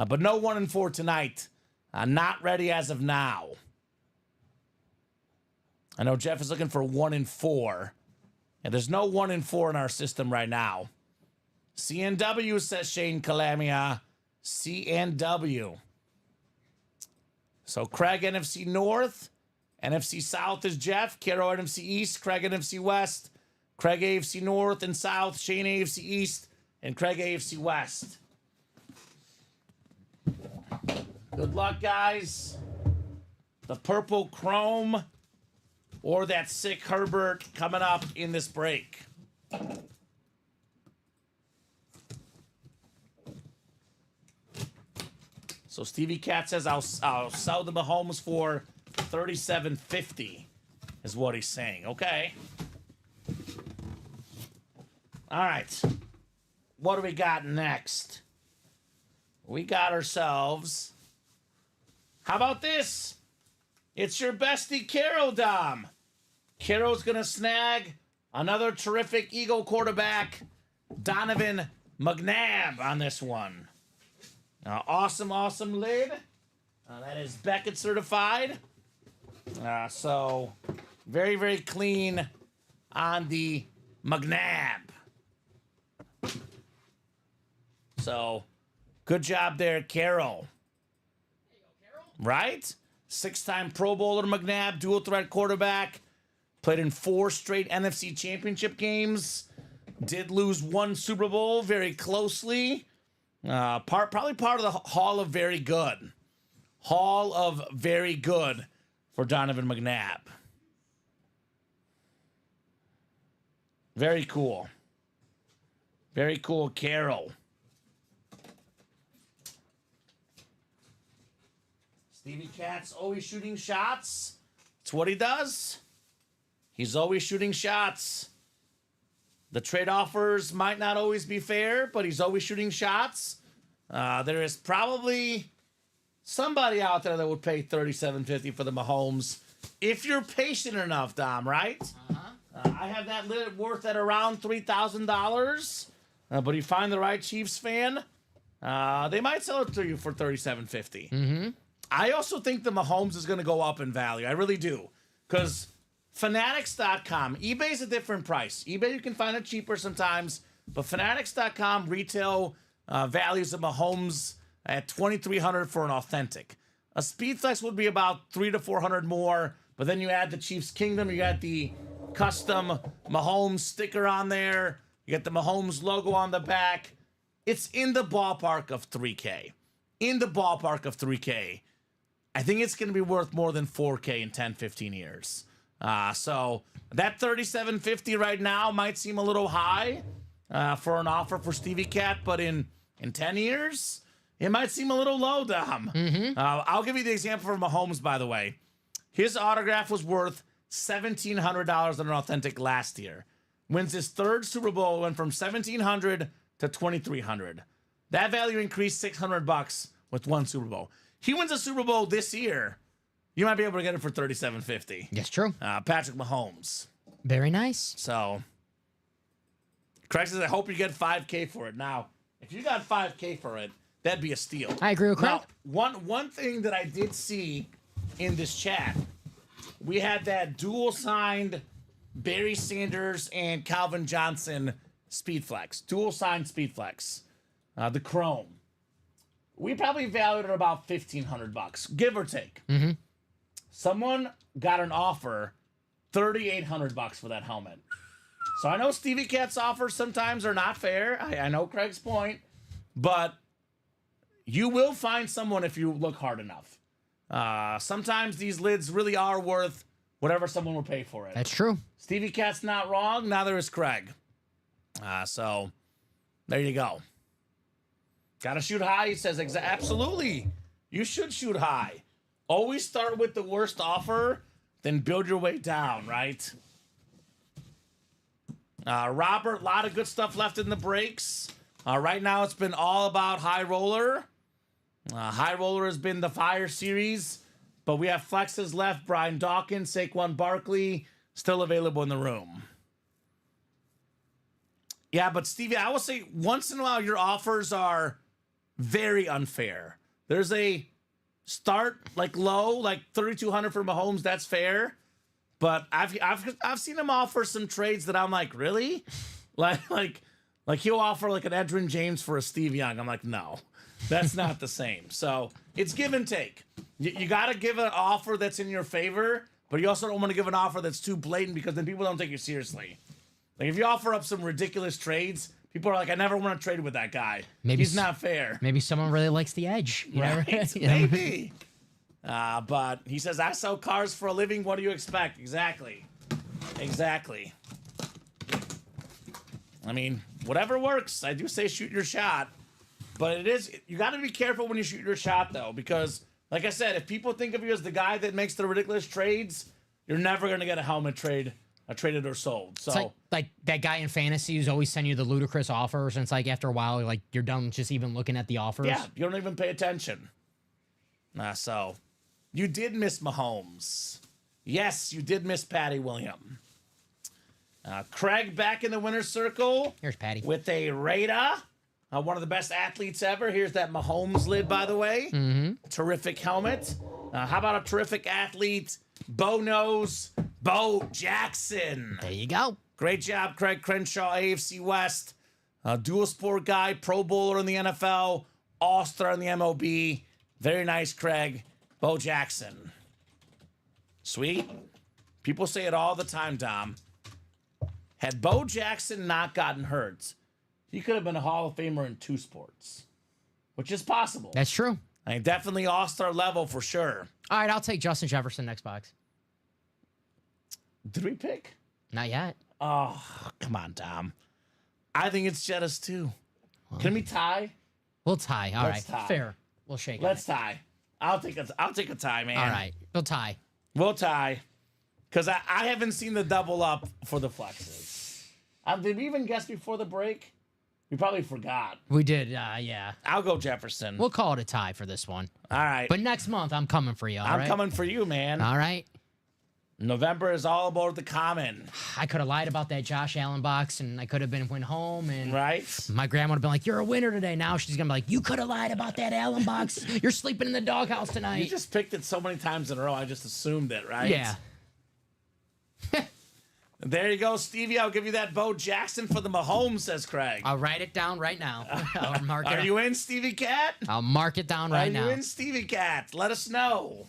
But no 1-4 tonight. Not ready as of now. I know Jeff is looking for 1-4. And there's no 1-4 in our system right now. CNW, says Shane Calamia. CNW. So Craig NFC North. NFC South is Jeff. Caro NFC East. Craig NFC West. Craig AFC North and South. Shane AFC East. And Craig AFC West. Good luck, guys. The purple chrome or that sick Herbert coming up in this break. So Stevie Cat says I'll sell the Mahomes for $37.50 is what he's saying. Okay. All right. What do we got next? We got ourselves. How about this? It's your bestie, Carol Dom. Carol's going to snag another terrific Eagle quarterback, Donovan McNabb, on this one. Awesome lid. That is Beckett certified. So very, very clean on the McNabb. So good job there, Carol. There you go, Carol. Right? 6-time Pro Bowler McNabb, dual threat quarterback. Played in 4 straight NFC championship games. Did lose 1 Super Bowl very closely. Probably part of the Hall of Very Good. Hall of Very Good for Donovan McNabb. Very cool. Very cool, Carol. Stevie Cat's always shooting shots. It's what he does. He's always shooting shots. The trade offers might not always be fair, but he's always shooting shots. There is probably somebody out there that would pay $37.50 for the Mahomes if you're patient enough, Dom, right? I have that lid worth at around $3,000. But you find the right Chiefs fan, they might sell it to you for $37.50. Mm-hmm. I also think the Mahomes is going to go up in value. I really do. Because Fanatics.com, eBay's a different price. eBay, you can find it cheaper sometimes. But Fanatics.com retail values of Mahomes at $2,300 for an authentic. A Speedflex would be about $300 to $400 more. But then you add the Chiefs Kingdom. You got the custom Mahomes sticker on there. You got the Mahomes logo on the back. It's in the ballpark of $3K. In the ballpark of $3K. I think it's going to be worth more than $4K in 10, 15 years. So that $37.50 right now might seem a little high for an offer for Stevie Cat, but in 10 years, it might seem a little low, Dom. Mm-hmm. I'll give you the example for Mahomes, by the way. His autograph was worth $1,700 on an authentic last year. Wins his 3rd Super Bowl, went from $1,700 to $2,300. That value increased $600 with 1 Super Bowl. He wins a Super Bowl this year, you might be able to get it for $37.50. That's true. Patrick Mahomes. Very nice. So, Craig says, I hope you get $5K for it. Now, if you got $5K for it, that'd be a steal. I agree with Craig. Now, one thing that I did see in this chat, we had that dual signed Barry Sanders and Calvin Johnson Speedflex. Dual signed Speedflex. The Chrome. We probably valued it about $1,500, give or take. Mm-hmm. Someone got an offer, $3,800 for that helmet. So I know Stevie Cat's offers sometimes are not fair. I know Craig's point, but you will find someone if you look hard enough. Sometimes these lids really are worth whatever someone will pay for it. That's true. Stevie Cat's not wrong. Neither is Craig. So there you go. Gotta shoot high, he says. Absolutely. You should shoot high. Always start with the worst offer, then build your way down, right? Robert, a lot of good stuff left in the breaks. Right now, it's been all about High Roller. High Roller has been the Fire Series, but we have flexes left. Brian Dawkins, Saquon Barkley, still available in the room. Yeah, but Stevie, I will say once in a while your offers are very unfair. There's a start like low, like $3,200 for Mahomes. That's fair, but I've seen him offer some trades that I'm like, really, like he'll offer like an Edgerrin James for a Steve Young. I'm like, no, that's not the same. So it's give and take. You got to give an offer that's in your favor, but you also don't want to give an offer that's too blatant because then people don't take you seriously. Like if you offer up some ridiculous trades, people are like, I never want to trade with that guy. Maybe he's not fair. Maybe someone really likes the edge. Right? Maybe. But he says, I sell cars for a living. What do you expect? Exactly. I mean, whatever works. I do say shoot your shot. But you got to be careful when you shoot your shot, though, because, like I said, if people think of you as the guy that makes the ridiculous trades, you're never going to get a helmet traded or sold. So it's like that guy in fantasy who's always sending you the ludicrous offers, and it's like after a while, like you're done just even looking at the offers. Yeah, you don't even pay attention. So You did miss Mahomes. Yes, you did miss Patty William. Craig back in the winner's circle. Here's Patty. With a Raider. One of the best athletes ever. Here's that Mahomes lid, by the way. Mm-hmm. Terrific helmet. How about a terrific athlete? Bo Jackson. There you go. Great job, Craig Crenshaw, AFC West. Dual sport guy, Pro Bowler in the NFL, All-Star in the MLB. Very nice, Craig. Bo Jackson. Sweet. People say it all the time, Dom. Had Bo Jackson not gotten hurt, he could have been a Hall of Famer in 2 sports, which is possible. That's true. I mean, definitely All-Star level for sure. All right, I'll take Justin Jefferson next box. Did we pick? Not yet. Oh, come on, Dom. I think it's Jettas too. Can we tie? We'll tie. All right. Let's tie. Fair. We'll shake it. Let's tie. I'll take a tie, man. All right. We'll tie. We'll tie. Because I haven't seen the double up for the flexes. Did we even guess before the break? We probably forgot. We did, yeah. I'll go Jefferson. We'll call it a tie for this one. All right. But next month, I'm coming for you, all right? I'm coming for you, man. All right. November is all about the Kamen. I could have lied about that Josh Allen box, and I could have went home, and right. My grandma would have been like, "You're a winner today." Now she's gonna be like, "You could have lied about that Allen box. You're sleeping in the doghouse tonight." You just picked it so many times in a row. I just assumed it, right? Yeah. There you go, Stevie. I'll give you that Bo Jackson for the Mahomes, says Craig. I'll write it down right now. I'll mark it. Are you in, Stevie Cat? I'll mark it down right now. Are you in, Stevie Cat? Let us know.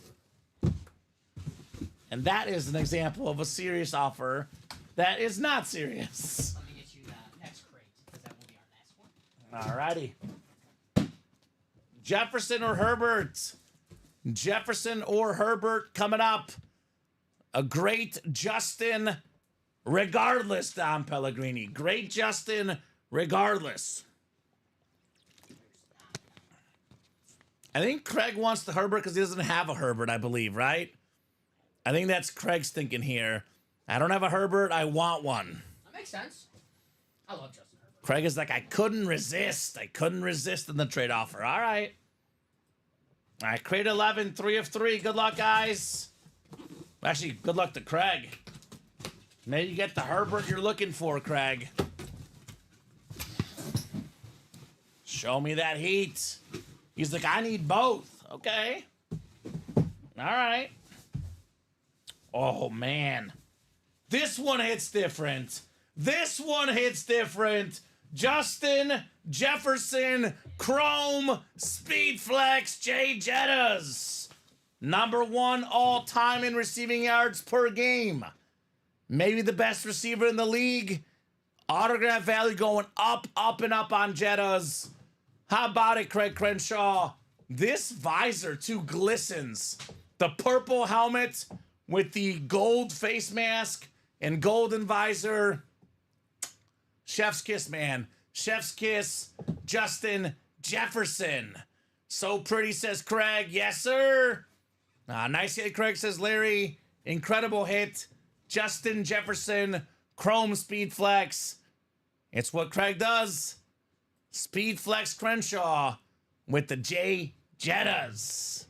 And that is an example of a serious offer that is not serious. Let me get you the next crate, because that will be our last one. All righty. Jefferson or Herbert? Jefferson or Herbert coming up. A great Justin regardless, Dom Pellegrini. Great Justin regardless. I think Craig wants the Herbert because he doesn't have a Herbert, I believe, right? I think that's Craig's thinking here. I don't have a Herbert. I want one. That makes sense. I love Justin Herbert. Craig is like, I couldn't resist. I couldn't resist in the trade offer. All right. All right, crate 11, 3 of 3. Good luck, guys. Actually, good luck to Craig. Maybe you get the Herbert you're looking for, Craig. Show me that heat. He's like, I need both. Okay. All right. Oh, man. This one hits different. This one hits different. Justin Jefferson Chrome Speed Flex J Jettas. #1 all-time in receiving yards per game. Maybe the best receiver in the league. Autograph value going up, up, and up on Jettas. How about it, Craig Crenshaw? This visor, too, glistens. The purple helmet with the gold face mask and golden visor. Chef's kiss, man. Chef's kiss. Justin Jefferson. So pretty, says Craig. Yes, sir. Nice hit, Craig, says Larry. Incredible hit. Justin Jefferson. Chrome Speed Flex. It's what Craig does. Speed Flex Crenshaw with the J Jettas.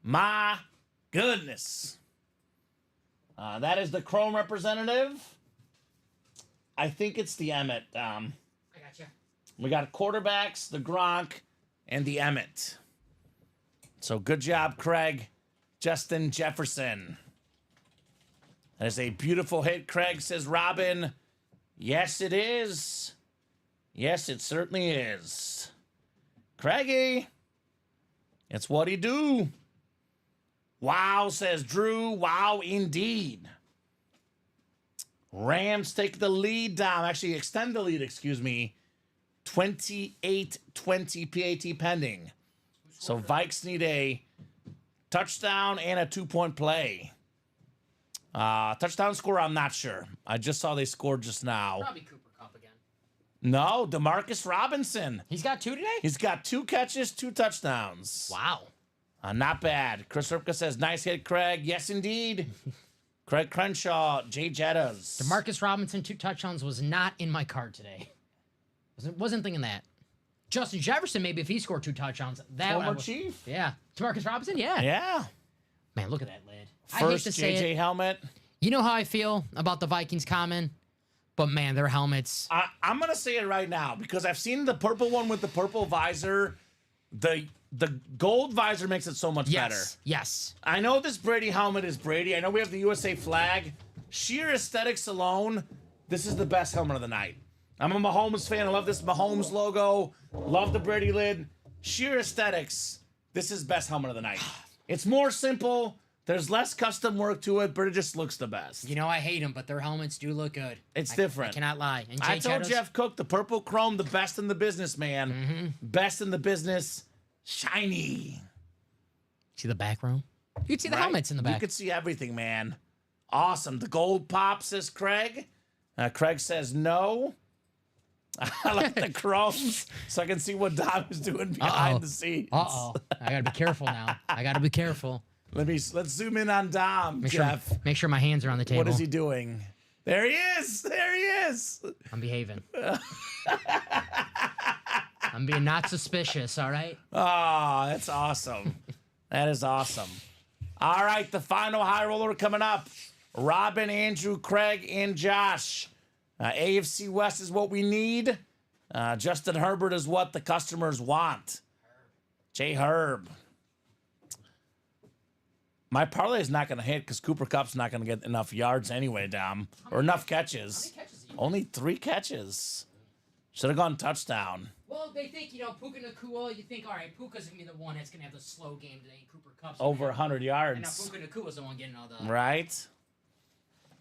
My goodness. That is the Chrome representative. I think it's the Emmett. I got you. We got quarterbacks, the Gronk, and the Emmett. So good job, Craig. Justin Jefferson. That is a beautiful hit, Craig, says Robin. Yes, it is. Yes, it certainly is. Craigie. It's what he do. Wow, says Drew. Wow, indeed. Rams take the lead down. Actually, extend the lead, excuse me. 28-20 PAT pending. So Vikes need a touchdown and a 2-point play. Touchdown score, I'm not sure. I just saw they scored just now. Probably Cooper Cup again. No, Demarcus Robinson. He's got 2 today? He's got 2 catches, 2 touchdowns. Wow. Not bad. Chris Ripka says, nice hit, Craig. Yes, indeed. Craig Crenshaw, J Jettas. Demarcus Robinson, 2 touchdowns was not in my card today. Wasn't thinking that. Justin Jefferson, maybe if he scored 2 touchdowns, that Former would. Chief? Yeah. Demarcus Robinson, yeah. Yeah. Man, look at that lid. I hate First to say JJ it. helmet. You know how I feel about the Vikings Common, but man, their helmets. I'm gonna say it right now because I've seen the purple one with the purple visor. The gold visor makes it so much better. Yes. I know this Brady helmet is Brady. I know we have the USA flag. Sheer aesthetics alone, this is the best helmet of the night. I'm a Mahomes fan. I love this Mahomes logo. Love the Brady lid. Sheer aesthetics, this is best helmet of the night. It's more simple. There's less custom work to it, but it just looks the best. You know I hate them, but their helmets do look good. It's different. I cannot lie. And I told Jeff Cook the purple chrome, the best in the business, man. Best in the business. Shiny. See the back row? You can see the helmets in the back. You can see everything, man. Awesome. The gold pop, says Craig. Craig says no. I like the chromes so I can see what Dom is doing behind the scenes. I gotta be careful now. I gotta be careful. Let's zoom in on Dom, Jeff. Make sure my hands are on the table. What is he doing? There he is. There he is. I'm behaving. I'm being not suspicious, all right? Oh, that's awesome. That is awesome. All right, the final high roller coming up. Robin, Andrew, Craig, and Josh. AFC West is what we need. Justin Herbert is what the customers want. J. Herb. My parlay is not going to hit because Cooper Kupp's not going to get enough yards anyway, Dom. Or enough catches. How many catches? Only 3 catches. Should have gone touchdown. Well, they think, Puka Nakua, you think, all right, Puka's going to be the one that's going to have the slow game today. Cooper Kupp's Over 100 And now yards. Puka Nakua's the one getting all the... Right?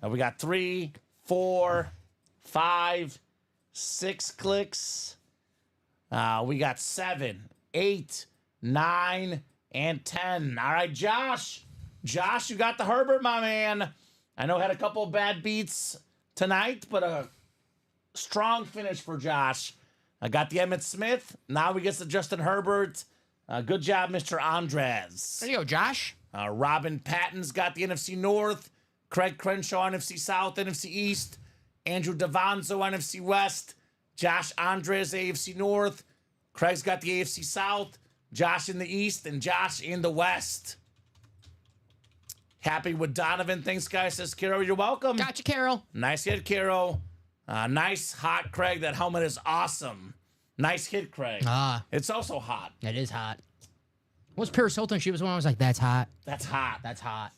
We got 3, 4, 5, 6 clicks. We got 7, 8, 9, and 10. All right, Josh. Josh, you got the Herbert, my man. I know had a couple of bad beats tonight, but a strong finish for Josh. I got the Emmitt Smith. Now we get the Justin Herbert. Good job, Mr. Andres. There you go, Josh. Robin Patton's got the NFC North. Craig Crenshaw, NFC South, NFC East. Andrew Davanzo, NFC West. Josh Andres, AFC North. Craig's got the AFC South. Josh in the East and Josh in the West. Happy with Donovan. Thanks, guys. Says Carol, you're welcome. Gotcha, Carol. Nice hit, Carol. Nice hot, Craig. That helmet is awesome. Nice hit, Craig. It's also hot. It is hot. What's Paris Hilton? She was one I was like, that's hot. That's hot. That's hot.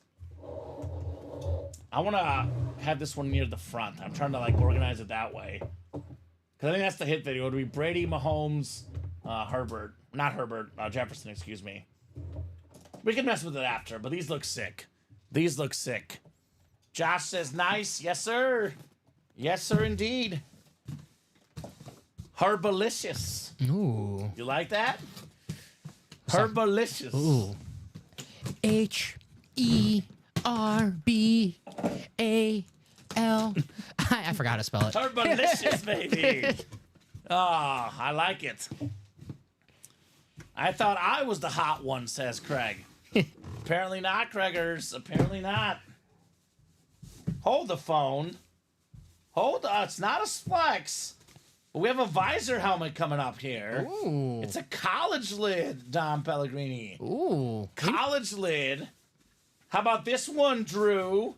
I want to have this one near the front. I'm trying to organize it that way. Because I think that's the hit video. It would be Brady, Mahomes, Herbert. Not Herbert, Jefferson, excuse me. We can mess with it after, but these look sick. These look sick. Josh says nice. Yes, sir. Yes, sir, indeed. Herbalicious. Ooh. You like that? Herbalicious. Ooh. H-E-R-B-A-L. I forgot to spell it. Herbalicious, baby. Oh, I like it. I thought I was the hot one, says Craig. Apparently not, Craigers. Apparently not. Hold the phone. It's not a flex. But we have a visor helmet coming up here. Ooh. It's a college lid, Dom Pellegrini. Ooh. College lid. How about this one, Drew?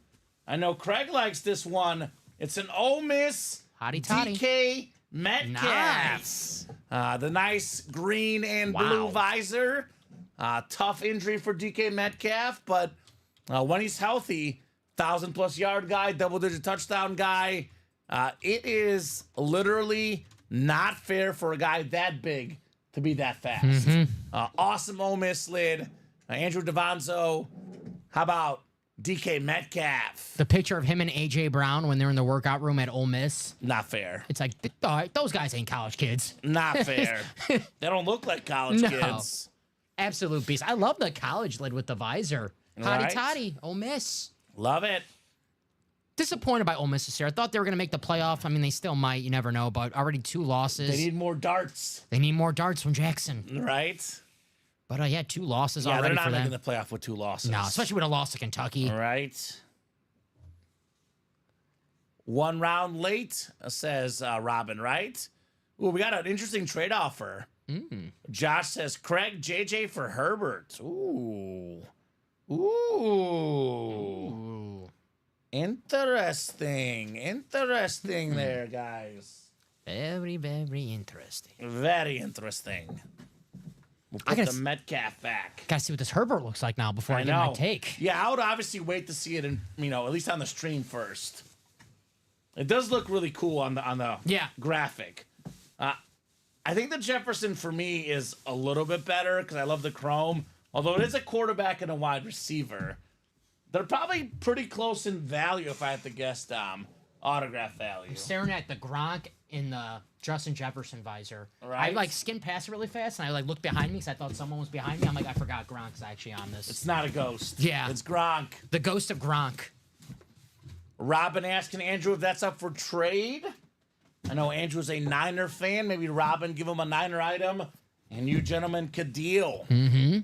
I know Craig likes this one. It's an Ole Miss Hotty toddy. DK Metcalf. Nice. The nice green and blue visor. Tough injury for DK Metcalf, but when he's healthy, 1,000+ yard guy, double-digit touchdown guy. It is literally not fair for a guy that big to be that fast. Awesome Ole Miss lid. Andrew Davanzo. How about DK Metcalf? The picture of him and A.J. Brown when they're in the workout room at Ole Miss. Not fair. It's like, all right, those guys ain't college kids. Not fair. They don't look like college kids. Absolute beast. I love the college lid with the visor. Hotty toddy. Ole Miss. Love it. Disappointed by Ole Miss this year. I thought they were going to make the playoff. I mean, they still might. You never know. But already 2 losses. They need more darts. They need more darts from Jackson. Right? But yeah, 2 losses already they're not for them. making the playoff with 2 losses. No, especially with a loss to Kentucky. Right. 1 round late, says Robin, right? Ooh, we got an interesting trade offer. Josh says Craig, JJ for Herbert. Ooh. Ooh. Interesting. Interesting there, guys. Very, very interesting. Very interesting. We'll put the Metcalf back. Gotta see what this Herbert looks like now before I give my take. Yeah, I would obviously wait to see it in, at least on the stream first. It does look really cool on the graphic. I think the Jefferson for me is a little bit better because I love the chrome. Although it is a quarterback and a wide receiver, they're probably pretty close in value if I had to guess, autograph value. I'm staring at the Gronk in the Justin Jefferson visor. Right. I skimmed past it really fast, and I looked behind me because I thought someone was behind me. I'm like, I forgot Gronk's actually on this. It's not a ghost. Yeah. It's Gronk. The ghost of Gronk. Robin asking Andrew if that's up for trade. I know Andrew's a Niner fan. Maybe Robin give him a Niner item, and you gentlemen could deal. Mm-hmm.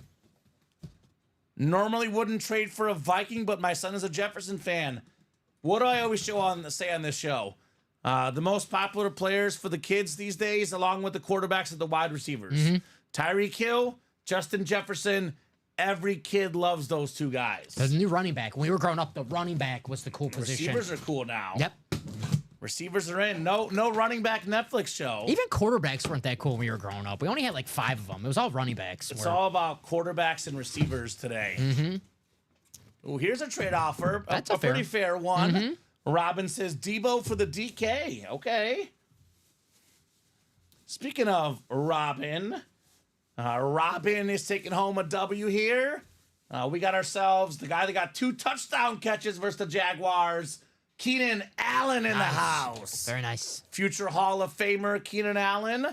Normally wouldn't trade for a Viking, but my son is a Jefferson fan. What do I always say on this show? The most popular players for the kids these days, along with the quarterbacks and the wide receivers. Mm-hmm. Tyreek Hill, Justin Jefferson. Every kid loves those two guys. There's a new running back. When we were growing up, the running back was the cool position. Receivers are cool now. Yep. Receivers are in. No running back Netflix show. Even quarterbacks weren't that cool when we were growing up. We only had 5 of them. It was all running backs. It's all about quarterbacks and receivers today. Mm-hmm. Ooh, here's a trade offer. That's a pretty fair one. Mm-hmm. Robin says Debo for the DK. Okay. Speaking of Robin, Robin is taking home a W here. We got ourselves the guy that got 2 touchdown catches versus the Jaguars, Keenan Allen in the house. Very nice. Future Hall of Famer Keenan Allen.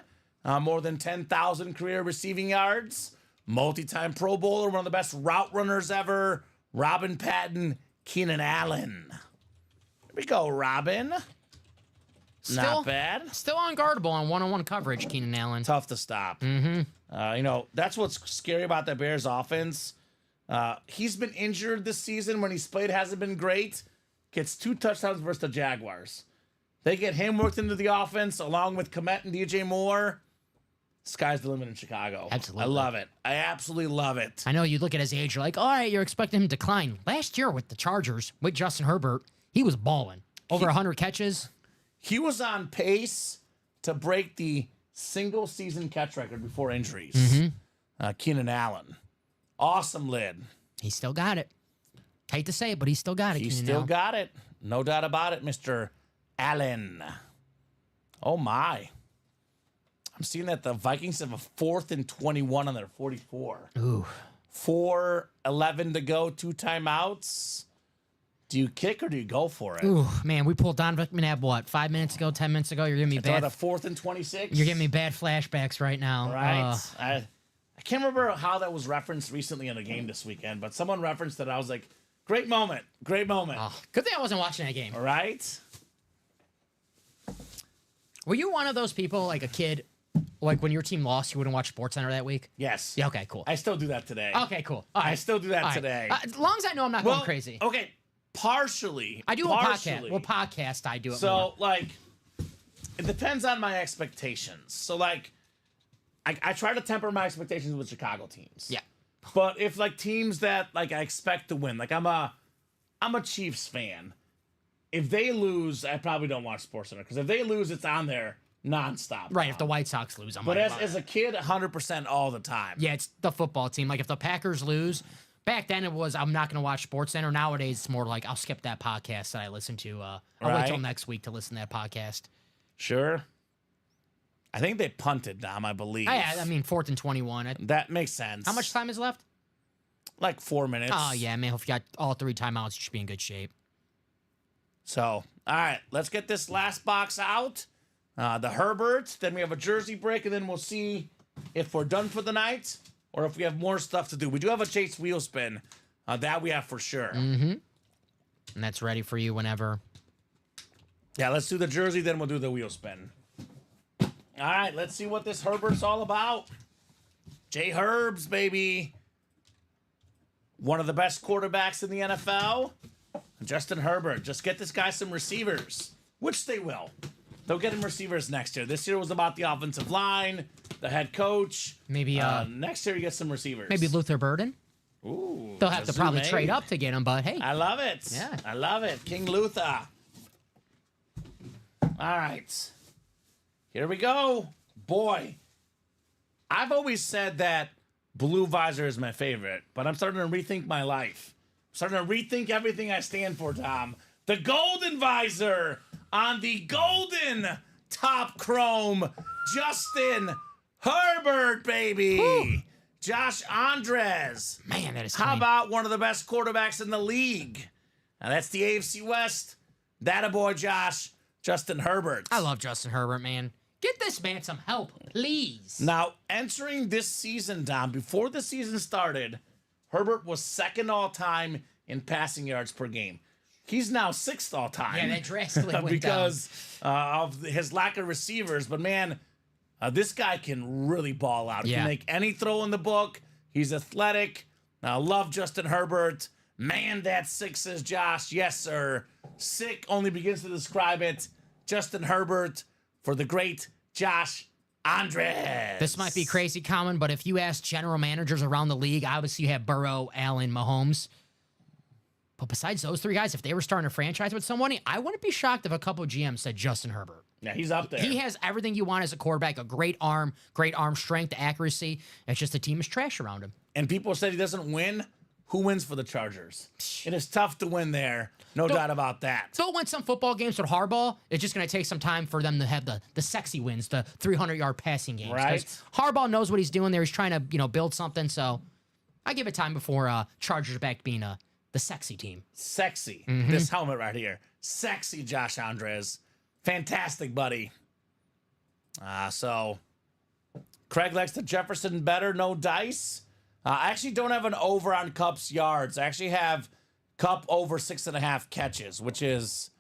More than 10,000 career receiving yards. Multi-time Pro Bowler, one of the best route runners ever. Robin Patton, Keenan Allen. Here we go, Robin. Not bad. Still unguardable on one-on-one coverage, Keenan Allen. Tough to stop. Mm-hmm. That's what's scary about the Bears offense. He's been injured this season. When he's played, hasn't been great. Gets 2 touchdowns versus the Jaguars. They get him worked into the offense along with Komet and DJ Moore. Sky's the limit in Chicago. Absolutely. I love it. I absolutely love it. I know you look at his age, you're like, all right, you're expecting him to decline. Last year with the Chargers, with Justin Herbert, he was balling. Over 100 catches. He was on pace to break the single season catch record before injuries. Mm-hmm. Keenan Allen. Awesome lid. He still got it. Hate to say it, but he still got it. He Keenan still Allen. got it. No doubt about it, Mr. Allen. Oh, my. I'm seeing that the Vikings have a 4th and 21 on their 44. Ooh. 4:11 to go, 2 timeouts. Do you kick or do you go for it? Ooh, man, we pulled Don McNabb, what, 5 minutes ago, 10 minutes ago? You're giving me It's bad. on a 4th and 26. You're giving me bad flashbacks right now. Right. I can't remember how that was referenced recently in a game this weekend, but someone referenced it. I was like, great moment. Great moment. Good thing I wasn't watching that game. All right. Were you one of those people, like a kid, like when your team lost, you wouldn't watch SportsCenter that week? Yes. Yeah, okay, cool. I still do that today. Okay, cool. All right. I still do that All right. today. As long as I know I'm not going crazy. Okay. Partially. I do a podcast. Well, podcast, I do it more. So, it depends on my expectations. So, I try to temper my expectations with Chicago teams. Yeah. But if, teams that, I expect to win, I'm a Chiefs fan. If they lose, I probably don't watch SportsCenter. Because if they lose, it's on there nonstop. Right, if the White Sox lose, I'm But like, as a kid, 100% all the time. yeah, it's the football team. Like, if the Packers lose, back then it was, I'm not going to watch SportsCenter. Nowadays, it's more like, I'll skip that podcast that I listen to. I'll wait till next week to listen to that podcast. Sure. I think they punted, Dom, I believe. I mean, 4th and 21. That makes sense. How much time is left? 4 minutes. Oh, yeah, man. If you got all 3 timeouts, you should be in good shape. So, all right, let's get this last box out. The Herberts, then we have a jersey break, and then we'll see if we're done for the night or if we have more stuff to do. We do have a Chase wheel spin. That we have for sure. Mm-hmm. And that's ready for you whenever. Yeah, let's do the jersey, then we'll do the wheel spin. All right, let's see what this Herbert's all about. J. Herbs, baby. One of the best quarterbacks in the NFL. Justin Herbert. Just get this guy some receivers, which they will. They'll get him receivers next year. This year was about the offensive line, the head coach. Maybe next year you get some receivers. maybe Luther Burden. Ooh, They'll have to probably Azume. trade up to get him, but hey. I love it. Yeah. I love it. King Luther. All right. Here we go. Boy, I've always said that Blue Visor is my favorite, but I'm starting to rethink my life. I'm starting to rethink everything I stand for, Tom. The Golden Visor on the Golden Top Chrome. Justin Herbert, baby. Woo. Josh Andres. Man, that is How clean. about one of the best quarterbacks in the league? Now that's the AFC West. That a boy, Josh. Justin Herbert. I love Justin Herbert, man. Get this man some help, please. Now, entering this season, Dom, before the season started, Herbert was second all time in passing yards per game. He's now sixth all time. Yeah, that drastically went because of his lack of receivers. But man, this guy can really ball out. He Yeah. can make any throw in the book. He's athletic. I love Justin Herbert. Man, that sixes, Josh. Yes, sir. Sick only begins to describe it. Justin Herbert for the great Josh Andres. This might be crazy common, but if you ask general managers around the league, obviously you have Burrow, Allen, Mahomes. But besides those three guys, if they were starting a franchise with someone, I wouldn't be shocked if a couple GMs said Justin Herbert. Yeah, he's up there. He has everything you want as a quarterback, a great arm strength, accuracy. It's just the team is trash around him. And people said he doesn't win. Who wins for the Chargers? It is tough to win there. No doubt about that. They'll win some football games with Harbaugh. It's just going to take some time for them to have the sexy wins, the 300-yard passing games. 'Cause Right. Harbaugh knows what he's doing there. He's trying to, build something. So I give it time before Chargers are back to being the sexy team. Sexy. This helmet right here. Sexy Josh Andres. Fantastic, buddy. So Craig likes the Jefferson better. No dice. I actually don't have an over on Cup's yards. I actually have Cup over 6.5 catches, which is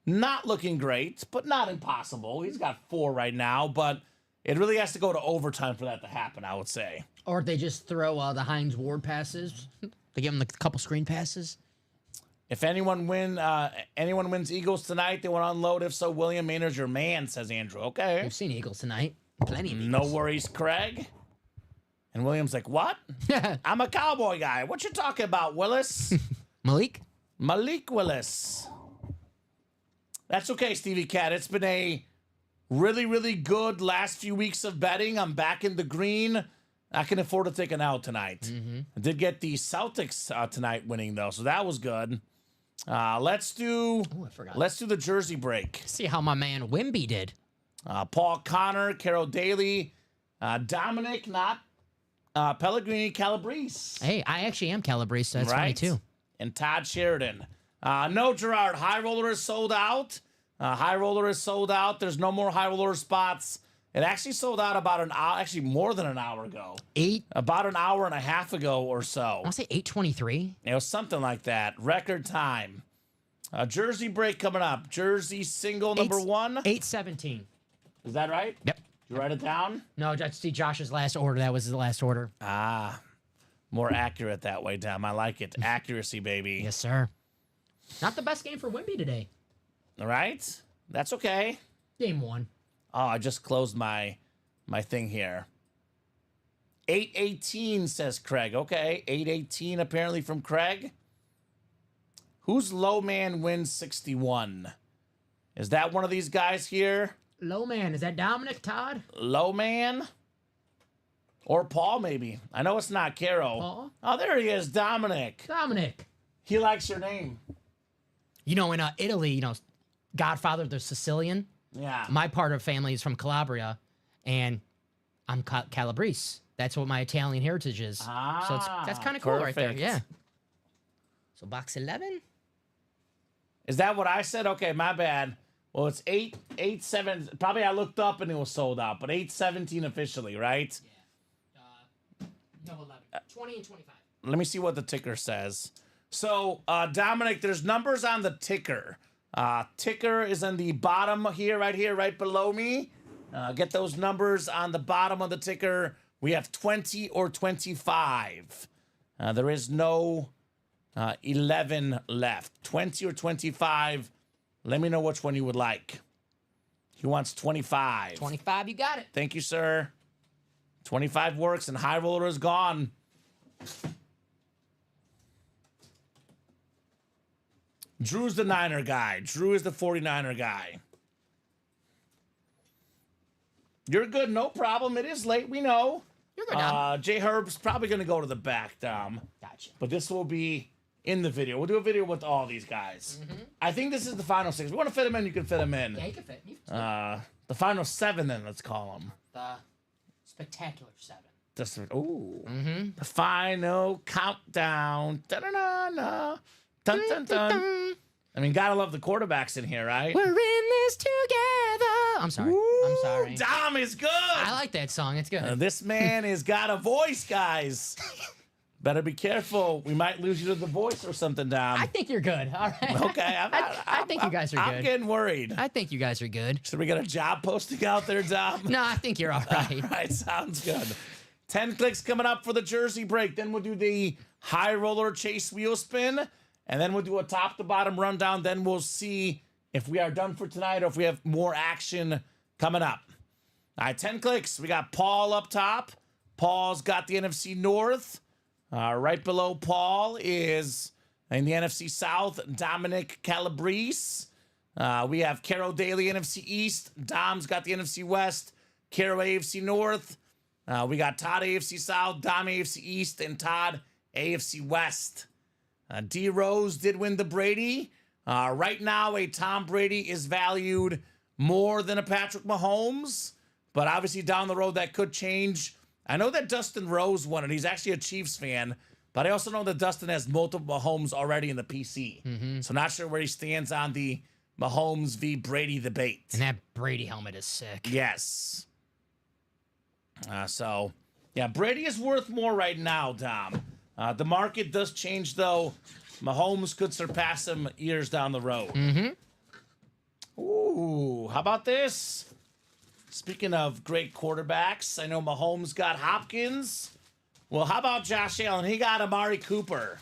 not looking great, but not impossible. He's got 4 right now, but it really has to go to overtime for that to happen, I would say. Or they just throw the Hines Ward passes. They give him a couple screen passes. If anyone wins Eagles tonight, they want to unload. If so, William Maynard's your man, says Andrew. Okay. We've seen Eagles tonight. Plenty of No Eagles. worries, Craig. And William's like, what? I'm a Cowboy guy. What you talking about, Willis? Malik? Malik Willis. That's okay, Stevie Cat. It's been a really, really good last few weeks of betting. I'm back in the green. I can afford to take an L tonight. I did get the Celtics tonight winning, though, so that was good. Let's do I forgot. let's do the jersey break. See how my man Wimby did. Paul Connor, Carol Daly, Dominic, not Pellegrini, Calabrese. Hey, I actually am Calabrese, so that's funny too. And Todd Sheridan. No, Gerard. High Roller is sold out. High Roller is sold out. There's no more High Roller spots. It actually sold out about an hour, actually more than an hour ago. About an hour and a half ago or so. I want to say 8:23. It was something like that. Record time. Jersey break coming up. Jersey single number 1. 8:17. Is that right? Yep. Did you write it down? No, I see Josh's last order. That was his last order. More accurate that way, Dom. I like it. Accuracy, baby. Yes, sir. Not the best game for Wimby today. All right. That's okay. Game 1. Oh, I just closed my thing here. 8:18 says Craig. Okay, 8:18 apparently from Craig. Who's low man wins 61? Is that one of these guys here? Low man, is that Dominic Todd? Low man? Or Paul, maybe. I know it's not Carol. Paul? Oh, there he is, Dominic. Dominic. He likes your name. In Italy, Godfather, the Sicilian. Yeah. My part of family is from Calabria, and I'm Calabrese. That's what my Italian heritage is. So that's kind of cool right there. perfect. Yeah. So box 11? Is that what I said? Okay, my bad. Well, it's 8-7. Probably I looked up and it was sold out, but 8-17 officially, right? No, 11. 20 and 25. Let me see what the ticker says. So, Dominic, there's numbers on the ticker. Ticker is in the bottom here, right below me. Get those numbers on the bottom of the ticker. We have 20 or 25. There is no 11 left. 20 or 25. Let me know which one you would like. He wants 25. 25, you got it. Thank you, sir. 25 works and High Roller is gone. Drew's the Niner guy. Drew is the 49er guy. You're good, no problem. It is late, we know. You're good, Dom. J Herb's probably going to go to the back, Dom. Gotcha. But this will be in the video. We'll do a video with all these guys. I think this is the final 6. If you want to fit them in, you can fit them in. Yeah, you can fit. You can fit. The final 7, then, let's call them. The spectacular 7. The final countdown. Da-da-da-da. Dun, dun, dun. I mean, gotta love the quarterbacks in here, right? We're in this together. I'm sorry. I'm sorry. Dom is good. I like that song. It's good. This man has got a voice, guys. Better be careful. We might lose you to the voice or something, Dom. I think you're good. All right. Okay. I think you guys are good. I'm getting worried. I think you guys are good. Should we get a job posting out there, Dom? No, I think you're all right. All right, sounds good. 10 clicks coming up for the jersey break. Then we'll do the high roller chase wheel spin. And then we'll do a top to bottom rundown. Then we'll see if we are done for tonight or if we have more action coming up. All right, 10 clicks. We got Paul up top. Paul's got the NFC North. Right below Paul is in the NFC South, Dominic Calabrese. We have Carol Daly, NFC East. Dom's got the NFC West. Carol, AFC North. We got Todd, AFC South. Dom, AFC East. And Todd, AFC West. D Rose did win the Brady. Right now, a Tom Brady is valued more than a Patrick Mahomes, but obviously down the road that could change. I know that Dustin Rose won it. He's actually a Chiefs fan, but I also know that Dustin has multiple Mahomes already in the PC. So not sure where he stands on the Mahomes v. Brady debate. And that Brady helmet is sick. Yes. Yeah, Brady is worth more right now, Dom. The market does change, though. Mahomes could surpass him years down the road. Ooh, how about this? Speaking of great quarterbacks, I know Mahomes got Hopkins. Well, how about Josh Allen? He got Amari Cooper.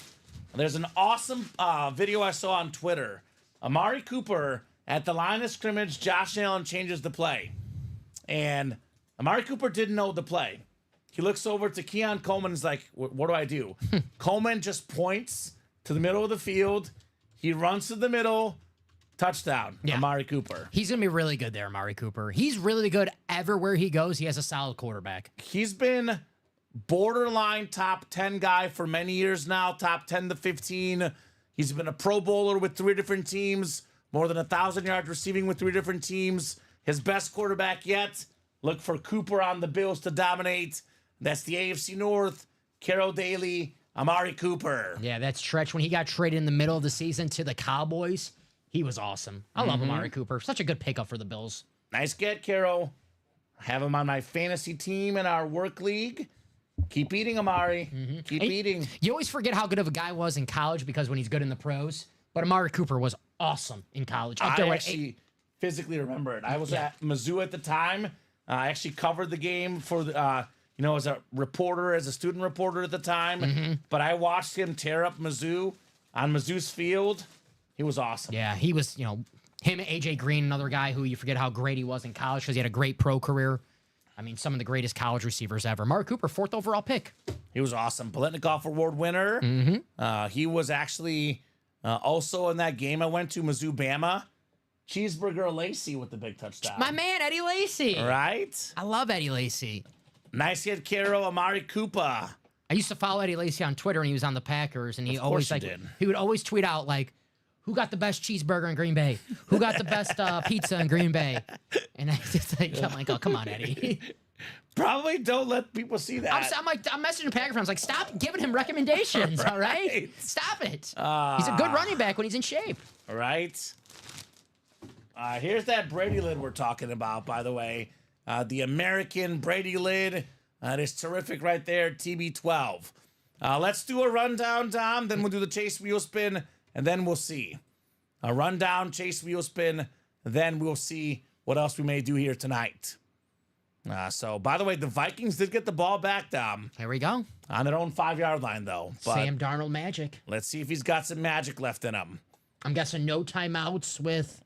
There's an awesome video I saw on Twitter. Amari Cooper, at the line of scrimmage, Josh Allen changes the play. And Amari Cooper didn't know the play. He looks over to Keon Coleman and is like, what do I do? Coleman just points to the middle of the field. He runs to the middle. Touchdown, yeah. Amari Cooper. He's going to be really good there, Amari Cooper. He's really good everywhere he goes. He has a solid quarterback. He's been borderline top 10 guy for many years now, top 10 to 15. He's been a Pro Bowler with 3 different teams, more than 1,000 yards receiving with 3 different teams. His best quarterback yet. Look for Cooper on the Bills to dominate. That's the AFC North. Carol Daly, Amari Cooper. Yeah, that stretch when he got traded in the middle of the season to the Cowboys, he was awesome. I love Amari Cooper. Such a good pickup for the Bills. Nice get, Carol. I have him on my fantasy team in our work league. Keep eating, Amari. Keep eating. You always forget how good of a guy was in college because when he's good in the pros. But Amari Cooper was awesome in college. I actually physically remember it. I was at Mizzou at the time. I actually covered the game for the, as a reporter, as a student reporter at the time. But I watched him tear up Mizzou on Mizzou's field. He was awesome. Yeah, he was, him and A.J. Green, another guy who you forget how great he was in college because he had a great pro career. I mean, some of the greatest college receivers ever. Amari Cooper, 4th overall pick. He was awesome. Paletnikov Award winner. He was actually also in that game I went to, Mizzou-Bama. Cheeseburger Lacey with the big touchdown. My man, Eddie Lacy. Right? I love Eddie Lacy. Nice hit, Carol. Amari Cooper. I used to follow Eddie Lacy on Twitter when he was on the Packers, and he always he would always tweet out who got the best cheeseburger in Green Bay? Who got the best pizza in Green Bay? And I'm like, oh, come on, Eddie. Probably don't let people see that. I'm messaging Packer fans like, stop giving him recommendations, all right? Stop it. He's a good running back when he's in shape. All right. Here's that Brady lid we're talking about, by the way. The American Brady lid. It is terrific right there, TB12. Let's do a rundown, Dom. Then we'll do the chase wheel spin, and then we'll see. A rundown, chase wheel spin, then we'll see what else we may do here tonight. So, by the way, the Vikings did get the ball back, Dom. Here we go. On their own 5-yard line, though. But Sam Darnold magic. Let's see if he's got some magic left in him. I'm guessing no timeouts with...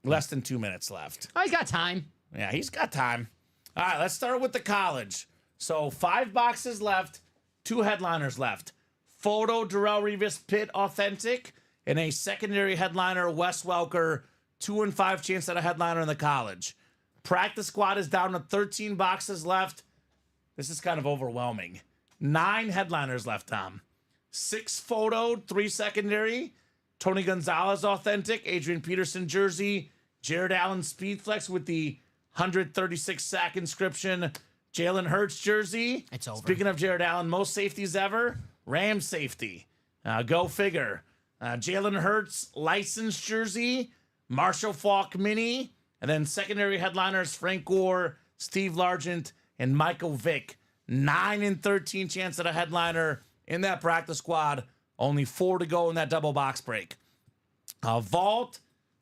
Less than 2 minutes left. Oh, he's got time. Yeah, he's got time. All right, let's start with the college. So 5 boxes left, 2 headliners left. Photo Darrelle Revis Pitt Authentic and a secondary headliner, Wes Welker, 2-5 chance at a headliner in the college. Practice squad is down to 13 boxes left. This is kind of overwhelming. 9 headliners left, Tom. 6 photoed, 3 secondary. Tony Gonzalez authentic, Adrian Peterson jersey, Jared Allen Speedflex with the 136 sack inscription, Jalen Hurts jersey. It's over. Speaking of Jared Allen, most safeties ever, Rams safety. Go figure. Jalen Hurts license jersey, Marshall Faulk mini, and then secondary headliners Frank Gore, Steve Largent, and Michael Vick. 9 and 13 chance at a headliner in that practice squad. Only 4 to go in that double box break. Vault,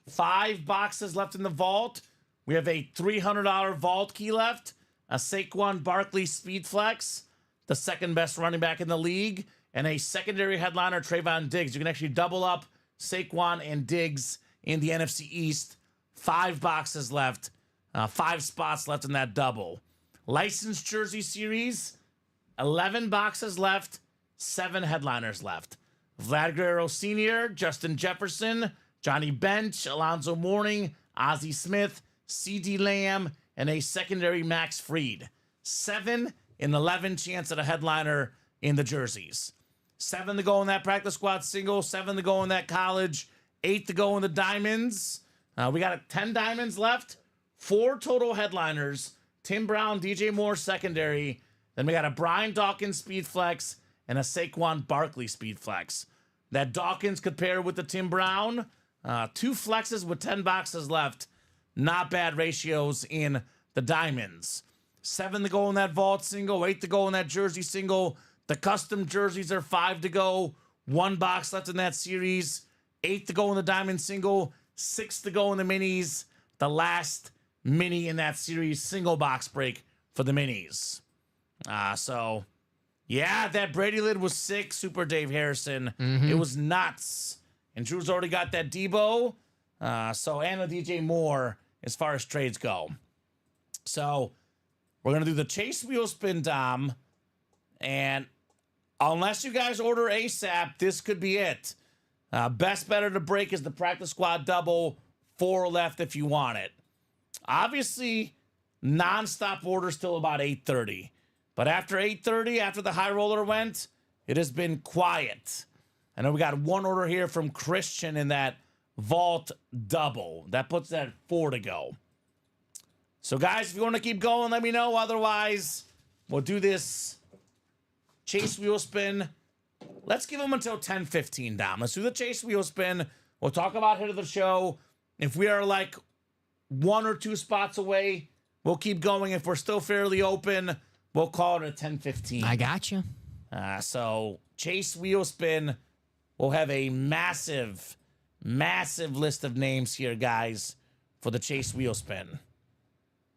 5 boxes left in the vault. We have a $300 vault key left. A Saquon Barkley Speedflex, the second best running back in the league, and a secondary headliner, Trayvon Diggs. You can actually double up Saquon and Diggs in the NFC East. 5 boxes left. 5 spots left in that double. Licensed jersey series, 11 boxes left. 7 headliners left. Vlad Guerrero Sr., Justin Jefferson, Johnny Bench, Alonzo Mourning, Ozzie Smith, C.D. Lamb, and a secondary Max Fried. 7 and 11 chance at a headliner in the jerseys. 7 to go in that practice squad single, 7 to go in that college, 8 to go in the diamonds. We got 10 diamonds left, 4 total headliners, Tim Brown, DJ Moore secondary. Then we got a Brian Dawkins Speedflex and a Saquon Barkley Speedflex. That Dawkins could pair with the Tim Brown. 2 flexes with 10 boxes left. Not bad ratios in the diamonds. 7 to go in that vault single, 8 to go in that jersey single. The custom jerseys are 5 to go. 1 box left in that series. 8 to go in the diamond single. 6 to go in the minis. The last mini in that series, single box break for the minis. Yeah, that Brady lid was sick. Super Dave Harrison. It was nuts. And Drew's already got that Debo. And the DJ Moore as far as trades go. So we're going to do the Chase Wheel Spin, Dom. And unless you guys order ASAP, this could be it. Best better to break is the practice squad double. 4 left if you want it. Obviously, nonstop orders till about 8:30. But after 8:30, after the high roller went, it has been quiet. I know we got 1 order here from Christian in that vault double. That puts that at 4 to go. So, guys, if you want to keep going, let me know. Otherwise, we'll do this Chase Wheel Spin. Let's give them until 10:15, Dom. Let's do the Chase Wheel Spin. We'll talk about hit of the show. If we are like 1 or 2 spots away, we'll keep going. If we're still fairly open, we'll call it a 10:15. I got you. So Chase Wheel Spin will have a massive list of names here, guys, for the Chase Wheel Spin.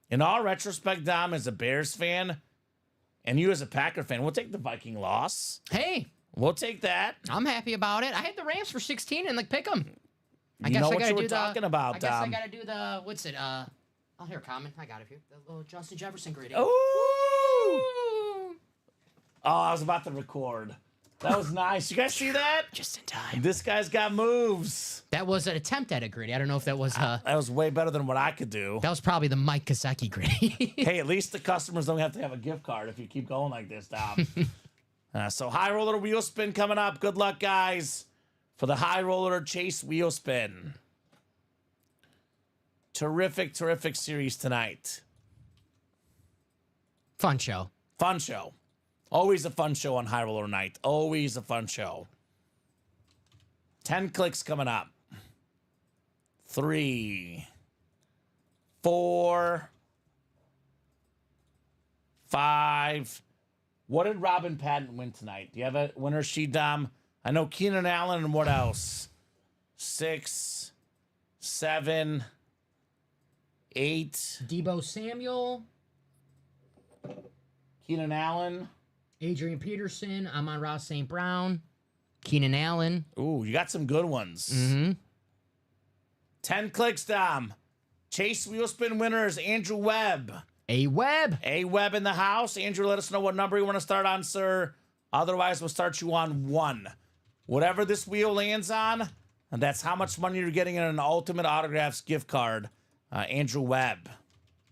In all retrospect, Dom, as a Bears fan, and you as a Packer fan, we'll take the Viking loss. Hey, we'll take that. I'm happy about it. I had the Rams for 16 and pick them. I guess I gotta talking about, I guess I gotta do the what's it? Oh, here, Kamen. I got it here. The little Justin Jefferson grading. Ooh! Oh, I was about to record. That was nice. You guys see that? Just in time. This guy's got moves. That was an attempt at a gritty. I don't know if that was. That was way better than what I could do. That was probably the Mike Kosecki gritty. Hey, at least the customers don't have to have a gift card if you keep going like this, Dom. So high roller wheel spin coming up. Good luck, guys, for the high roller Chase Wheel Spin. Terrific series tonight. Fun show. Fun show. Always a fun show on High Roller Night. Always a fun show. 10 clicks coming up. 3, 4, 5. What did Robin Patton win tonight? Do you have a winner sheet, Dom? I know Keenan Allen and what else? 6, 7, 8. Debo Samuel. Keenan Allen. Adrian Peterson. Amon-Ra St. Brown. Keenan Allen. Ooh, you got some good ones. 10 clicks, Dom. Chase Wheel Spin winners, Andrew Webb. A-Webb. A-Webb in the house. Andrew, let us know what number you want to start on, sir. Otherwise, we'll start you on 1. Whatever this wheel lands on, And that's how much money you're getting in an Ultimate Autographs gift card. Andrew Webb.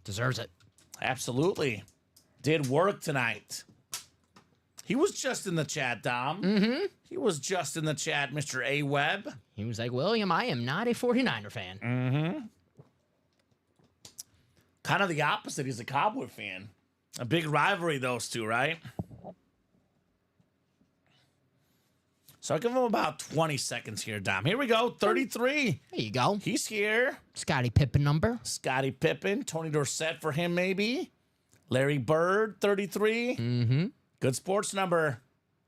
Deserves it. Absolutely. Did work tonight. He was just in the chat, Dom. He was just in the chat, Mr. A. Webb. He was like, William, I am not a 49er fan. Kind of the opposite. He's a Cowboy fan. A big rivalry, those two, right? So I'll give him about 20 seconds here, Dom. Here we go. 33. There you go. He's here. Scottie Pippen number. Scottie Pippen. Tony Dorsett for him, maybe. Larry Bird, 33. Good sports number.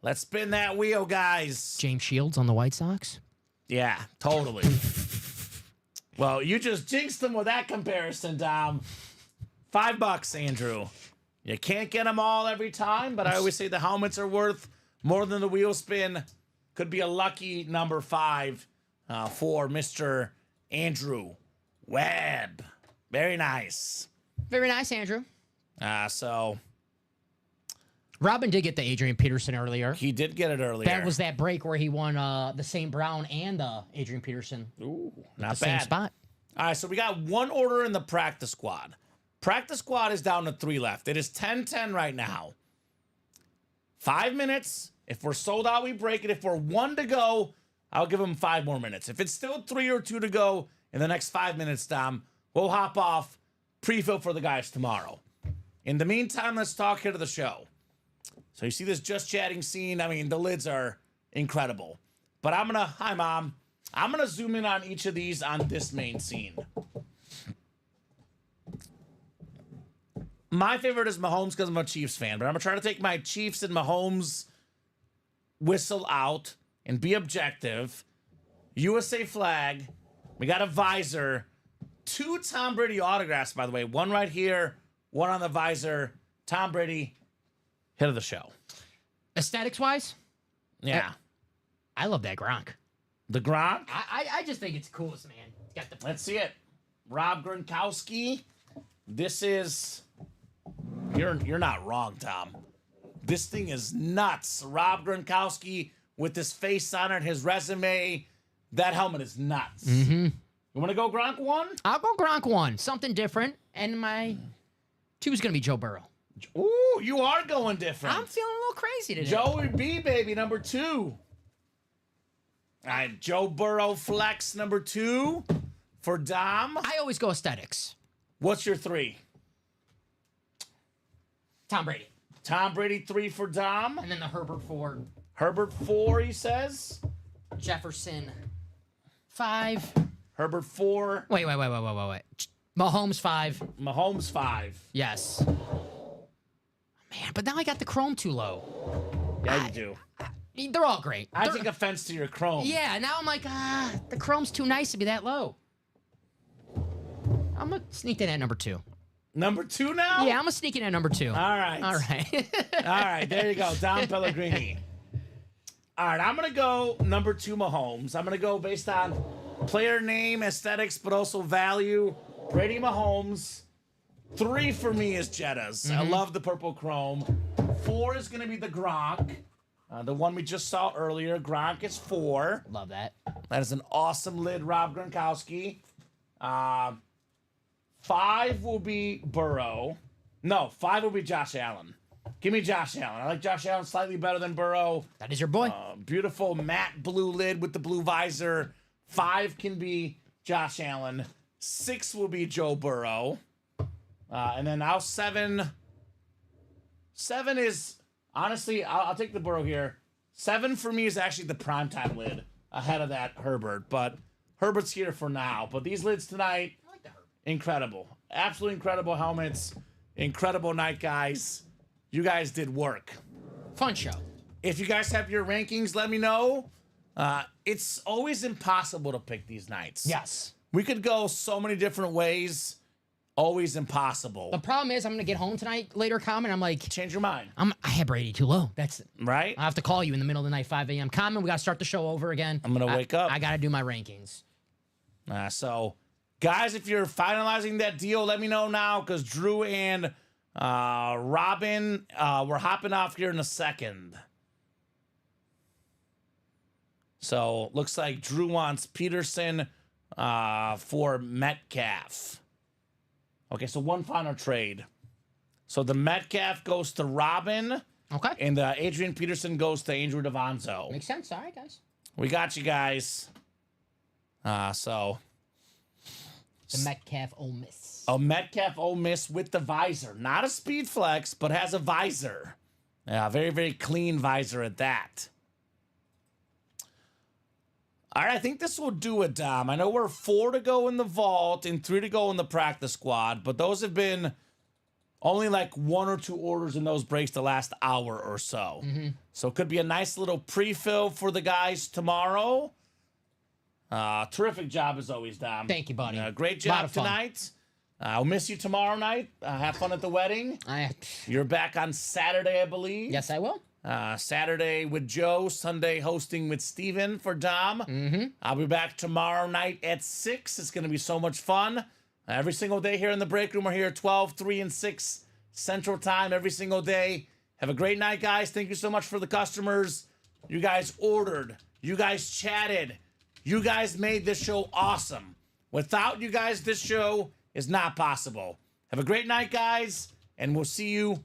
Let's spin that wheel, guys. James Shields on the White Sox. Yeah, totally. Well, you just jinxed them with that comparison, Dom. $5, Andrew. You can't get them all every time, but I always say the helmets are worth more than the wheel spin. Could be a lucky number 5 for Mr. Andrew Webb. Very nice. Very nice, Andrew. So Robin did get the Adrian Peterson earlier. he did get it earlier. That was that break where he won the St. Brown and Adrian Peterson. Ooh, The not same bad. spot. All right, so we got one order in the practice squad. Practice squad is down to 3 left. It is 10-10 right now. 5 minutes. If we're sold out, we break it. If we're 1 to go, I'll give them 5 more minutes. If it's still 3 or 2 to go in the next 5 minutes, Dom, we'll hop off, pre-fill for the guys tomorrow. In the meantime, let's talk here to the show. So you see this just chatting scene. I mean, the lids are incredible. But hi, Mom. I'm going to zoom in on each of these on this main scene. My favorite is Mahomes because I'm a Chiefs fan, but I'm going to try to take my Chiefs and Mahomes whistle out and be objective. USA flag. We got a visor. 2 Tom Brady autographs, by the way. 1 right here, 1 on the visor. Tom Brady, hit of the show. Aesthetics-wise, Yeah. I love that Gronk. The Gronk. I just think it's coolest, man. It's got the Let's see it. Rob Gronkowski. This is... You're not wrong, Tom. This thing is nuts. Rob Gronkowski with his face on it, his resume. That helmet is nuts. You want to go Gronk 1? I'll go Gronk 1. Something different. And my 2 is going to be Joe Burrow. Ooh, you are going different. I'm feeling a little crazy today. Joey B, baby, number 2. All right, Joe Burrow flex number 2 for Dom. I always go aesthetics. What's your 3? Tom Brady. Tom Brady 3 for Dom. And then the Herbert 4. Herbert 4, he says. Jefferson 5. Herbert 4. Wait. Mahomes 5. Mahomes 5. Yes. Man, but now I got the Chrome too low. Yeah, you do. They're all great. I take offense to your Chrome. Yeah, now I'm like, the Chrome's too nice to be that low. I'm going to sneak in at number 2. Number 2 now? Yeah, I'm going to sneak in at number 2. All right. All right. All right, there you go. Dom Pellegrini. All right, I'm going to go number 2 Mahomes. I'm going to go based on player name, aesthetics, but also value. Brady Mahomes. 3 for me is Jettas. I love the purple chrome. 4 is going to be the Gronk. The one we just saw earlier. Gronk is 4. Love that. That is an awesome lid, Rob Gronkowski. 5 will be Burrow. No, 5 will be Josh Allen. Give me Josh Allen. I like Josh Allen slightly better than Burrow. That is your boy. Beautiful matte blue lid with the blue visor. 5 can be Josh Allen. 6 will be Joe Burrow. And then now 7. 7 is, honestly, I'll take the Burrow here. 7 for me is actually the primetime lid ahead of that Herbert. But Herbert's here for now. But these lids tonight, I like the Herbert. incredible. Absolutely incredible helmets. Incredible night, guys. You guys did work. Fun show. If you guys have your rankings, let me know. It's always impossible to pick these nights. Yes. We could go so many different ways. Always impossible. The problem is I'm going to get home tonight, later comment. I'm like, Change your mind. I had Brady too low. That's it. Right? I have to call you in the middle of the night, 5 a.m. Comment, we got to start the show over again. I'm going to wake up. I got to do my rankings. So, guys, if you're finalizing that deal, let me know now because Drew and Robin, we're hopping off here in a second. So looks like Drew wants Peterson for Metcalf. Okay, so one final trade. So the Metcalf goes to Robin. Okay. And the Adrian Peterson goes to Andrew Davanzo. Makes sense. All right, guys. We got you guys. So the Metcalf Ole Miss. A Metcalf Ole Miss with the visor. Not a speed flex, but has a visor. Yeah, very, very clean visor at that. All right, I think this will do it, Dom. I know we're 4 to go in the vault and 3 to go in the practice squad, but those have been only like 1 or 2 orders in those breaks the last hour or so. So it could be a nice little pre-fill for the guys tomorrow. Terrific job as always, Dom. Thank you, buddy. Great job tonight. I'll miss you tomorrow night. Have fun at the wedding. You're back on Saturday, I believe. Yes, I will. Saturday with Joe, Sunday hosting with Steven for Dom. I'll be back tomorrow night at 6. It's going to be so much fun. Every single day here in the break room. We're here 12, 3, and 6 Central Time every single day. Have a great night, guys. Thank you so much for the customers. You guys ordered. You guys chatted. You guys made this show awesome. Without you guys, this show is not possible. Have a great night, guys, and we'll see you